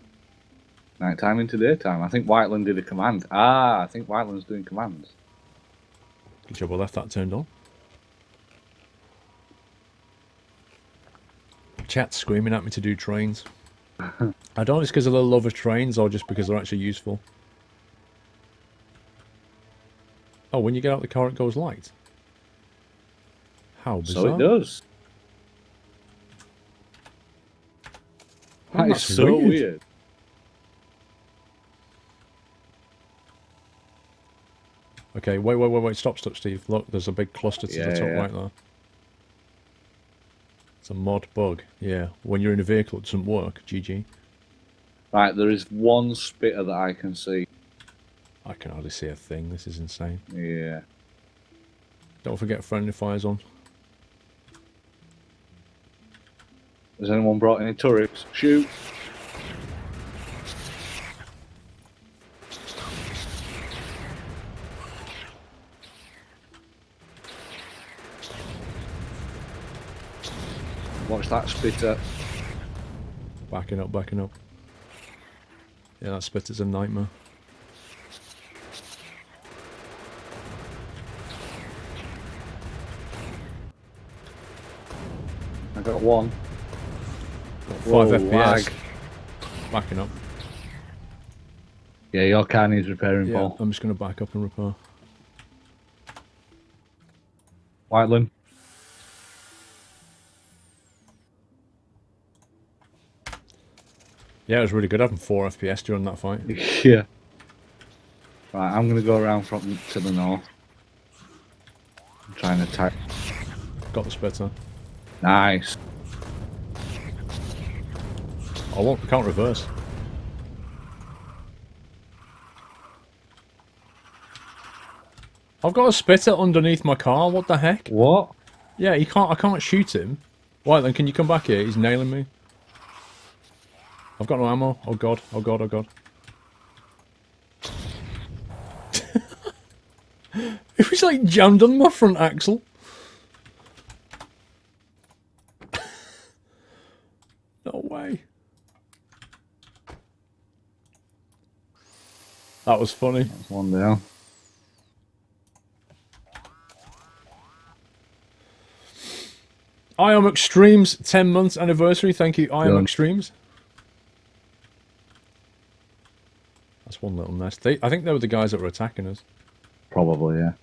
Nighttime into daytime. I think Whiteland did a command. I think Whiteland's doing commands. Good job I left that turned on. Chat's screaming at me to do trains. I don't know if it's because of the love of trains or just because they're actually useful. Oh, when you get out the car it goes light. How bizarre. So it does. That is That's so weird. weird. Okay, wait, stop, Steve. Look, there's a big cluster to the top right there. It's a mod bug. Yeah, when you're in a vehicle it doesn't work. GG. Right, there is one spitter that I can see. I can hardly see a thing. This is insane. Yeah. Don't forget friendly fire's on. Has anyone brought any turrets? Shoot. Watch that spitter. Backing up, backing up. Yeah, that spitter's a nightmare. I got one. Got 5 Whoa, FPS. lag. Backing up. Yeah, your car needs repairing, Yeah, Paul. I'm just going to back up and repair. Whiteland. Yeah, it was really good having 4 FPS during that fight. Yeah. Right, I'm gonna go around from to the north. I'm trying to attack. Got the spitter. Nice. I can't reverse. I've got a spitter underneath my car, what the heck? What? Yeah, I can't shoot him. Right then, can you come back here? He's nailing me. I've got no ammo. Oh god, oh god, oh god. It was like jammed on my front axle. No way. That was funny. That's one down. I Am Extremes 10 months anniversary. Thank you, I Am Done. Extremes. That's one little nest. I think they were the guys that were attacking us. Probably, yeah.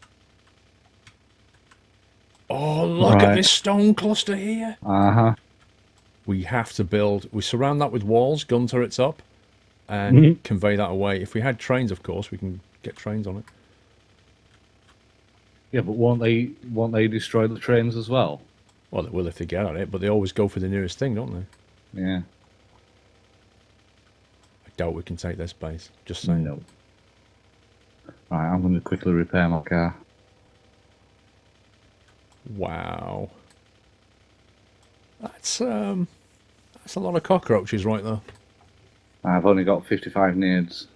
Oh, look at Right. this stone cluster here. Uh-huh. We have to build... We surround that with walls, gun turrets up, and convey that away. If we had trains, of course, we can get trains on it. Yeah, but won't they destroy the trains as well? Well, they will if they get at it, but they always go for the nearest thing, don't they? Yeah. I doubt we can take this base. Just saying. No. Right, I'm gonna quickly repair my car. Wow. That's a lot of cockroaches right there. I've only got 55 nades.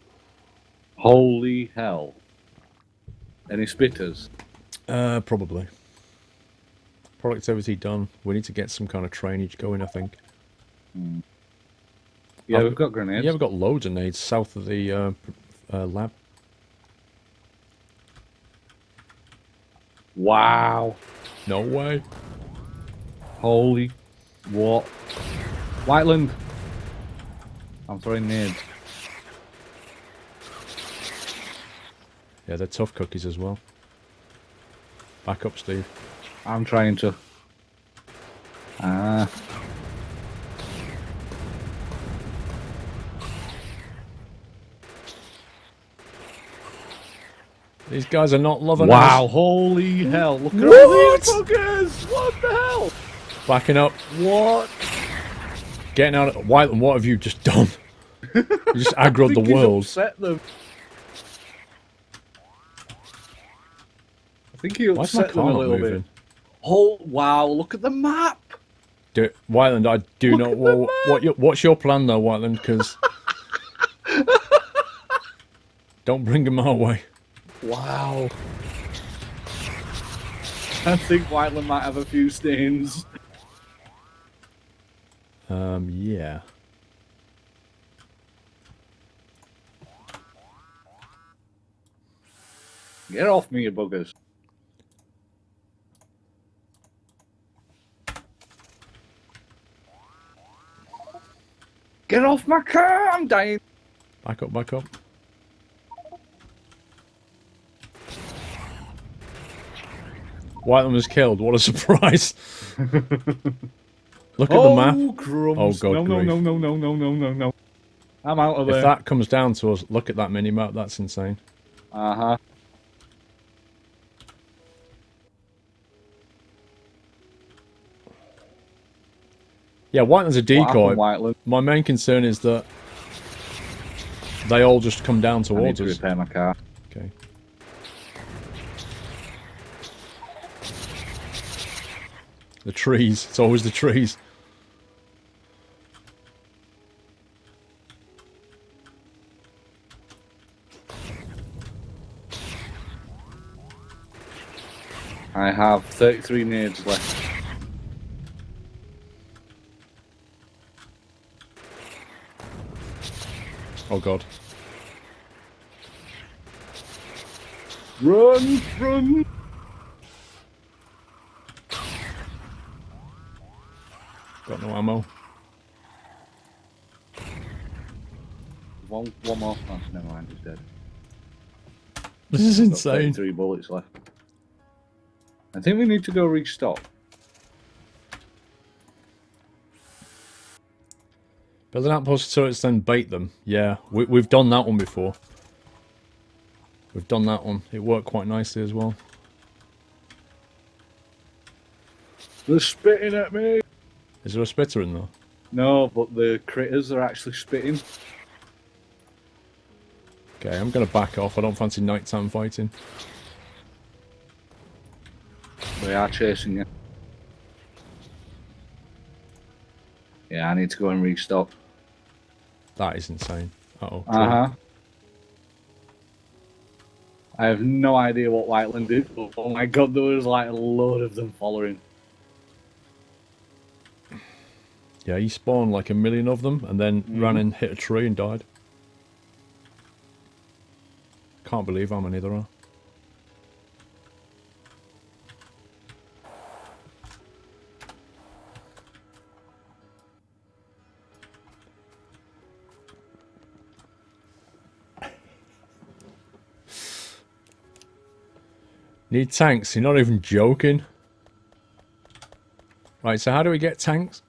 Holy hell. Any spitters? Probably. Productivity done. We need to get some kind of trainage going, I think. Yeah, we've got grenades. Yeah, we've got loads of nades south of the lab. Wow. No way. Holy what? Whiteland. I'm throwing nades. Yeah, they're tough cookies as well. Back up, Steve. I'm trying to. Ah. These guys are not loving Wow, us. holy hell. Look at all What? these fuckers! What the hell? Backing up. What? Getting out of... Whiteland, what have you just done? You just aggroed the He's world. upset them. I think he Why's my upset them car a not little moving? bit. Oh, wow, look at the map. Whiteland, I do not... What's your plan, though, Whiteland? Because... Don't bring him our way. Wow. I think Whiteland might have a few stains. Yeah. Get off me, you buggers. Get off my car, I'm dying. Back up, back up. Whiteland was killed. What a surprise. Look at the map. Crumbs. Oh, God no, grief. no. I'm out of there. If that comes down to us, look at that mini-map. That's insane. Uh-huh. Yeah, Whiteland's a What happened, decoy. Whiteland? My main concern is that they all just come down I need towards to us. repair my car. Okay. The trees. It's always the trees. I have 33 nades left. Oh god. Run! Run! Got no ammo. One more. Oh, never mind, he's dead. This is Got insane. 33 bullets left. I think we need to go restock. Build an outpost turrets, then bait them. Yeah, we've done that one before. We've done that one. It worked quite nicely as well. They're spitting at me! Is there a spitter in there? No, but the critters are actually spitting. Okay, I'm going to back off. I don't fancy nighttime fighting. They are chasing you. Yeah, I need to go and restock. That is insane. Uh-oh. Uh-huh. I have no idea what Whiteland did, but oh my god, there was like a load of them following. Yeah, he spawned like a million of them and then ran and hit a tree and died. Can't believe how many there are. Need tanks? You're not even joking. Right, so how do we get tanks?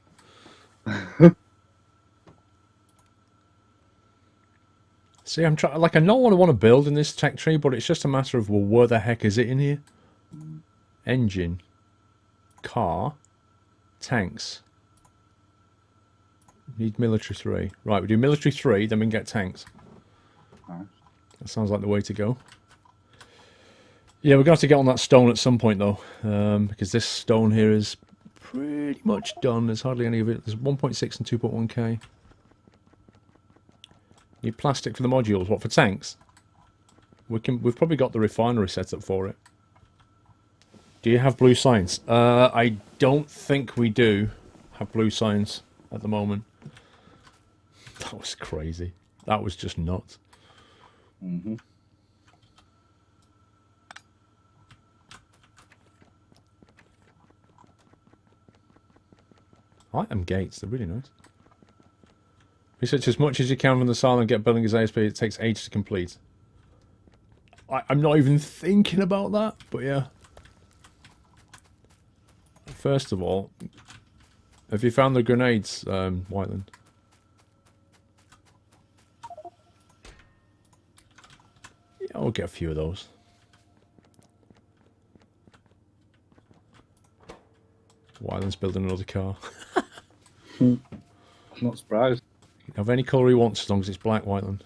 See, I'm trying. Like, I know what I want to build in this tech tree, but it's just a matter of, well, where the heck is it in here? Engine, car, tanks. Need military 3. Right, we do military 3, then we can get tanks. Nice. That sounds like the way to go. Yeah, we're going to have to get on that stone at some point, though, because this stone here is pretty much done. There's hardly any of it. There's 1.6 and 2.1k. Need plastic for the modules. What, for tanks? We've probably got the refinery set up for it. Do you have blue signs? I don't think we do have blue signs at the moment. That was crazy. That was just nuts. Mm-hmm. I like them gates, they're really nice. Research as much as you can from the silo and get building as ASP. It takes ages to complete. I'm not even thinking about that, but yeah. First of all, have you found the grenades, Whiteland? Yeah, I'll get a few of those. Whiteland's building another car. I'm not surprised. Have any colour he wants as long as it's black, Whiteland.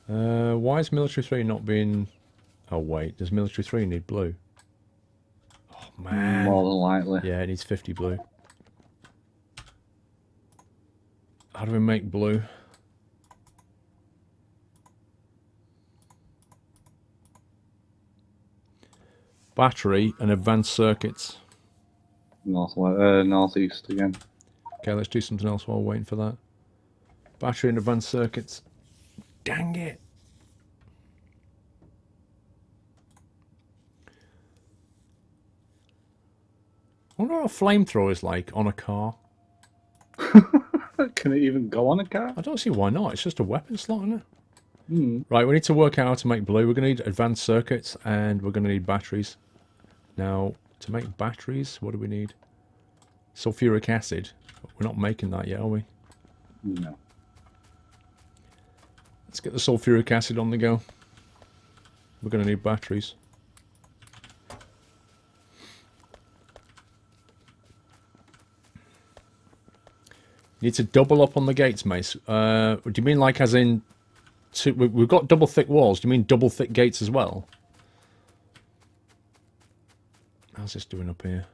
Why is military 3 not being... Oh wait, does military 3 need blue? Oh man. More than likely. Yeah, it needs 50 blue. How do we make blue? Battery and advanced circuits. Northeast again. Okay, let's do something else while we're waiting for that. Battery and advanced circuits. Dang it! I wonder what a flamethrower is like on a car. Can it even go on a car? I don't see why not. It's just a weapon slot, isn't it? Hmm. Right, we need to work out how to make blue. We're going to need advanced circuits and we're going to need batteries. Now, to make batteries, what do we need? Sulfuric acid. We're not making that yet, are we? No. Let's get the sulfuric acid on the go. We're going to need batteries. You need to double up on the gates, Mace. Do you mean like as in... We've got double thick walls. Do you mean double thick gates as well? How's this doing up here?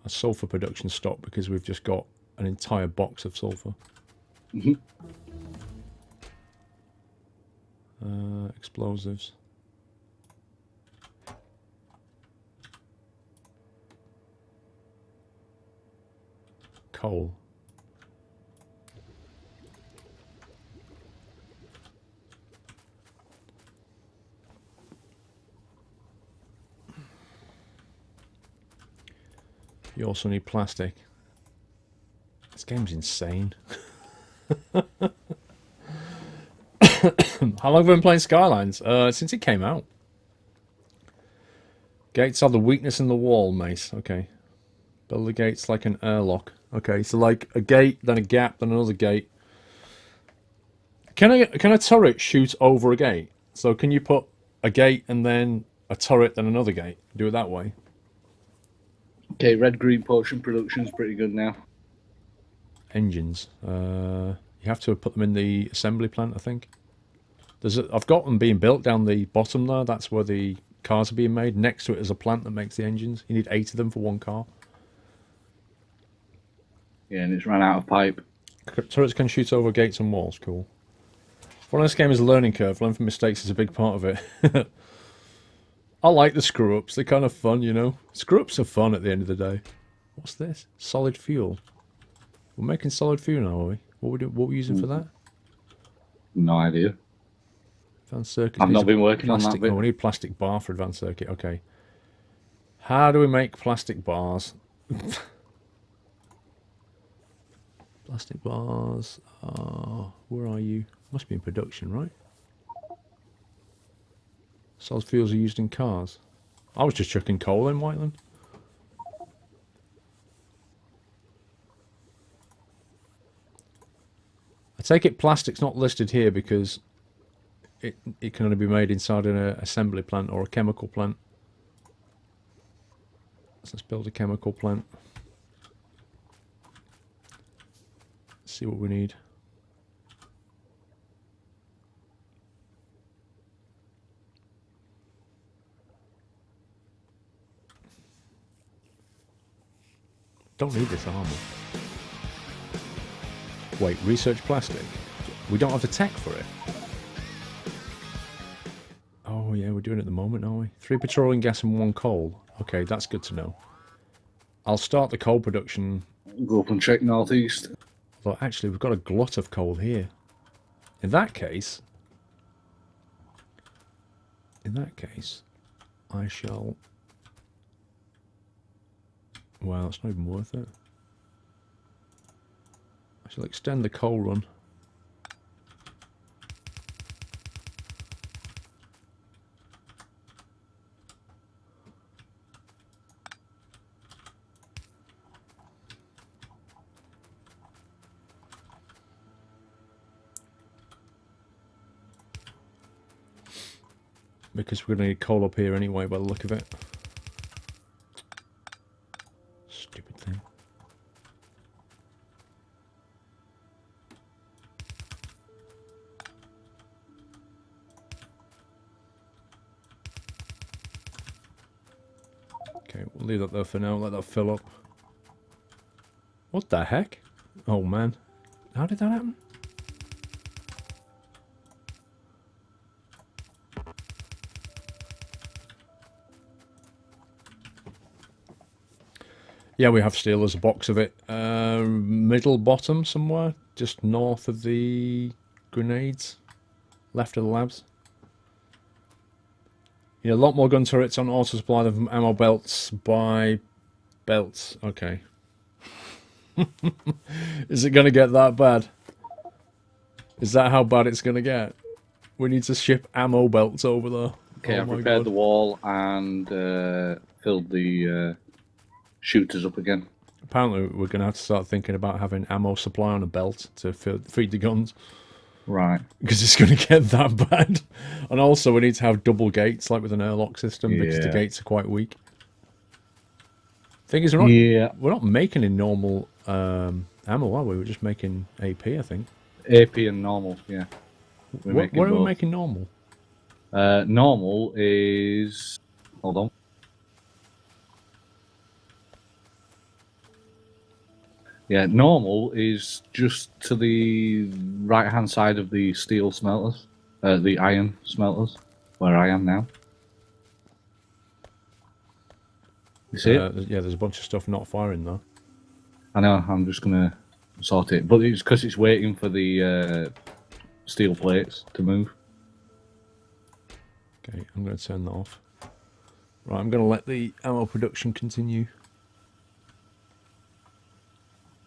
Our sulfur production stopped because we've just got an entire box of sulfur. Explosives. Coal. You also need plastic. This game's insane. How long have we been playing Skylines? Since it came out. Gates are the weakness in the wall, Mace. Okay. Build the gates like an airlock. Okay, so like a gate, then a gap, then another gate. Can a turret shoot over a gate? So can you put a gate and then a turret, then another gate? Do it that way. Okay, red-green potion production's pretty good now. Engines. You have to put them in the assembly plant, I think. I've got them being built down the bottom there. That's where the cars are being made. Next to it is a plant that makes the engines. You need 8 of them for one car. Yeah, and it's run out of pipe. Turrets can shoot over gates and walls. Cool. One of this game is a learning curve. Learn from mistakes is a big part of it. I like the screw-ups. They're kind of fun, you know. Screw-ups are fun at the end of the day. What's this? Solid fuel. We're making solid fuel now, are we? What are we using for that? No idea. Advanced circuit. I've not been working on that bit. Oh, we need plastic bar for advanced circuit. Okay. How do we make plastic bars? Plastic bars. Where are you? Must be in production, right? Solid fuels are used in cars. I was just chucking coal in Whiteland. I take it plastic's not listed here because it can only be made inside an assembly plant or a chemical plant. So let's build a chemical plant. Let's see what we need. Don't need this armor. Wait, research plastic? We don't have the tech for it. Oh yeah, we're doing it at the moment, aren't we? 3 petroleum gas and 1 coal. Okay, that's good to know. I'll start the coal production. Go up and check northeast. Although actually we've got a glut of coal here. In that case, I shall... Wow, it's not even worth it. I shall extend the coal run. Because we're going to need coal up here anyway by the look of it. Stupid thing. Okay, we'll leave that there for now, let that fill up. What the heck? Oh man. How did that happen? Yeah, we have steel. There's a box of it. Middle bottom somewhere. Just north of the grenades. Left of the labs. Yeah, a lot more gun turrets on auto supply than ammo belts by belts. Okay. Is it going to get that bad? Is that how bad it's going to get? We need to ship ammo belts over there. Okay, Oh I've my repaired God. the wall and filled the shooters up again. Apparently, we're going to have to start thinking about having ammo supply on a belt to feed the guns. Right. Because it's going to get that bad. And also, we need to have double gates, like with an airlock system, because the Yeah. gates are quite weak. Thing is, Yeah, we're not making in normal ammo, are we? We're just making AP, I think. AP and normal. Yeah, What are we making normal? Normal is. Hold on. Yeah, normal is just to the right-hand side of the steel smelters, the iron smelters, where I am now. You see it? Yeah, there's a bunch of stuff not firing though. I know. I'm just gonna sort it, but it's because it's waiting for the steel plates to move. Okay, I'm going to turn that off. Right, I'm going to let the ammo production continue.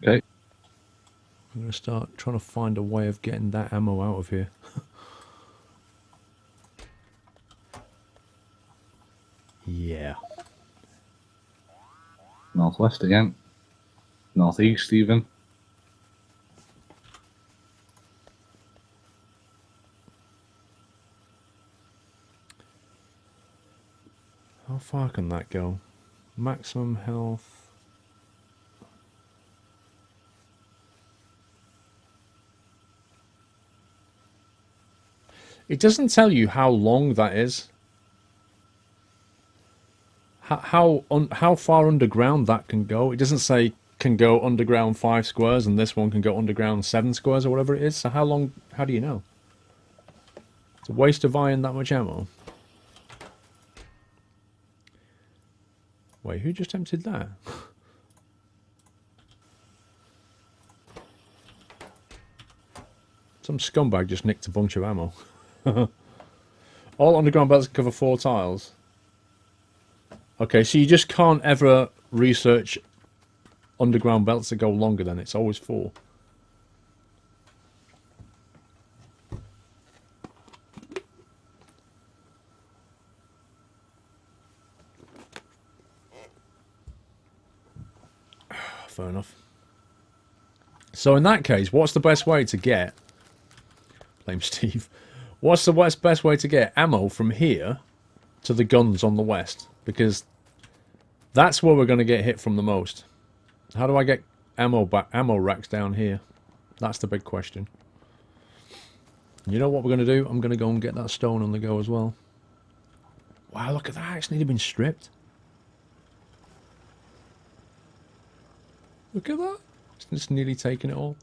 Okay. I'm going to start trying to find a way of getting that ammo out of here. Yeah. Northwest again. Northeast even. How far can that go? Maximum health. It doesn't tell you how long that is. How far underground that can go. It doesn't say can go underground 5 squares and this one can go underground 7 squares or whatever it is. So how long? How do you know? It's a waste of iron that much ammo. Wait, who just emptied that? Some scumbag just nicked a bunch of ammo. All underground belts cover 4 tiles. Okay, so you just can't ever research underground belts that go longer than it's always 4. Fair enough. So in that case, what's the best way to get... Blame Steve. What's the best way to get ammo from here to the guns on the west? Because that's where we're going to get hit from the most. How do I get ammo racks down here? That's the big question. You know what we're going to do? I'm going to go and get that stone on the go as well. Wow, look at that. It's nearly been stripped. Look at that. It's nearly taken it all.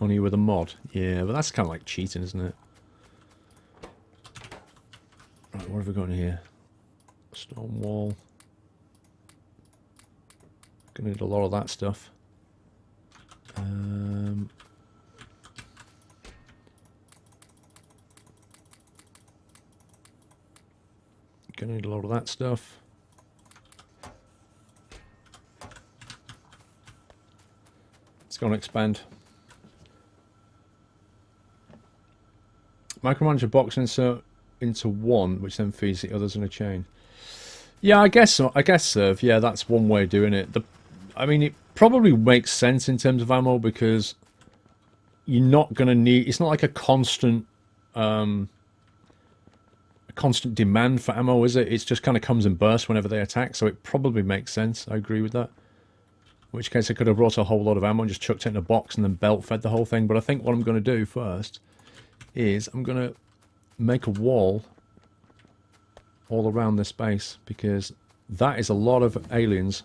Only with a mod. Yeah, but that's kind of like cheating, isn't it? Right, what have we got in here? Stone wall. Gonna need a lot of that stuff. Gonna need a lot of that stuff. Let's go and expand. Micromanager box insert into one, which then feeds the others in a chain. Yeah, I guess so. I guess so. Yeah, that's one way of doing it. I mean, it probably makes sense in terms of ammo because you're not going to need... It's not like a constant demand for ammo, is it? It just kind of comes in bursts whenever they attack, so it probably makes sense. I agree with that. In which case I could have brought a whole lot of ammo and just chucked it in a box and then belt fed the whole thing. But I think what I'm going to do first is I'm going to make a wall all around this base because that is a lot of aliens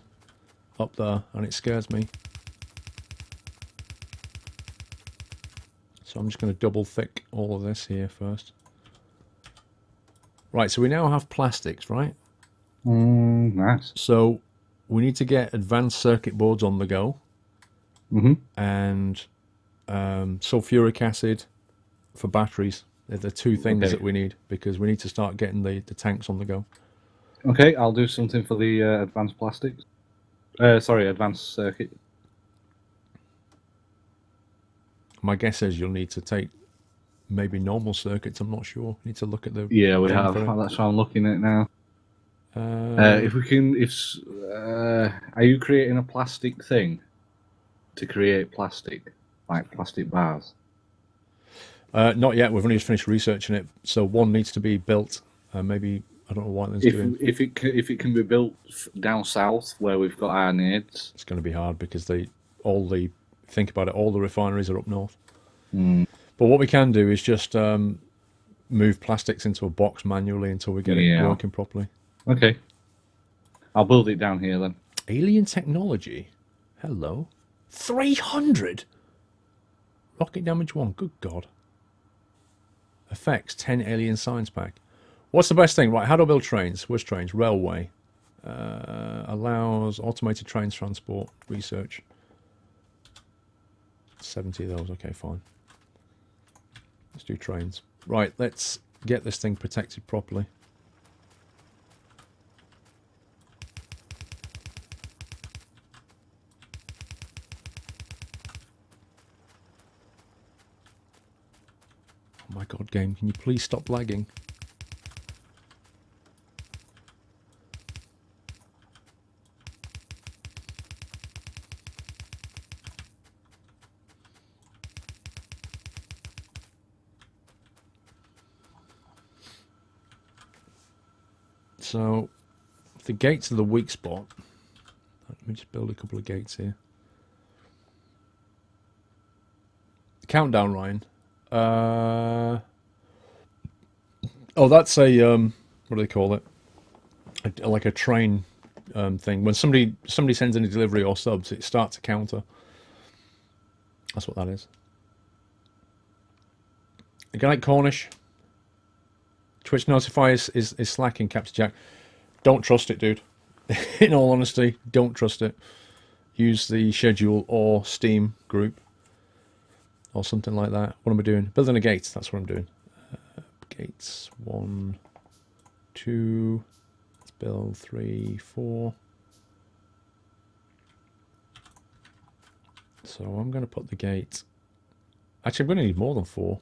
up there and it scares me. So I'm just going to double thick all of this here first. Right, so we now have plastics, right? Nice. So we need to get advanced circuit boards on the go. And sulfuric acid for batteries. They're the 2 things that we need because we need to start getting the tanks on the go. Okay, I'll do something for the advanced plastics. Sorry, advanced circuit. My guess is you'll need to take maybe normal circuits. I'm not sure. Need to look at the... Yeah, we have. That's what I'm looking at now. If we can... are you creating a plastic thing to create plastic? Like plastic bars? Not yet. We've only just finished researching it. So one needs to be built. Maybe I don't know what it's doing. If it can be built down south where we've got our nades, It's going to be hard because think about it, all the refineries are up north. But what we can do is just move plastics into a box manually until we get it working properly. Okay. I'll build it down here then. Alien technology. Hello. 300. Rocket damage 1. Good God. Effects 10 alien science pack. What's the best thing? Right, how do I build trains? Where's trains? Railway. Allows automated trains transport. Research. 70 of those. Okay, fine. Let's do trains. Right, let's get this thing protected properly. Oh my God, game, can you please stop lagging? So, the gates are the weak spot. Let me just build a couple of gates here. Countdown, Ryan. Oh, that's a what do they call it? Like a train thing. When somebody sends in a delivery or subs, it starts a counter. That's what that is. Good night, Cornish. Twitch notifiers is slacking, Captain Jack. Don't trust it, dude. In all honesty, don't trust it. Use the schedule or Steam group. Or something like that. What am I doing? Building a gate. That's what I'm doing. Gates. 1, 2. Let's build 3, 4. So I'm going to put the gate. Actually, I'm going to need more than 4.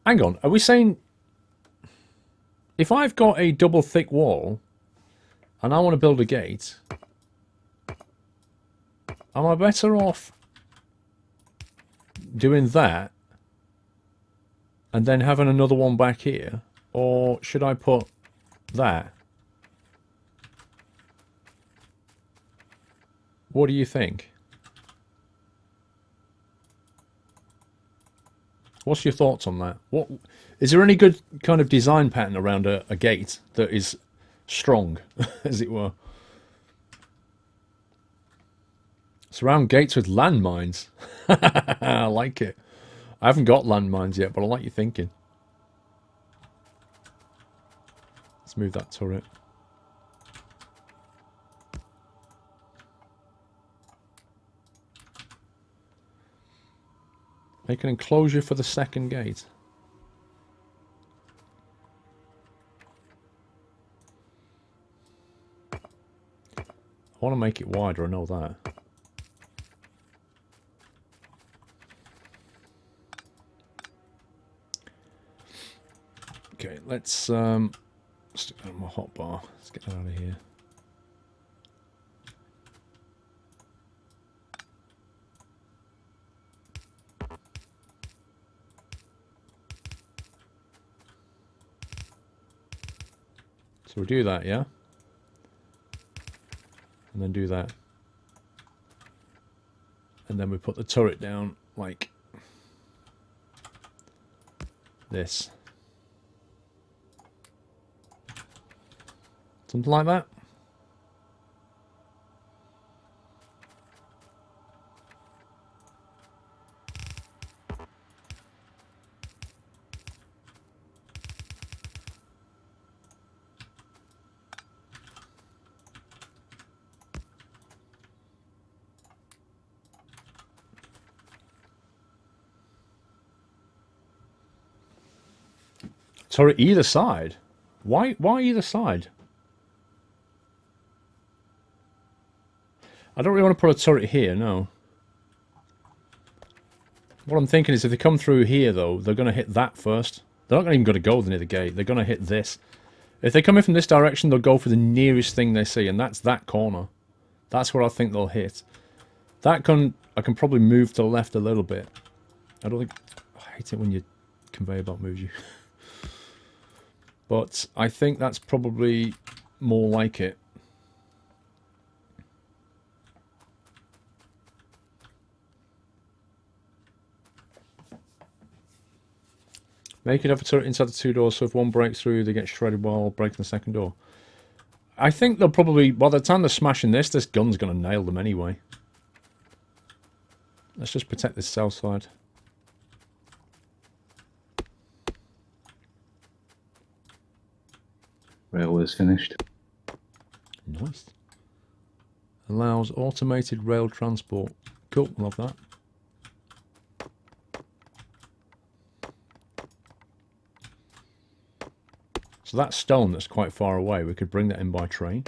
Hang on. Are we saying if I've got a double thick wall and I want to build a gate, am I better off doing that and then having another one back here, or should I put that? What do you think? What's your thoughts on that? What is there any good kind of design pattern around a gate that is strong, as it were? Surround gates with landmines. I like it. I haven't got landmines yet, but I like your thinking. Let's move that turret. Make an enclosure for the second gate. I want to make it wider, I know that. Okay, let's stick that on my hotbar. Let's get that out of here. So we'll do that, yeah? And then do that. And then we put the turret down like this. Something like that. Turret either side? Why either side? I don't really want to put a turret here, no. What I'm thinking is if they come through here, though, they're going to hit that first. They're not even going to go near the gate. They're going to hit this. If they come in from this direction, they'll go for the nearest thing they see, and that's that corner. That's where I think they'll hit. I can probably move to the left a little bit. I don't think... I hate it when your conveyor belt moves you. But I think that's probably more like it. Make it have a turret inside the 2 doors, so if one breaks through, they get shredded while breaking the second door. I think they'll probably, by the time they're smashing this gun's going to nail them anyway. Let's just protect this south side. Railway's finished. Nice. Allows automated rail transport. Cool, love that. So that stone that's quite far away, we could bring that in by train.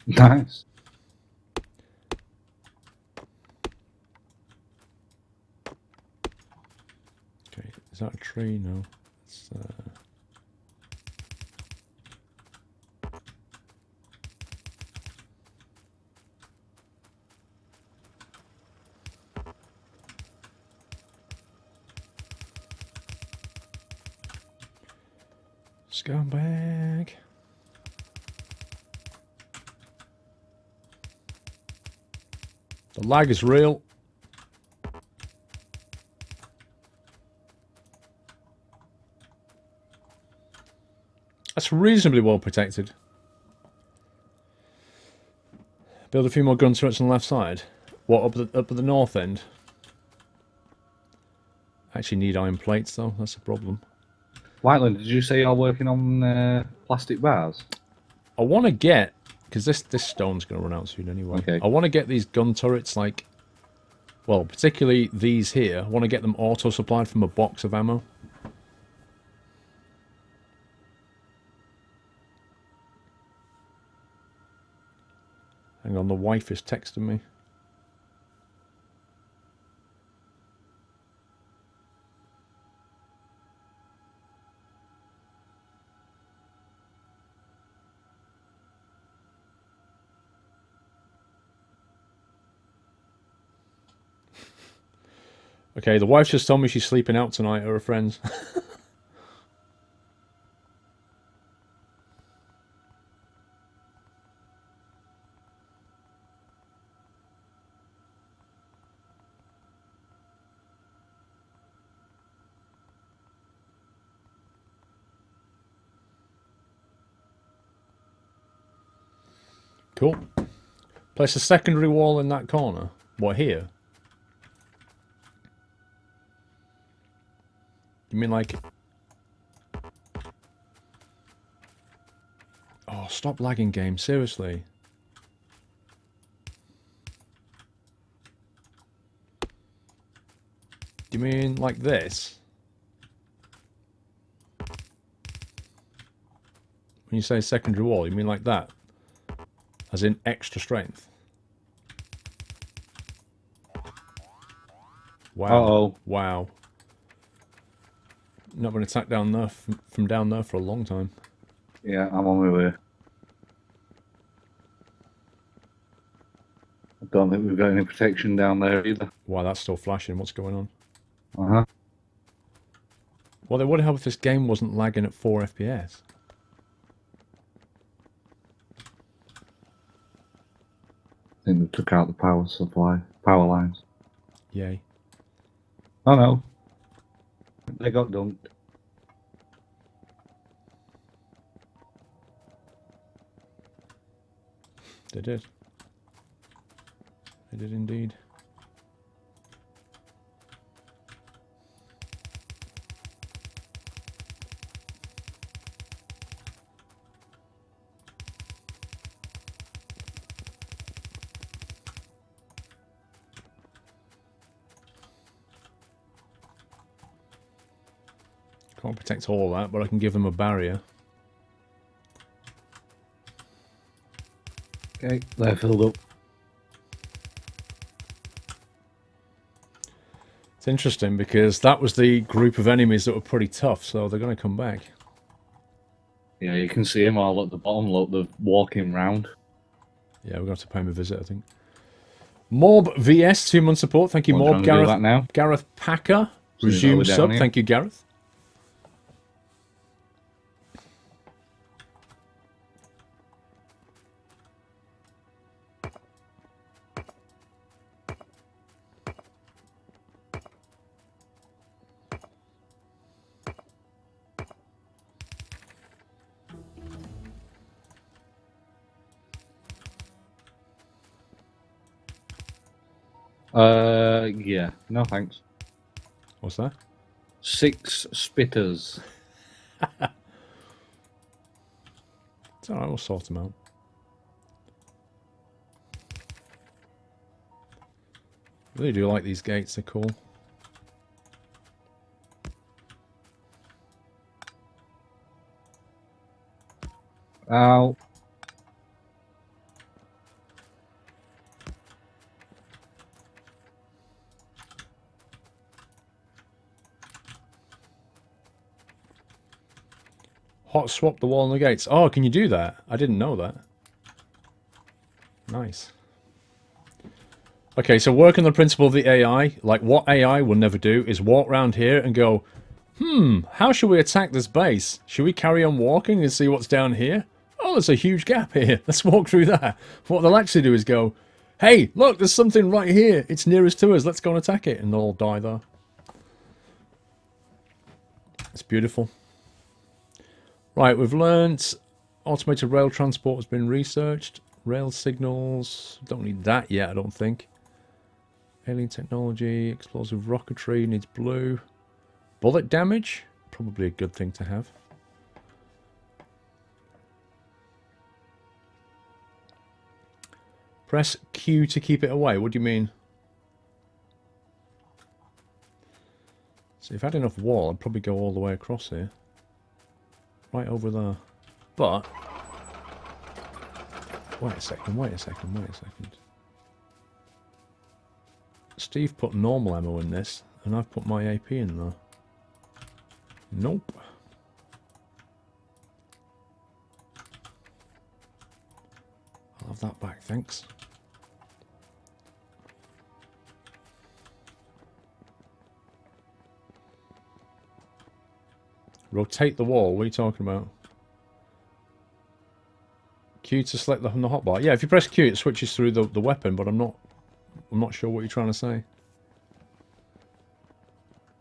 Nice. Okay, is that a tree? No. It's, Scumbag. The lag is real. That's reasonably well protected. Build a few more gun turrets on the left side. What, up at the north end? Actually need iron plates though, that's a problem. Whiteland, did you say you're working on plastic bars? I want to get, because this stone's going to run out soon anyway. Okay. I want to get these gun turrets, like, well, particularly these here. I want to get them auto-supplied from a box of ammo. Hang on, the wife is texting me. Okay, the wife just told me she's sleeping out tonight at her friend's. Cool. Place a secondary wall in that corner. What, here? You mean like... Oh, stop lagging, game. Seriously. You mean like this? When you say secondary wall, you mean like that? As in extra strength? Wow. Uh-oh. Wow. Not been attacked down there from down there for a long time. Yeah, I'm on my way. I don't think we've got any protection down there either. Wow, that's still flashing. What's going on? Uh-huh. Well, it would help if this game wasn't lagging at 4 FPS. I think they took out the power supply, power lines. Yay. Oh no. They got dunked. They did. They did indeed. Can't protect all that, but I can give them a barrier. Okay, they're filled up. It's interesting because that was the group of enemies that were pretty tough, so they're going to come back. Yeah, you can see them all at the bottom, look, they're walking round. Yeah, we're going to have to pay him a visit, I think. Morb VS, 2-month support. Thank you, I'm Morb. trying to do that now. Gareth Packer, So resume we're down sub. here. Thank you, Gareth. Yeah. No thanks. What's that? 6 spitters. It's alright, we'll sort them out. I really do like these gates, they're cool. Ow. Hot swap the wall and the gates. Oh, can you do that? I didn't know that. Nice. Okay, so work on the principle of the AI. Like, what AI will never do is walk around here and go, how should we attack this base? Should we carry on walking and see what's down here? Oh, there's a huge gap here. Let's walk through that. What they'll actually do is go, hey, look, there's something right here. It's nearest to us. Let's go and attack it. And they'll all die there. It's beautiful. Right, we've learnt automated rail transport has been researched. Rail signals, don't need that yet, I don't think. Alien technology, explosive rocketry, needs blue. Bullet damage, probably a good thing to have. Press Q to keep it away, what do you mean? So if I had enough wall, I'd probably go all the way across here. Right over there. But wait a second, wait a second, wait a second. Steve put normal ammo in this, and I've put my AP in there. Nope. I'll have that back, thanks. Rotate the wall, what are you talking about? Q to select the hotbar. Yeah, if you press Q, it switches through the weapon, but I'm not sure what you're trying to say.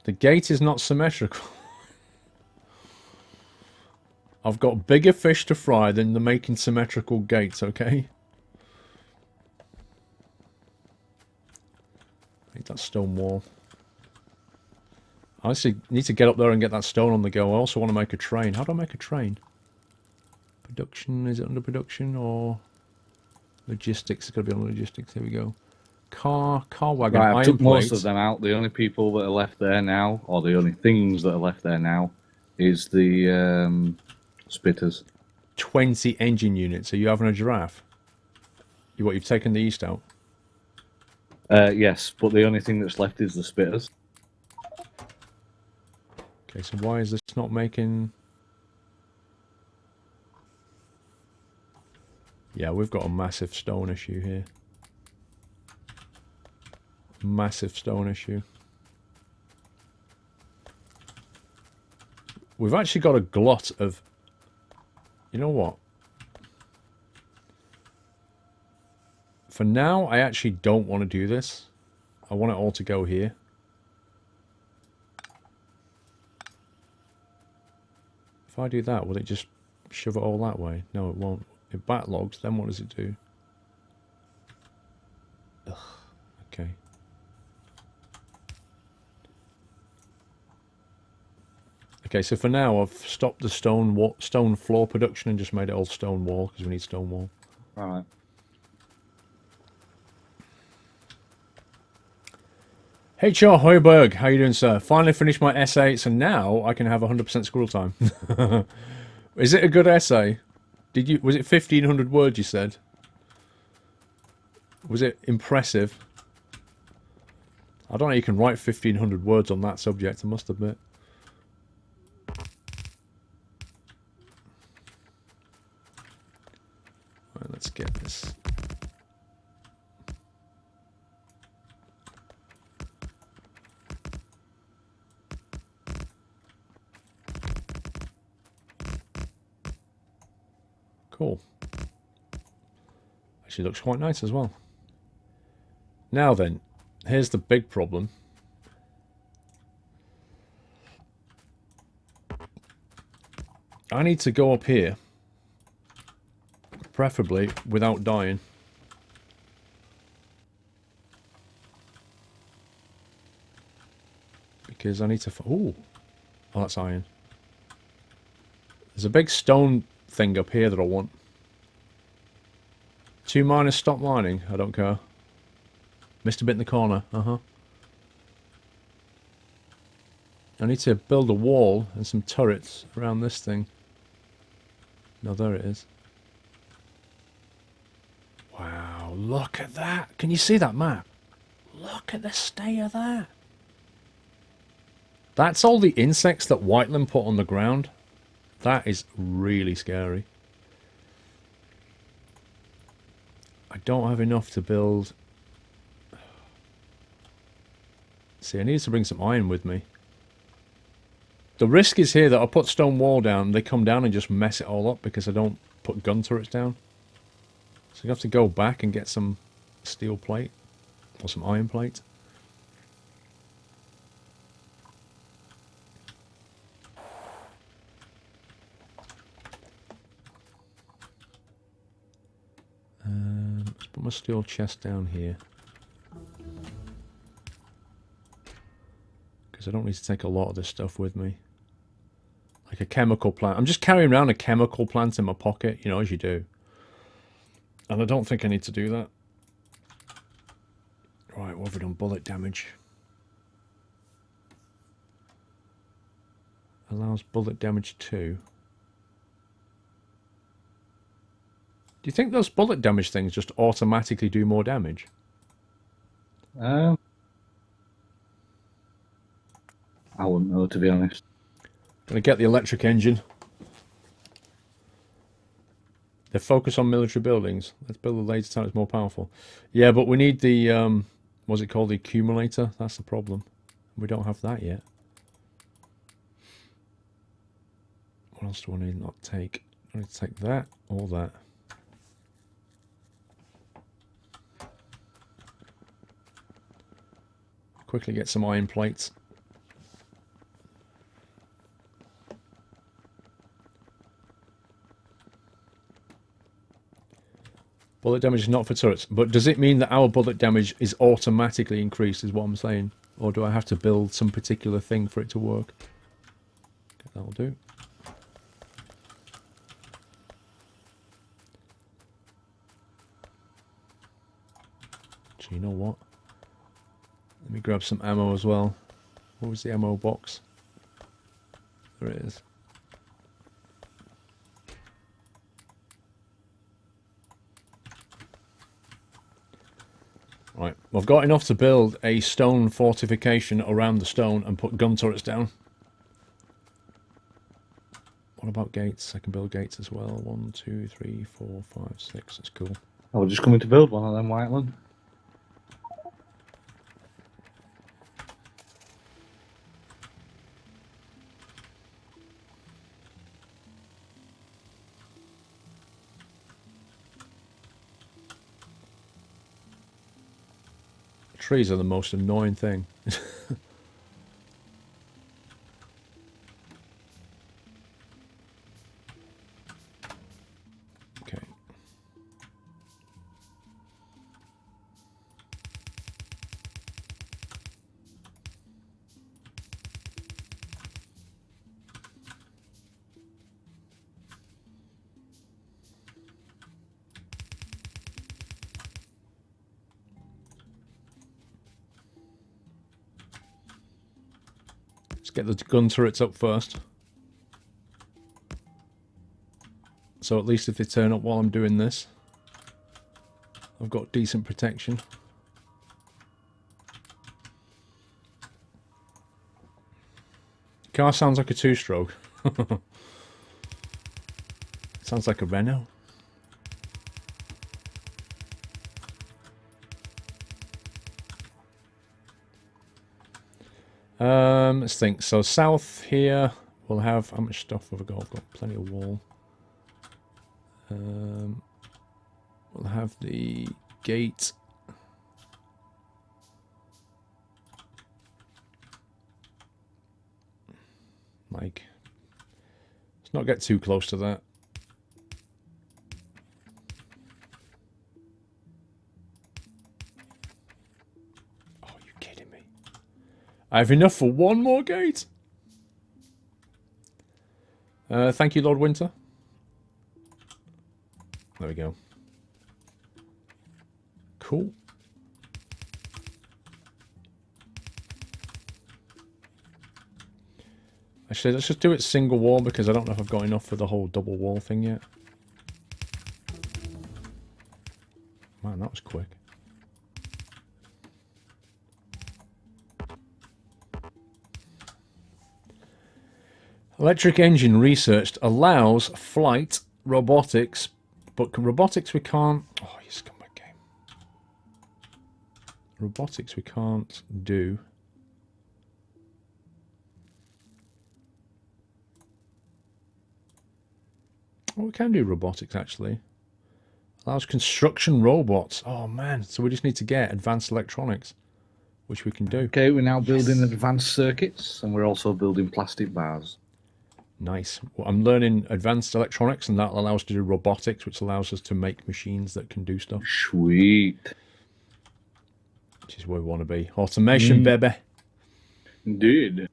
The gate is not symmetrical. I've got bigger fish to fry than the making symmetrical gates, okay? I need that stone wall. I honestly need to get up there and get that stone on the go. I also want to make a train. How do I make a train? Production, is it under production or logistics? It's got to be on logistics. Here we go. Car wagon, Right, I've took most plates. of them out. The only people that are left there now, or the only things that are left there now, is the spitters. 20 engine units. Are you having a giraffe? You've taken the east out? Yes, but the only thing that's left is the spitters. Okay, so why is this not making... Yeah, we've got a massive stone issue here. Massive stone issue. We've actually got a glut of... You know what? For now, I actually don't want to do this. I want it all to go here. If I do that, will it just shove it all that way? No, it won't. It backlogs, then what does it do? Ugh, okay. Okay, so for now, I've stopped the stone floor production and just made it all stone wall, because we need stone wall. Alright. HR Hoiberg, how you doing, sir? Finally finished my essay, so now I can have 100% squirrel time. Is it a good essay? Was it 1,500 words you said? Was it impressive? I don't know you can write 1,500 words on that subject, I must admit. Right, let's get this. Cool. Actually looks quite nice as well. Now then, here's the big problem. I need to go up here. Preferably without dying. Because I need to... Ooh. Oh, that's iron. There's a big stone thing up here that I want. 2 miners stop mining. I don't care. Missed a bit in the corner. Uh-huh. I need to build a wall and some turrets around this thing. No, there it is. Wow, look at that. Can you see that map? Look at the state of that. That's all the insects that Whiteland put on the ground. That is really scary. I don't have enough to build... See, I need to bring some iron with me. The risk is here that I put stone wall down, they come down and just mess it all up because I don't put gun turrets down. So you have to go back and get some steel plate or some iron plate. Let's put my steel chest down here. Because I don't need to take a lot of this stuff with me. Like a chemical plant. I'm just carrying around a chemical plant in my pocket, you know, as you do. And I don't think I need to do that. Right, what have we done? Bullet damage. Allows bullet damage too. Do you think those bullet damage things just automatically do more damage? I wouldn't know, to be honest. Gonna get the electric engine. They focus on military buildings. Let's build a laser town that's more powerful. Yeah, but we need the, what's it called? The accumulator. That's the problem. We don't have that yet. What else do I need not take? I need to take that or that. Quickly get some iron plates. Bullet damage is not for turrets, but does it mean that our bullet damage is automatically increased, is what I'm saying? Or do I have to build some particular thing for it to work? Okay, that'll do. So you know what? Let me grab some ammo as well. What was the ammo box? There it is. Right, well, I've got enough to build a stone fortification around the stone and put gun turrets down. What about gates? I can build gates as well. 1, 2, 3, 4, 5, 6. That's cool. I was just coming to build one of them, Whiteland. Trees are the most annoying thing. Okay. Get the gun turrets up first. So at least if they turn up while I'm doing this, I've got decent protection. Car sounds like a two-stroke. Sounds like a Renault. Let's think. So south here we'll have, how much stuff have I got? I've got plenty of wall. We'll have the gate. Like, let's not get too close to that. I have enough for one more gate. Thank you, Lord Winter. There we go. Cool. Actually, let's just do it single wall because I don't know if I've got enough for the whole double wall thing yet. Man, that was quick. Electric engine researched allows flight robotics, but robotics we can't. Oh, you scumbag game. Robotics we can't do. Oh, we can do robotics actually. Allows construction robots. Oh man, so we just need to get advanced electronics, which we can do. Okay, we're now building advanced circuits, and we're also building plastic bars. Nice. Well, I'm learning advanced electronics, and that allows us to do robotics, which allows us to make machines that can do stuff. Sweet. Which is where we want to be. Automation, baby. Indeed.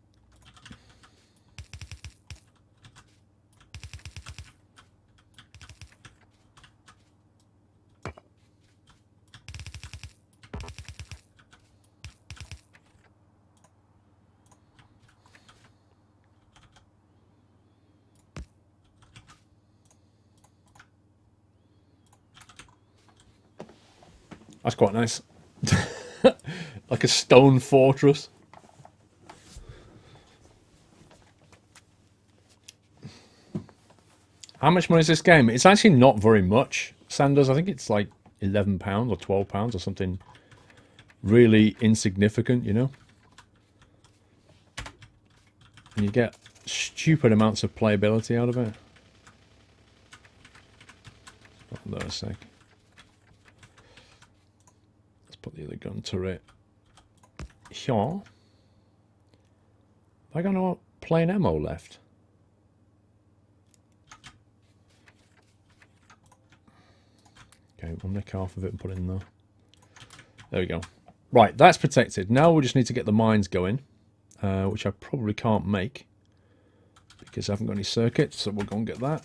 That's quite nice. Like a stone fortress. How much money is this game? It's actually not very much, Sanders. I think it's like £11 or £12 or something really insignificant, you know? And you get stupid amounts of playability out of it. Hold on a sec. Put the other gun turret here. Have I got no plain ammo left? Okay, we'll nick half of it and put it in there. There we go. Right, that's protected. Now we just need to get the mines going, which I probably can't make because I haven't got any circuits, so we'll go and get that.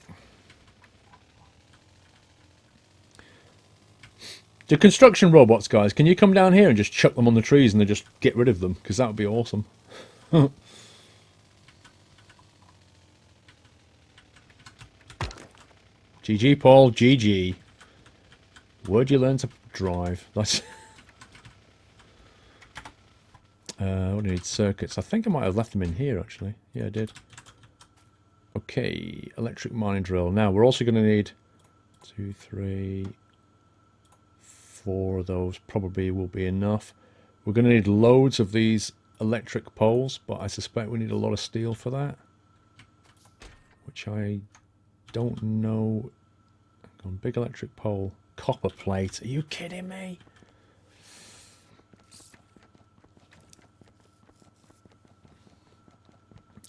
The construction robots, guys, can you come down here and just chuck them on the trees and then just get rid of them? Because that would be awesome. GG, Paul. GG. Where'd you learn to drive? That's... what do you need? Circuits. I think I might have left them in here, actually. Yeah, I did. Okay. Electric mining drill. Now, we're also going to need 2, 3... 4 of those probably will be enough. We're going to need loads of these electric poles, but I suspect we need a lot of steel for that, which I don't know. Hang on, big electric pole, copper plate. Are you kidding me?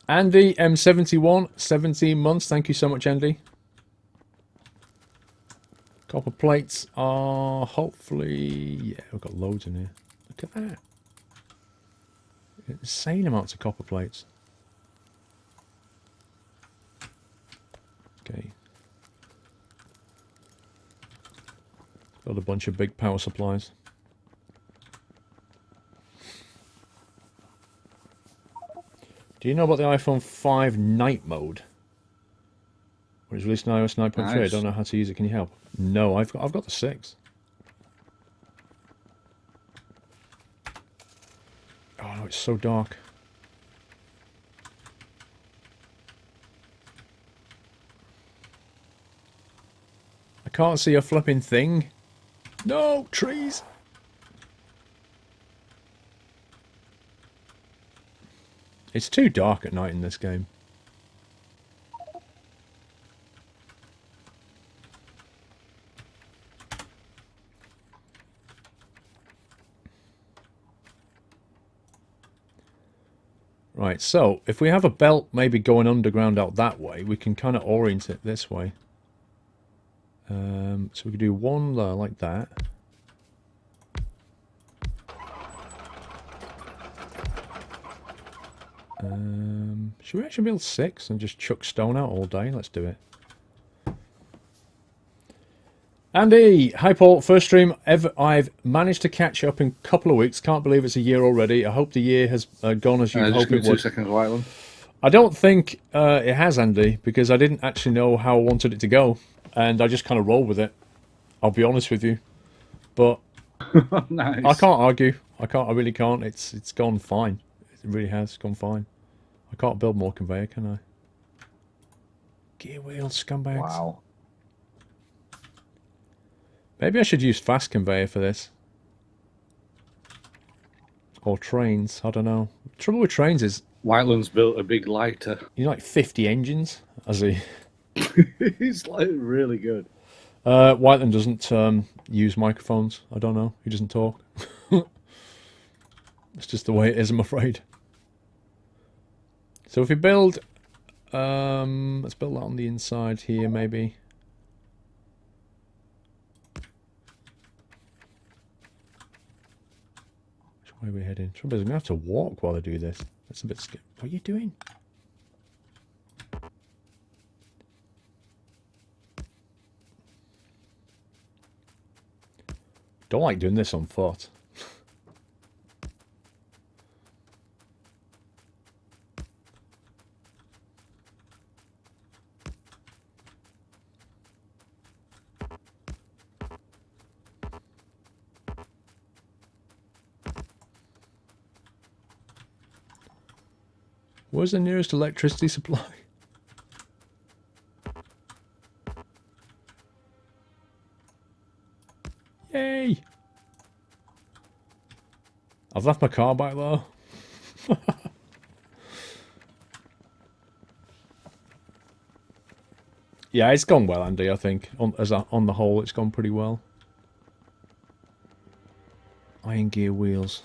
Andy M71, 17 months. Thank you so much, Andy. Copper plates are hopefully... Yeah, we've got loads in here. Look at that. Insane amounts of copper plates. Okay. Got a bunch of big power supplies. Do you know about the iPhone 5 night mode? When it's released in iOS 9.3, I don't know how to use it. Can you help? No, I've got the 6. Oh no, it's so dark. I can't see a flipping thing. No, trees. It's too dark at night in this game. Right, so if we have a belt maybe going underground out that way, we can kind of orient it this way. So we could do one there like that. Should we actually build 6 and just chuck stone out all day? Let's do it. Andy, hi Paul, first stream ever. I've managed to catch up in a couple of weeks. Can't believe it's a year already. I hope the year has gone as you Just hope give it me 2 would. seconds, Whiteland. I don't think it has, Andy, because I didn't actually know how I wanted it to go, and I just kind of rolled with it. I'll be honest with you, but Nice. I can't argue. I really can't. It's gone fine. It really has gone fine. I can't build more conveyor, can I? Gear wheels, scumbags. Wow. Maybe I should use fast conveyor for this. Or trains, I don't know. The trouble with trains is Whiteland's built a big lighter. you know, like 50 engines. As he He's like really good. Whiteland doesn't use microphones. I don't know. He doesn't talk. It's just the way it is, I'm afraid. So if we build, let's build that on the inside here, maybe. Which way are we heading? Trouble is, I'm gonna have to walk while I do this. That's a bit scary. What are you doing? Don't like doing this on foot. Where's the nearest electricity supply? Yay! I've left my car back though. Yeah, it's gone well, Andy, I think. On the whole, it's gone pretty well. Iron gear wheels.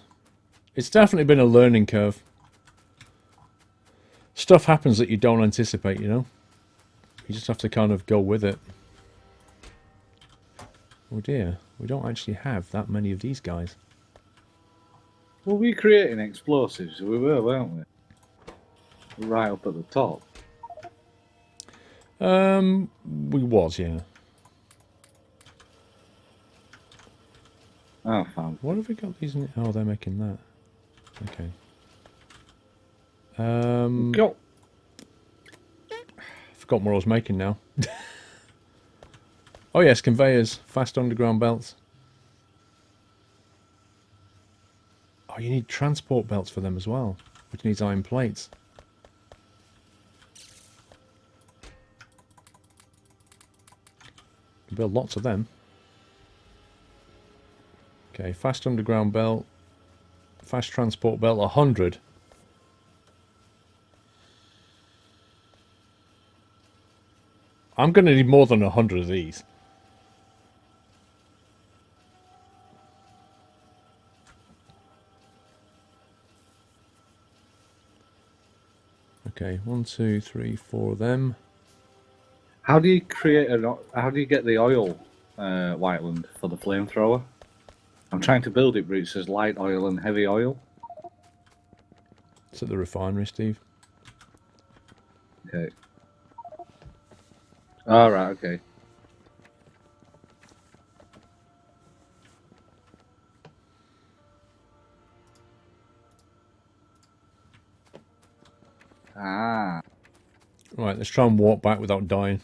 It's definitely been a learning curve. Stuff happens that you don't anticipate, you know? You just have to kind of go with it. Oh dear, we don't actually have that many of these guys. Were we creating explosives? We were, weren't we? Right up at the top. We was, yeah. Oh, found. What have we got these in? Oh, they're making that. Okay. Go. Forgot what I was making now. Oh yes, conveyors, fast underground belts. Oh, you need transport belts for them as well, which needs iron plates. You can build lots of them. Okay, fast underground belt, fast transport belt, 100. I'm going to need more than 100 of these. Okay, 1, 2, 3, 4 of them. How do you create how do you get the oil, Whiteland, for the flamethrower? I'm trying to build it, but it says light oil and heavy oil. It's at the refinery, Steve. Okay. All right. Okay. Ah. Right, let's try and walk back without dying.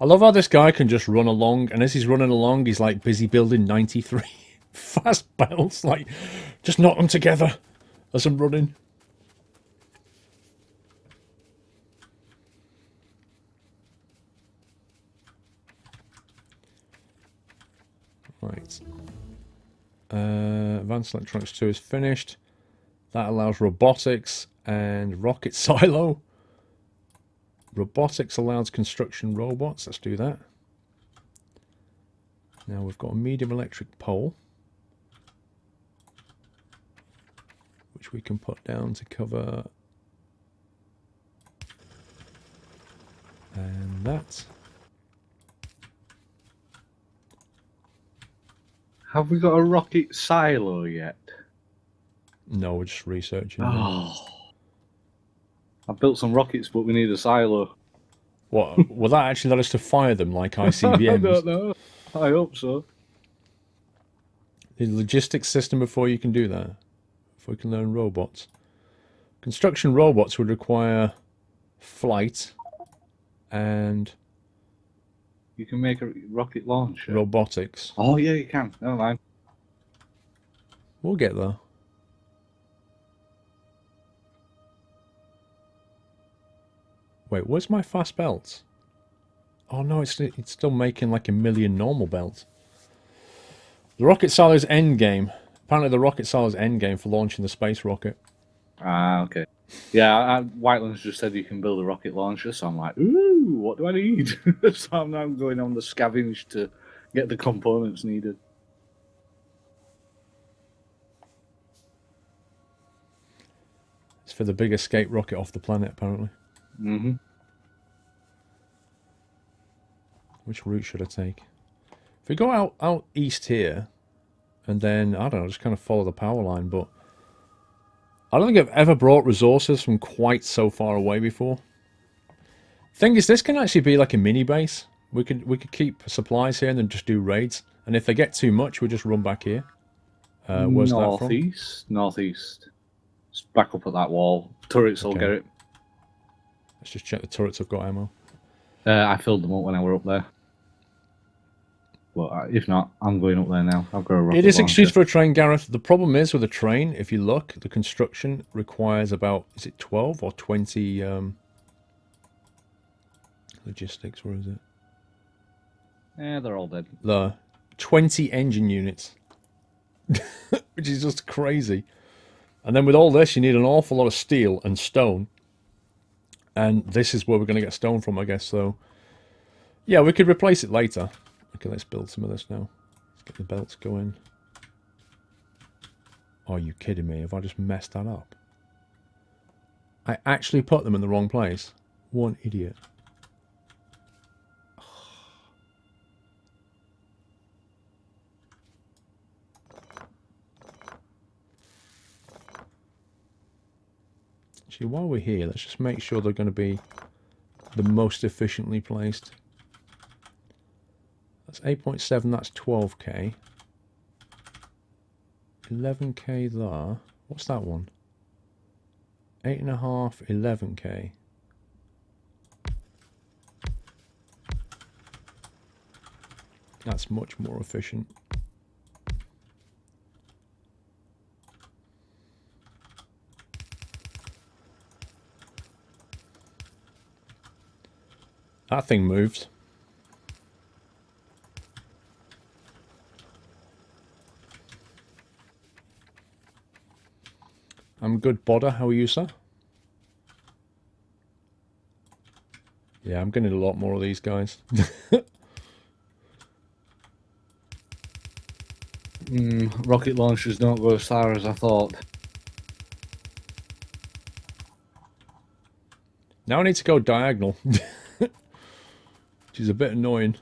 I love how this guy can just run along, and as he's running along, he's like busy building 93 fast belts, like just knock them together as I'm running. Right. Advanced Electronics 2 is finished. That allows robotics and rocket silo. Robotics allows construction robots. Let's do that. Now we've got a medium electric pole, which we can put down to cover. And that. Have we got a rocket silo yet? No, we're just researching. Oh. I built some rockets, but we need a silo. What? Will that actually let us to fire them like I ICBMs? don't know. I hope so. The logistics system before you can do that. Before you can learn robots. Construction robots would require flight and You can make a rocket launcher. robotics. Oh yeah, you can. Never mind. We'll get there. Wait, where's my fast belts? Oh no, it's still making like 1 million normal belts. The rocket silo's end game. Apparently the rocket silo's end game for launching the space rocket. Ah, okay. Yeah, Whiteland's just said you can build a rocket launcher, so I'm like, ooh, what do I need? So I'm now going on the scavenge to get the components needed. It's for the big escape rocket off the planet, apparently. Mm-hmm. Which route should I take? If we go out east here, and then, I don't know, just kind of follow the power line, but I don't think I've ever brought resources from quite so far away before. Thing is, this can actually be like a mini base. We could keep supplies here and then just do raids. And if they get too much, we just run back here. Where's that from? Northeast. It's back up at that wall. Turrets will get it. Let's just check the turrets have got ammo. I filled them up when I were up there. But if not, I'm going up there now. I've got a rocket It is launcher. excuse for a train, Gareth. The problem is with a train, if you look, the construction requires about, is it 12 or 20 logistics? Where is it? Yeah, they're all dead. The 20 engine units, which is just crazy. And then with all this, you need an awful lot of steel and stone. And this is where we're going to get stone from, I guess. So, yeah, we could replace it later. Okay, let's build some of this now. Let's get the belts going. Are you kidding me? Have I just messed that up? I actually put them in the wrong place. One idiot. Actually, while we're here, let's just make sure they're going to be the most efficiently placed. That's 8.7, that's 12k. 11k there. What's that one? 8.5, 11k. That's much more efficient. That thing moves. I'm good, Bodder. How are you, sir? Yeah, I'm going to need a lot more of these guys. Rocket launchers don't go as far as I thought. Now I need to go diagonal. Which is a bit annoying.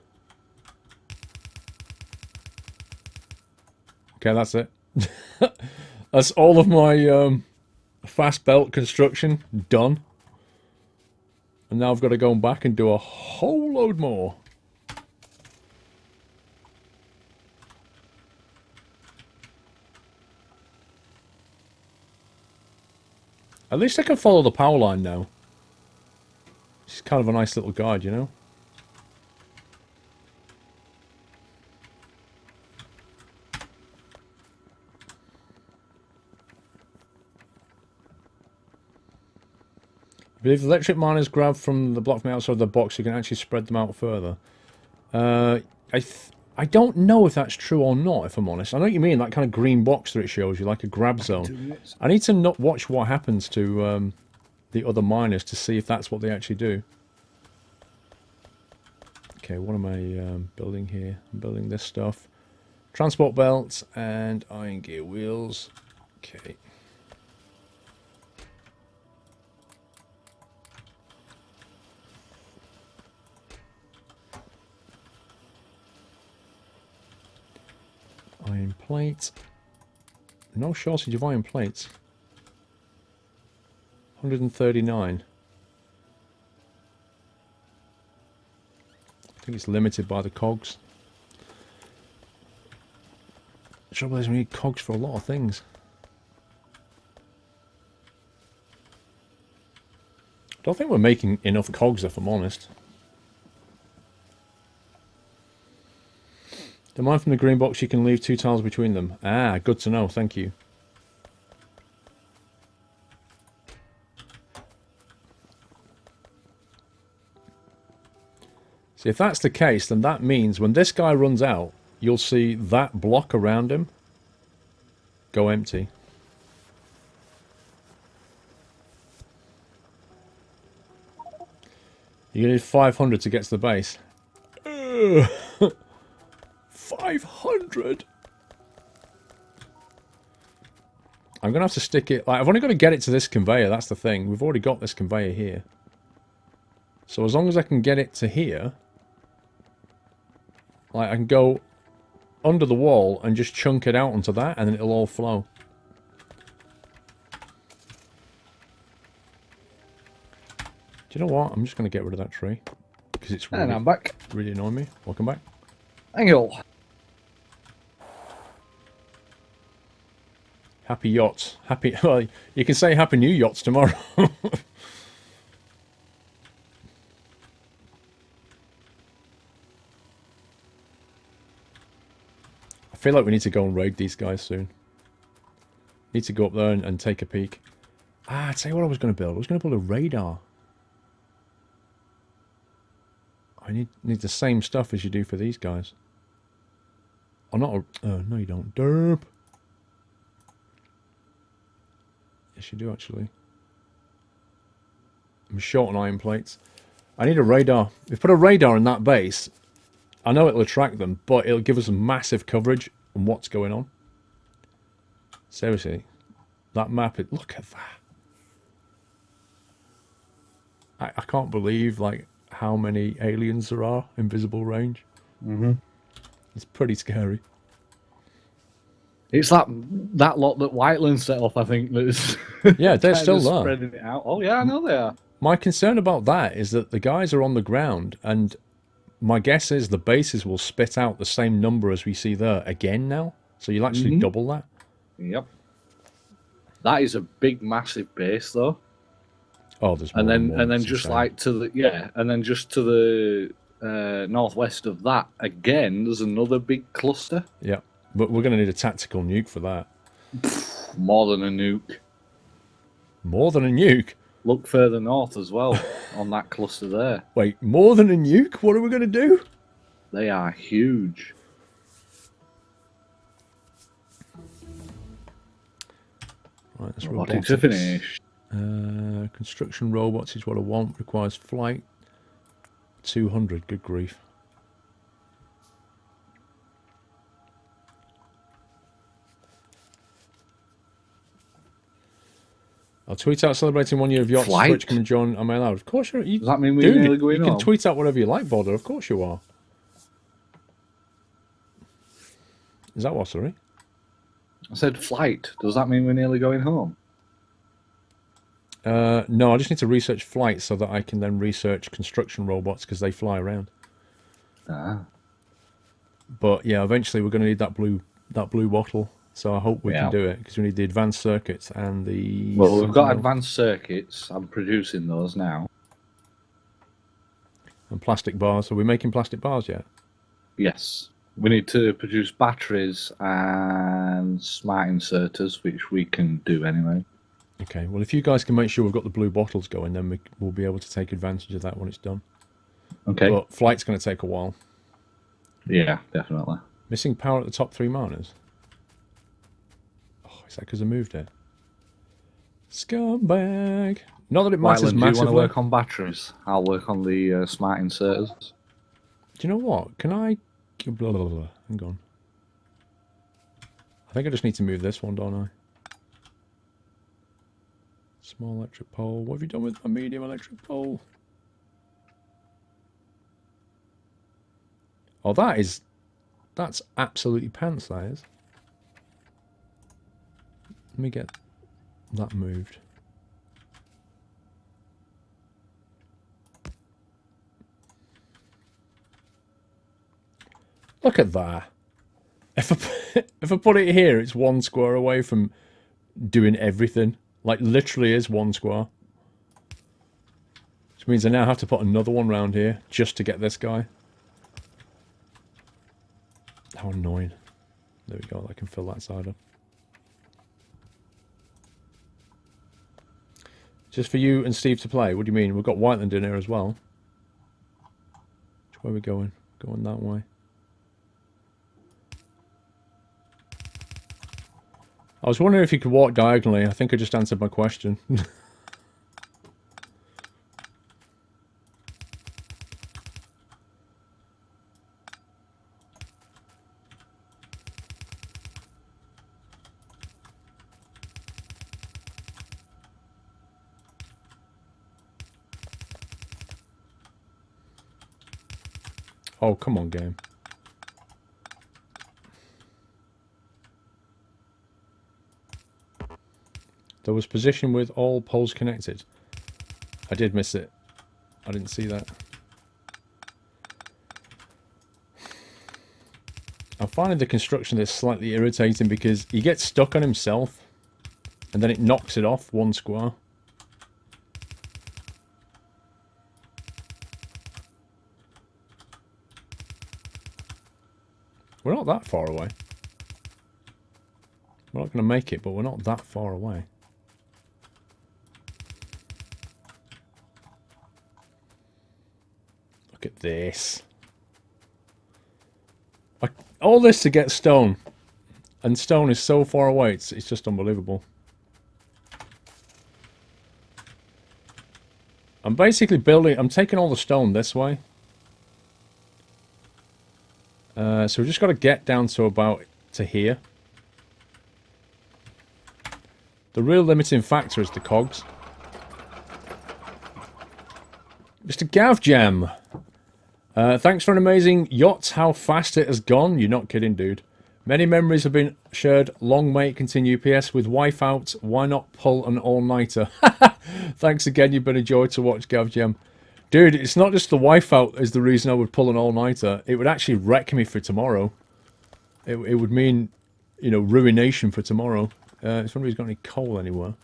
Okay, that's it. That's all of my fast belt construction done. And now I've got to go back and do a whole load more. At least I can follow the power line now. It's kind of a nice little guide, you know? But if the electric miners grab from the block from outside the box, you can actually spread them out further. I don't know if that's true or not, if I'm honest. I know what you mean, that kind of green box that it shows you, like a grab zone. I need to not watch what happens to the other miners to see if that's what they actually do. Okay, what am I building here? I'm building this stuff. Transport belts and iron gear wheels. Okay. Iron plate. No shortage of iron plates. 139. I think it's limited by the cogs. The trouble is we need cogs for a lot of things. I don't think we're making enough cogs, if I'm honest. The mine from the green box, you can leave 2 tiles between them. Ah, good to know, thank you. See, if that's the case, then that means when this guy runs out, you'll see that block around him go empty. You're gonna need 500 to get to the base. 500? I'm gonna have to stick it... Like, I've only got to get it to this conveyor, that's the thing. We've already got this conveyor here. So as long as I can get it to here... Like, I can go under the wall and just chunk it out onto that, and then it'll all flow. Do you know what? I'm just going to get rid of that tree. Because it's really, and I'm back. Really annoying me. Welcome back. Thank you. Happy yachts. Happy... Well, you can say Happy New Yachts tomorrow. I feel like we need to go and raid these guys soon. Need to go up there and take a peek. Ah, I'd say what I was going to build. I was going to build a radar. I need the same stuff as you do for these guys. Oh, not a... Oh, no you don't. Derp. Yes, you do, actually. I'm short on iron plates. I need a radar. If we put a radar in that base, I know it'll attract them, but it'll give us massive coverage on what's going on. Seriously. That map, look at that. I can't believe, like, how many aliens there are in visible range. Mm-hmm. It's pretty scary. It's that lot that Whiteland set off, I think, that's yeah, they're still there. Spreading it out. Oh yeah, I know they are. My concern about that is that the guys are on the ground, and my guess is the bases will spit out the same number as we see there again now. So you'll actually double that. Yep. That is a big, massive base, though. Oh, there's more and then just like to the and then just to the northwest of that again, there's another big cluster. Yeah. But we're going to need a tactical nuke for that. More than a nuke. More than a nuke? Look further north as well, on that cluster there. Wait, more than a nuke? What are we going to do? They are huge. Right, that's robotics to finish. Construction robots is what I want. Requires flight. 200, good grief. I'll tweet out celebrating 1 year of yachts. Switch, come and join. Am I allowed? Of course you're. Does that mean we're nearly going You can tweet out whatever you like, Border. Of course you are. Is that what, sorry? I said flight. Does that mean we're nearly going home? No, I just need to research flight so that I can then research construction robots because they fly around. Ah. But yeah, eventually we're going to need that blue bottle. So I hope we can do it because we need the advanced circuits and the... Well, we've got advanced circuits. I'm producing those now. And plastic bars. Are we making plastic bars yet? Yes. We need to produce batteries and smart inserters, which we can do anyway. Okay, well, if you guys can make sure we've got the blue bottles going, then we'll be able to take advantage of that when it's done. Okay. But flight's going to take a while. Yeah, definitely. Missing power at the top 3 miners. Oh, is that because I moved it? Scumbag. Not that it matters Wyland, massively. do you want to work on batteries? I'll work on the smart inserters. Do you know what? Can I... Blah, blah, blah. Hang on. I think I just need to move this one, don't I? Small electric pole. What have you done with my medium electric pole? Oh, that's absolutely pants, that is. me get that moved. Look at that. If I put it here, it's 1 square away from doing everything. Like, literally is 1 square. Which means I now have to put another one round here just to get this guy. How annoying. There we go, I can fill that side up. Just for you and Steve to play? What do you mean? We've got Whiteland in here as well. Which way are we going? Going that way. I was wondering if you could walk diagonally. I think I just answered my question. Oh, come on, game. There was position with all poles connected. I did miss it. I didn't see that. I'm finding the construction of this slightly irritating because he gets stuck on himself and then it knocks it off 1 square. We're not that far away. We're not going to make it, but we're not that far away. Look at this. All this to get stone. And stone is so far away, it's just unbelievable. I'm basically building... I'm taking all the stone this way. So we've just got to get down to about to here. The real limiting factor is the cogs. Mr. Gavjam. Thanks for an amazing yacht. How fast it has gone. You're not kidding, dude. Many memories have been shared. Long may it continue. PS, with wife out, why not pull an all-nighter? Thanks again. You've been a joy to watch, Gavjam. Dude, it's not just the wife out is the reason I would pull an all-nighter. It would actually wreck me for tomorrow. It would mean, you know, ruination for tomorrow. If somebody's got any coal anywhere.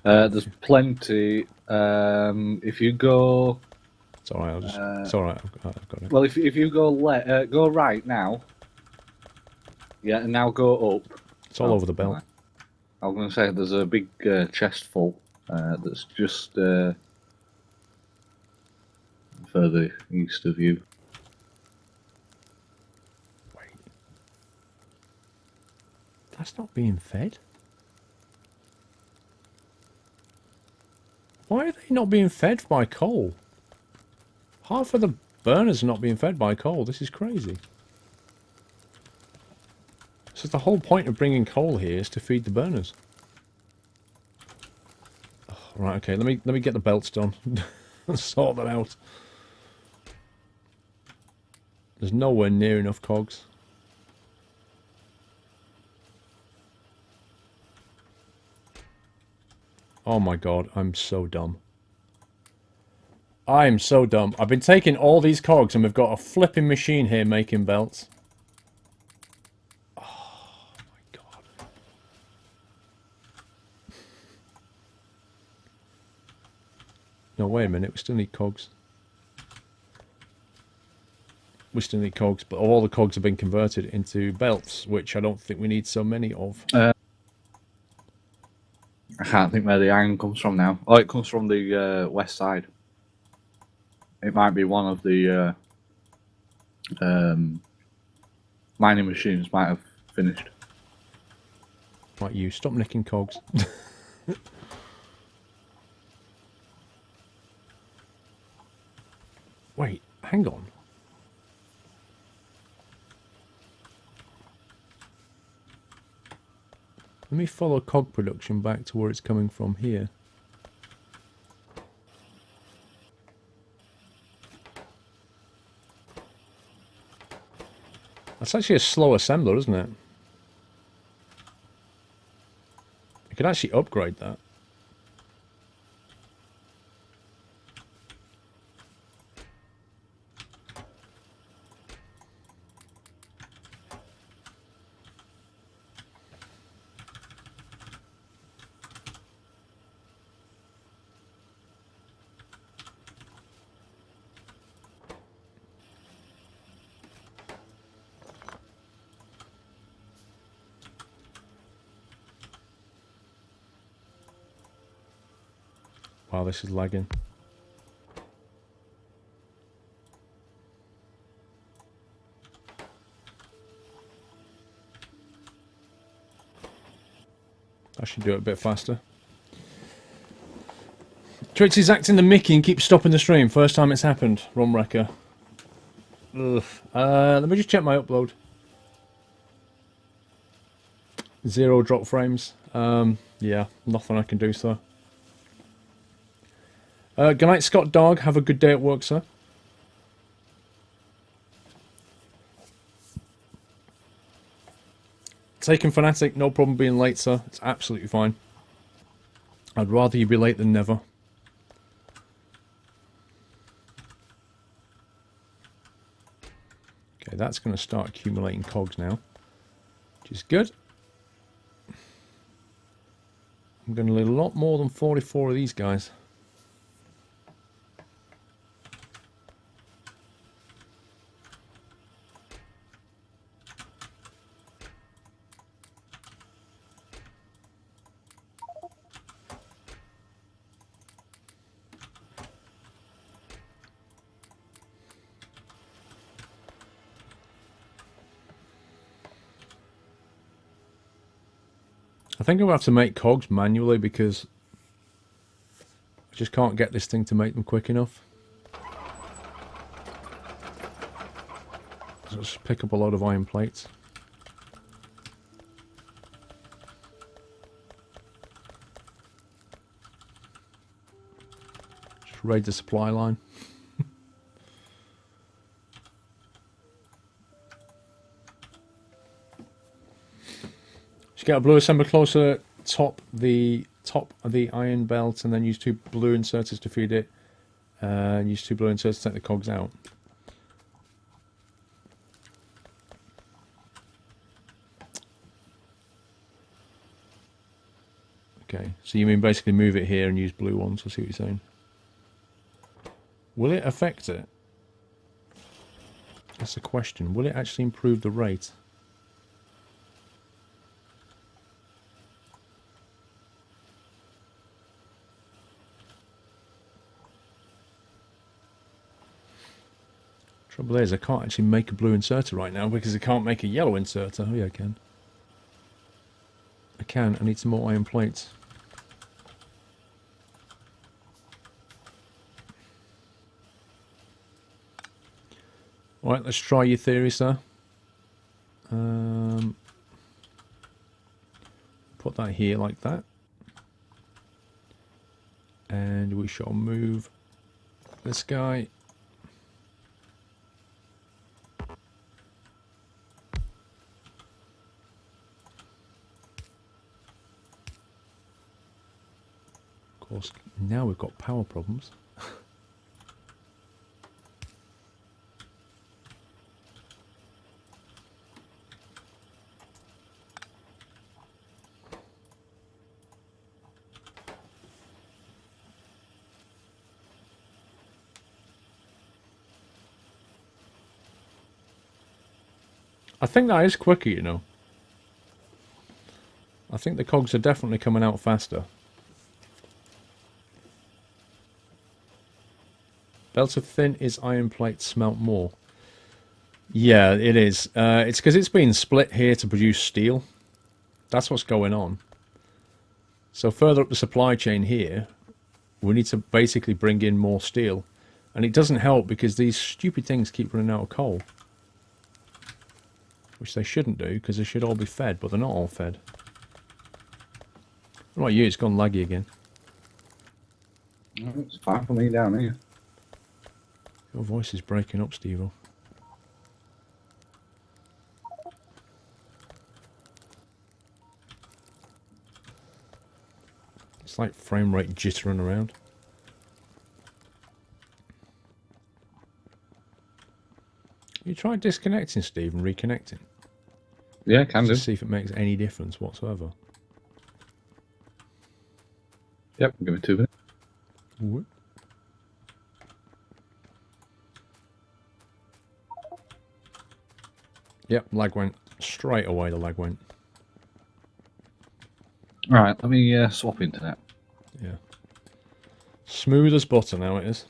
There's plenty. If you go... It's alright, it's alright, I've got it. Well, if you go go right now. Yeah, and now go up. It's all over the belt. I was going to say, there's a big chest full that's just further east of you. Wait. That's not being fed? Why are they not being fed by coal? Half of the burners are not being fed by coal. This is crazy. So the whole point of bringing coal here is to feed the burners. Oh, right, okay. Let me get the belts done. Sort that out. There's nowhere near enough cogs. Oh my god, I'm so dumb. I'm so dumb. I've been taking all these cogs and we've got a flipping machine here making belts. Oh my god. No, wait a minute. We still need cogs. We still need cogs, but all the cogs have been converted into belts, which I don't think we need so many of. I can't think where the iron comes from now. Oh, it comes from the west side. It might be one of the mining machines might have finished. Right, you stop nicking cogs. Wait, hang on. Let me follow cog production back to where it's coming from here. That's actually a slow assembler, isn't it? could actually upgrade that. Wow, this is lagging. I should do it a bit faster. Trixie's acting the Mickey and keeps stopping the stream. First time it's happened. Ron Wrecker. Ugh. Let me just check my upload. 0 drop frames. Yeah, nothing I can do, sir. Good night, Scott Dog. Have a good day at work, sir. Taken Fanatic, no problem being late, sir. It's absolutely fine. I'd rather you be late than never. Okay, that's going to start accumulating cogs now, which is good. I'm going to need a lot more than 44 of these guys. I think I'm going to have to make cogs manually because I just can't get this thing to make them quick enough. So let's pick up a load of iron plates. Just raid the supply line. Get a blue assembler closer, top of the iron belt, and then use 2 blue inserters to feed it. And use 2 blue inserters to take the cogs out. Okay, so you mean basically move it here and use blue ones? I see what you're saying. Will it affect it? That's the question. Will it actually improve the rate? Trouble is, I can't actually make a blue inserter right now because I can't make a yellow inserter. Oh yeah, I can. I can. I need some more iron plates. Alright, let's try your theory, sir. Put that here like that. And we shall move this guy. Of course, now we've got power problems. I think that is quicker, you know. I think the cogs are definitely coming out faster. Belt of thin is iron plate smelt more. Yeah, it is. It's because it's been split here to produce steel. That's what's going on. So further up the supply chain here, we need to basically bring in more steel. And it doesn't help because these stupid things keep running out of coal. Which they shouldn't do, because they should all be fed, but they're not all fed. What about you? It's gone laggy again. It's fine for me down here. Your voice is breaking up, Steve-o. It's like frame rate jittering around. You try disconnecting, Steve, and reconnecting. Yeah, can do. To see if it makes any difference whatsoever. Yep, give me 2 minutes. What? Yep, lag went. Straight away the lag went. Alright, let me swap internet. Yeah. Smooth as butter now it is.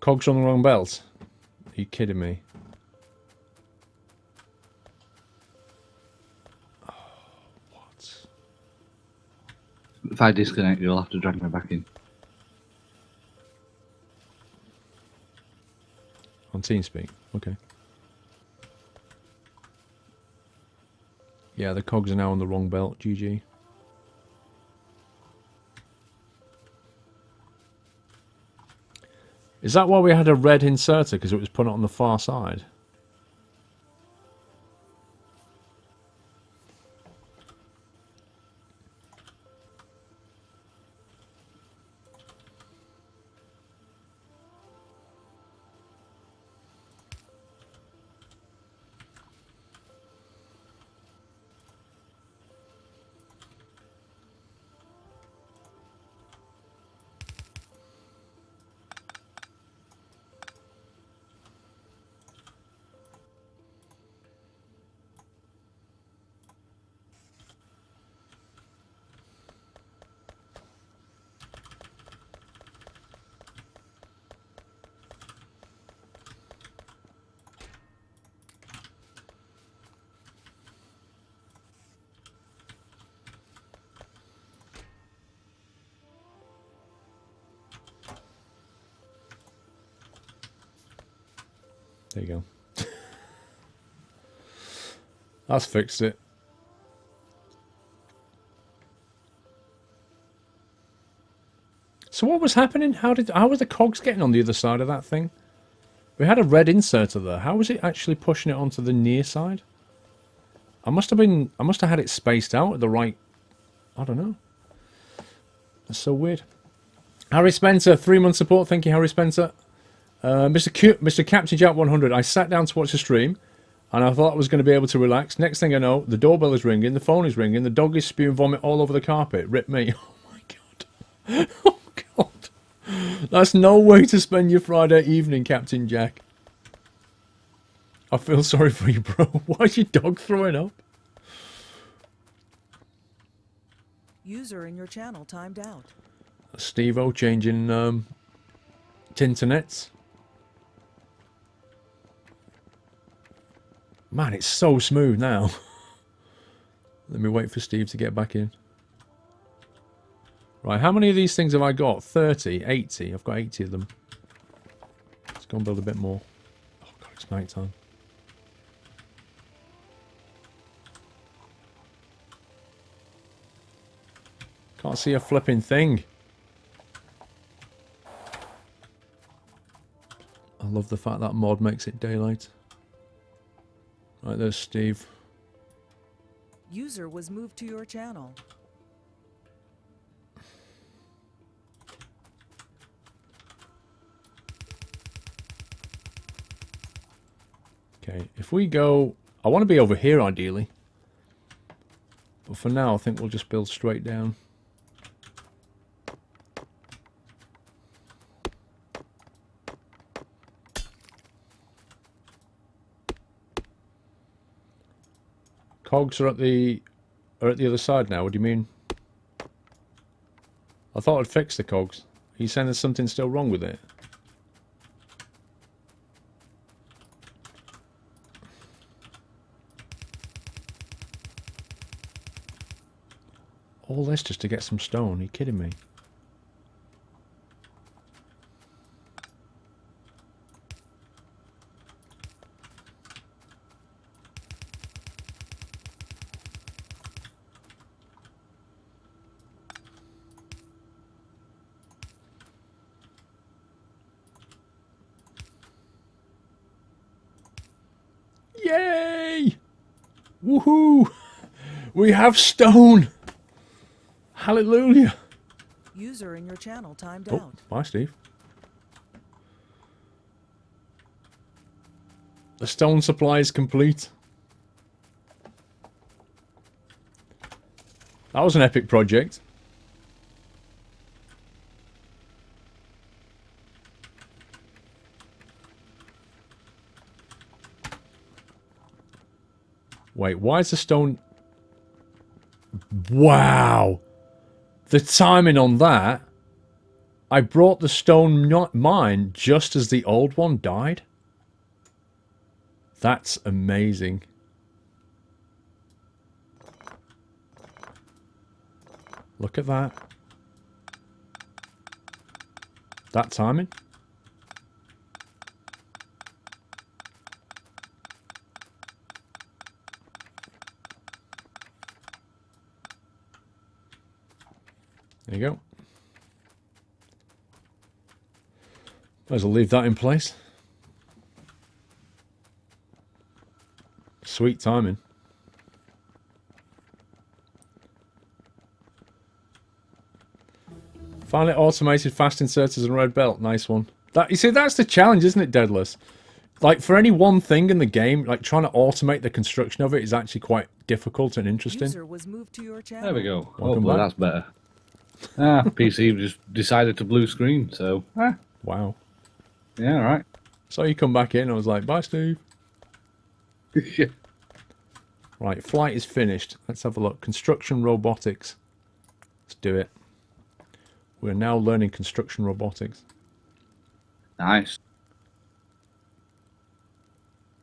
Cogs on the wrong belt? Are you kidding me? Oh, what? If I disconnect, you'll have to drag me back in. On TeamSpeak, okay. Yeah, the cogs are now on the wrong belt, GG. Is that why we had a red inserter? Because it was put on the far side? There you go. That's fixed it. So what was happening? How was the cogs getting on the other side of that thing? We had a red inserter there. How was it actually pushing it onto the near side? I must have had it spaced out at the right. I don't know. That's so weird. Harry Spencer, 3-month support. Thank you, Harry Spencer. Mr. Captain Jack 100. I sat down to watch the stream, and I thought I was going to be able to relax. Next thing I know, the doorbell is ringing, the phone is ringing, the dog is spewing vomit all over the carpet. Rip me. Oh my god. Oh god. That's no way to spend your Friday evening, Captain Jack. I feel sorry for you, bro. Why is your dog throwing up? User in your channel timed out. Steve-O changing Tinternets. Man, it's so smooth now. Let me wait for Steve to get back in. Right, how many of these things have I got? 30, 80. I've got 80 of them. Let's go and build a bit more. Oh god, it's night time. Can't see a flipping thing. I love the fact that mod makes it daylight. Right, there's Steve. User was moved to your channel. Okay, if we go... I want to be over here, ideally. But for now, I think we'll just build straight down. Cogs are at the other side now. What do you mean? I thought I'd fixed the cogs. Are you saying there's something still wrong with it? All this just to get some stone. Are you kidding me? Yay! Woohoo! We have stone! Hallelujah. User in your channel timed Oh, out. bye, Steve. The stone supply is complete. That was an epic project. Wait, why is the stone... Wow! The timing on that... I brought the stone mine just as the old one died? That's amazing. Look at that. That timing. There you go. Might as well leave that in place. Sweet timing. Finally automated fast inserters and red belt. Nice one. That, you see, that's the challenge, isn't it, Deadless? Like, for any one thing in the game, like, trying to automate the construction of it is actually quite difficult and interesting. User was moved to your channel. There we go. Welcome Hopefully back. that's better. PC just decided to blue screen, so... Wow. Yeah, all right. So you come back in, I was like, bye, Steve. Right, flight is finished. Let's have a look. Construction robotics. Let's do it. We're now learning construction robotics. Nice.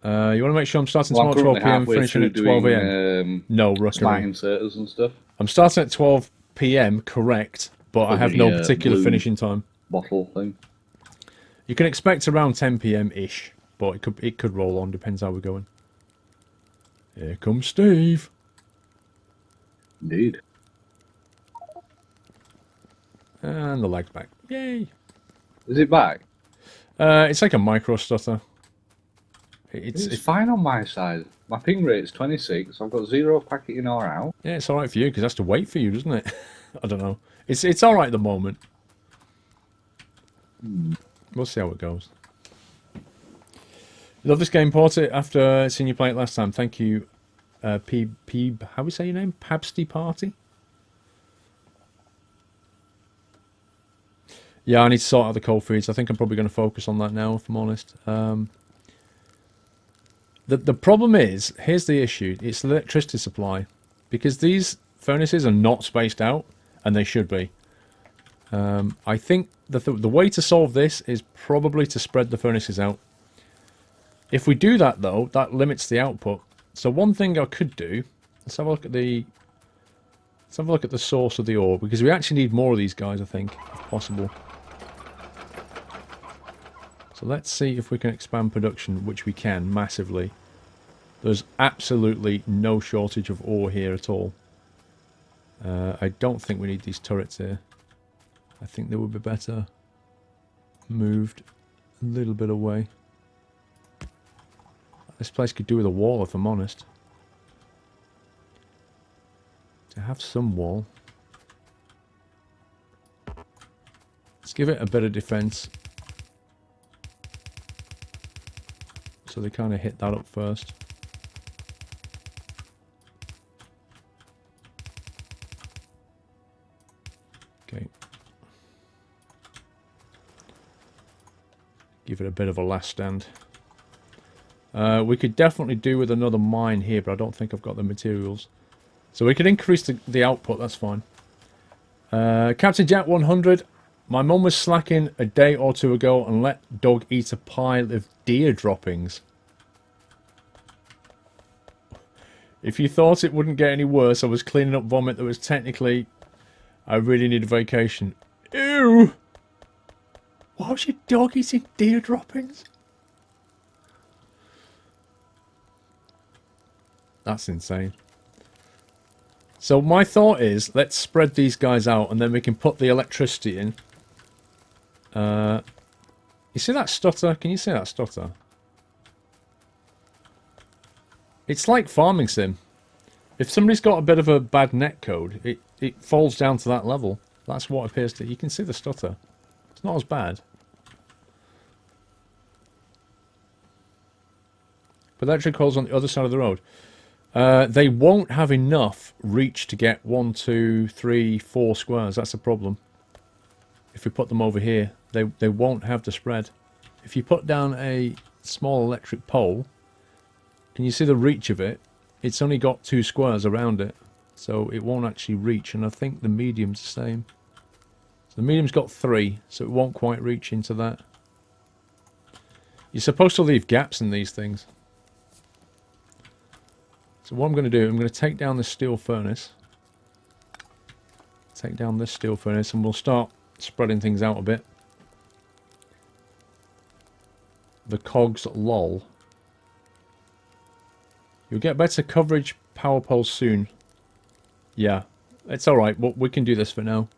You want to make sure I'm starting Well, I'm tomorrow at 12 currently p.m. halfway finishing at through 12 doing, a.m. No, smart Rookery. inserters and stuff. I'm starting at 12 p.m. correct, but I For have the, no particular blue finishing time. Bottle thing. You can expect around 10 p.m. ish, but it could roll on. Depends how we're going. Here comes Steve. Indeed. And the leg's back. Yay! Is it back? It's like a micro stutter. It's fine on my side. My ping rate's 26. I've got 0 packet in or out. Yeah, it's alright for you, because it has to wait for you, doesn't it? I don't know. It's alright at the moment. We'll see how it goes. Love this game, port it after seeing you play it last time. Thank you, Peeb, how do we say your name? Pabsty Party? Yeah, I need to sort out the cold feeds. I think I'm probably going to focus on that now, if I'm honest. The problem is, here's the issue. It's the electricity supply. Because these furnaces are not spaced out, and they should be. I think the way to solve this is probably to spread the furnaces out. If we do that, though, that limits the output. So one thing I could do, let's have a look at the source of the ore, because we actually need more of these guys, I think, if possible. So let's see if we can expand production, which we can massively. There's absolutely no shortage of ore here at all. I don't think we need these turrets here. I think they would be better moved a little bit away. This place could do with a wall, if I'm honest. To have some wall. Let's give it a bit of defense. So they kind of hit that up first. Okay. Give it a bit of a last stand. We could definitely do with another mine here, but I don't think I've got the materials. So we could increase the output, that's fine. Captain Jack 100. My mum was slacking a day or two ago and let dog eat a pile of deer droppings. If you thought it wouldn't get any worse, I was cleaning up vomit that was technically... I really need a vacation. Ew! Why was your dog eating deer droppings? That's insane. So my thought is, let's spread these guys out and then we can put the electricity in. You see that stutter? Can you see that stutter? It's like farming sim. If somebody's got a bit of a bad netcode, it falls down to that level. That's what appears to... You can see the stutter. It's not as bad. But electric holes on the other side of the road. They won't have enough reach to get 1, 2, 3, 4 squares. That's the problem. If we put them over here, they won't have the spread. If you put down a small electric pole, can you see the reach of it? It's only got 2 squares around it, so it won't actually reach. And I think the medium's the same. So the medium's got 3, so it won't quite reach into that. You're supposed to leave gaps in these things. So what I'm going to do, I'm going to take down this steel furnace. Take down this steel furnace and we'll start spreading things out a bit. The cogs lol. You'll get better coverage power poles soon. Yeah, it's alright, but we can do this for now.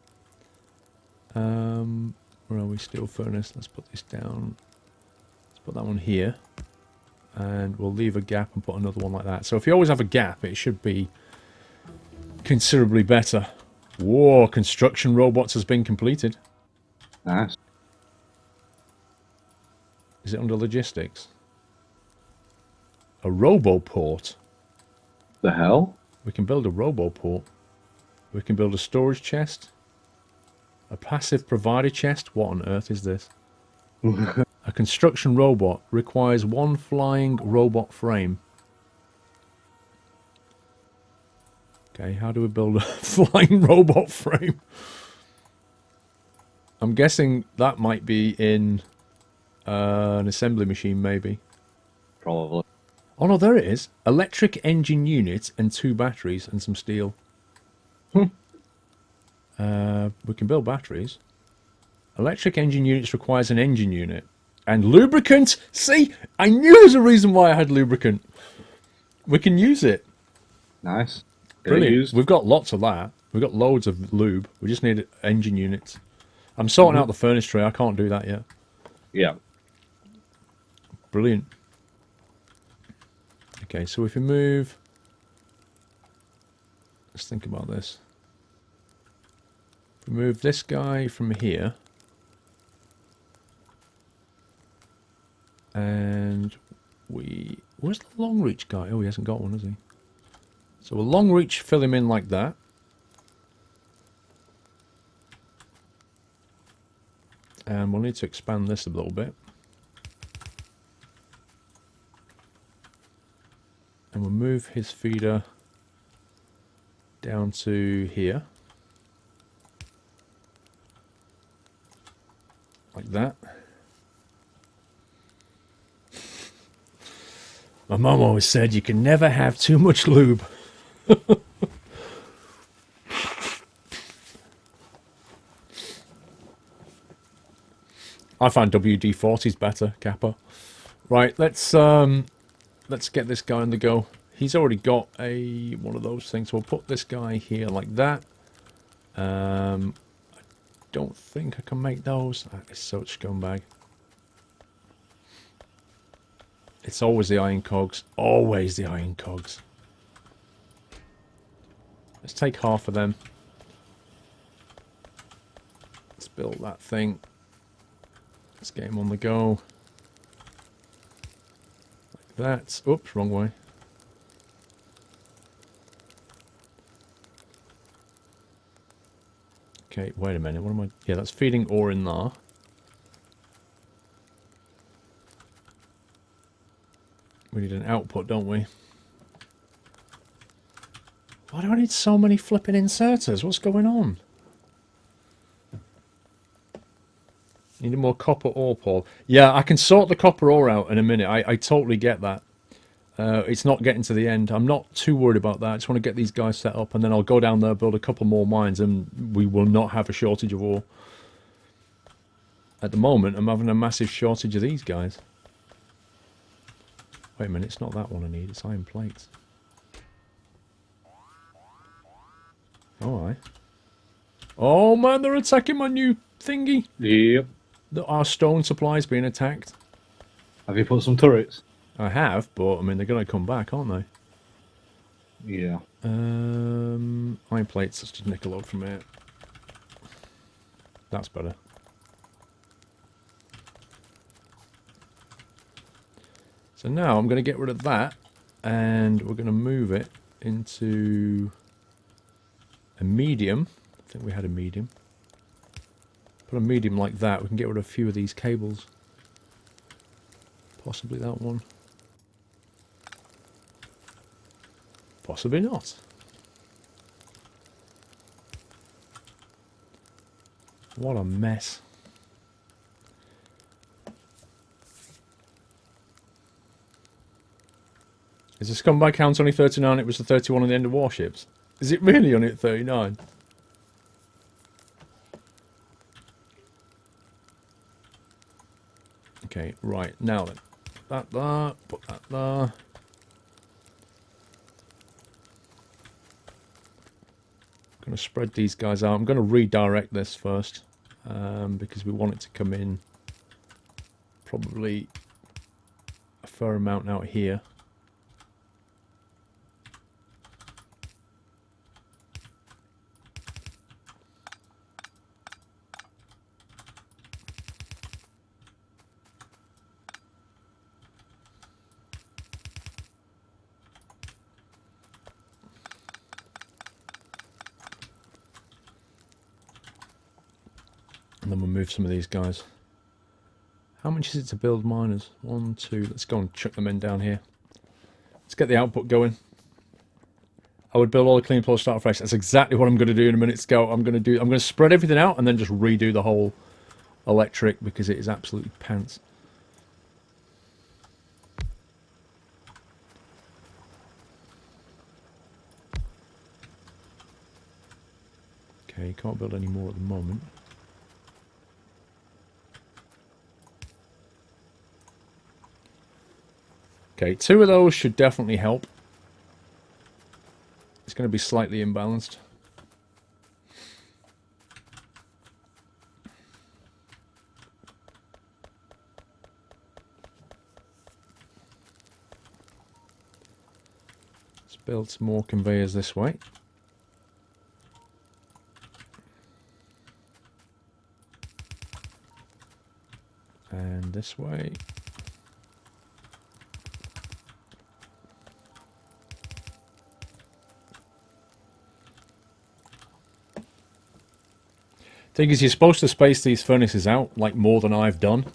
Where are we? Steel furnace. Let's put this down. Let's put that one here. And we'll leave a gap and put another one like that. So if you always have a gap, it should be considerably better. Whoa, construction robots has been completed. Nice. Is it under logistics? A roboport. The hell? We can build a roboport. We can build a storage chest. A passive provider chest. What on earth is this? A construction robot requires 1 flying robot frame. Okay, how do we build a flying robot frame? I'm guessing that might be in an assembly machine, maybe. Probably. Oh no, there it is. Electric engine unit and 2 batteries and some steel. We can build batteries. Electric engine units requires an engine unit. And lubricant! See? I knew there was a reason why I had lubricant. We can use it. Nice. Brilliant. We've got lots of that. We've got loads of lube. We just need engine units. I'm sorting out the furnace tray. I can't do that yet. Yeah. Brilliant. Okay, so if we move... Let's think about this. If we move this guy from here... And we... Where's the long reach guy? Oh, he hasn't got one, has he? So we'll long reach fill him in like that. And we'll need to expand this a little bit. And we'll move his feeder down to here. Like that. My mum always said you can never have too much lube. I find WD-40s better, Kappa. Right, let's get this guy on the go. He's already got one of those things. So we'll put this guy here like that. I don't think I can make those. That is such scumbag. It's always the iron cogs. Always the iron cogs. Let's take half of them. Let's build that thing. Let's get him on the go. Like that. Oops, wrong way. Okay, wait a minute. What am I... Yeah, that's feeding ore in there. We need an output, don't we? Why do I need so many flipping inserters? What's going on? Need more copper ore, Paul. Yeah, I can sort the copper ore out in a minute. I totally get that. It's not getting to the end. I'm not too worried about that. I just want to get these guys set up, and then I'll go down there, build a couple more mines, and we will not have a shortage of ore. At the moment, I'm having a massive shortage of these guys. Wait a minute, it's not that one I need, it's iron plates. Alright. Oh man, they're attacking my new thingy. Yep. Our stone supply's being attacked. Have you put some turrets? I have, but I mean, they're going to come back, aren't they? Yeah. Iron plates, let's just nick a load from here. That's better. So now I'm going to get rid of that, and we're going to move it into a medium. I think we had a medium. Put a medium like that, we can get rid of a few of these cables. Possibly that one. Possibly not. What a mess. Is the scumbag count only 39? It was the 31 at the end of Warships. Is it really only at 39? Okay, right, now then. Put that there, put that there. I'm going to spread these guys out. I'm going to redirect this first, because we want it to come in probably a fair amount out here. And then we'll move some of these guys. How much is it to build miners? 1, 2. Let's go and chuck them in down here. Let's get the output going. I would build all the clean plus, start fresh. That's exactly what I'm going to do in a minute's go. I'm going to spread everything out and then just redo the whole electric because it is absolutely pants. Okay, you can't build any more at the moment. Okay, 2 of those should definitely help. It's going to be slightly imbalanced. Let's build some more conveyors this way. And this way. Thing is, you're supposed to space these furnaces out like more than I've done.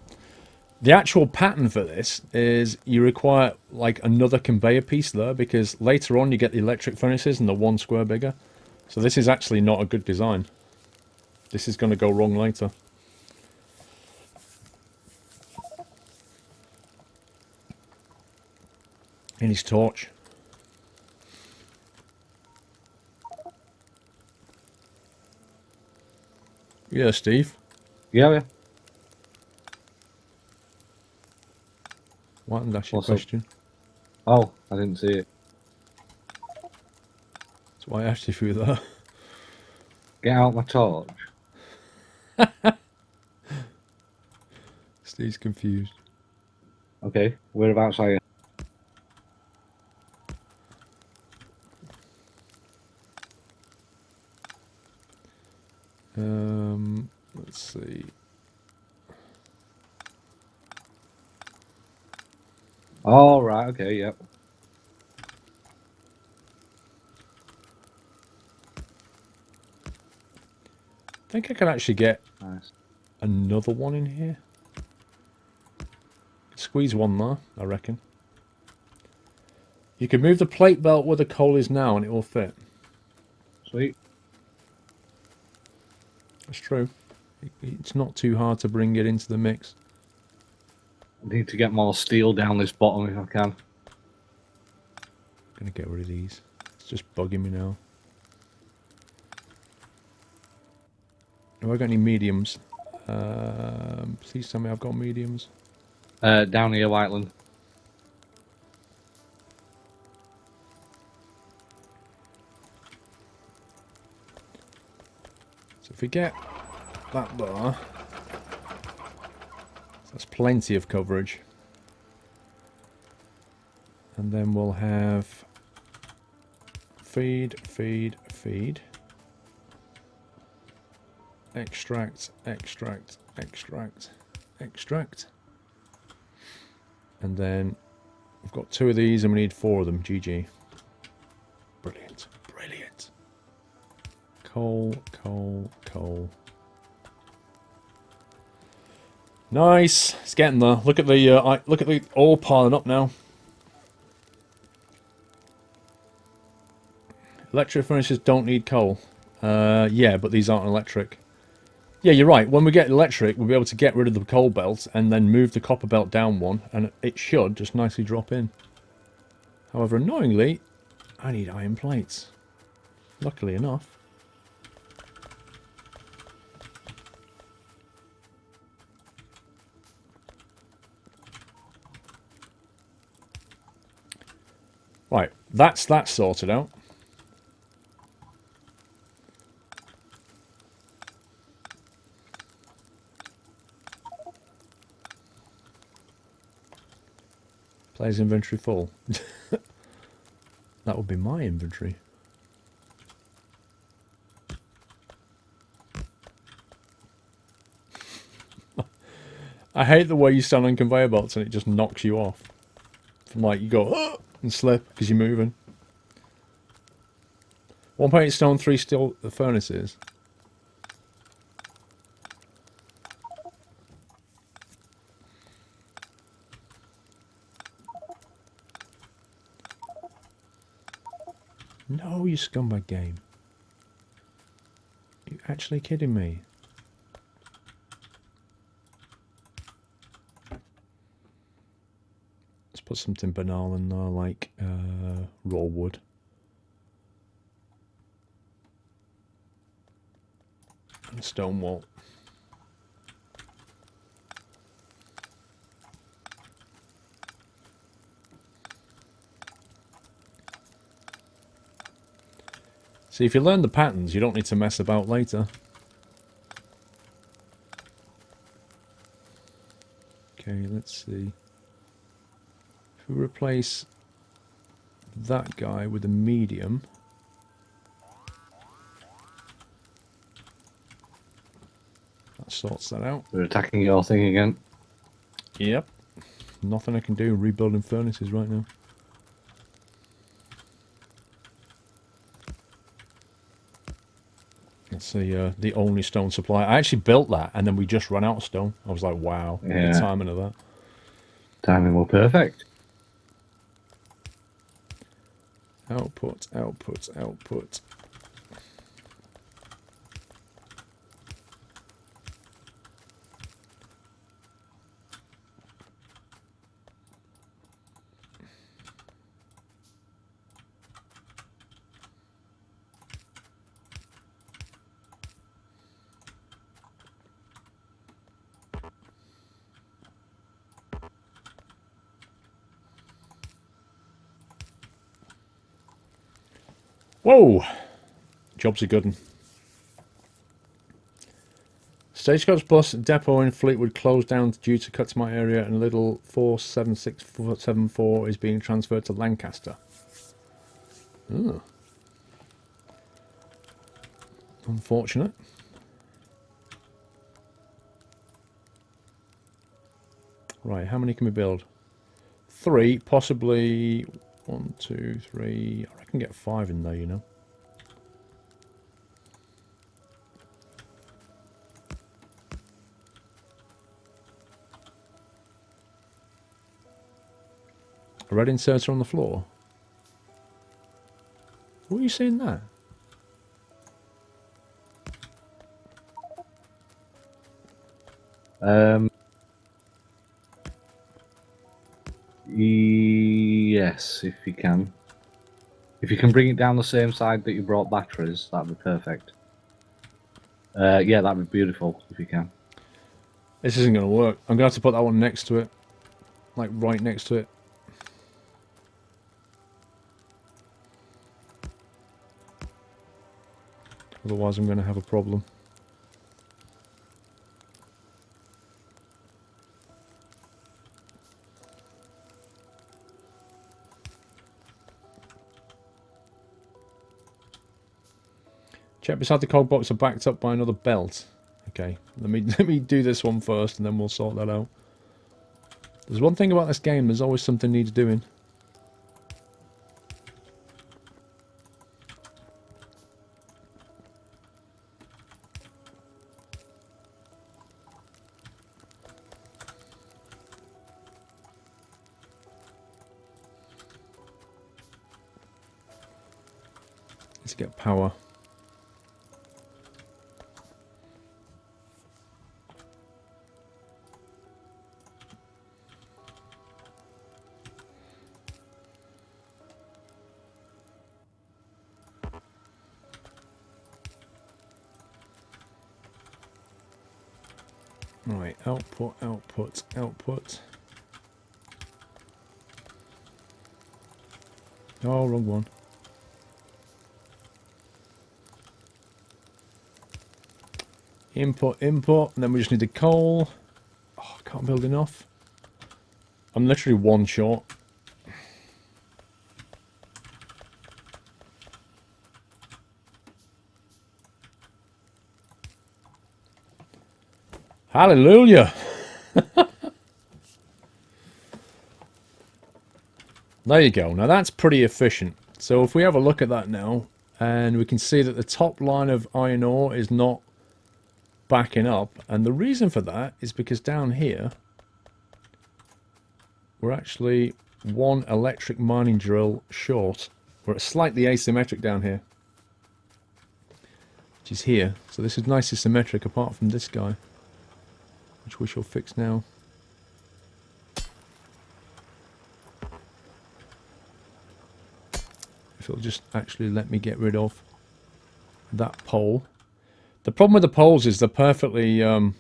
The actual pattern for this is you require like another conveyor piece there because later on you get the electric furnaces and they're 1 square bigger. So this is actually not a good design. This is going to go wrong later. In his torch. Yeah, Steve. Yeah. What? That's your What's up? question. Oh, I didn't see it. That's why I asked you if you were there. Get out my torch. Steve's confused. Okay, whereabouts are you? Let's see. Oh, right, okay, yep. I think I can actually get Nice. another one in here. Squeeze one there, I reckon. You can move the plate belt where the coal is now and it will fit. Sweet. That's true. It's not too hard to bring it into the mix. I need to get more steel down this bottom if I can. I'm going to get rid of these. It's just bugging me now. Have I got any mediums? Please tell me I've got mediums. Down here, Whiteland. So if we get that there, that's plenty of coverage. And then we'll have feed, feed, feed. Extract, extract, extract, extract. And then we've got 2 of these and we need 4 of them. GG. Brilliant, brilliant. Coal, coal, coal. Nice. It's getting there. Look at the ore piling up now. Electric furnaces don't need coal. Yeah, but these aren't electric. Yeah, you're right. When we get electric, we'll be able to get rid of the coal belt and then move the copper belt down one, and it should just nicely drop in. However, annoyingly, I need iron plates. Luckily enough. Right, that's that sorted out. Player's inventory full. That would be my inventory. I hate the way you stand on conveyor belts and it just knocks you off. From like you go "Oh!" and slip because you're moving. 1.8 stone, 3 steel furnaces. No, you scumbag game. You actually kidding me? Let's put something banal in there, like raw wood. And a stone wall. See, if you learn the patterns, you don't need to mess about later. Okay, let's see. If we replace that guy with a medium... that sorts that out. We're attacking your thing again. Yep. Nothing I can do rebuilding furnaces right now. That's the only stone supply. I actually built that, and then we just ran out of stone. I was like, wow, Yeah. the timing of that. Timing was perfect. Output, output, output. Whoa! Job's a good one. Stagecoach Bus depot in Fleetwood closed down due to cuts to my area, and a little 47674 is being transferred to Lancaster. Oh. Unfortunate. Right, how many can we build? 3, possibly 1, 2, 3. I can get 5 in there, you know. A red inserter on the floor. What are you saying there? Yes, if you can. If you can bring it down the same side that you brought batteries, that'd be perfect. Yeah, that'd be beautiful if you can. This isn't going to work. I'm going to have to put that one next to it. Like right next to it. Otherwise I'm going to have a problem. Check beside the cog box are backed up by another belt. Okay, let me do this one first and then we'll sort that out. There's one thing about this game, there's always something needs doing. Let's get power. Right, output, output, output. Oh, wrong one. Input, input, and then we just need the coal. Oh, I can't build enough. I'm literally one short. Hallelujah! There you go. Now that's pretty efficient. So if we have a look at that now, and we can see that the top line of iron ore is not backing up, and the reason for that is because down here we're actually one electric mining drill short. We're slightly asymmetric down here, which is here. So this is nicely symmetric apart from this guy, which we shall fix now. If it'll just actually let me get rid of that pole. The problem with the poles is they're perfectly... let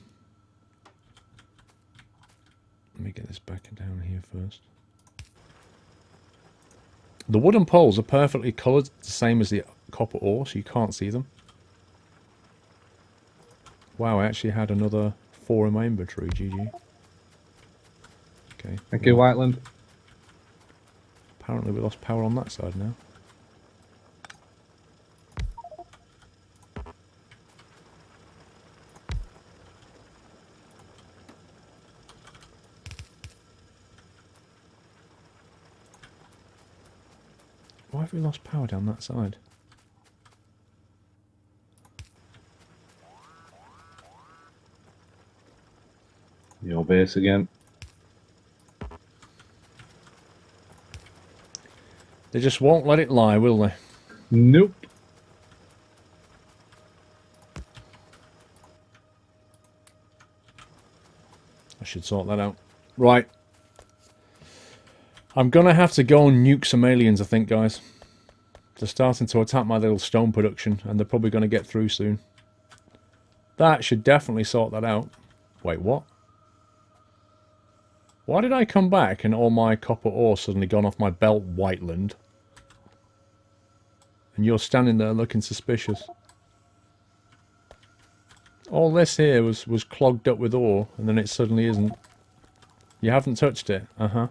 me get this back down here first. The wooden poles are perfectly coloured, the same as the copper ore, so you can't see them. Wow, I actually had another 4 in my inventory, GG. Okay. Thank you, Whiteland. Apparently we lost power on that side now. Why have we lost power down that side? Your base again. They just won't let it lie, will they? Nope. I should sort that out. Right. I'm going to have to go and nuke some aliens, I think, guys. They're starting to attack my little stone production, and they're probably going to get through soon. That should definitely sort that out. Wait, what? Why did I come back and all my copper ore suddenly gone off my belt, Whiteland? And you're standing there looking suspicious. All this here was clogged up with ore, and then it suddenly isn't. You haven't touched it? Uh-huh.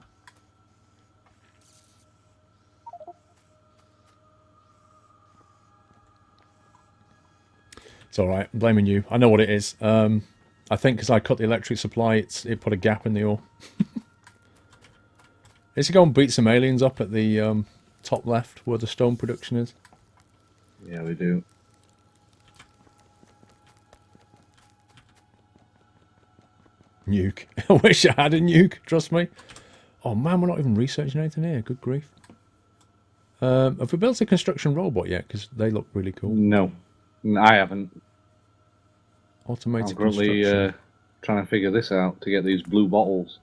It's alright, I'm blaming you. I know what it is. I think because I cut the electric supply, it put a gap in the ore. Let's go and beat some aliens up at the top left, where the stone production is. Yeah, we do. Nuke. I wish I had a nuke, trust me. Oh man, we're not even researching anything here. Good grief. Have we built a construction robot yet? Because they look really cool. No, I haven't. Automated I'm currently construction. trying to figure this out to get these blue bottles.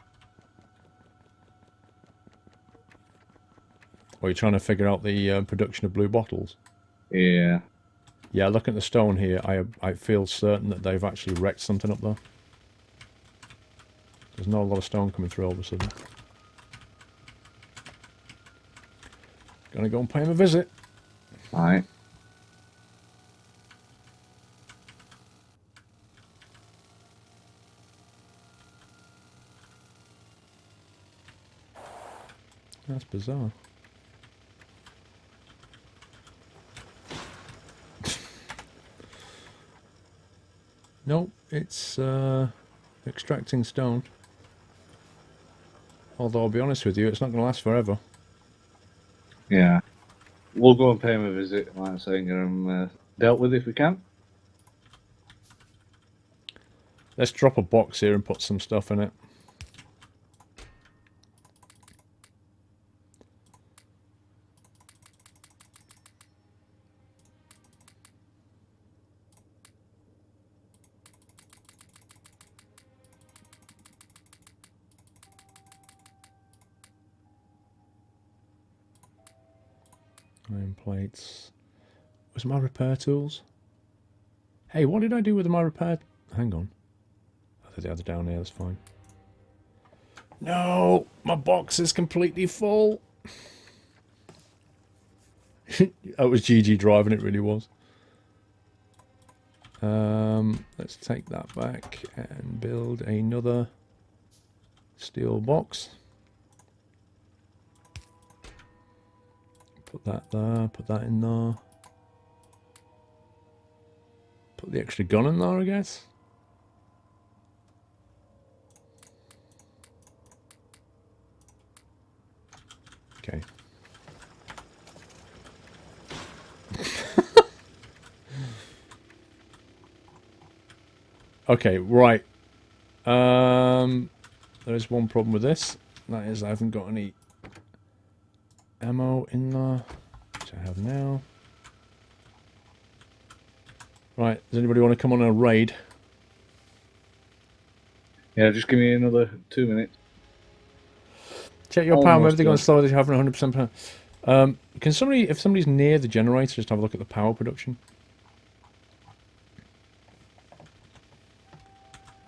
Or you're trying to figure out the production of blue bottles? Yeah. Yeah, look at the stone here. I feel certain that they've actually wrecked something up there. There's not a lot of stone coming through all of a sudden. Gonna go and pay him a visit. Alright. That's bizarre. it's extracting stone. Although I'll be honest with you, it's not going to last forever. Yeah. We'll go and pay him a visit, like I say, and get him dealt with if we can. Let's drop a box here and put some stuff in it. Iron plates. Where's my repair tools? Hey, what did I do with my repair? Hang on. Oh, they're down here, that's fine. No! My box is completely full! That was GG driving, it really was. Let's take that back and build another steel box. Put that there, put that in there. Put the extra gun in there, I guess. Okay. Okay, right. There's one problem with this. That is I haven't got any ammo in there, which I have now. Right, does anybody want to come on a raid? Yeah, just give me another 2 minutes. Check your power, Almost everything on done. slow that you have 100% power. Can somebody, if somebody's near the generator, just have a look at the power production?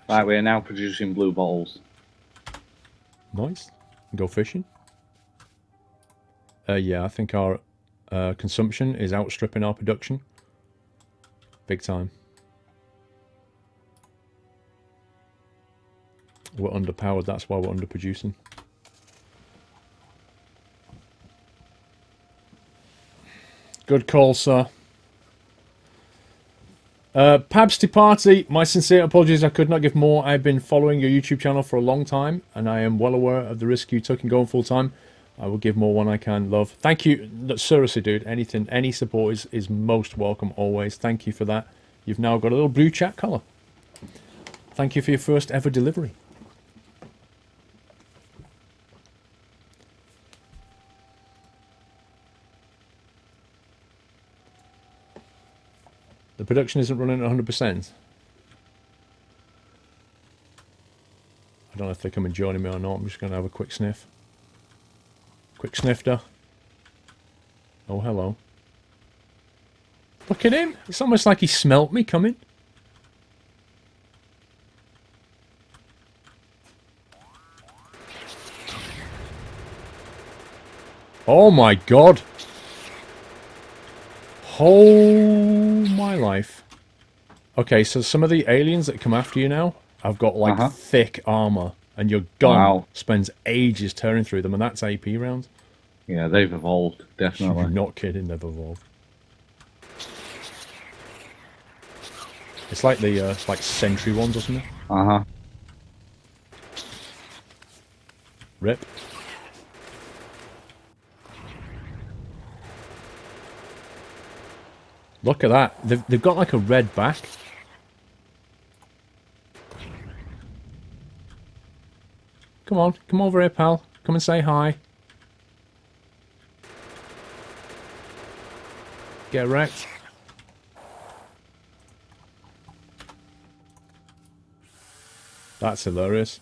Right, we're now producing blue bottles. Nice. Go fishing. Yeah, I think our consumption is outstripping our production. Big time. We're underpowered, that's why we're underproducing. Good call, sir. Pabsty Party, my sincere apologies, I could not give more. I've been following your YouTube channel for a long time, and I am well aware of the risk you took in going full time. I will give more when I can, love. Thank you. Seriously, dude, anything, any support is most welcome, always. Thank you for that. You've now got a little blue chat colour. Thank you for your first ever delivery. The production isn't running at 100%. I don't know if they're coming joining me or not. I'm just going to have a quick sniff. Quick snifter. Oh, hello. Look at him. It's almost like he smelt me coming. Oh my god. Oh my life. Okay, so some of the aliens that come after you now have got like thick armor, and your gun spends ages tearing through them, and that's AP rounds. Yeah, they've evolved, definitely. You're not kidding, they've evolved. It's like the like sentry ones or something. Rip. Look at that. They've got like a red back. Come on, come over here, pal. Come and say hi. Get wrecked. That's hilarious.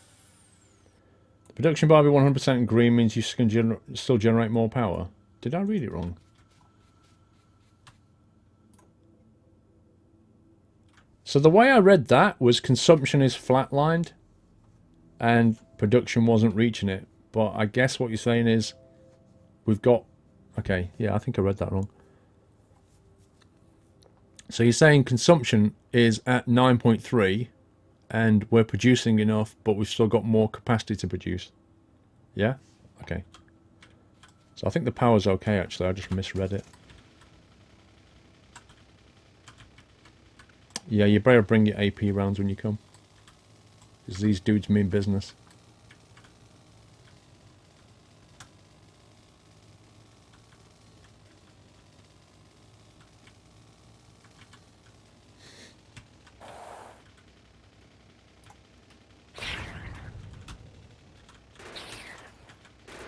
The production bar be 100% green means you can still generate more power. Did I read it wrong? So the way I read that was consumption is flatlined and production wasn't reaching it. But I guess what you're saying is we've got... Okay, yeah, I think I read that wrong. So you're saying consumption is at 9.3 and we're producing enough, but we've still got more capacity to produce. Yeah? Okay. So I think the power's okay, actually. I just misread it. Yeah, you better bring your AP rounds when you come. Because these dudes mean business.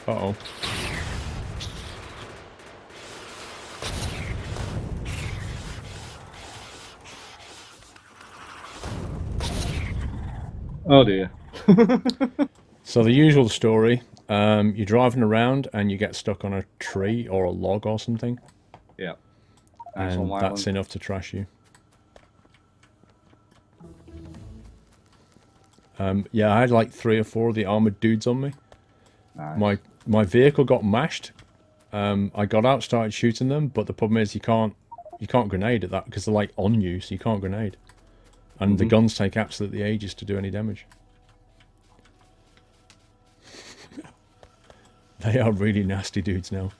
Uh-oh. Oh dear. So the usual story, you're driving around and you get stuck on a tree or a log or something. Yeah. And that's enough to trash you. Yeah, I had like 3 or 4 of the armored dudes on me. Nice. My vehicle got mashed. I got out, started shooting them, but the problem is you can't grenade at that because they're like on you, so you can't grenade. And the guns take absolutely ages to do any damage. They are really nasty dudes now.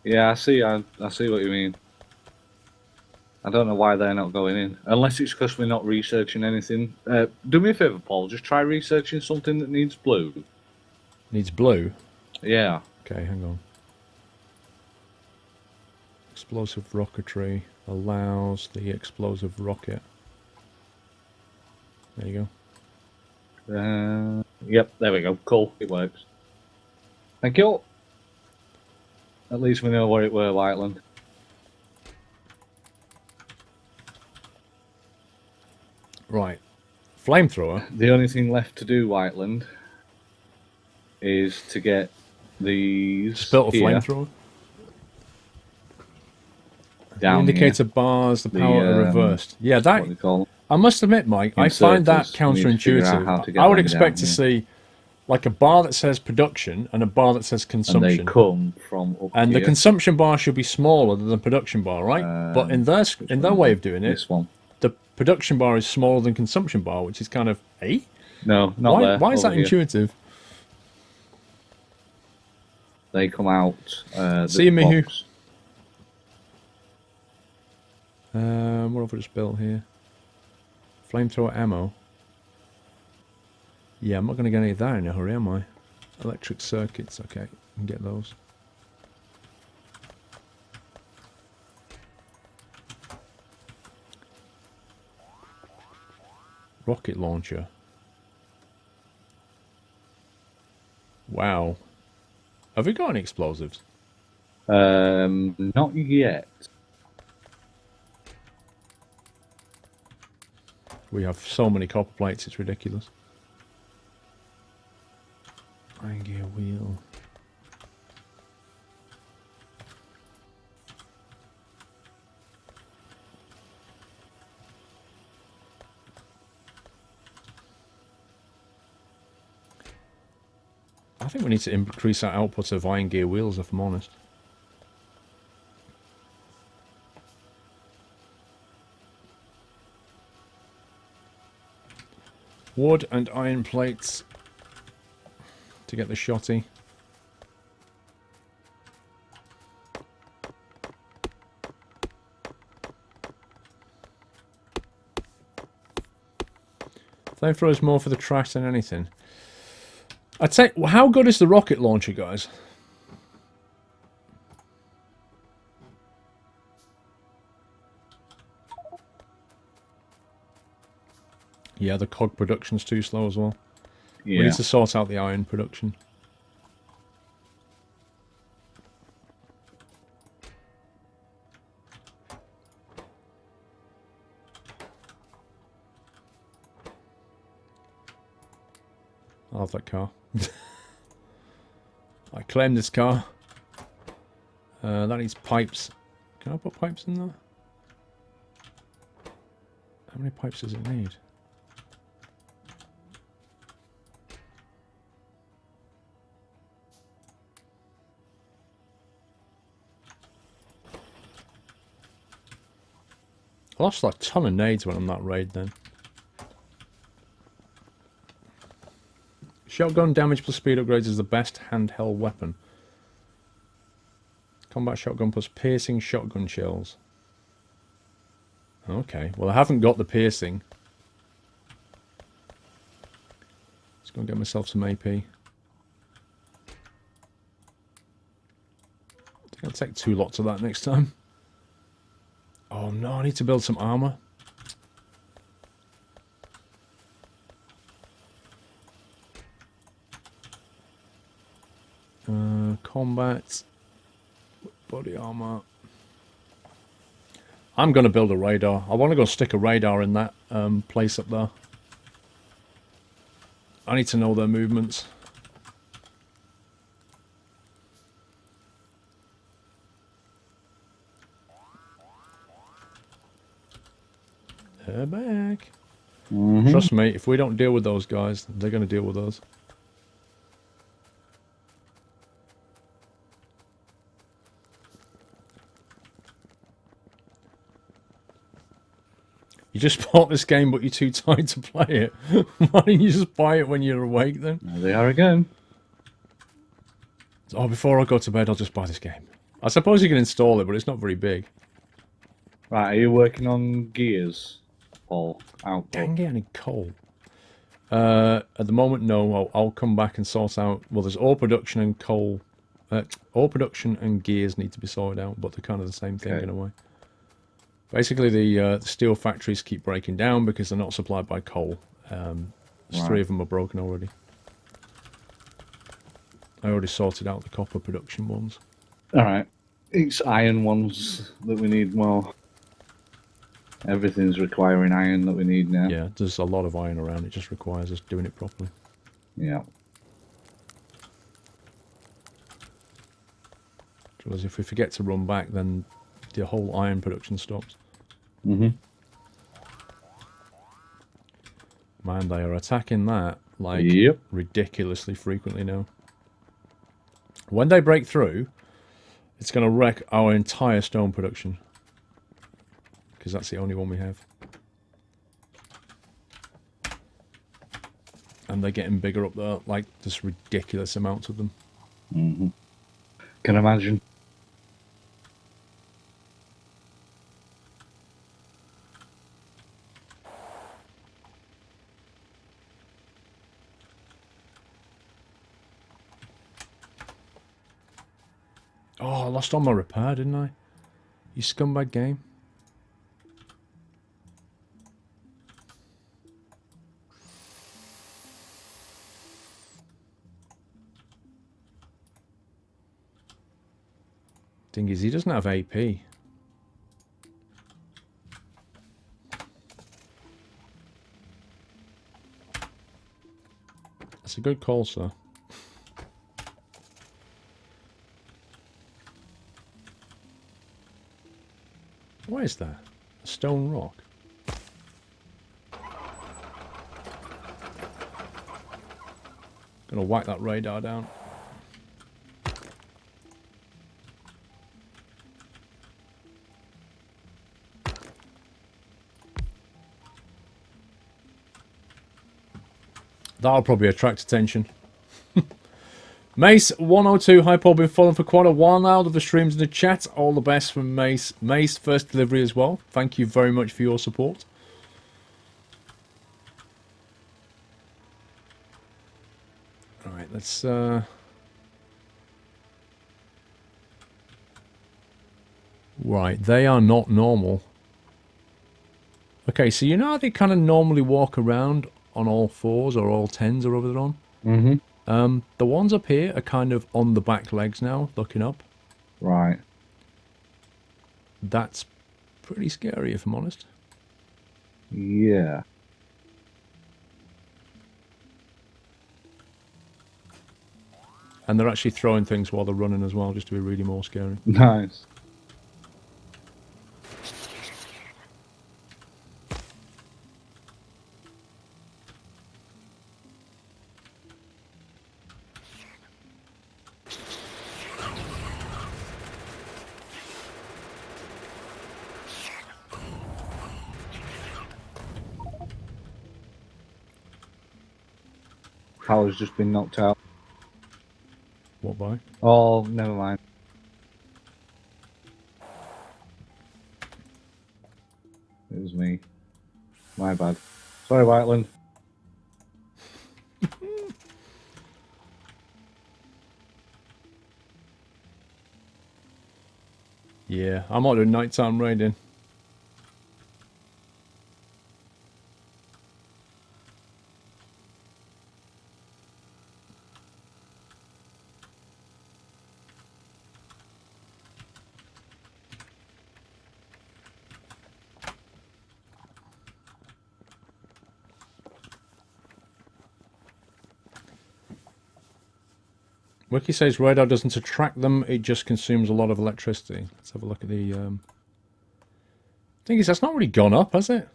Yeah, I see what you mean. I don't know why they're not going in. Unless it's because we're not researching anything. Do me a favour, Paul. Just try researching something that needs blue. Needs blue? Yeah. Okay, hang on. Explosive rocketry allows the explosive rocket. There you go. Yep, there we go. Cool, it works. Thank you. At least we know where it were, Whiteland. Right. Flamethrower? The only thing left to do, Whiteland, is to get these. Just built a flamethrower? Down the indicator here. bars, the power are reversed. Yeah, that. What do you call them? I must admit, Mike, I find that counterintuitive. I would expect to see like a bar that says production and a bar that says consumption. And they come from up and here. the consumption bar should be smaller than the production bar, right? But in their way of doing it, this one. The production bar is smaller than consumption bar, which is kind of, eh? No, not there. Why is that here. intuitive? They come out. See me who? What have I just built here? Flamethrower ammo. Yeah, I'm not going to get any of that in a hurry, am I? Electric circuits, okay, I can get those. Rocket launcher. Wow. Have we got any explosives? Not yet. We have so many copper plates, it's ridiculous. Iron gear wheel. I think we need to increase our output of iron gear wheels, if I'm honest. Wood and iron plates to get the shotty. Flamethrower is more for the trash than anything. I'd say, how good is the rocket launcher, guys? Yeah, the cog production's too slow as well. Yeah. We need to sort out the iron production. I'll have that car. I claim this car. That needs pipes. Can I put pipes in there? How many pipes does it need? I lost like a ton of nades when on that raid then. Shotgun damage plus speed upgrades is the best handheld weapon. Combat shotgun plus piercing shotgun shells. Okay, well I haven't got the piercing. Let's go and get myself some AP. I think I'll take 2 lots of that next time. Oh no, I need to build some armor. Combat. Body armor. I'm going to build a radar. I want to go stick a radar in that place up there. I need to know their movements. They're back. Trust me, if we don't deal with those guys, they're going to deal with us. You just bought this game, but you're too tired to play it. Why don't you just buy it when you're awake then? There they are again. Oh, before I go to bed, I'll just buy this game. I suppose you can install it, but it's not very big. Right, are you working on gears, Paul? Output? Dang it, I need coal. At the moment, no. I'll come back and sort out... Well, there's ore production and coal. Ore production and gears need to be sorted out, but they're kind of the same thing in a way. Basically, the steel factories keep breaking down because they're not supplied by coal. There's 3 of them are broken already. I already sorted out the copper production ones. Alright. It's iron ones that we need more. Everything's requiring iron that we need now. Yeah, there's a lot of iron around. It just requires us doing it properly. Yeah. Because if we forget to run back, then the whole iron production stops. Man, they are attacking that like ridiculously frequently now. When they break through, it's going to wreck our entire stone production. Because that's the only one we have. And they're getting bigger up there, like just ridiculous amounts of them. Can imagine. Oh, I lost all my repair, didn't I? You scumbag game. Thing is, he doesn't have AP. That's a good call, sir. What is that? A stone rock? Gonna whack that radar down. That'll probably attract attention. Mace 102, hi Paul, been following for quite a while now. Love the streams in the chat. All the best from Mace. Mace, first delivery as well. Thank you very much for your support. Alright, let's Right, they are not normal. Okay, so you know how they kind of normally walk around on all 4s or all 10s or whatever they're on? The ones up here are kind of on the back legs now, looking up. Right. That's pretty scary, if I'm honest. Yeah. And they're actually throwing things while they're running as well, just to be really more scary. Nice. Power's just been knocked out. What by? Oh, never mind. It was me. My bad. Sorry, Whiteland. Yeah, I might do nighttime raiding. Wiki says radar doesn't attract them, it just consumes a lot of electricity. Let's have a look at the... Thing is, that's not really gone up, has it?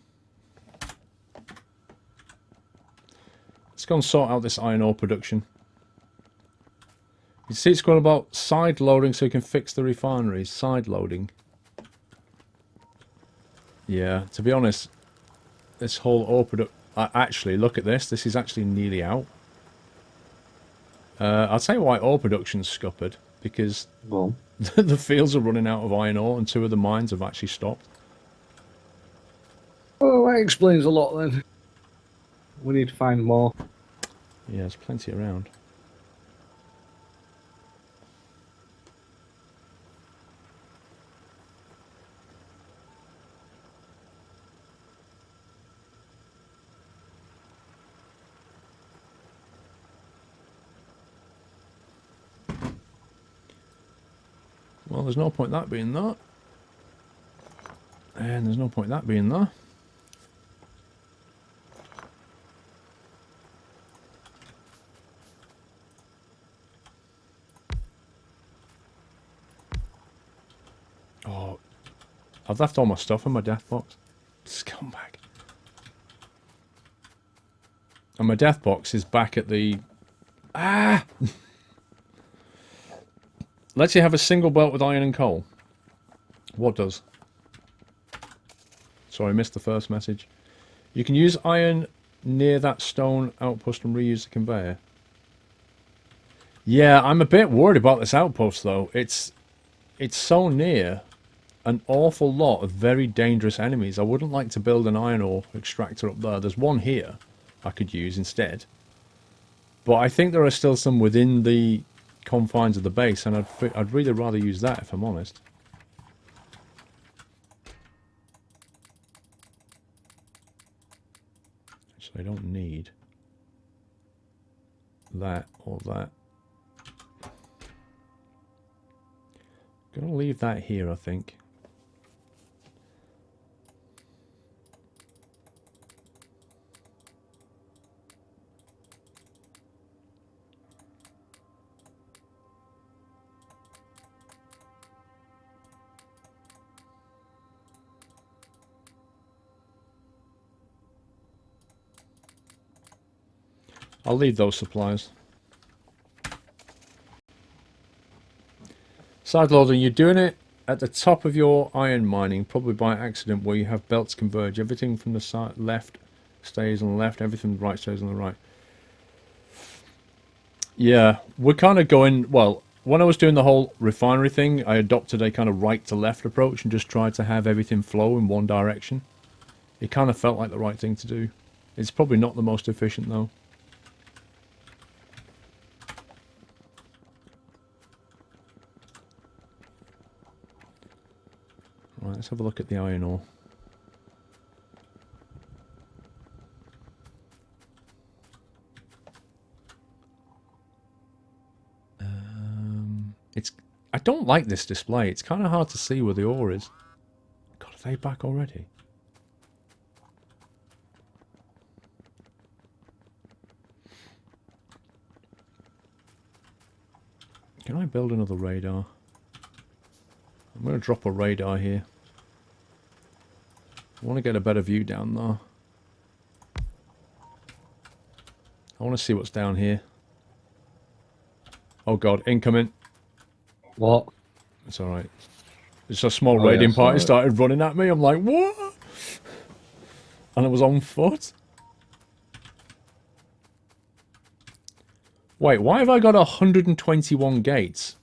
Let's go and sort out this iron ore production. You see it's going about side loading so you can fix the refineries. Side loading. Yeah, to be honest, this whole ore production... actually, look at this. This is actually nearly out. I'll tell you why ore production's scuppered. Because the fields are running out of iron ore and 2 of the mines have actually stopped. Oh, that explains a lot then. We need to find more. Yeah, there's plenty around. Well, there's no point that being that. And there's no point that being there. Oh, I've left all my stuff in my death box. Scumbag. And my death box is back at the... Ah! Lets you have a single belt with iron and coal. What does? Sorry, I missed the first message. You can use iron near that stone outpost and reuse the conveyor. Yeah, I'm a bit worried about this outpost though. It's so near an awful lot of very dangerous enemies. I wouldn't like to build an iron ore extractor up there. There's one here I could use instead. But I think there are still some within the confines of the base, and I'd really rather use that if I'm honest. So I don't need that or that. Gonna leave that here, I think. I'll leave those supplies. Side loading, you're doing it at the top of your iron mining, probably by accident, where you have belts converge. Everything from the side left stays on the left, everything right stays on the right. Yeah, we're kind of going, well, when I was doing the whole refinery thing, I adopted a kind of right to left approach and just tried to have everything flow in one direction. It kind of felt like the right thing to do. It's probably not the most efficient though. Right, let's have a look at the iron ore. I don't like this display. It's kind of hard to see where the ore is. God, are they back already? Can I build another radar? I'm going to drop a radar here. I want to get a better view down there. I want to see what's down here. Oh god, incoming. What? It's alright. It's a small raiding party started running at me. I'm like, what? And it was on foot. Wait, why have I got 121 gates?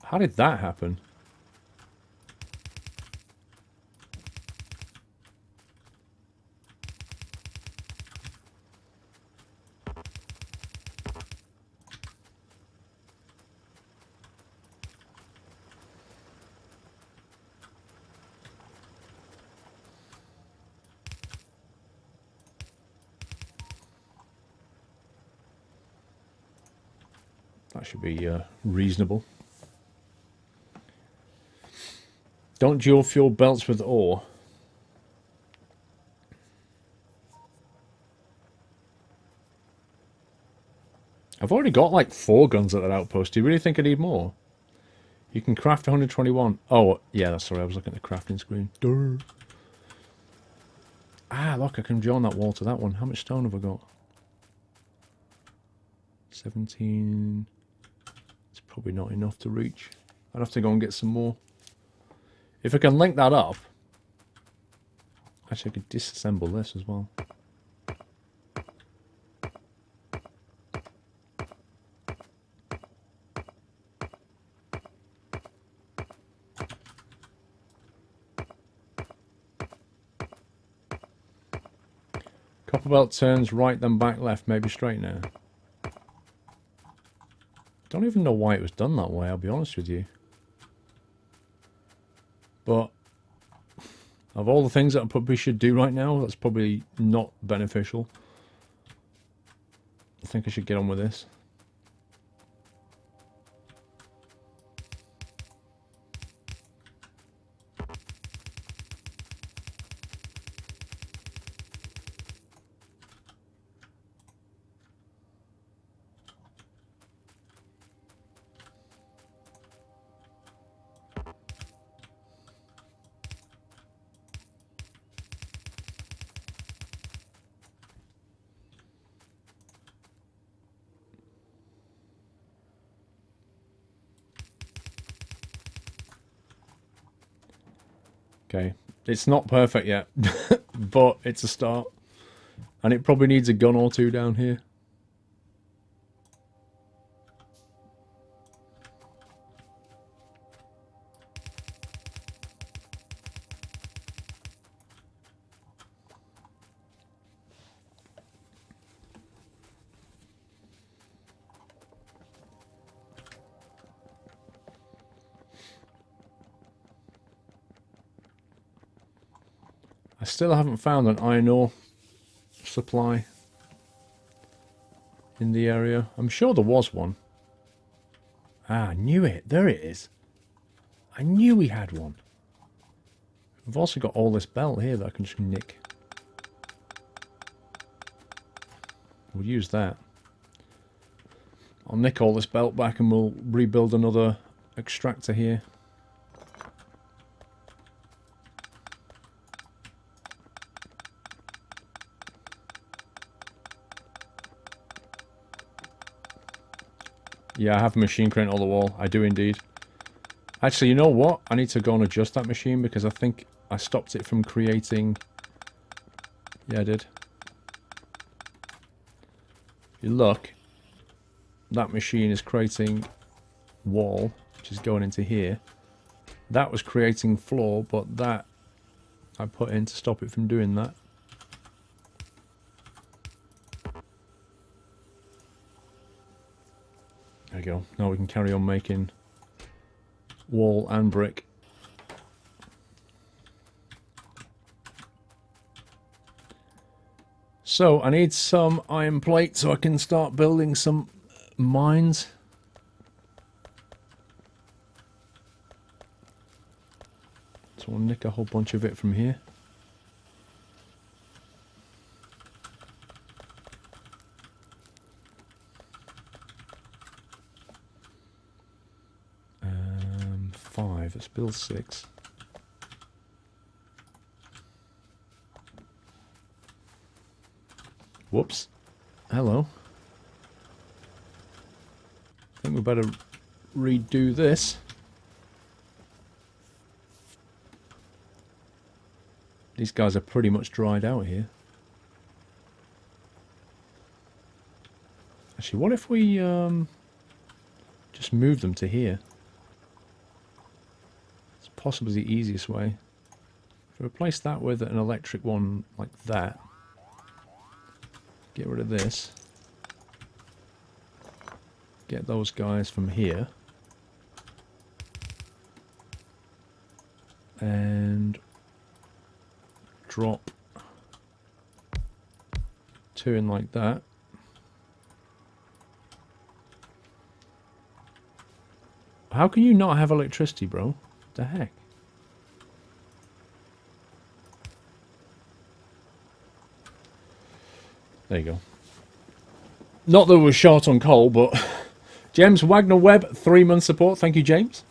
How did that happen? That should be reasonable. Don't dual fuel belts with ore. I've already got like 4 guns at that outpost. Do you really think I need more? You can craft 121. Oh, yeah, that's sorry. I was looking at the crafting screen. Durr. Ah, look, I can join that wall to that one. How much stone have I got? 17. It's probably not enough to reach. I'd have to go and get some more. If I can link that up, actually I could disassemble this as well. Copper belt turns right, then back left, maybe straight now. Don't even know why it was done that way, I'll be honest with you. But of all the things that I probably should do right now, that's probably not beneficial. I think I should get on with this. Okay, it's not perfect yet, but it's a start. And it probably needs a gun or two down here. I still haven't found an iron ore supply in the area. I'm sure there was one. Ah, I knew it. There it is. I knew we had one. We've also got all this belt here that I can just nick. We'll use that. I'll nick all this belt back and we'll rebuild another extractor here. Yeah, I have a machine crane on the wall. I do indeed. Actually, you know what? I need to go and adjust that machine because I think I stopped it from creating... Yeah, I did. If you look, that machine is creating wall, which is going into here. That was creating floor, but that I put in to stop it from doing that. There we go. Now we can carry on making wall and brick. So I need some iron plate so I can start building some mines. So I'll nick a whole bunch of it from here. Let's build 6. Whoops. Hello. I think we better redo this. These guys are pretty much dried out here. Actually, what if we just move them to here? Possibly the easiest way. If I replace that with an electric one like that, get rid of this, get those guys from here, and drop 2 in like that. How can you not have electricity, bro? What the heck? There you go. Not that we're short on coal, but... James Wagner Webb, 3-month support. Thank you, James.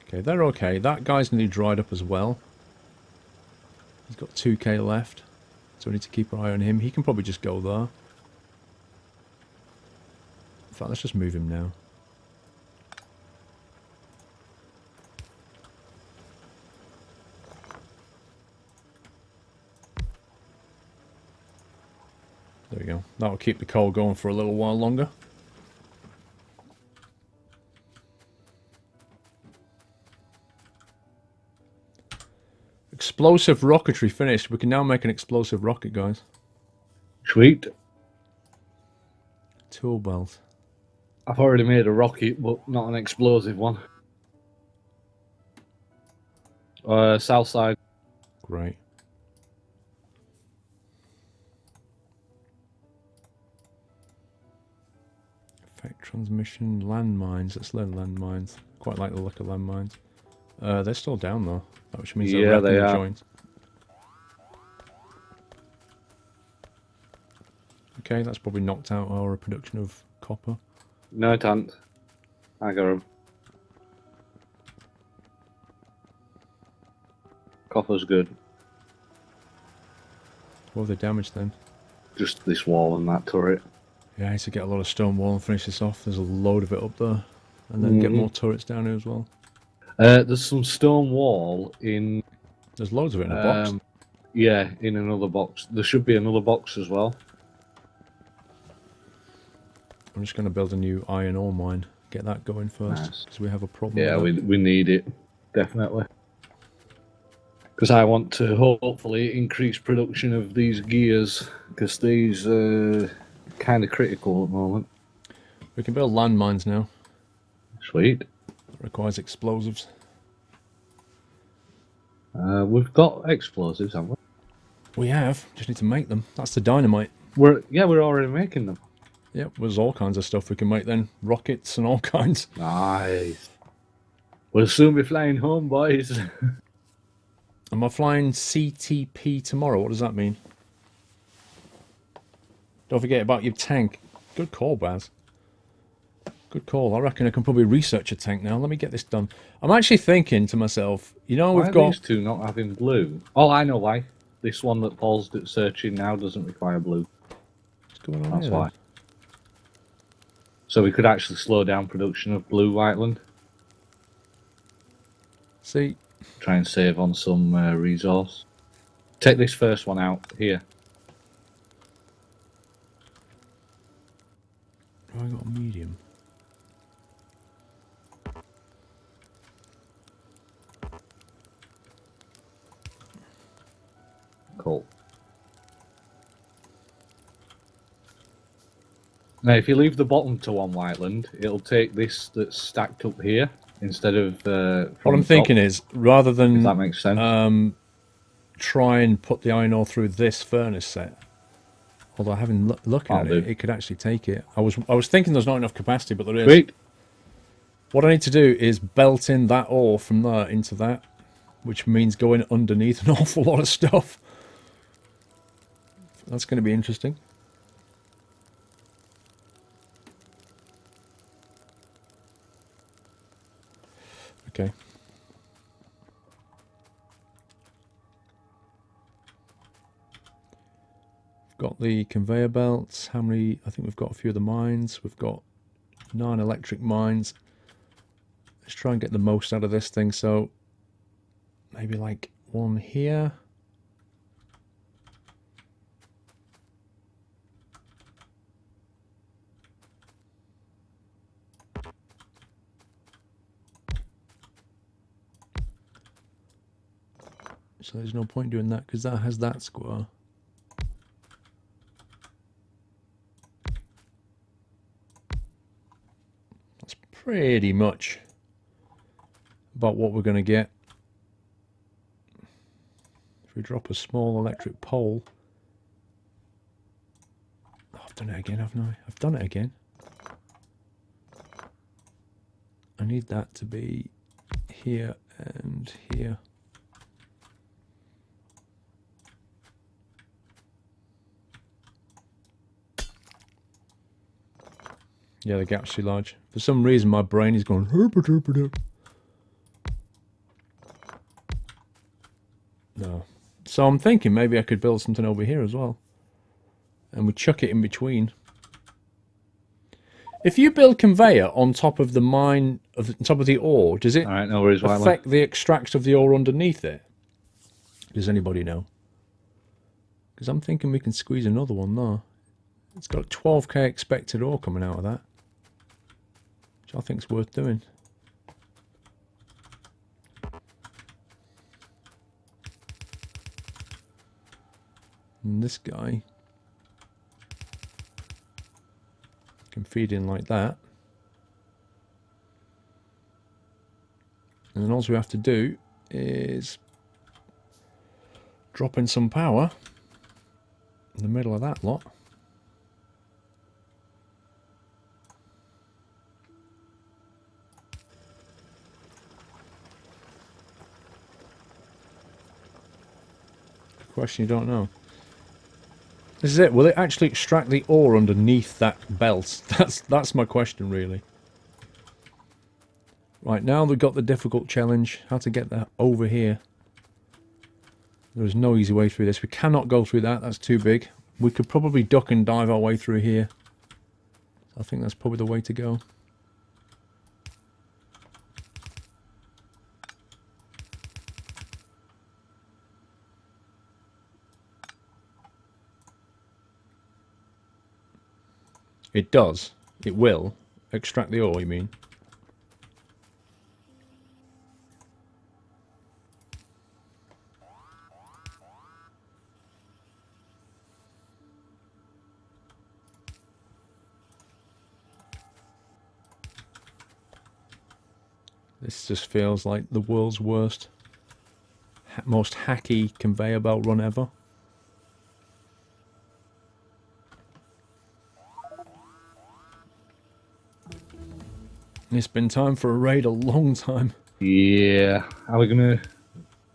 Okay, they're okay. That guy's nearly dried up as well. He's got 2k left. So we need to keep an eye on him. He can probably just go there. In fact, let's just move him now. There we go. That'll keep the coal going for a little while longer. Explosive rocketry finished. We can now make an explosive rocket, guys. Sweet. Tool belt. I've already made a rocket, but not an explosive one. South side. Great. Effect transmission, landmines. Let's learn landmines. Quite like the look of landmines. They're still down though, which means they're wrecking the joint. Okay, that's probably knocked out our production of copper. No, it hasn't. I got him. Copper's good. What have they damaged then? Just this wall and that turret. Yeah, I need to get a lot of stone wall and finish this off. There's a load of it up there. And then get more turrets down here as well. There's some stone wall in... There's loads of it in a box. Yeah, in another box. There should be another box as well. I'm just going to build a new iron ore mine. Get that going first. Because we have a problem. Yeah, we need it. Definitely. Because I want to hopefully increase production of these gears. Because these are kind of critical at the moment. We can build landmines now. Sweet. Requires explosives. We've got explosives, haven't we? We have. Just need to make them. That's the dynamite. We're already making them. Yep, there's all kinds of stuff we can make then. Rockets and all kinds. Nice. We'll soon be flying home, boys. Am I flying CTP tomorrow? What does that mean? Don't forget about your tank. Good call, Baz. Good call. I reckon I can probably research a tank now. Let me get this done. I'm actually thinking to myself, you know, Why we've are got... these two not having blue? Oh, I know why. This one that Paul's searching now doesn't require blue. What's going on That's here, why. then? So we could actually slow down production of blue Whiteland. See? Try and save on some resource. Take this first one out here. Oh, I got a medium. Cool. Now, if you leave the bottom to one Whiteland, it'll take this that's stacked up here instead of. What I'm thinking is, rather than if that makes sense. Try and put the iron ore through this furnace set. Although having looking at it, it could actually take it. I was thinking there's not enough capacity, but there is. Sweet. What I need to do is belt in that ore from there into that, which means going underneath an awful lot of stuff. That's going to be interesting. Okay. Got the conveyor belts. How many? I think we've got a few of the mines. We've got 9 electric mines. Let's try and get the most out of this thing. So maybe like one here. So there's no point doing that because that has that square. That's pretty much about what we're going to get we drop a small electric pole... Oh, I've done it again, haven't I? I've done it again. I need that to be here and here. Yeah, the gap's too large. For some reason, my brain is going... No. So I'm thinking maybe I could build something over here as well. And we chuck it in between. If you build conveyor on top of the mine, on top of the ore, does it Alright, no worries, affect the extract of the ore underneath it? Does anybody know? Because I'm thinking we can squeeze another one there. It's got 12k expected ore coming out of that. Which I think is worth doing. And this guy can feed in like that. And then all we have to do is drop in some power in the middle of that lot. Question you don't know. This is it. Will it actually extract the ore underneath that belt? That's my question, really. Right, now we've got the difficult challenge. How to get that over here. There is no easy way through this. We cannot go through that. That's too big. We could probably duck and dive our way through here. I think that's probably the way to go. It does. It will. Extract the ore, you mean? This just feels like the world's worst, most hacky conveyor belt run ever. It's been time for a raid a long time. Yeah. Are we going to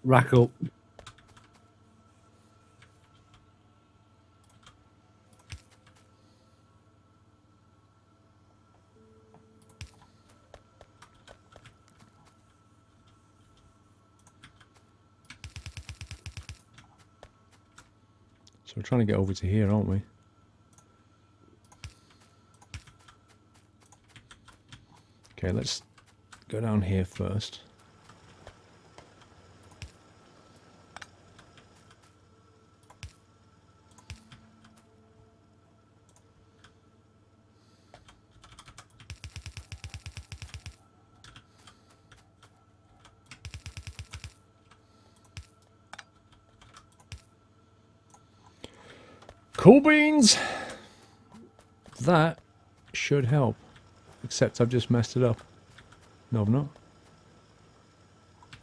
rack up? So we're trying to get over to here, aren't we? Okay, let's go down here first. Cool beans! That should help. Except I've just messed it up. No, I've not.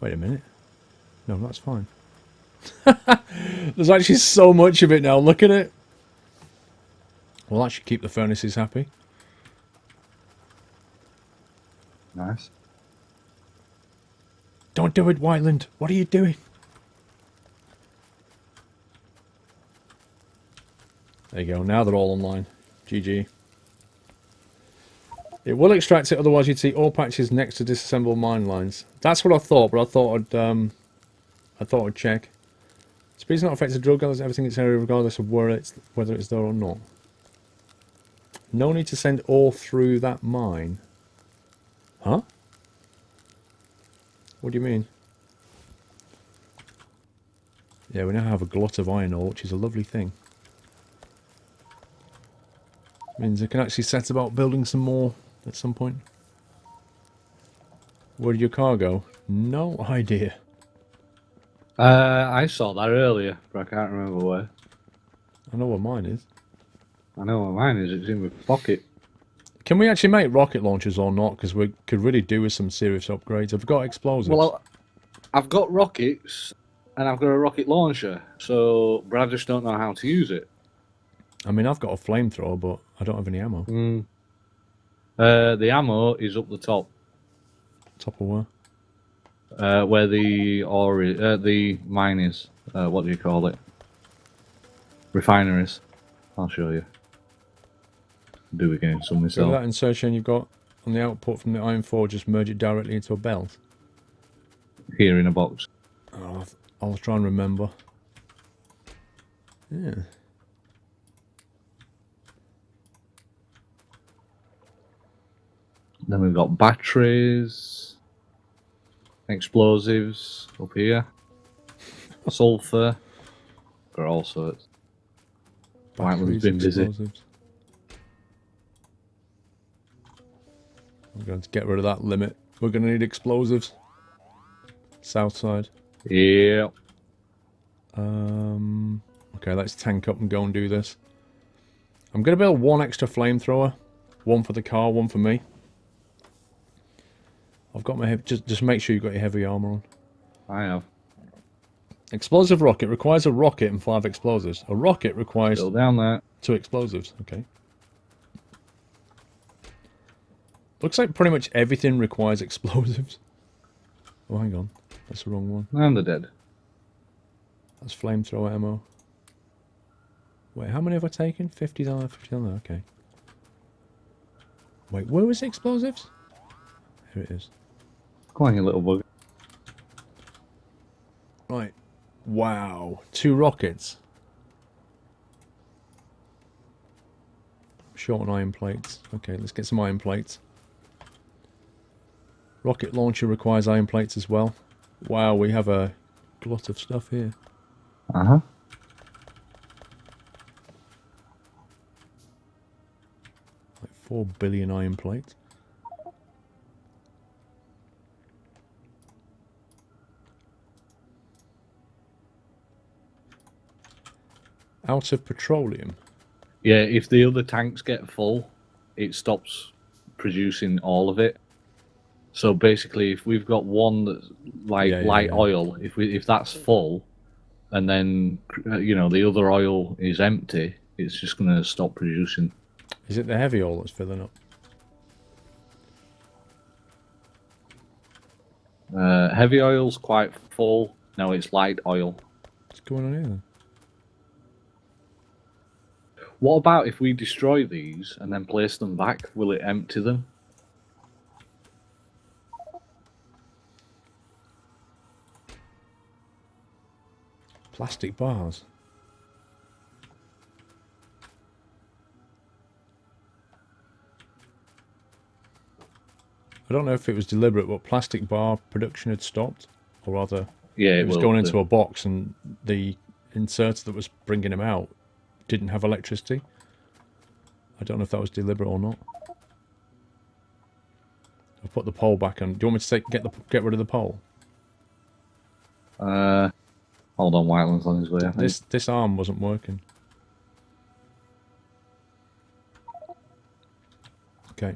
Wait a minute. No, that's fine. There's actually so much of it now. Look at it. Well, that should keep the furnaces happy. Nice. Don't do it, Whiteland. What are you doing? There you go. Now they're all online. GG. It will extract it, otherwise you'd see ore patches next to disassembled mine lines. That's what I thought, but I thought I'd check. Speed's not affected drill gathers everything in its area regardless of whether it's there or not. No need to send ore through that mine. Huh? What do you mean? Yeah, we now have a glut of iron ore, which is a lovely thing. Means I can actually set about building some more at some point. Where did your car go? No idea. I saw that earlier, but I can't remember where. I know where mine is. I know where mine is. It's in my pocket. Can we actually make rocket launchers or not? Because we could really do with some serious upgrades. I've got explosives. Well, I've got rockets. and I've got a rocket launcher, but I just don't know how to use it. I mean, I've got a flamethrower, but I don't have any ammo. The ammo is up the top, Top of where? where the mine is. What do you call it? Refineries. I'll show you. Do again some So myself. that insertion you've got on the output from the iron forge, just merge it directly into a belt. Here in a box. Oh, I'll try and remember. Yeah. Then we've got batteries, explosives up here, sulfur. Got all sorts. Whiteland's been busy. Explosives. I'm going to get rid of that limit. We're going to need explosives. South side. Yeah. Okay, let's tank up and go and do this. I'm going to build one extra flamethrower. One for the car, one for me. I've got my just make sure you've got your heavy armor on. I have. Explosive rocket requires a rocket and 5 explosives. A rocket requires Still down there. 2 explosives. Okay. Looks like pretty much everything requires explosives. Oh, hang on. That's the wrong one. And they're dead. That's flamethrower ammo. Wait, how many have I taken? 50 down there, 50 down there. Okay. Wait, where was the explosives? Here it is. Come on, you little bug. Right. Wow. 2 rockets. Short on iron plates. Okay, let's get some iron plates. Rocket launcher requires iron plates as well. Wow, we have a lot of stuff here. Uh-huh. Like 4 billion iron plates. Out of petroleum. Yeah, if the other tanks get full, it stops producing all of it. So basically, if we've got one that's like light oil, if that's full, and then the other oil is empty, it's just going to stop producing. Is it the heavy oil that's filling up? Heavy oil's quite full. No, it's light oil. What's going on here then? What about if we destroy these and then place them back? Will it empty them? Plastic bars. I don't know if it was deliberate, but plastic bar production had stopped, or rather, yeah, it was going into a box, and the inserter that was bringing them out didn't have electricity. I don't know if that was deliberate or not. I've put the pole back on. Do you want me to get rid of the pole? Hold on, Whiteland's on his way. I think. This arm wasn't working. Okay.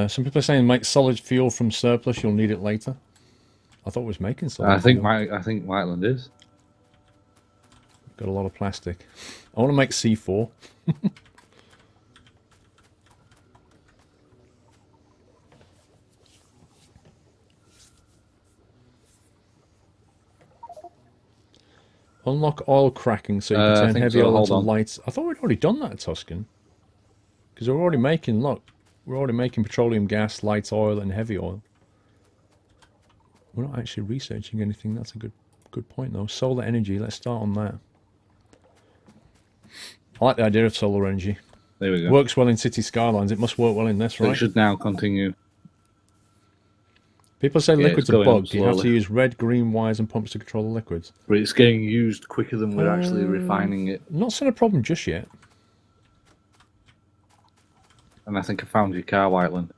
Some people are saying make solid fuel from surplus. You'll need it later. I thought it was making solid. I think fuel. Whiteland is. Got a lot of plastic. I want to make C4. Unlock oil cracking so you can turn heavy oil into light. I thought we'd already done that at Tuscan. Because we're already making, look, we're already making petroleum gas, light oil, and heavy oil. We're not actually researching anything. That's a good point, though. Solar energy, let's start on that. I like the idea of solar energy. There we go. Works well in city skylines. It must work well in this, right? It should now continue. People say liquids are bugged. You have to slowly. use red, green wires and pumps to control the liquids. But it's getting used quicker than we're actually refining it. Not seen a problem just yet. And I think I found your car, Whiteland.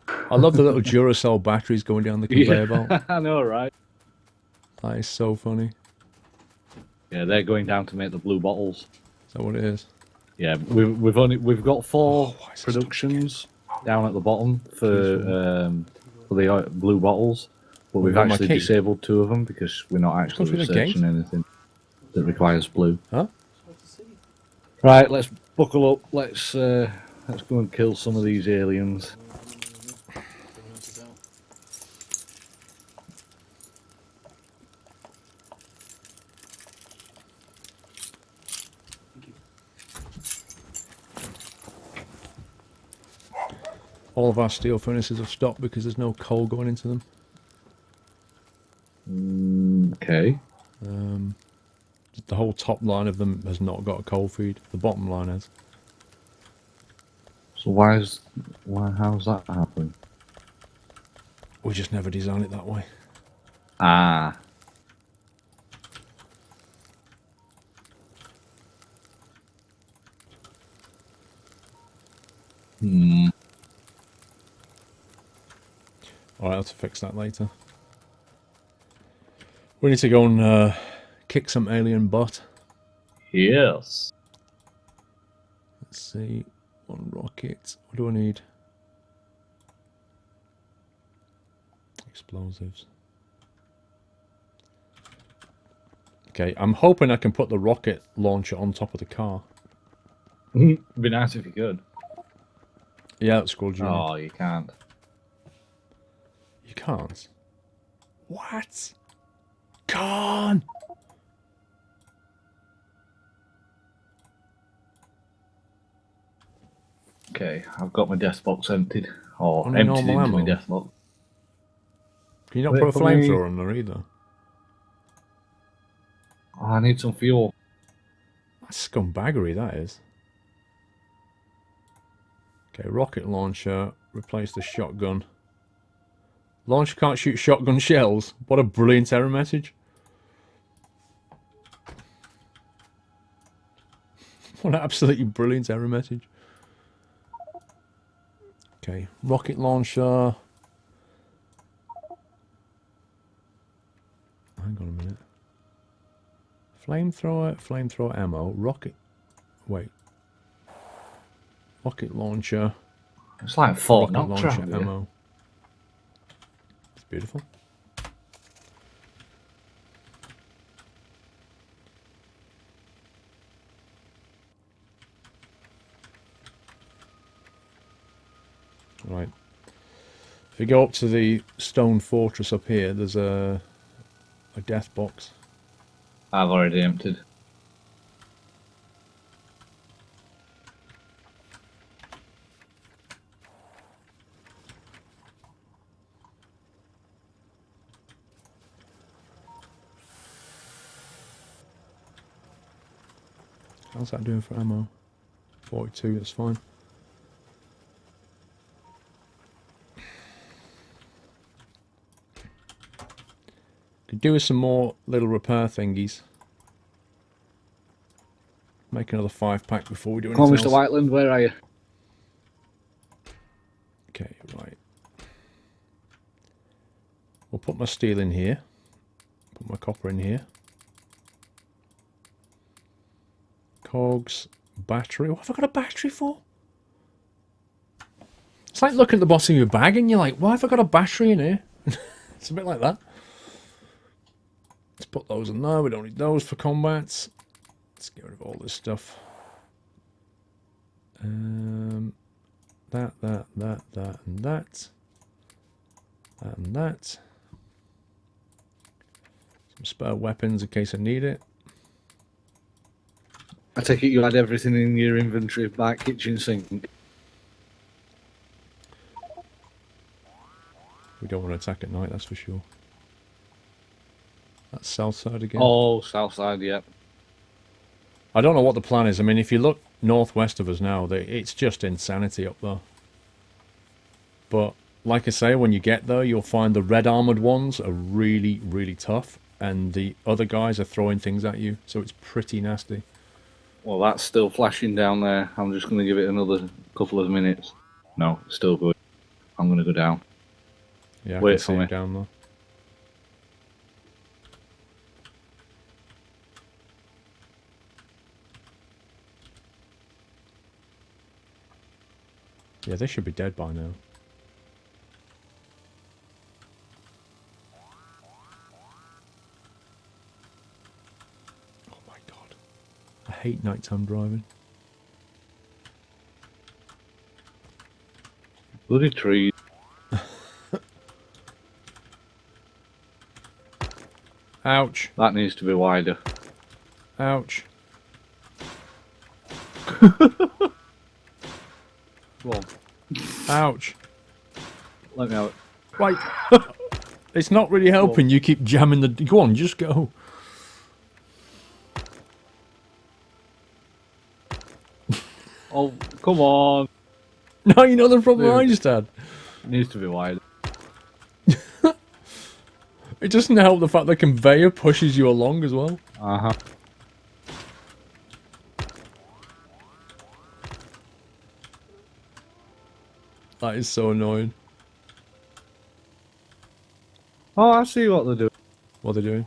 I love the little Duracell batteries going down the conveyor belt. I know, right? That is so funny. Yeah, they're going down to make the blue bottles. Is that what it is? Yeah, we've got 4 why is this productions down at the bottom for the blue bottles, but we've got my actually key. disabled 2 of them because we're not actually Comes with a gate? researching anything that requires blue. Huh? Right, let's buckle up. Let's go and kill some of these aliens. All of our steel furnaces have stopped because there's no coal going into them. Okay. The whole top line of them has not got a coal feed. The bottom line has. So how's that happen? We just never designed it that way. Ah. Alright, I'll have to fix that later. We need to go and kick some alien butt. Yes. Let's see. 1 rocket. What do I need? Explosives. Okay, I'm hoping I can put the rocket launcher on top of the car. Be nice if you could. Yeah, that's Squirrel Jr. Oh, you can't. You can't? What? Can't! Okay, I've got my death box emptied. Or Only emptied normal into my ammo? death box. Can you not Wait put a for me. flamethrower on there either? Oh, I need some fuel. That's scumbaggery, that is. Okay, rocket launcher. Replace the shotgun. Launcher can't shoot shotgun shells. What a brilliant error message. What an absolutely brilliant error message. Okay, rocket launcher. Hang on a minute. Flamethrower ammo, rocket. Wait. Rocket launcher. It's like Fort Rocket Knox launcher around here. ammo. It's beautiful. Right. If you go up to the stone fortress up here, there's a death box. I've already emptied. How's that doing for ammo? 42, that's fine. Could do with some more little repair thingies. Make another 5-pack before we do Come on, anything Mr. else. Whiteland, where are you? Okay, right. We'll put my steel in here. Put my copper in here. Cogs, battery. What have I got a battery for? It's like looking at the bottom of your bag and you're like, why have I got a battery in here? It's a bit like that. Let's put those in there. We don't need those for combats. Let's get rid of all this stuff. That, and that. That and that. Some spare weapons in case I need it. I take it you had everything in your inventory back kitchen sink. We don't want to attack at night, that's for sure. That's south side again. Oh, south side, yep. I don't know what the plan is. I mean, if you look northwest of us now, it's just insanity up there. But, like I say, when you get there, you'll find the red armoured ones are really, really tough. And the other guys are throwing things at you. So it's pretty nasty. Well, that's still flashing down there. I'm just going to give it another couple of minutes. No, it's still good. I'm going to go down. Yeah, I Wait can for see me. it down there. Yeah, they should be dead by now. Oh my god. I hate nighttime driving. Bloody trees. Ouch. That needs to be wider. Ouch. Go on. Ouch. Let me out. Right. It's not really helping. You keep jamming the... Go on, just go. Oh, come on. No, you know the problem Dude. I just had. It needs to be wider. It doesn't help the fact the conveyor pushes you along as well. Uh-huh. That is so annoying. Oh, I see what they're doing. What are they doing?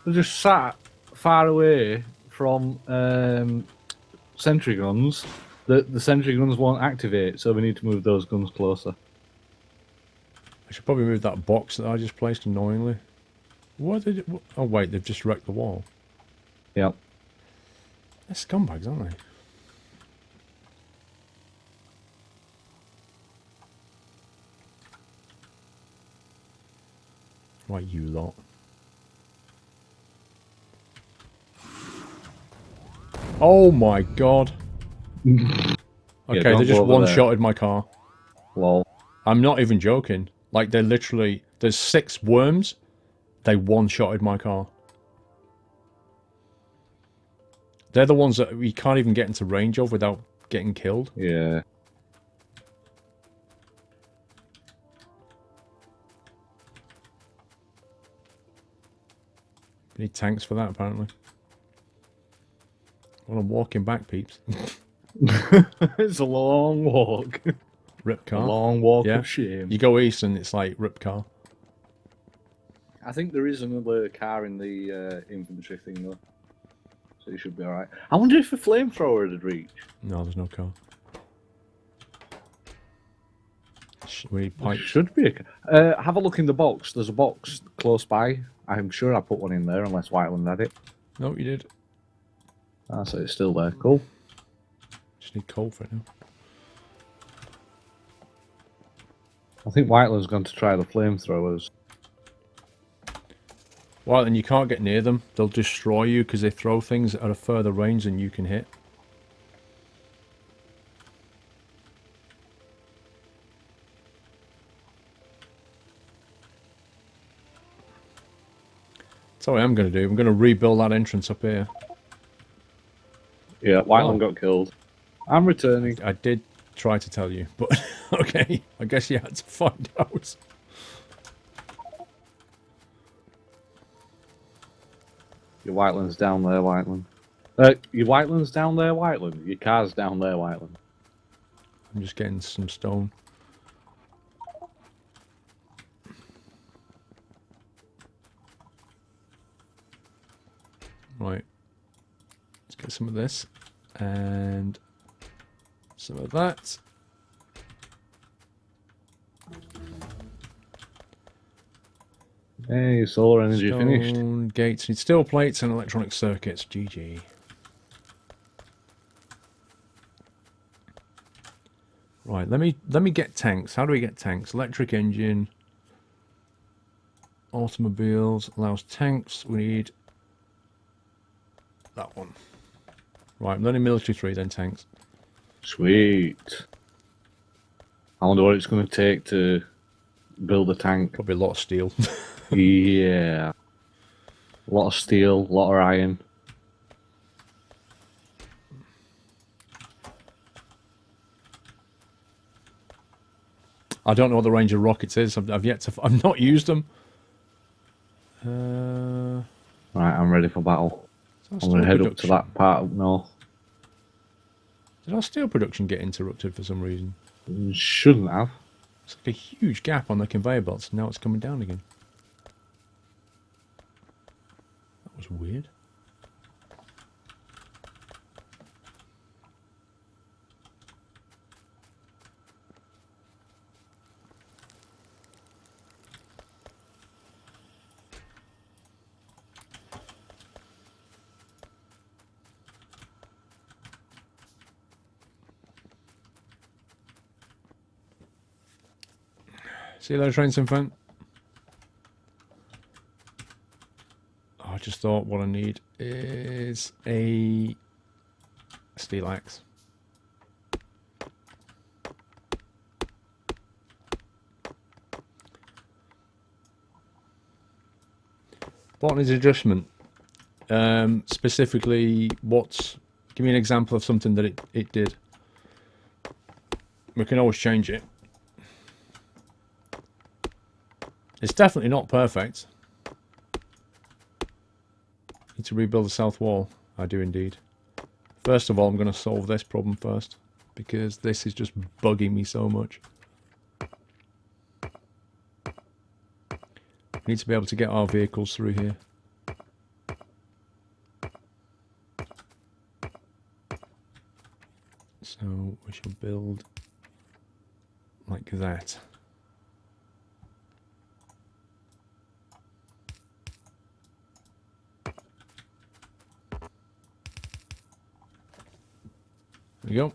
They're just sat far away from sentry guns. The sentry guns won't activate, so we need to move those guns closer. I should probably move that box that I just placed annoyingly. What did it... Oh wait, they've just wrecked the wall. Yep. They're scumbags, aren't they? Right, you lot. Oh my god. Okay, don't they just go over one-shotted my car. Lol. I'm not even joking. Like, they're literally... There's 6 worms. They one-shotted my car. They're the ones that we can't even get into range of without getting killed. Yeah. We need tanks for that, apparently. Well, I'm walking back, peeps. It's a long walk. Rip A car. long walk Yeah. of shame. You go east and it's like rip car. I think there is another car in the infantry thing, though. So you should be alright. I wonder if a flamethrower would reach. No, there's no car. We need There pipes. should be a car. Have a look in the box. There's a box close by. I'm sure I put one in there, unless Whiteland had it. No, you did. Ah, so it's still there. Cool. Just need coal for it now. I think Whiteland's going to try the flamethrowers. Well, then you can't get near them. They'll destroy you because they throw things at a further range than you can hit. That's what I'm going to do. I'm going to rebuild that entrance up here. Yeah, Whiteland got killed. I'm returning. I did try to tell you, but okay. I guess you had to find out. Your Whiteland's down there, Whiteland. Your Whiteland's down there, Whiteland. Your car's down there, Whiteland. I'm just getting some stone. Right. Let's get some of this. And some of that. Hey, solar energy finished. Stone gates need steel plates and electronic circuits. GG. Right, let me get tanks. How do we get tanks? Electric engine. Automobiles allows tanks. We need that one. Right, I'm learning military 3, then tanks. Sweet. I wonder what it's going to take to build a tank. Probably a lot of steel. Yeah. A lot of steel, a lot of iron. I don't know what the range of rockets is. I've yet to. I've not used them. Right, I'm ready for battle. I'm going to head up to that part up north. Did our steel production get interrupted for some reason? Shouldn't have. It's like a huge gap on the conveyor belts. Now it's coming down again. That was weird. See you later, Trains Infant. I just thought what I need is a steel axe. What is adjustment? Specifically, what's... Give me an example of something that it did. We can always change it. It's definitely not perfect. Need to rebuild the south wall. I do indeed. First of all, I'm going to solve this problem first, because this is just bugging me so much. We need to be able to get our vehicles through here. So we shall build like that. There we go.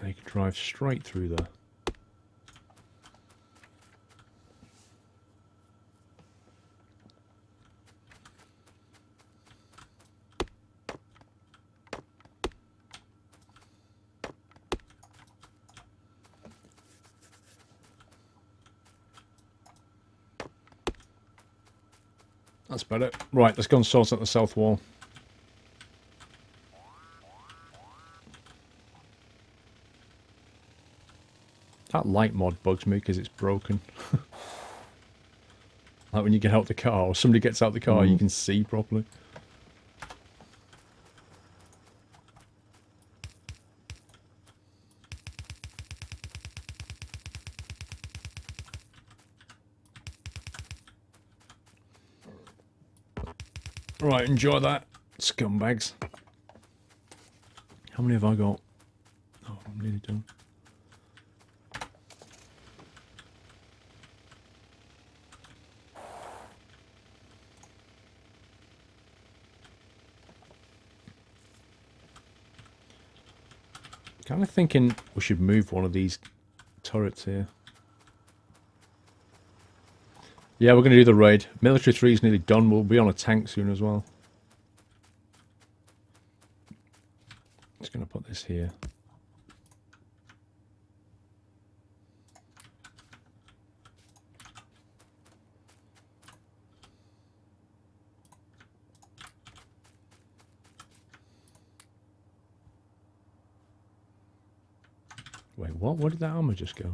They can drive straight through there. That's better. Right, let's go and sort out the south wall. That light mod bugs me because it's broken. Like when you get out the car, or somebody gets out the car, you can see properly. Right, enjoy that, scumbags. How many have I got? Oh, I'm nearly done. Kind of thinking we should move one of these turrets here. Yeah, we're going to do the raid. Military 3 is nearly done. We'll be on a tank soon as well. Just going to put this here. Wait, what? Where did that armor just go?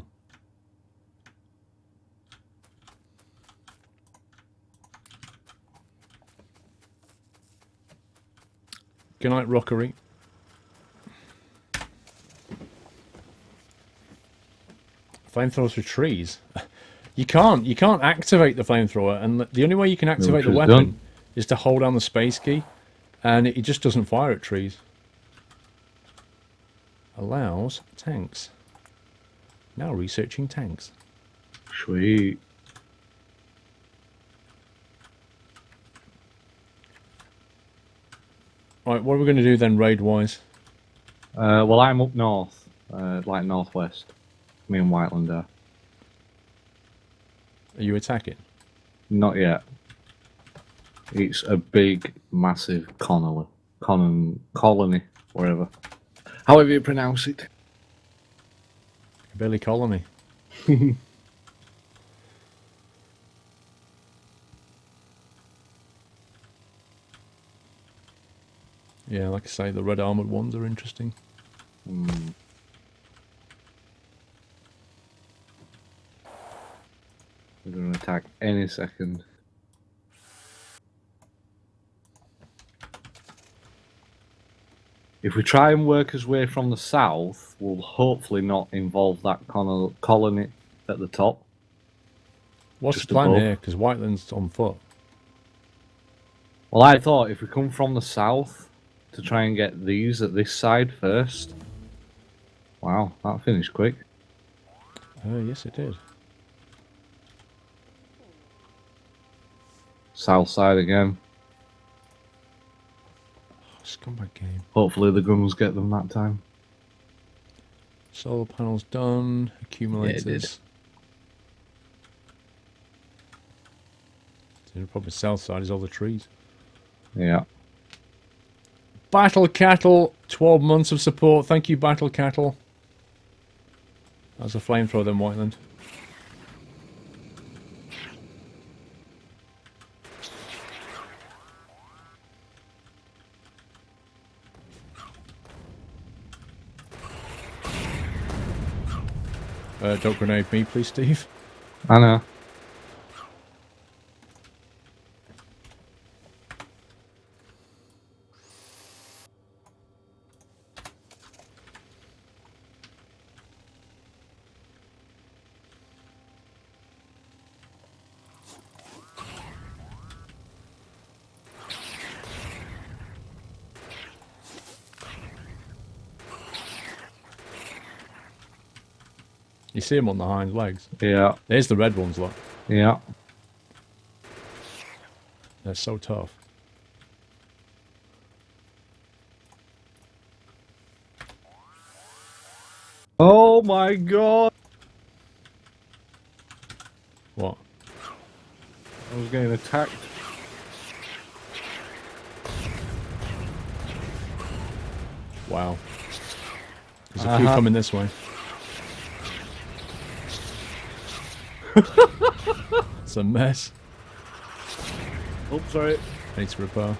Good night, Rockery. Flamethrowers for trees. You can't activate the flamethrower, and the only way you can activate the weapon is to hold down the space key, and it just doesn't fire at trees. Allows tanks. Now researching tanks. Sweet. Right, what are we going to do then, raid-wise? Well, I'm up north, like northwest. Me and Whiteland are. Are you attacking? Not yet. It's a big, massive colony, wherever. However you pronounce it. Billy Colony. Yeah, like I say, the red armoured ones are interesting. Mm. We're going to attack any second. If we try and work our way from the south, we'll hopefully not involve that colony at the top. What's Just the plan above. here? Because Whiteland's on foot. Well, I thought if we come from the south to try and get these at this side first. Wow, that finished quick. Yes, it did. South side again. Scumbag game. Hopefully the guns get them that time. Solar panels done. Accumulators. Yeah, it did. The probably south side is all the trees. Yeah. Battle Cattle, 12 months of support. Thank you, Battle Cattle. That's a flamethrower then, Whiteland. Don't grenade me, please, Steve. I know. You see them on the hind legs. Yeah. There's the red ones, look. Yeah. They're so tough. Oh my god! What? I was getting attacked. Wow. There's a few coming this way. It's a mess. Oh, sorry. Need to repair.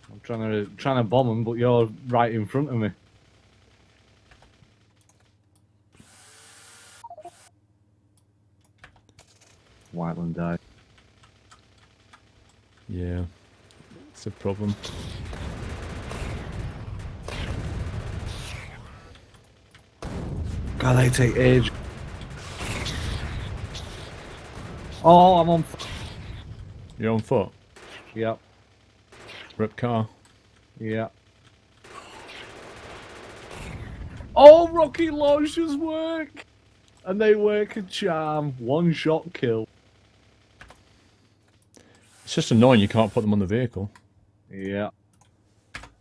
I'm trying to bomb them, but you're right in front of me. Whiteland died. Yeah. It's a problem. God, they take age. Oh, I'm on. You're on foot? Yep. Rip car. Yeah. Oh, rocket launchers work! And they work a charm. One shot kill. It's just annoying you can't put them on the vehicle. Yeah.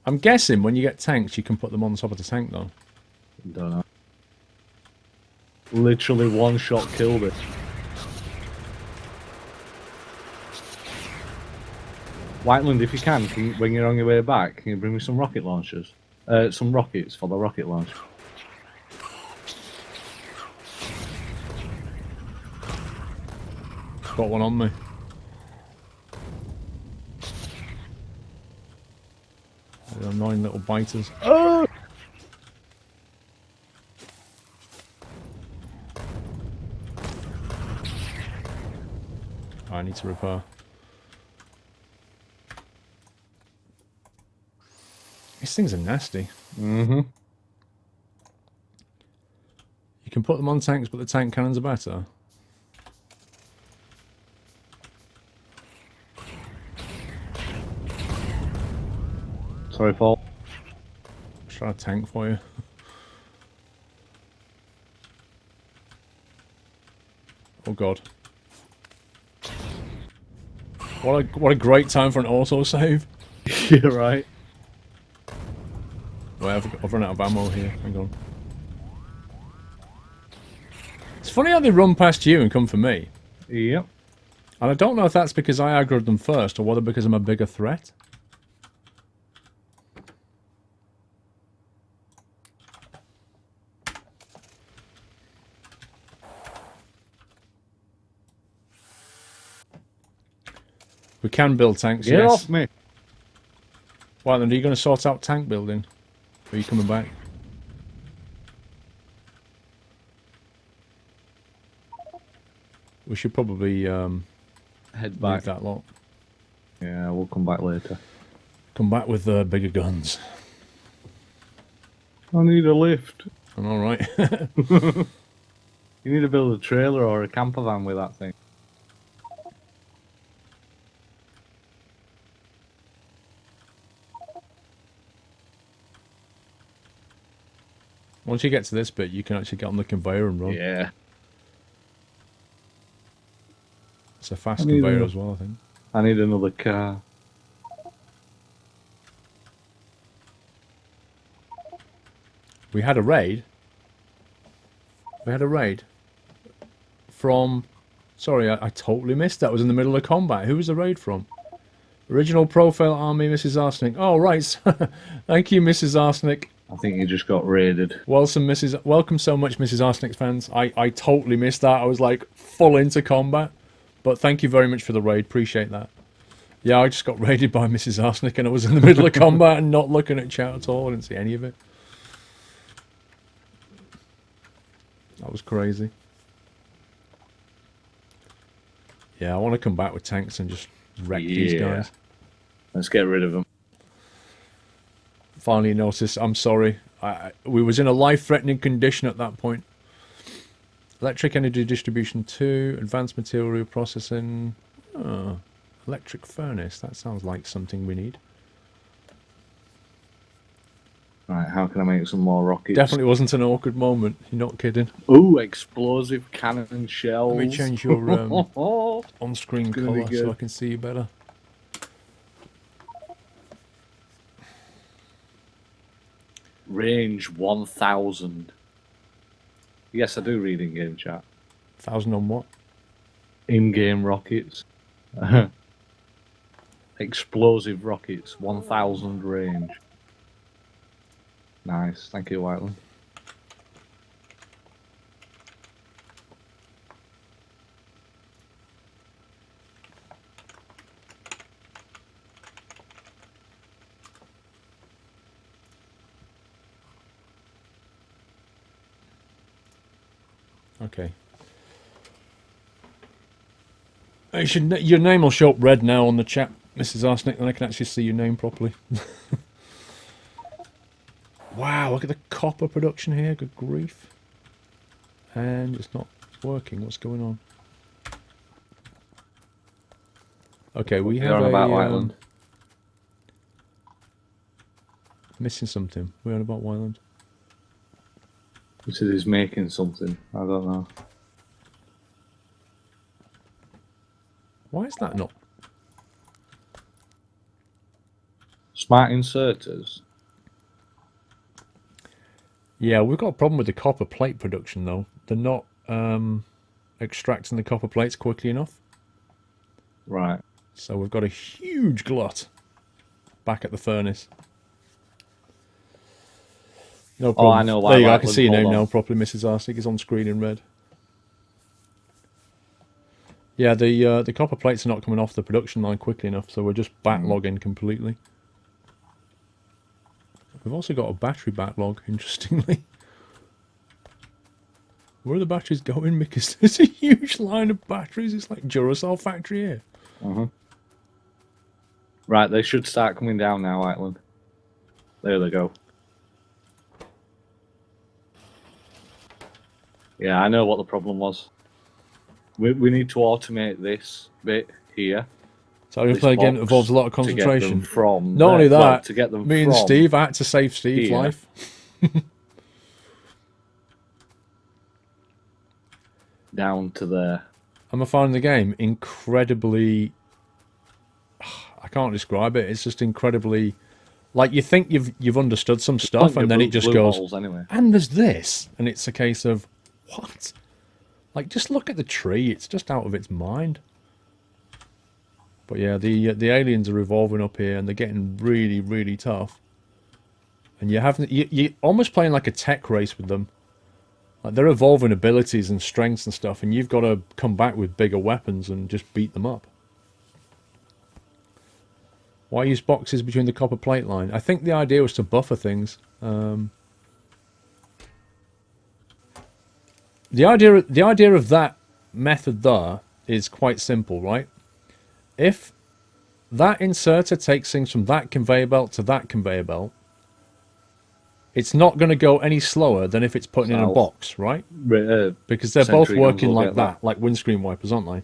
I'm guessing when you get tanks you can put them on the top of the tank though. Don't know. Literally one shot killed it. Whiteland, if you can when you're on your way back, can you bring me some rocket launchers? Some rockets for the rocket launch. Got one on me. They're annoying little biters. Oh! I need to repair. These things are nasty. Mm-hmm. You can put them on tanks, but the tank cannons are better. Sorry, Paul. Try a tank for you. Oh god. What a great time for an autosave. You're right. Wait, I've run out of ammo here. Hang on. It's funny how they run past you and come for me. Yep. And I don't know if that's because I aggroed them first or whether because I'm a bigger threat. We can build tanks, Get yes. off me. Well, then, are you going to sort out tank building? Or are you coming back? We should probably Head back. leave that lot. Yeah, we'll come back later. Come back with bigger guns. I need a lift. I'm alright. You need to build a trailer or a camper van with that thing. Once you get to this bit, you can actually get on the conveyor and run. Yeah. It's a fast conveyor as well, I think. I need another car. We had a raid. We had a raid from... Sorry, I totally missed that. I was in the middle of combat. Who was the raid from? Original Profile Army, Mrs. Arsenic. Oh, right. Thank you, Mrs. Arsenic. I think you just got raided. Welcome, Welcome so much, Mrs. Arsenic fans. I totally missed that. I was like full into combat. But thank you very much for the raid. Appreciate that. Yeah, I just got raided by Mrs. Arsenic and I was in the middle of combat and not looking at chat at all. I didn't see any of it. That was crazy. Yeah, I want to come back with tanks and just wreck these guys. Let's get rid of them. Finally noticed. I'm sorry. We was in a life-threatening condition at that point. Electric energy distribution 2. Advanced material processing. Oh, electric furnace. That sounds like something we need. Right, how can I make some more rockets? Definitely wasn't an awkward moment. You're not kidding. Ooh, explosive cannon shells. Let me change your on-screen colour so I can see you better. Range 1000. Yes, I do read in-game chat. 1,000 on what? In-game rockets. Explosive rockets, 1000 range. Nice, thank you, Whiteland. Okay. Your name will show up red now on the chat, Mrs. Arsenic, then I can actually see your name properly. Wow, look at the copper production here, good grief. And it's not working, what's going on? Okay, we have a... missing something. We're on about Wyland. He said he's making something, I don't know. Why is that not? Smart inserters? Yeah, we've got a problem with the copper plate production though. They're not extracting the copper plates quickly enough. Right. So we've got a huge glut back at the furnace. No problem. Oh, I know why. There you go, I can see your name now properly, Mrs. Arsenic. It's on screen in red. Yeah, the copper plates are not coming off the production line quickly enough, so we're just backlogging completely. We've also got a battery backlog, interestingly. Where are the batteries going? Because there's a huge line of batteries. It's like Duracell factory here. Right, they should start coming down now, Whiteland. There they go. Yeah, I know what the problem was. We need to automate this bit here. So you're playing a game that involves a lot of concentration. Not only that, to get them me and Steve, I had to save Steve's life. Down to there. I'm finding the game incredibly... I can't describe it. It's just incredibly... Like, you think you've understood some stuff, and then it just goes... Anyway. And there's this. And it's a case of... What? Like, just look at the tree. It's just out of its mind. But yeah, the aliens are evolving up here, and they're getting really, really tough. And you're almost playing like a tech race with them. Like, they're evolving abilities and strengths and stuff, and you've got to come back with bigger weapons and just beat them up. Why use boxes between the copper plate line? I think the idea was to buffer things. The idea of that method there is quite simple, right? If that inserter takes things from that conveyor belt to that conveyor belt, it's not going to go any slower than if it's put in a box, right? Because they're both working like that, like windscreen wipers, aren't they?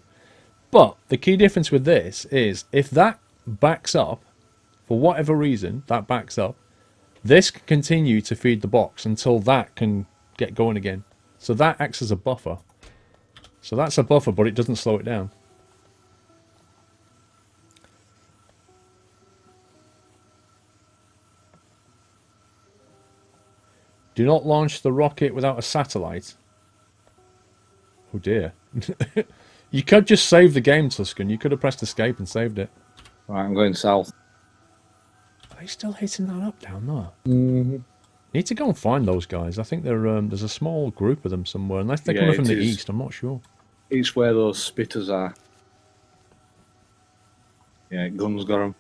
But the key difference with this is if that backs up, for whatever reason, that backs up, this can continue to feed the box until that can get going again. So that acts as a buffer. So that's a buffer, but it doesn't slow it down. Do not launch the rocket without a satellite. Oh dear. You could just save the game, Tuscan. You could have pressed escape and saved it. Right, I'm going south. Are they still hitting that up down there? Mm-hmm. Need to go and find those guys. I think there's a small group of them somewhere. Unless they're coming from the east, I'm not sure. It's where those spitters are. Yeah, guns got them.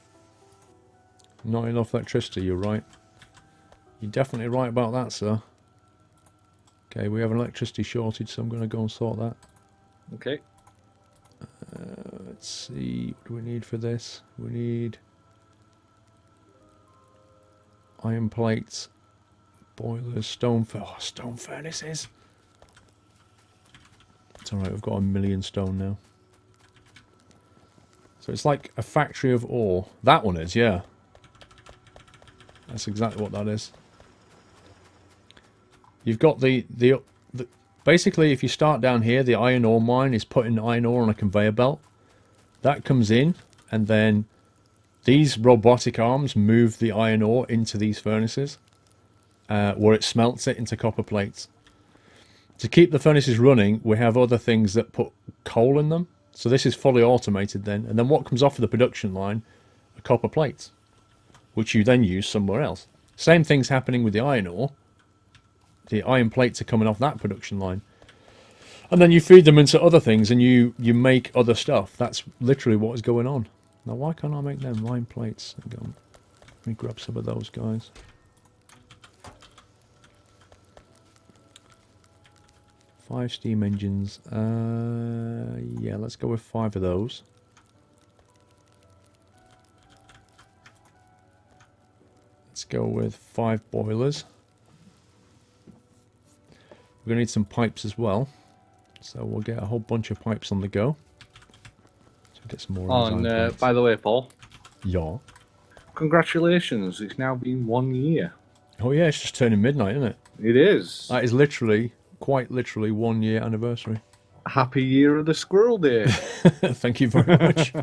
Not enough electricity, you're right. You're definitely right about that, sir. Okay, we have an electricity shortage, so I'm going to go and sort that. Okay. Let's see, what do we need for this? We need iron plates, boilers, stone furnaces. It's alright, we've got 1 million stone now. So it's like a factory of ore. That one is, yeah. That's exactly what that is. You've got the basically, if you start down here, the iron ore mine is putting iron ore on a conveyor belt. That comes in, and then these robotic arms move the iron ore into these furnaces, where it smelts it into copper plates. To keep the furnaces running, we have other things that put coal in them. So this is fully automated then. And then what comes off of the production line are copper plates, which you then use somewhere else. Same thing's happening with the iron ore. The iron plates are coming off that production line. And then you feed them into other things and you make other stuff. That's literally what is going on. Now why can't I make them iron plates? Let me grab some of those guys. Five steam engines. Yeah, let's go with 5 of those. Let's go with 5 boilers. We're going to need some pipes as well. So we'll get a whole bunch of pipes on the go. So get some more. And by the way, Paul. Yeah. Congratulations, it's now been 1 year. Oh yeah, it's just turning midnight, isn't it? It is. That is literally, quite literally 1 year anniversary. Happy year of the Squirrel Day. Thank you very much.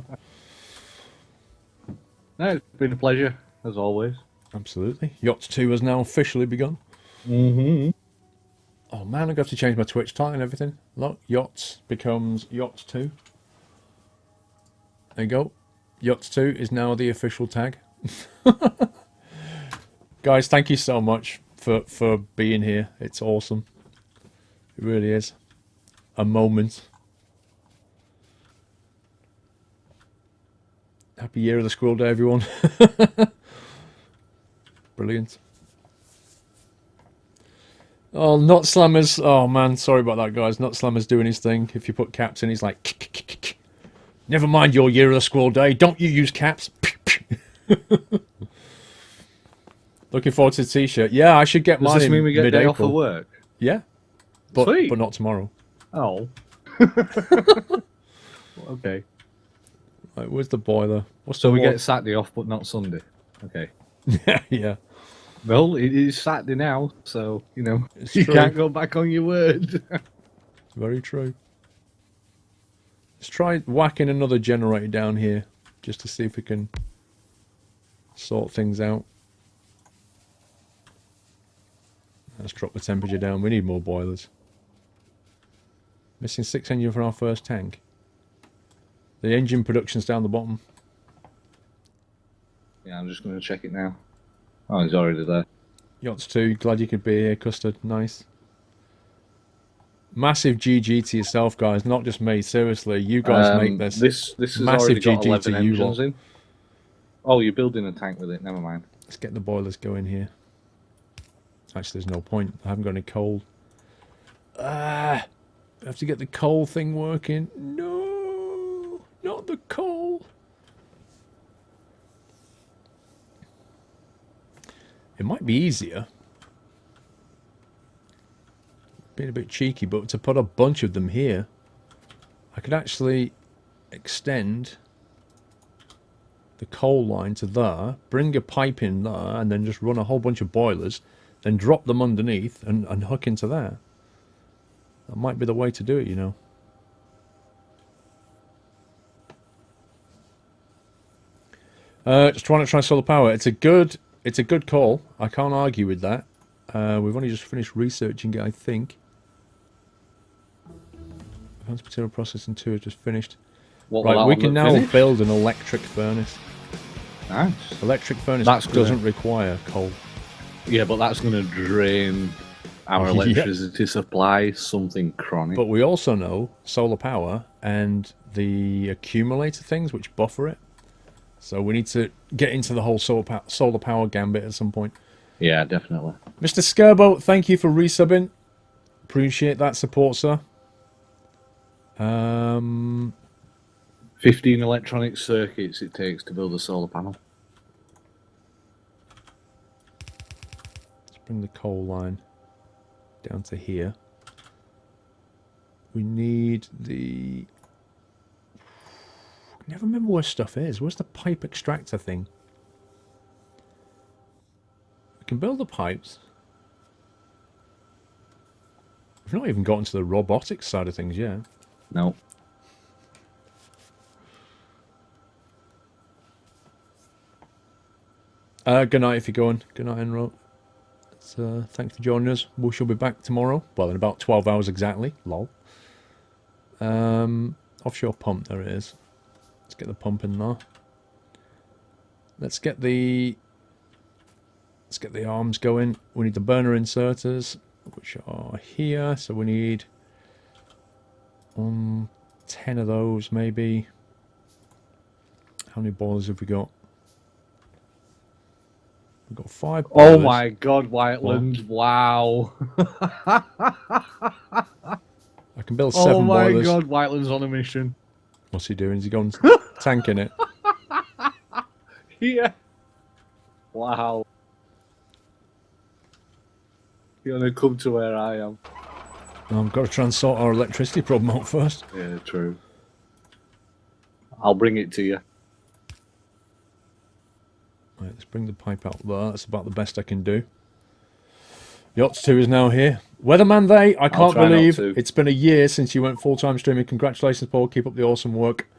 No, it's been a pleasure, as always. Absolutely. Yachts 2 has now officially begun. Mm-hmm. Oh man, I'm going to have to change my Twitch title and everything. Look, Yachts becomes Yachts 2. There you go. Yachts 2 is now the official tag. Guys, thank you so much for being here. It's awesome. It really is. A moment. Happy year of the Squirrel Day, everyone. Brilliant. Oh, Nut Slammer's... Oh, man, sorry about that, guys. Nut Slammer's doing his thing. If you put caps in, he's like... Never mind your year of the Squirrel Day. Don't you use caps? Looking forward to the t-shirt. Yeah, I should get mine in Does this mean we get a day mid-April. off of work? Yeah. But Sweet. not tomorrow. Oh. Okay. Right, where's the boiler? So we get Saturday off, but not Sunday. Okay. Yeah. Well, it is Saturday now, so, you know, It's you true. can't go back on your word. Very true. Let's try whacking another generator down here, just to see if we can sort things out. Let's drop the temperature down. We need more boilers. Missing 6 engine for our first tank. The engine production's down the bottom. Yeah, I'm just going to check it now. Oh, he's already there. Yachts 2, glad you could be here, Custard. Nice. Massive GG to yourself, guys. Not just me. Seriously, you guys make this. This has massive already got GG 11 to you engines lot. in. Oh, you're building a tank with it. Never mind. Let's get the boilers going here. Actually, there's no point. I haven't got any coal. I have to get the coal thing working. No, not the coal. It might be easier. Being a bit cheeky, but to put a bunch of them here, I could actually extend the coal line to there, bring a pipe in there, and then just run a whole bunch of boilers, then drop them underneath and hook into there. That might be the way to do it, you know. Just trying to try solar power. It's a good call. I can't argue with that. We've only just finished researching it, I think. Advanced material processing 2 is just finished. What, Right, we that can one now finished? build an electric furnace. Nice. Electric furnace That's doesn't require coal. Yeah, but that's going to drain our Yep. electricity supply, something chronic. But we also know solar power and the accumulator things which buffer it. So we need to get into the whole solar power gambit at some point. Yeah, definitely. Mr. Skirbo, thank you for resubbing. Appreciate that support, sir. 15 electronic circuits it takes to build a solar panel. Let's bring the coal line down to here. We need the... I never remember where stuff is. Where's the pipe extractor thing? We can build the pipes. We've not even gotten to the robotics side of things yet. No. Good night if you're going. Good night, Enro. Thanks for joining us. We shall be back tomorrow. Well, in about 12 hours exactly. Lol. Offshore pump, there it is. Let's get the pump in there. Let's get the arms going. We need the burner inserters, which are here. So we need 10 of those, maybe. How many boilers have we got? We've got 5 boilers. Oh my god, Whiteland. Wow. I can build 7 Oh my boilers. god, Whiteland's on a mission. What's he doing? Is he going tanking it? Yeah. Wow. You're gonna come to where I am. I've got to try and sort our electricity problem out first. Yeah, true. I'll bring it to you. Right, let's bring the pipe out there. That's about the best I can do. Yachts 2 is now here. Weatherman They, I can't try not believe to. it's been a year since you went full-time streaming. Congratulations, Paul. Keep up the awesome work.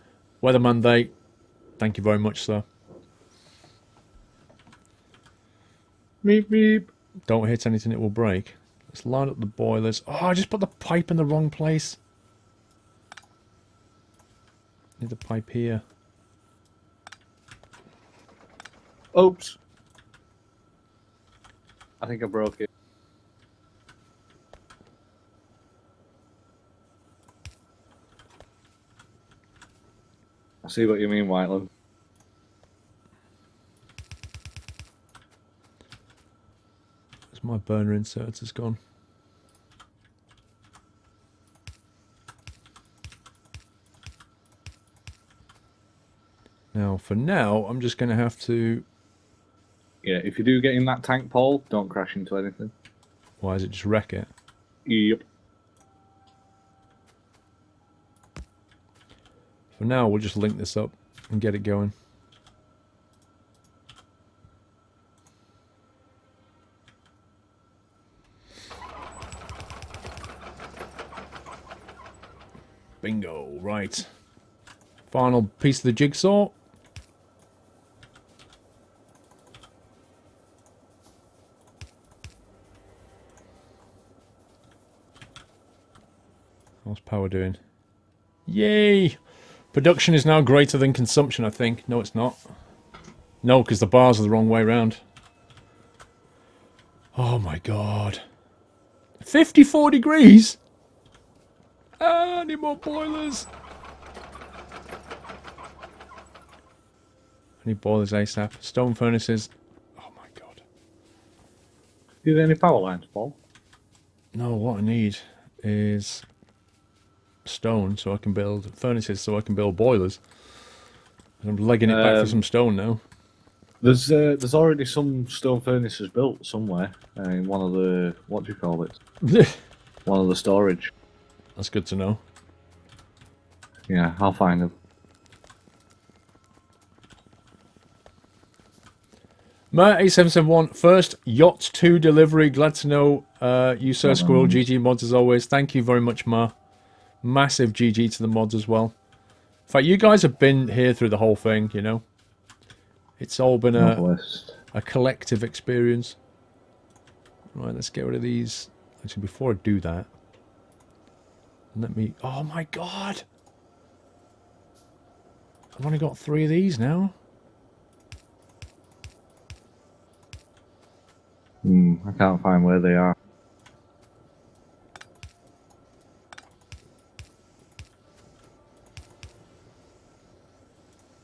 Weatherman They, thank you very much, sir. Beep, beep. Don't hit anything, it will break. Let's line up the boilers. Oh, I just put the pipe in the wrong place. Need the pipe here. Oops. I think I broke it. I see what you mean, Whiteland. Where's my burner inserters gone? Now, for now, I'm just going to have to... Yeah, if you do get in that tank, Paul, don't crash into anything. Why is it just wreck it? Yep. For now, we'll just link this up and get it going. Bingo, right. Final piece of the jigsaw. How's power doing? Yay! Production is now greater than consumption, I think. No, it's not. No, because the bars are the wrong way round. Oh my god. 54 degrees? Ah, I need more boilers. I need boilers ASAP. Stone furnaces. Oh my god. Do you have any power lines, Paul? No, what I need is stone so I can build furnaces so I can build boilers. I'm legging it back for some stone now. There's already some stone furnaces built somewhere in one of the, what do you call it? One of the storage. That's good to know. Yeah, I'll find them. Ma8771, first Yacht 2 delivery. Glad to know you, Sir Squirrel. GG mods as always. Thank you very much, Ma. Massive GG to the mods as well. In fact, you guys have been here through the whole thing, you know. It's all been a collective experience. Right, let's get rid of these. Actually, before I do that, let me... Oh my god! I've only got 3 of these now. I can't find where they are.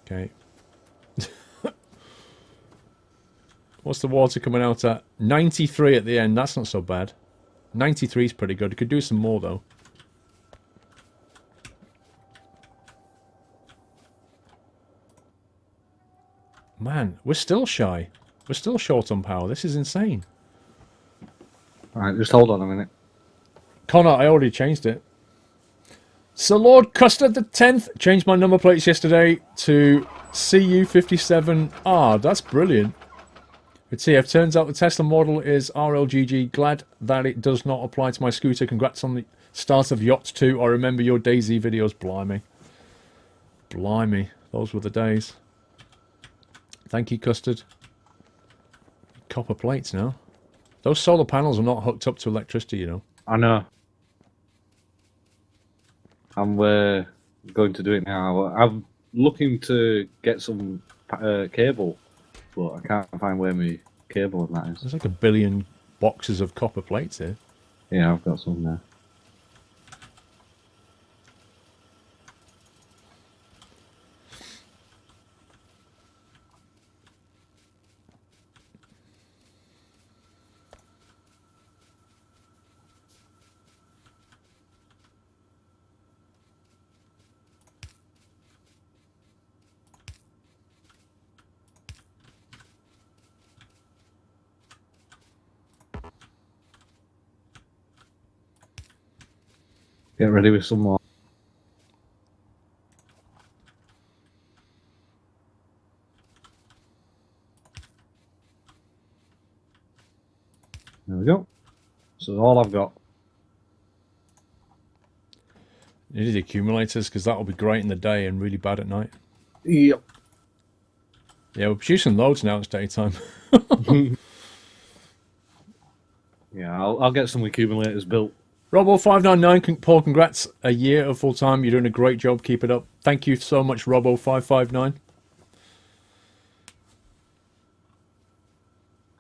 Okay. What's the water coming out at? 93 at the end. That's not so bad. 93 is pretty good. Could do some more, though. Man, we're still shy. We're still short on power. This is insane. Alright, just hold on a minute. Connor, I already changed it. So Lord Custard the 10th changed my number plates yesterday to CU57R. That's brilliant. But see, it turns out the Tesla model is RLGG. Glad that it does not apply to my scooter. Congrats on the start of Yacht 2. I remember your DayZ videos. Blimey. Blimey. Those were the days. Thank you, Custard. Copper plates now. Those solar panels are not hooked up to electricity, you know. I know. I'm going to do it now. I'm looking to get some cable, but I can't find where my cable and that is. There's like 1 billion boxes of copper plates here. Yeah, I've got some there. Get ready with some more. There we go. So all I've got. Needed accumulators because that'll be great in the day and really bad at night. Yep. Yeah, we're producing loads now. It's daytime. Yeah, I'll get some accumulators built. Robo599, Paul, congrats. A year of full time. You're doing a great job. Keep it up. Thank you so much, Robo559.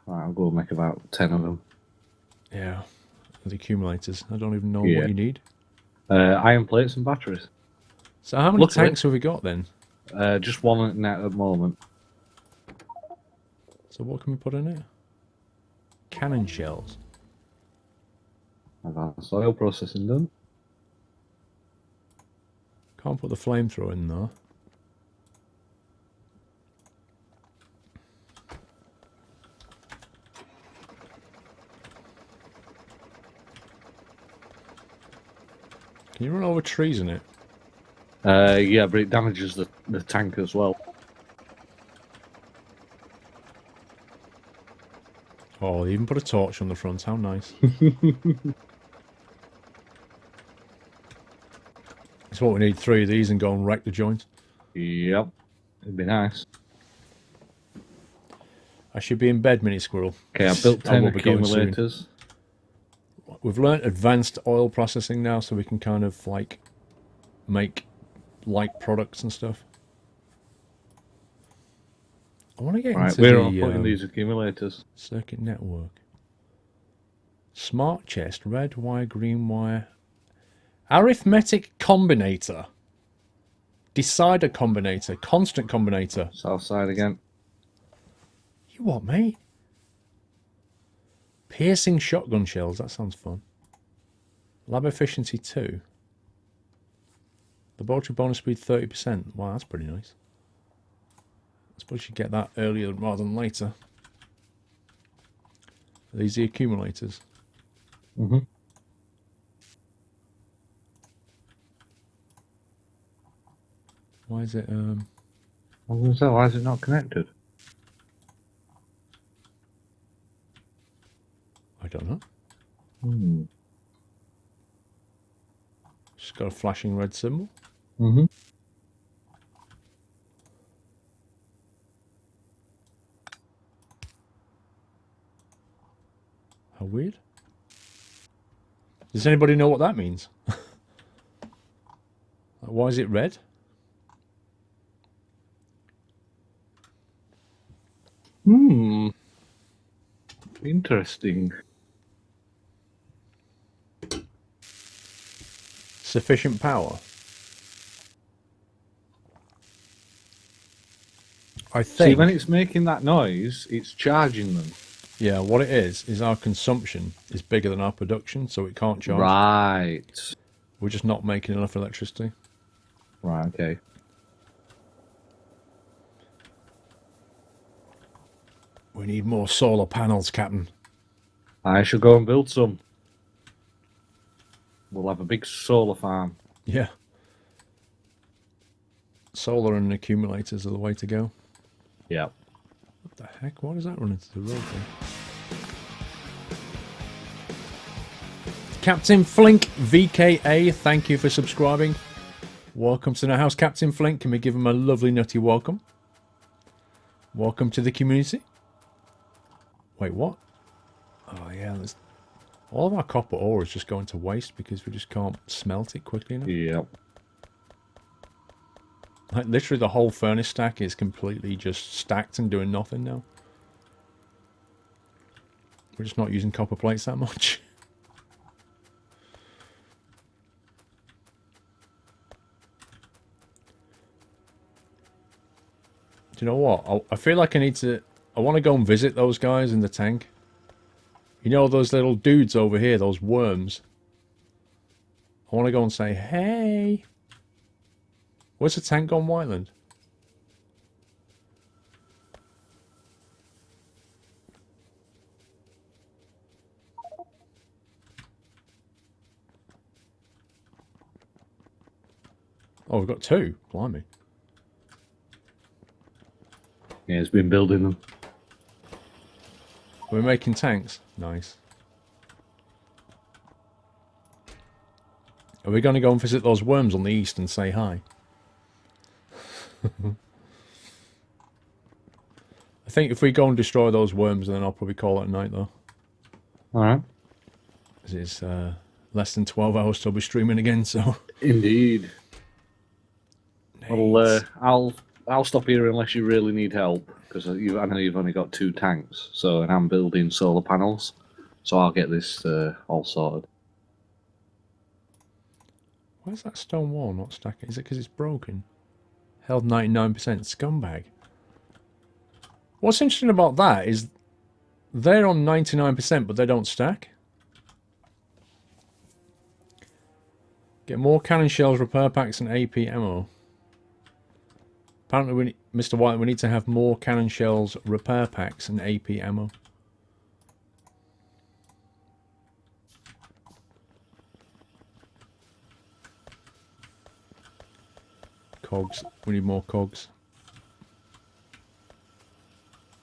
Right, I'll go make about 10 of them. Yeah, the accumulators. I don't even know Yeah. what you need. Iron plates and batteries. So how many Look at tanks have we got then? Just one at net at the moment. So what can we put in it? Cannon shells. Advanced oil processing done. Can't put the flamethrower in though. Can you run over trees in it? Yeah, but it damages the tank as well. Oh, they even put a torch on the front. How nice. That's what we need, 3 of these and go and wreck the joint. Yep, it'd be nice. I should be in bed, Mini Squirrel. Okay, I built I 10 will be going soon. accumulators. We've learnt advanced oil processing now, so we can kind of like make light products and stuff. I want to get Right, into where the am I putting these accumulators? circuit network. Smart chest, red wire, green wire. Arithmetic combinator. Decider combinator. Constant combinator. South side again. You what, mate? Piercing shotgun shells. That sounds fun. Lab efficiency 2. Laboratory bonus speed 30%. Wow, that's pretty nice. I suppose you get that earlier rather than later. Are these the accumulators? Mm-hmm. Why is it I was going to say, why is it not connected? I don't know. Hmm. Just got a flashing red symbol. Mm-hmm. I weird. Does anybody know what that means? Why is it red? Interesting. Sufficient power. I think. See, when it's making that noise, it's charging them. Yeah, what it is our consumption is bigger than our production, so it can't charge. Right. We're just not making enough electricity. Right, okay. We need more solar panels, Captain. I shall go and build some. We'll have a big solar farm. Yeah. Solar and accumulators are the way to go. Yeah. What the heck? Why does that run into the road then? Captain Flink VKA, thank you for subscribing. Welcome to the house, Captain Flink. Can we give him a lovely nutty welcome? Welcome to the community. Wait, what? Oh yeah, all of our copper ore is just going to waste because we just can't smelt it quickly enough. Yep. Like literally the whole furnace stack is completely just stacked and doing nothing now. We're just not using copper plates that much. Do you know what? I feel like I want to go and visit those guys in the tank. You know those little dudes over here, those worms? I want to go and say, hey. Where's the tank gone, Whiteland? Oh, we've got two. Blimey. Yeah, it's been building them. We're making tanks. Nice. Are we going to go and visit those worms on the east and say hi? I think if we go and destroy those worms, then I'll probably call it a night, though. Alright. It's less than 12 hours till we're streaming again, so... Indeed. Nice. Well, I'll stop here unless you really need help, because I know you've only got 2 tanks, and I'm building solar panels, so I'll get this all sorted. Where's that stone wall not stacking? Is it because it's broken? Held 99%. Scumbag. What's interesting about that is they're on 99%, but they don't stack. Get more cannon shells, repair packs, and AP ammo. Apparently, Mr. White, we need to have more cannon shells, repair packs, and AP ammo. Cogs. We need more cogs.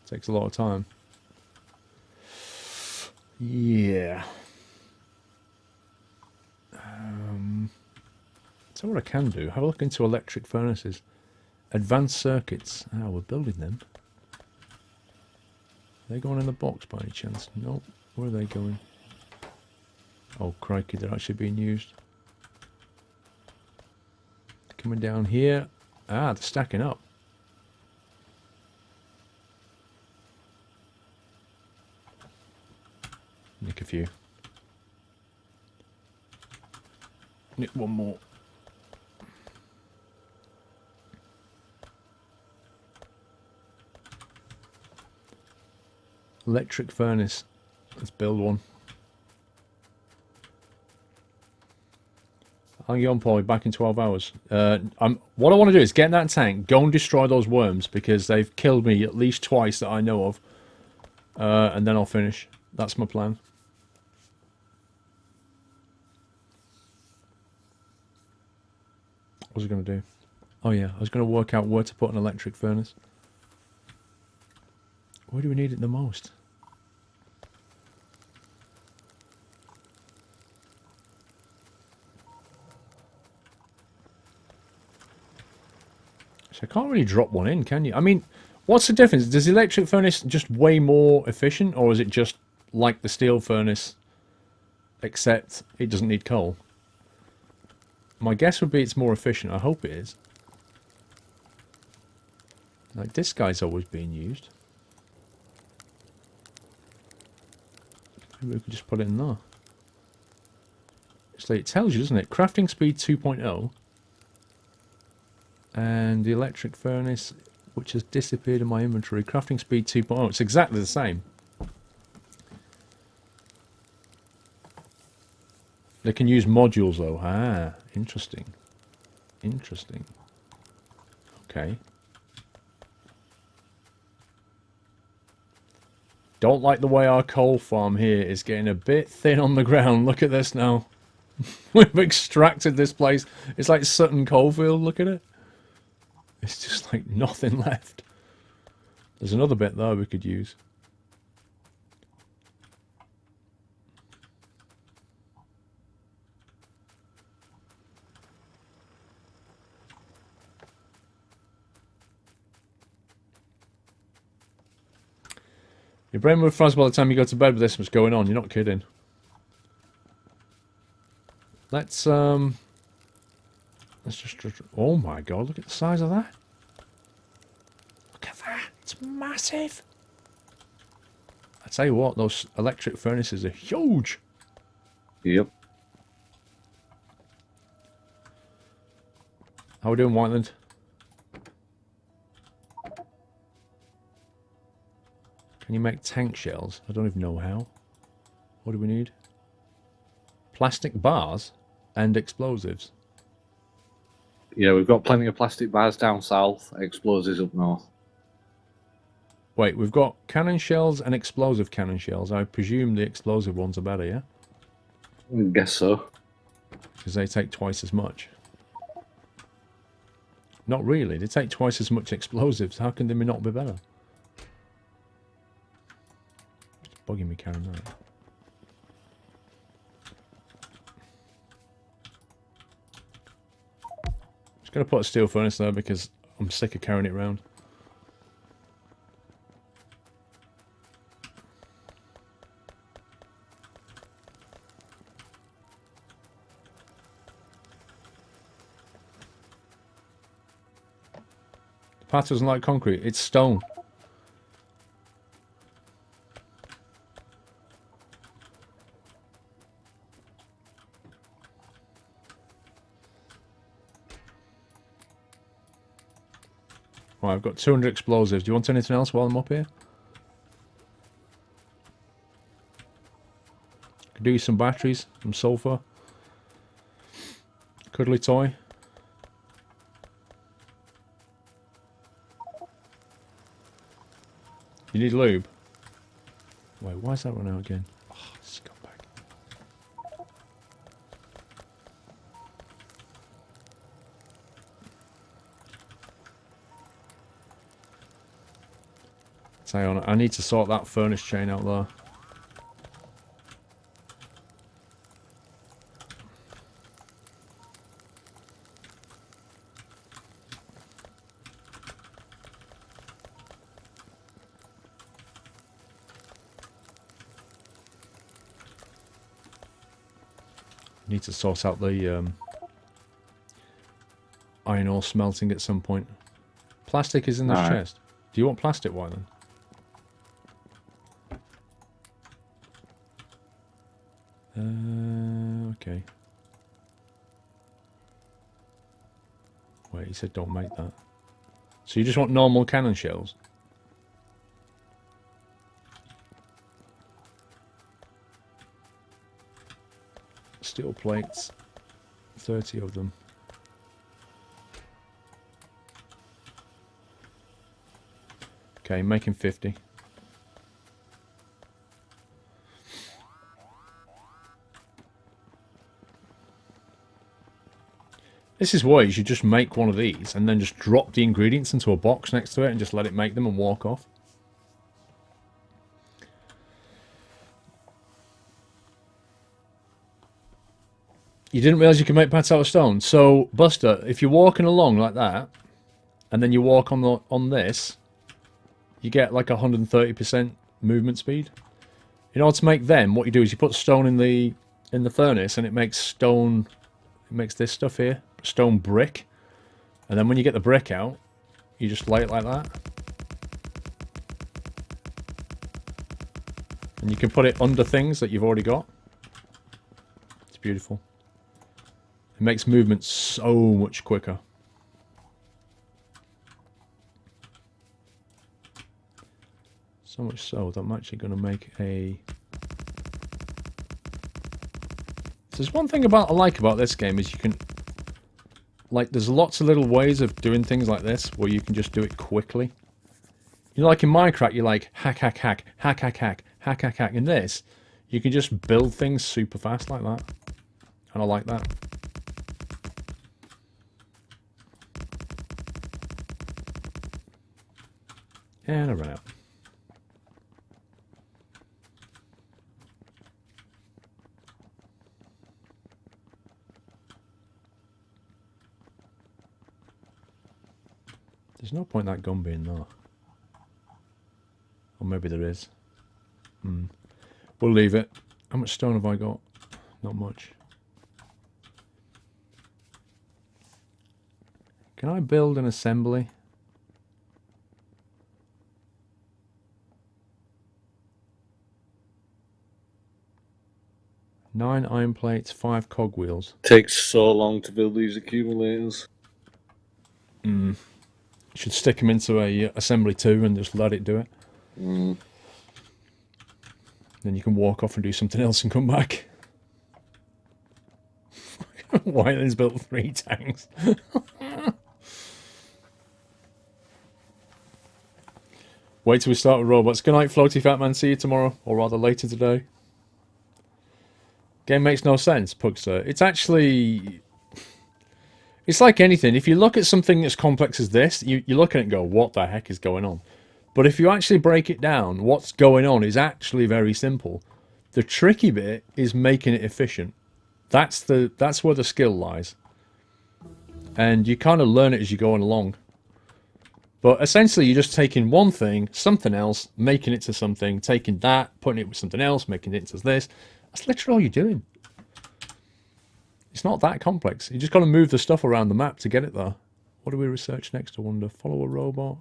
Takes a lot of time. Yeah. So what I can do, have a look into electric furnaces. Advanced circuits. Ah, we're building them. Are they going in the box by any chance? Nope. Where are they going? Oh, crikey, they're actually being used. Coming down here. Ah, they're stacking up. Nick a few. Nick one more. Electric furnace. Let's build one. Hang on, Paulie, back in 12 hours. What I want to do is get in that tank, go and destroy those worms, because they've killed me at least twice that I know of. And then I'll finish. That's my plan. What was I going to do? Oh yeah, I was going to work out where to put an electric furnace. Where do we need it the most? So I can't really drop one in, can you? I mean, what's the difference? Does the electric furnace just way more efficient, or is it just like the steel furnace, except it doesn't need coal. My guess would be it's more efficient. I hope it is. Like, this guy's always being used. Maybe we could just put it in there. Actually, it tells you, doesn't it? Crafting speed 2.0. And the electric furnace, which has disappeared in my inventory. Crafting speed 2.0. It's exactly the same. They can use modules though. Ah, interesting. Interesting. Okay. Don't like the way our coal farm here is getting a bit thin on the ground. Look at this now. We've extracted this place. It's like Sutton Coalfield. Look at it. It's just like nothing left. There's another bit there we could use. Your brain will fuzz by the time you go to bed with this what's going on. You're not kidding. Let's just... Oh my god, look at the size of that. Look at that. It's massive. I tell you what, those electric furnaces are huge. Yep. How are we doing, Whiteland? Can you make tank shells? I don't even know how. What do we need? Plastic bars and explosives. Yeah, we've got plenty of plastic bars down south, explosives up north. Wait, we've got cannon shells and explosive cannon shells. I presume the explosive ones are better, yeah? I guess so. Because they take twice as much. Not really. They take twice as much explosives. How can they not be better? It's bugging me carrying that. Just going to put a steel furnace there because I'm sick of carrying it around. The path doesn't like concrete, it's stone. Right, I've got 200 explosives. Do you want anything else while I'm up here? Could do you some batteries, some sulfur. Cuddly toy. You need lube. Wait, why is that run out again? Oh, scumbag. Hang on, I need to sort that furnace chain out there. Need to sort out the iron ore smelting at some point. Plastic is in this chest. Do you want plastic? Why then? Okay. Wait, he said don't make that. So you just want normal cannon shells? Steel plates. 30 of them. Okay, making 50. This is why you should just make one of these and then just drop the ingredients into a box next to it and just let it make them and walk off. You didn't realise you could make pats out of stone. So, Buster, if you're walking along like that, and then you walk on this, you get like 130% movement speed. In order to make them, what you do is you put stone in the furnace, and it makes stone. It makes this stuff here, stone brick, and then when you get the brick out, you just lay it like that, and you can put it under things that you've already got. It's beautiful. It makes movement so much quicker. So much so that I'm actually going to make a... So there's one thing I like about this game is you can... Like, there's lots of little ways of doing things like this where you can just do it quickly. You know, like in Minecraft, you're like, hack, hack, hack, hack, hack, hack, hack, hack, hack. In this, you can just build things super fast like that. And I like that. And I ran out. There's no point in that gun being there. Or maybe there is. We'll leave it. How much stone have I got? Not much. Can I build an assembly? Nine iron plates, 5 cogwheels. Takes so long to build these accumulators. You should stick them into a assembly 2 and just let it do it. Then you can walk off and do something else and come back. Wyland's built 3 tanks. Wait till we start with robots. Good night, Floaty Fat Man. See you tomorrow, or rather later today. Game makes no sense, Pugster. It's actually... It's like anything. If you look at something as complex as this, you look at it and go, what the heck is going on? But if you actually break it down, what's going on is actually very simple. The tricky bit is making it efficient. That's where the skill lies. And you kind of learn it as you're going along. But essentially, you're just taking one thing, something else, making it to something, taking that, putting it with something else, making it into this. That's literally all you're doing. It's not that complex. You just got to move the stuff around the map to get it there. What do we research next, I wonder? Follow a robot.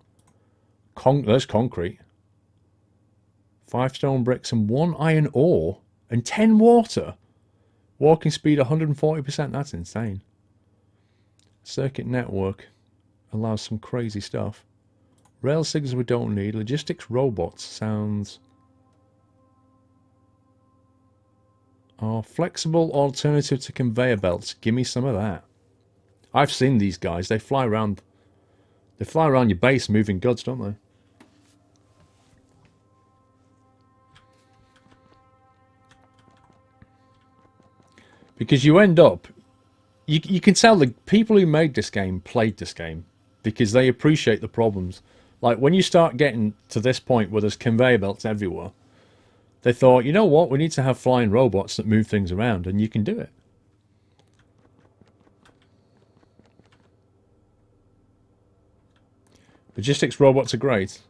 There's concrete. 5 stone bricks and 1 iron ore. And 10 water. Walking speed 140%. That's insane. Circuit network. Allows some crazy stuff. Rail signals we don't need. Logistics robots sounds... Oh, flexible alternative to conveyor belts. Give me some of that. I've seen these guys. They fly around. They fly around your base moving goods, don't they? Because you end up... You can tell the people who made this game played this game. Because they appreciate the problems. Like, when you start getting to this point where there's conveyor belts everywhere... They thought, you know what, we need to have flying robots that move things around, and you can do it. Logistics robots are great.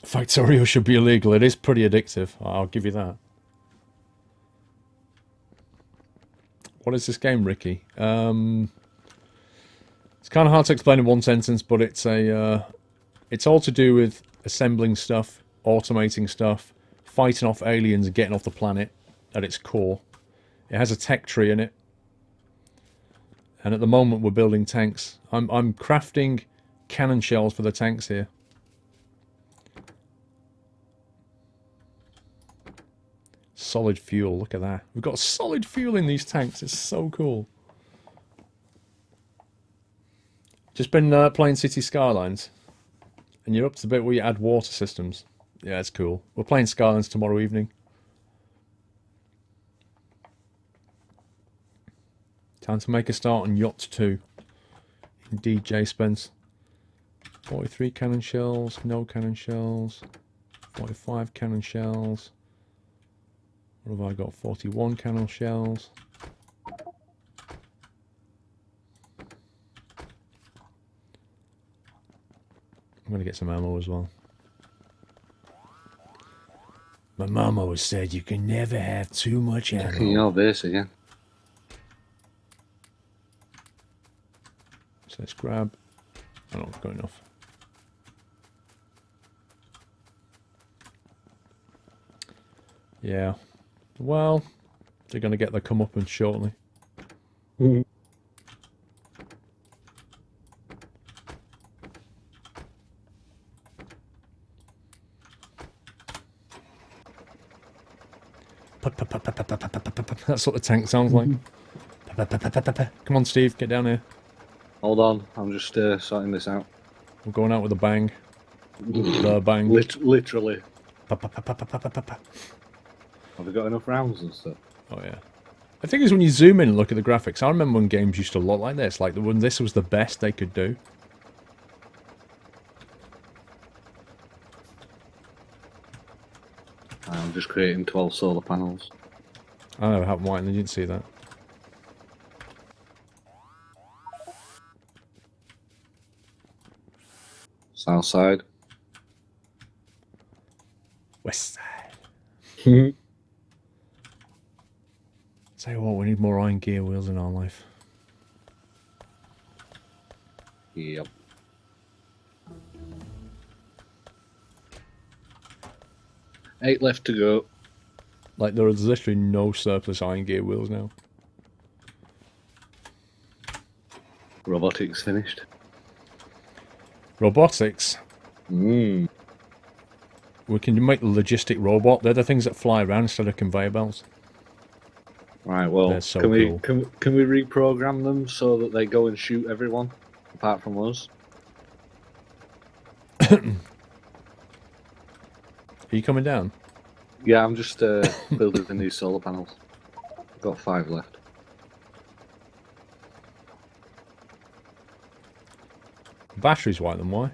Factorio should be illegal. It is pretty addictive. I'll give you that. What is this game, Ricky? It's kind of hard to explain in one sentence, but it's a... It's all to do with assembling stuff, automating stuff, fighting off aliens and getting off the planet at its core. It has a tech tree in it. And at the moment we're building tanks. I'm crafting cannon shells for the tanks here. Solid fuel, look at that. We've got solid fuel in these tanks, it's so cool. Just been playing City Skylines. And you're up to the bit where you add water systems. Yeah, it's cool. We're playing Skylines tomorrow evening. Time to make a start on Yacht 2. Indeed, J. Spence. 43 cannon shells, no cannon shells. 45 cannon shells. What have I got? 41 cannon shells. I'm gonna get some ammo as well. My mum always said you can never have too much ammo. Checking your base again. So let's grab. Oh, I've got enough. Yeah. Well, they're going to get their comeuppance shortly. That's what the tank sounds like. Come on, Steve, get down here. Hold on, I'm just sorting this out. We're going out with a bang. The bang. Literally. Have we got enough rounds and stuff? Oh yeah. I think it's when you zoom in and look at the graphics. I remember when games used to look like this, like when this was the best they could do. I'm just creating 12 solar panels. I know, have white and I didn't see that. South side. West side. Tell you what, we need more iron gear wheels in our life. Yep. Eight left to go. Like, there is literally no surplus iron gear wheels now. Robotics finished. Robotics. Mm. We can make the logistic robot. They're the things that fly around instead of conveyor belts. Right, well, They're so can we cool. can we reprogram them so that they go and shoot everyone apart from us? Are you coming down? Yeah, I'm just building these solar panels. I've got 5 left. Battery's white, then why?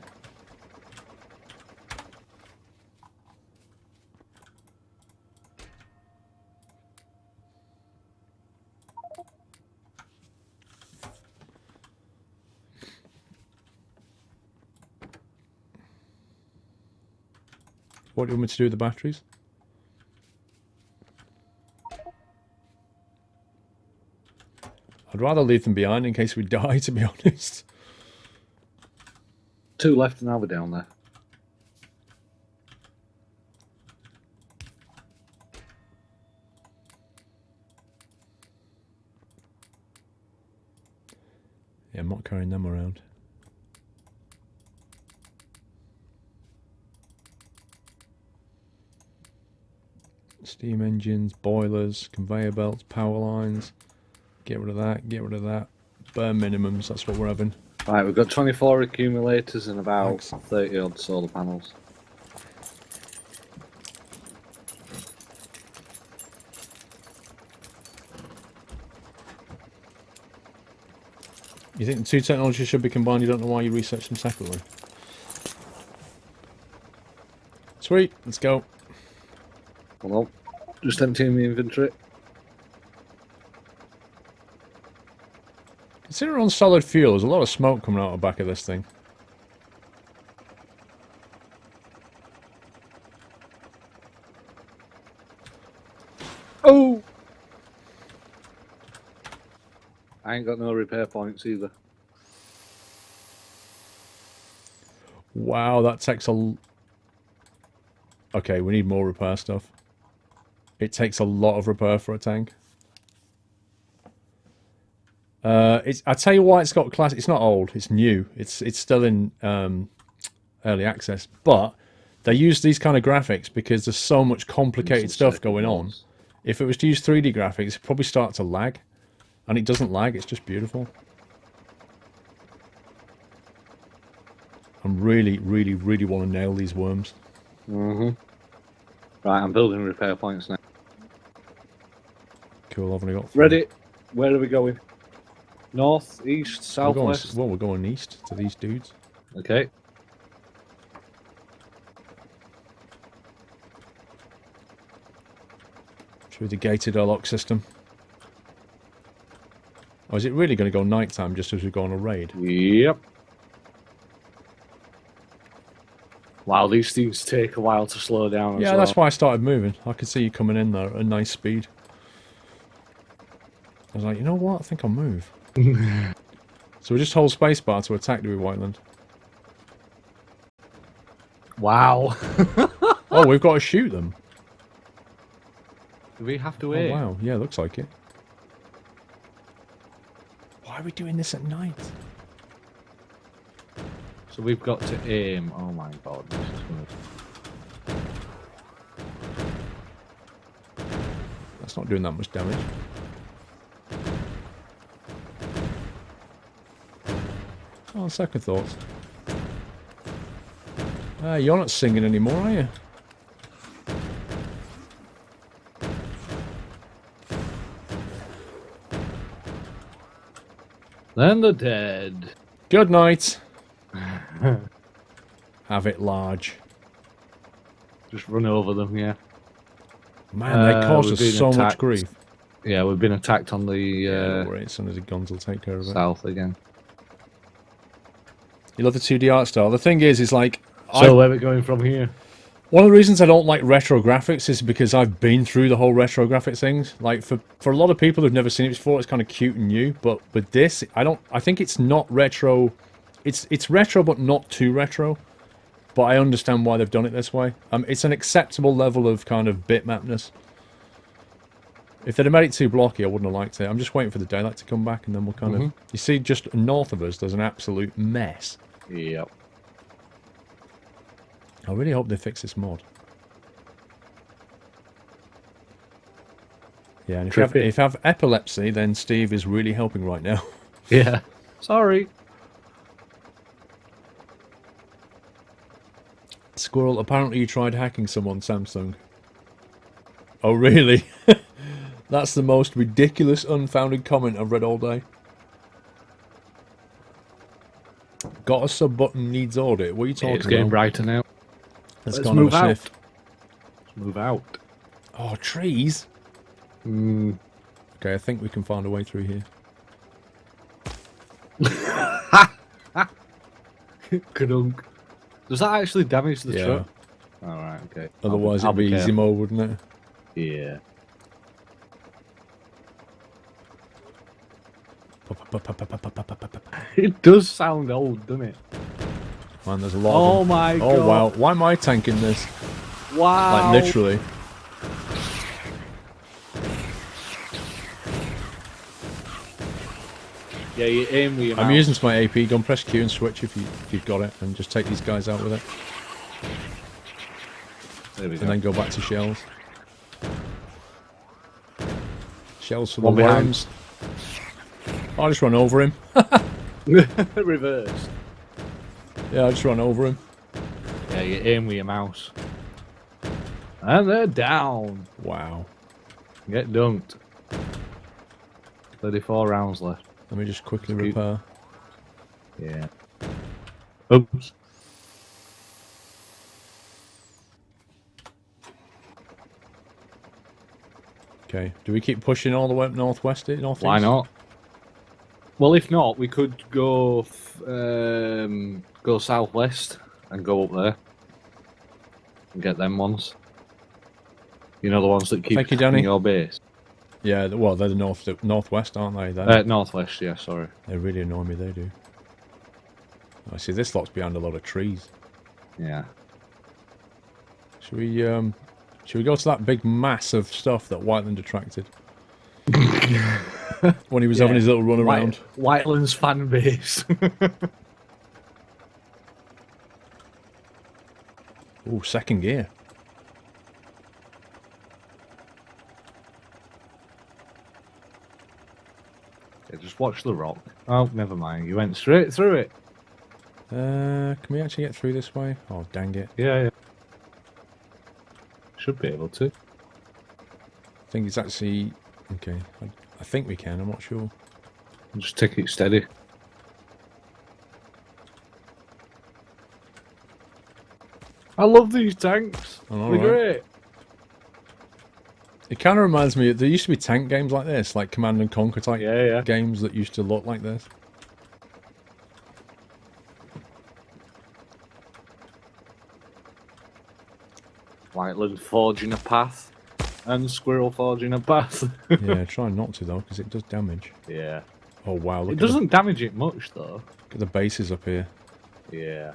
What do you want me to do with the batteries? I'd rather leave them behind in case we die, to be honest. 2 left and I'll be down there. Yeah, I'm not carrying them around. Steam engines, boilers, conveyor belts, power lines. Get rid of that, get rid of that. Bare minimums, that's what we're having. Right, we've got 24 accumulators and about Thanks. 30 odd solar panels. You think the two technologies should be combined? You don't know why you researched them separately. Sweet, let's go. Hold on. Just emptying the inventory. Considering we're on solid fuel, there's a lot of smoke coming out the back of this thing. Oh! I ain't got no repair points either. Wow, that takes a... Okay, we need more repair stuff. It takes a lot of repair for a tank. I tell you why it's got class. It's not old. It's new. It's still in early access. But they use these kind of graphics because there's so much complicated stuff going on. If it was to use 3D graphics, it'd probably start to lag, and it doesn't lag. It's just beautiful. I really, really, really want to nail these worms. Mm-hmm. Right, I'm building repair points now. Cool. I've only got 3. Ready? Where are we going? North, east, south, We're going, west? well, we're going east to these dudes. Okay. Through the gated airlock system. Or is it really going to go nighttime just as we go on a raid? Yep. Wow, these things take a while to slow down. Yeah, as that's well. why I started moving. I could see you coming in there at a nice speed. I was like, you know what? I think I'll move. So we just hold spacebar to attack, do we, Whiteland? Wow. Oh, we've got to shoot them. Do we have to Oh, wait? wow. Yeah, looks like it. Why are we doing this at night? So we've got to aim. Oh my god, this is good. That's not doing that much damage. Oh, second thoughts. You're not singing anymore, are you? Then the dead. Good night. Have it large. Just run over them, yeah. Man, they caused we've us been so much attacked. grief. Yeah, we've been attacked on the Don't worry, as soon as the guns will take care of it. south again. You love the 2D art style. The thing is like... So where are we going from here? One of the reasons I don't like retro graphics is because I've been through the whole retro graphics things. Like, for a lot of people who've never seen it before, it's kind of cute and new. But with this, I think it's not retro... It's retro, but not too retro. But I understand why they've done it this way. It's an acceptable level of kind of bitmapness. If they'd have made it too blocky, I wouldn't have liked it. I'm just waiting for the daylight to come back, and then we'll kind of... You see, just north of us, there's an absolute mess. Yep. I really hope they fix this mod. Yeah, and if you have epilepsy, then Steve is really helping right now. Yeah. Sorry. Squirrel, apparently you tried hacking someone, Samsung. Oh, really? That's the most ridiculous, unfounded comment I've read all day. Got a sub button, needs audit. What are you talking about? It's getting brighter now. Let's Let's go and have move a out. sniff. Let's move out. Oh, trees? Okay, I think we can find a way through here. Kadunk. Does that actually damage the Yeah. truck? Alright, okay. Otherwise I'll it'd be easy careful. mode, wouldn't it? Yeah. It does sound old, doesn't it? Man, there's a lot Oh of them. my Oh, god. wow. Why am I tanking this? Wow. Like, literally. Yeah, you aim with your I'm mouse. using my AP gun. Press Q and switch if you've got it, and just take these guys out with it, There we and go. then go back to shells. Shells for the One behind. worms. I'll just run over him. Reverse. Yeah, I'll just run over him. Yeah, you aim with your mouse. And they're down. Wow. Get dunked. 34 rounds left. Let me just quickly Scoot. repair. Yeah. Oops. Okay. Do we keep pushing all the way up northwest? Why not? Well, if not, we could go go southwest and go up there and get them ones. You know, the ones that keep Thank you, Danny. your base. Yeah. Well, they're the northwest, aren't they? Then Northwest, yeah. Sorry. they really annoy me. They do. I see this lot's behind a lot of trees. Yeah. Should we go to that big mass of stuff that Whiteland attracted? When he was having his little run around. Whiteland's fan base. Oh, second gear. Yeah, just watch the rock. Oh, never mind. You went straight through it. Can we actually get through this way? Oh, dang it. Yeah, yeah. Should be able to. I think it's actually... Okay, I think we can, I'm not sure. Just take it steady. I love these tanks. I know, They're right? great. It kind of reminds me, there used to be tank games like this, like Command and Conquer type Yeah. games that used to look like this. Whiteland forging a path. And Squirrel forging a path. Yeah, try not to though, because it does damage. Yeah. Oh wow, look It doesn't damage it much though. look at the bases up here. Yeah.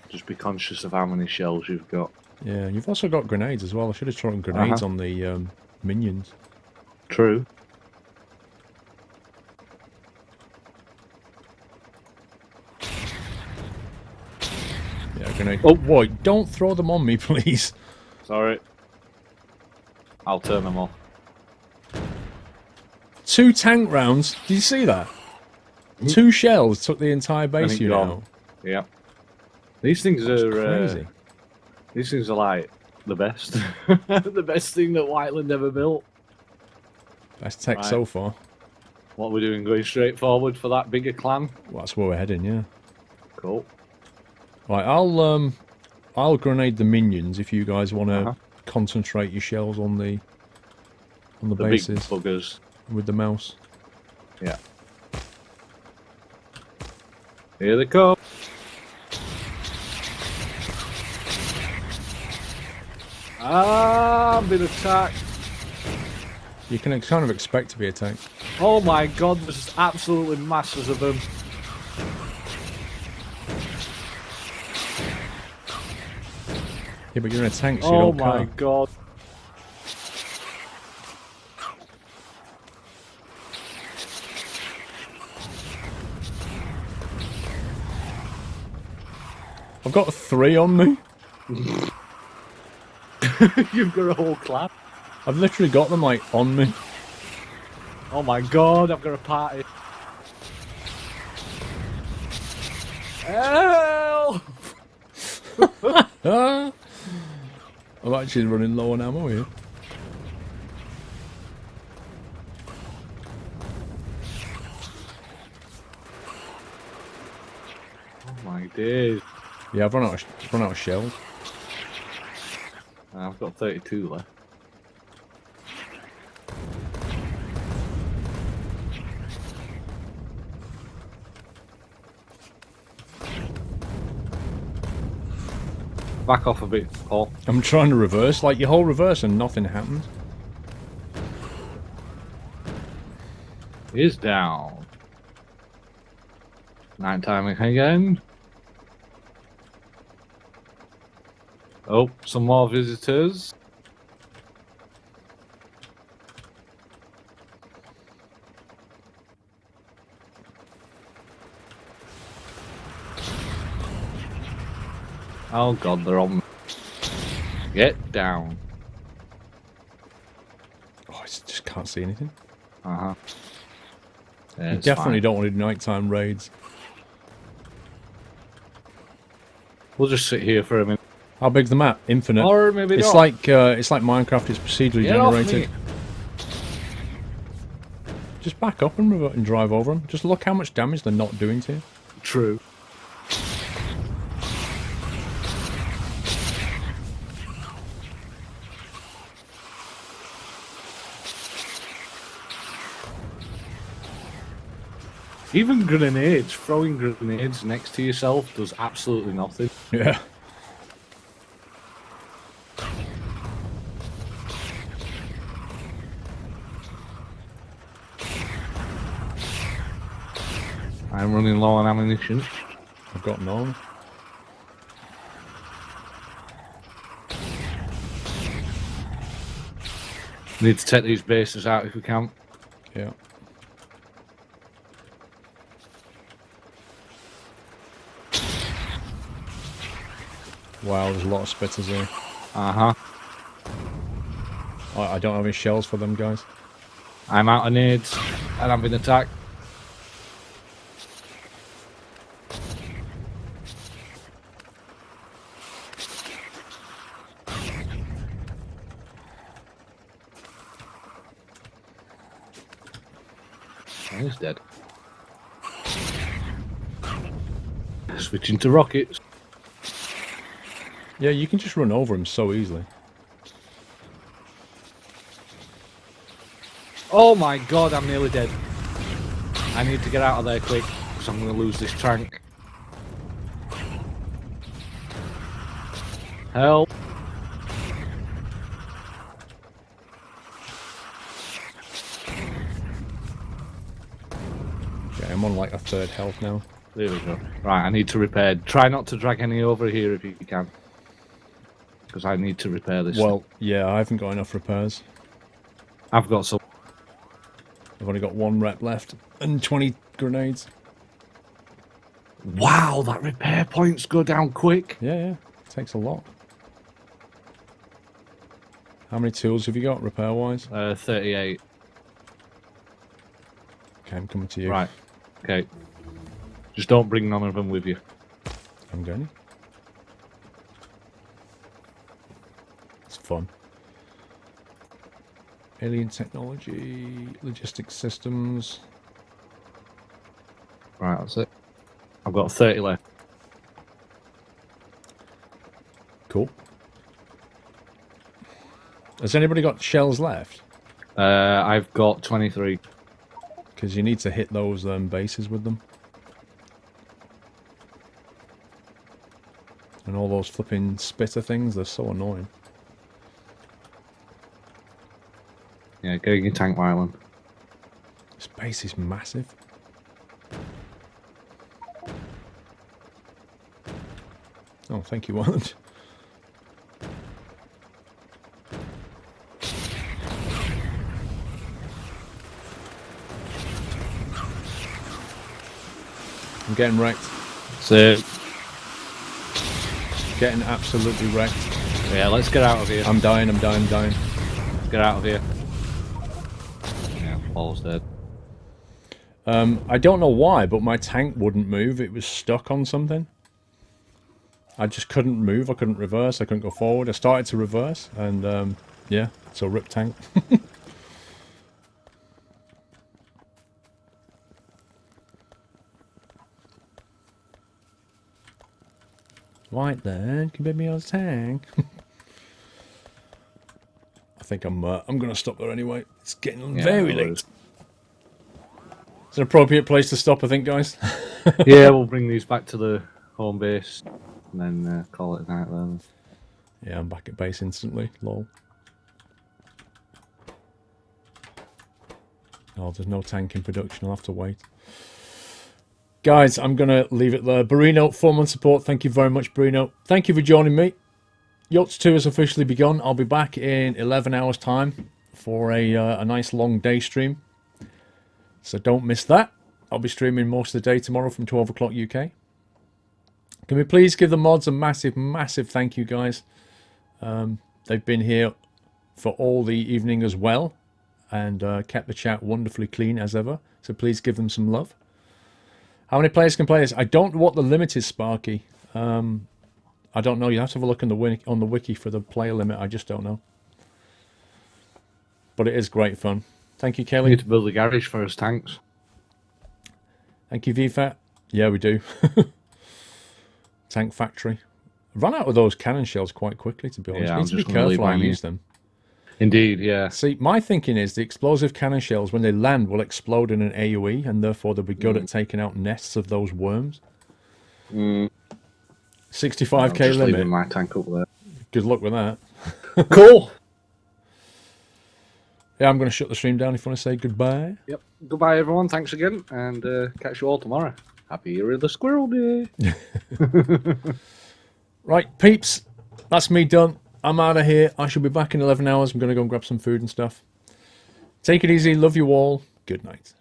Just be conscious of how many shells you've got. Yeah, you've also got grenades as well. I should have thrown grenades on the minions. True. Yeah, grenade. Oh boy, don't throw them on me, please. Sorry. I'll turn them off. 2 tank rounds. Did you see that? 2 shells took the entire base it unit gone. out. Yeah. These things That's are crazy. these things are like the best. The best thing that Whiteland ever built. Best tech Right. so far. What we're doing, going straight forward for that bigger clan. Well, that's where we're heading, yeah. Cool. Right, I'll grenade the minions if you guys want to concentrate your shells on the The bases big buggers. with the mouse. Yeah. Here they come. Ah, I'm being attacked. You can kind of expect to be attacked. Oh my god, there's absolutely masses of them. Yeah, but you're in a tank, so you Oh don't my care. god. I've got 3 on me. You've got a whole clan. I've literally got them like on me. Oh my god, I've got a party. Help! Ah! I'm actually running low on ammo here. Oh my days. Yeah, I've run out of shells. I've got 32 left. Back off a bit, Paul. I'm trying to reverse, like your whole reverse and nothing happened. Is down. Night time again. Oh, some more visitors. Oh god, they're on. Get down. Oh, I just can't see anything. Uh-huh. Yeah, You it's definitely fine. don't want to do nighttime raids. We'll just sit here for a minute. How big's the map? Infinite. Or maybe it's not. like Minecraft is procedurally Get off generated. me. Just back up and drive over them. Just look how much damage they're not doing to you. True. Even grenades, throwing grenades next to yourself does absolutely nothing. Yeah. I'm running low on ammunition. I've got none. Need to take these bases out if we can. Yeah. Wow, there's a lot of spitters here. Uh-huh. I don't have any shells for them, guys. I'm out of nades and I'm being attacked. He's dead. Switching to rockets. Yeah, you can just run over him so easily. Oh my god, I'm nearly dead. I need to get out of there quick, because I'm going to lose this tank. Help. Okay, I'm on like a third health now. There we go. Right, I need to repair. Try not to drag any over here if you can. Because I need to repair this. Well, yeah, I haven't got enough repairs. I've got some. I've only got 1 rep left and 20 grenades. Wow, that repair points go down quick. Yeah, yeah. Takes a lot. How many tools have you got, repair-wise? 38. Okay, I'm coming to you. Right. Okay. Just don't bring none of them with you. I'm going. It's fun. Alien technology, logistics systems. Right, that's it. I've got 30 left. Cool. Has anybody got shells left? I've got 23. Because you need to hit those bases with them. And all those flipping spitter things, they're so annoying. Yeah, getting your tank island. This base is massive. Oh, thank you, Warland. I'm getting wrecked. So, Getting absolutely wrecked. yeah, let's get out of here. I'm dying, I'm dying, I'm dying. Let's get out of here. Yeah, Paul's dead. I don't know why, but my tank wouldn't move. It was stuck on something. I just couldn't move. I couldn't reverse. I couldn't go forward. I started to reverse, and yeah, so rip tank. Right then, can you bid me on a tank? I think I'm gonna stop there anyway. It's getting very late. It's an appropriate place to stop, I think, guys. Yeah, we'll bring these back to the home base and then call it a night then. Yeah, I'm back at base instantly. Lol. Oh, there's no tank in production. I'll have to wait. Guys, I'm going to leave it there. Barino, 4-month support. Thank you very much, Barino. Thank you for joining me. Yachts 2 has officially begun. I'll be back in 11 hours' time for a nice long day stream. So don't miss that. I'll be streaming most of the day tomorrow from 12 o'clock UK. Can we please give the mods a massive, massive thank you, guys. They've been here for all the evening as well and kept the chat wonderfully clean as ever. So please give them some love. How many players can play this? I don't know what the limit is, Sparky. I don't know. You have to have a look on the wiki for the player limit. I just don't know. But it is great fun. Thank you, Kelly. We need to build a garage for his tanks. Thank you, VFAT. Yeah, we do. Tank factory. Run out of those cannon shells quite quickly, to be honest. Yeah, You need to be careful how you use them. Indeed, yeah. See, my thinking is the explosive cannon shells, when they land, will explode in an AoE, and therefore they'll be good at taking out nests of those worms. 65k just limit. leaving my tank up there. Good luck with that. Cool. Yeah, I'm going to shut the stream down if you want to say goodbye. Yep. Goodbye, everyone. Thanks again, and catch you all tomorrow. Happy Year of the Squirrel Day. Right, peeps. That's me done. I'm out of here. I shall be back in 11 hours. I'm going to go and grab some food and stuff. Take it easy. Love you all. Good night.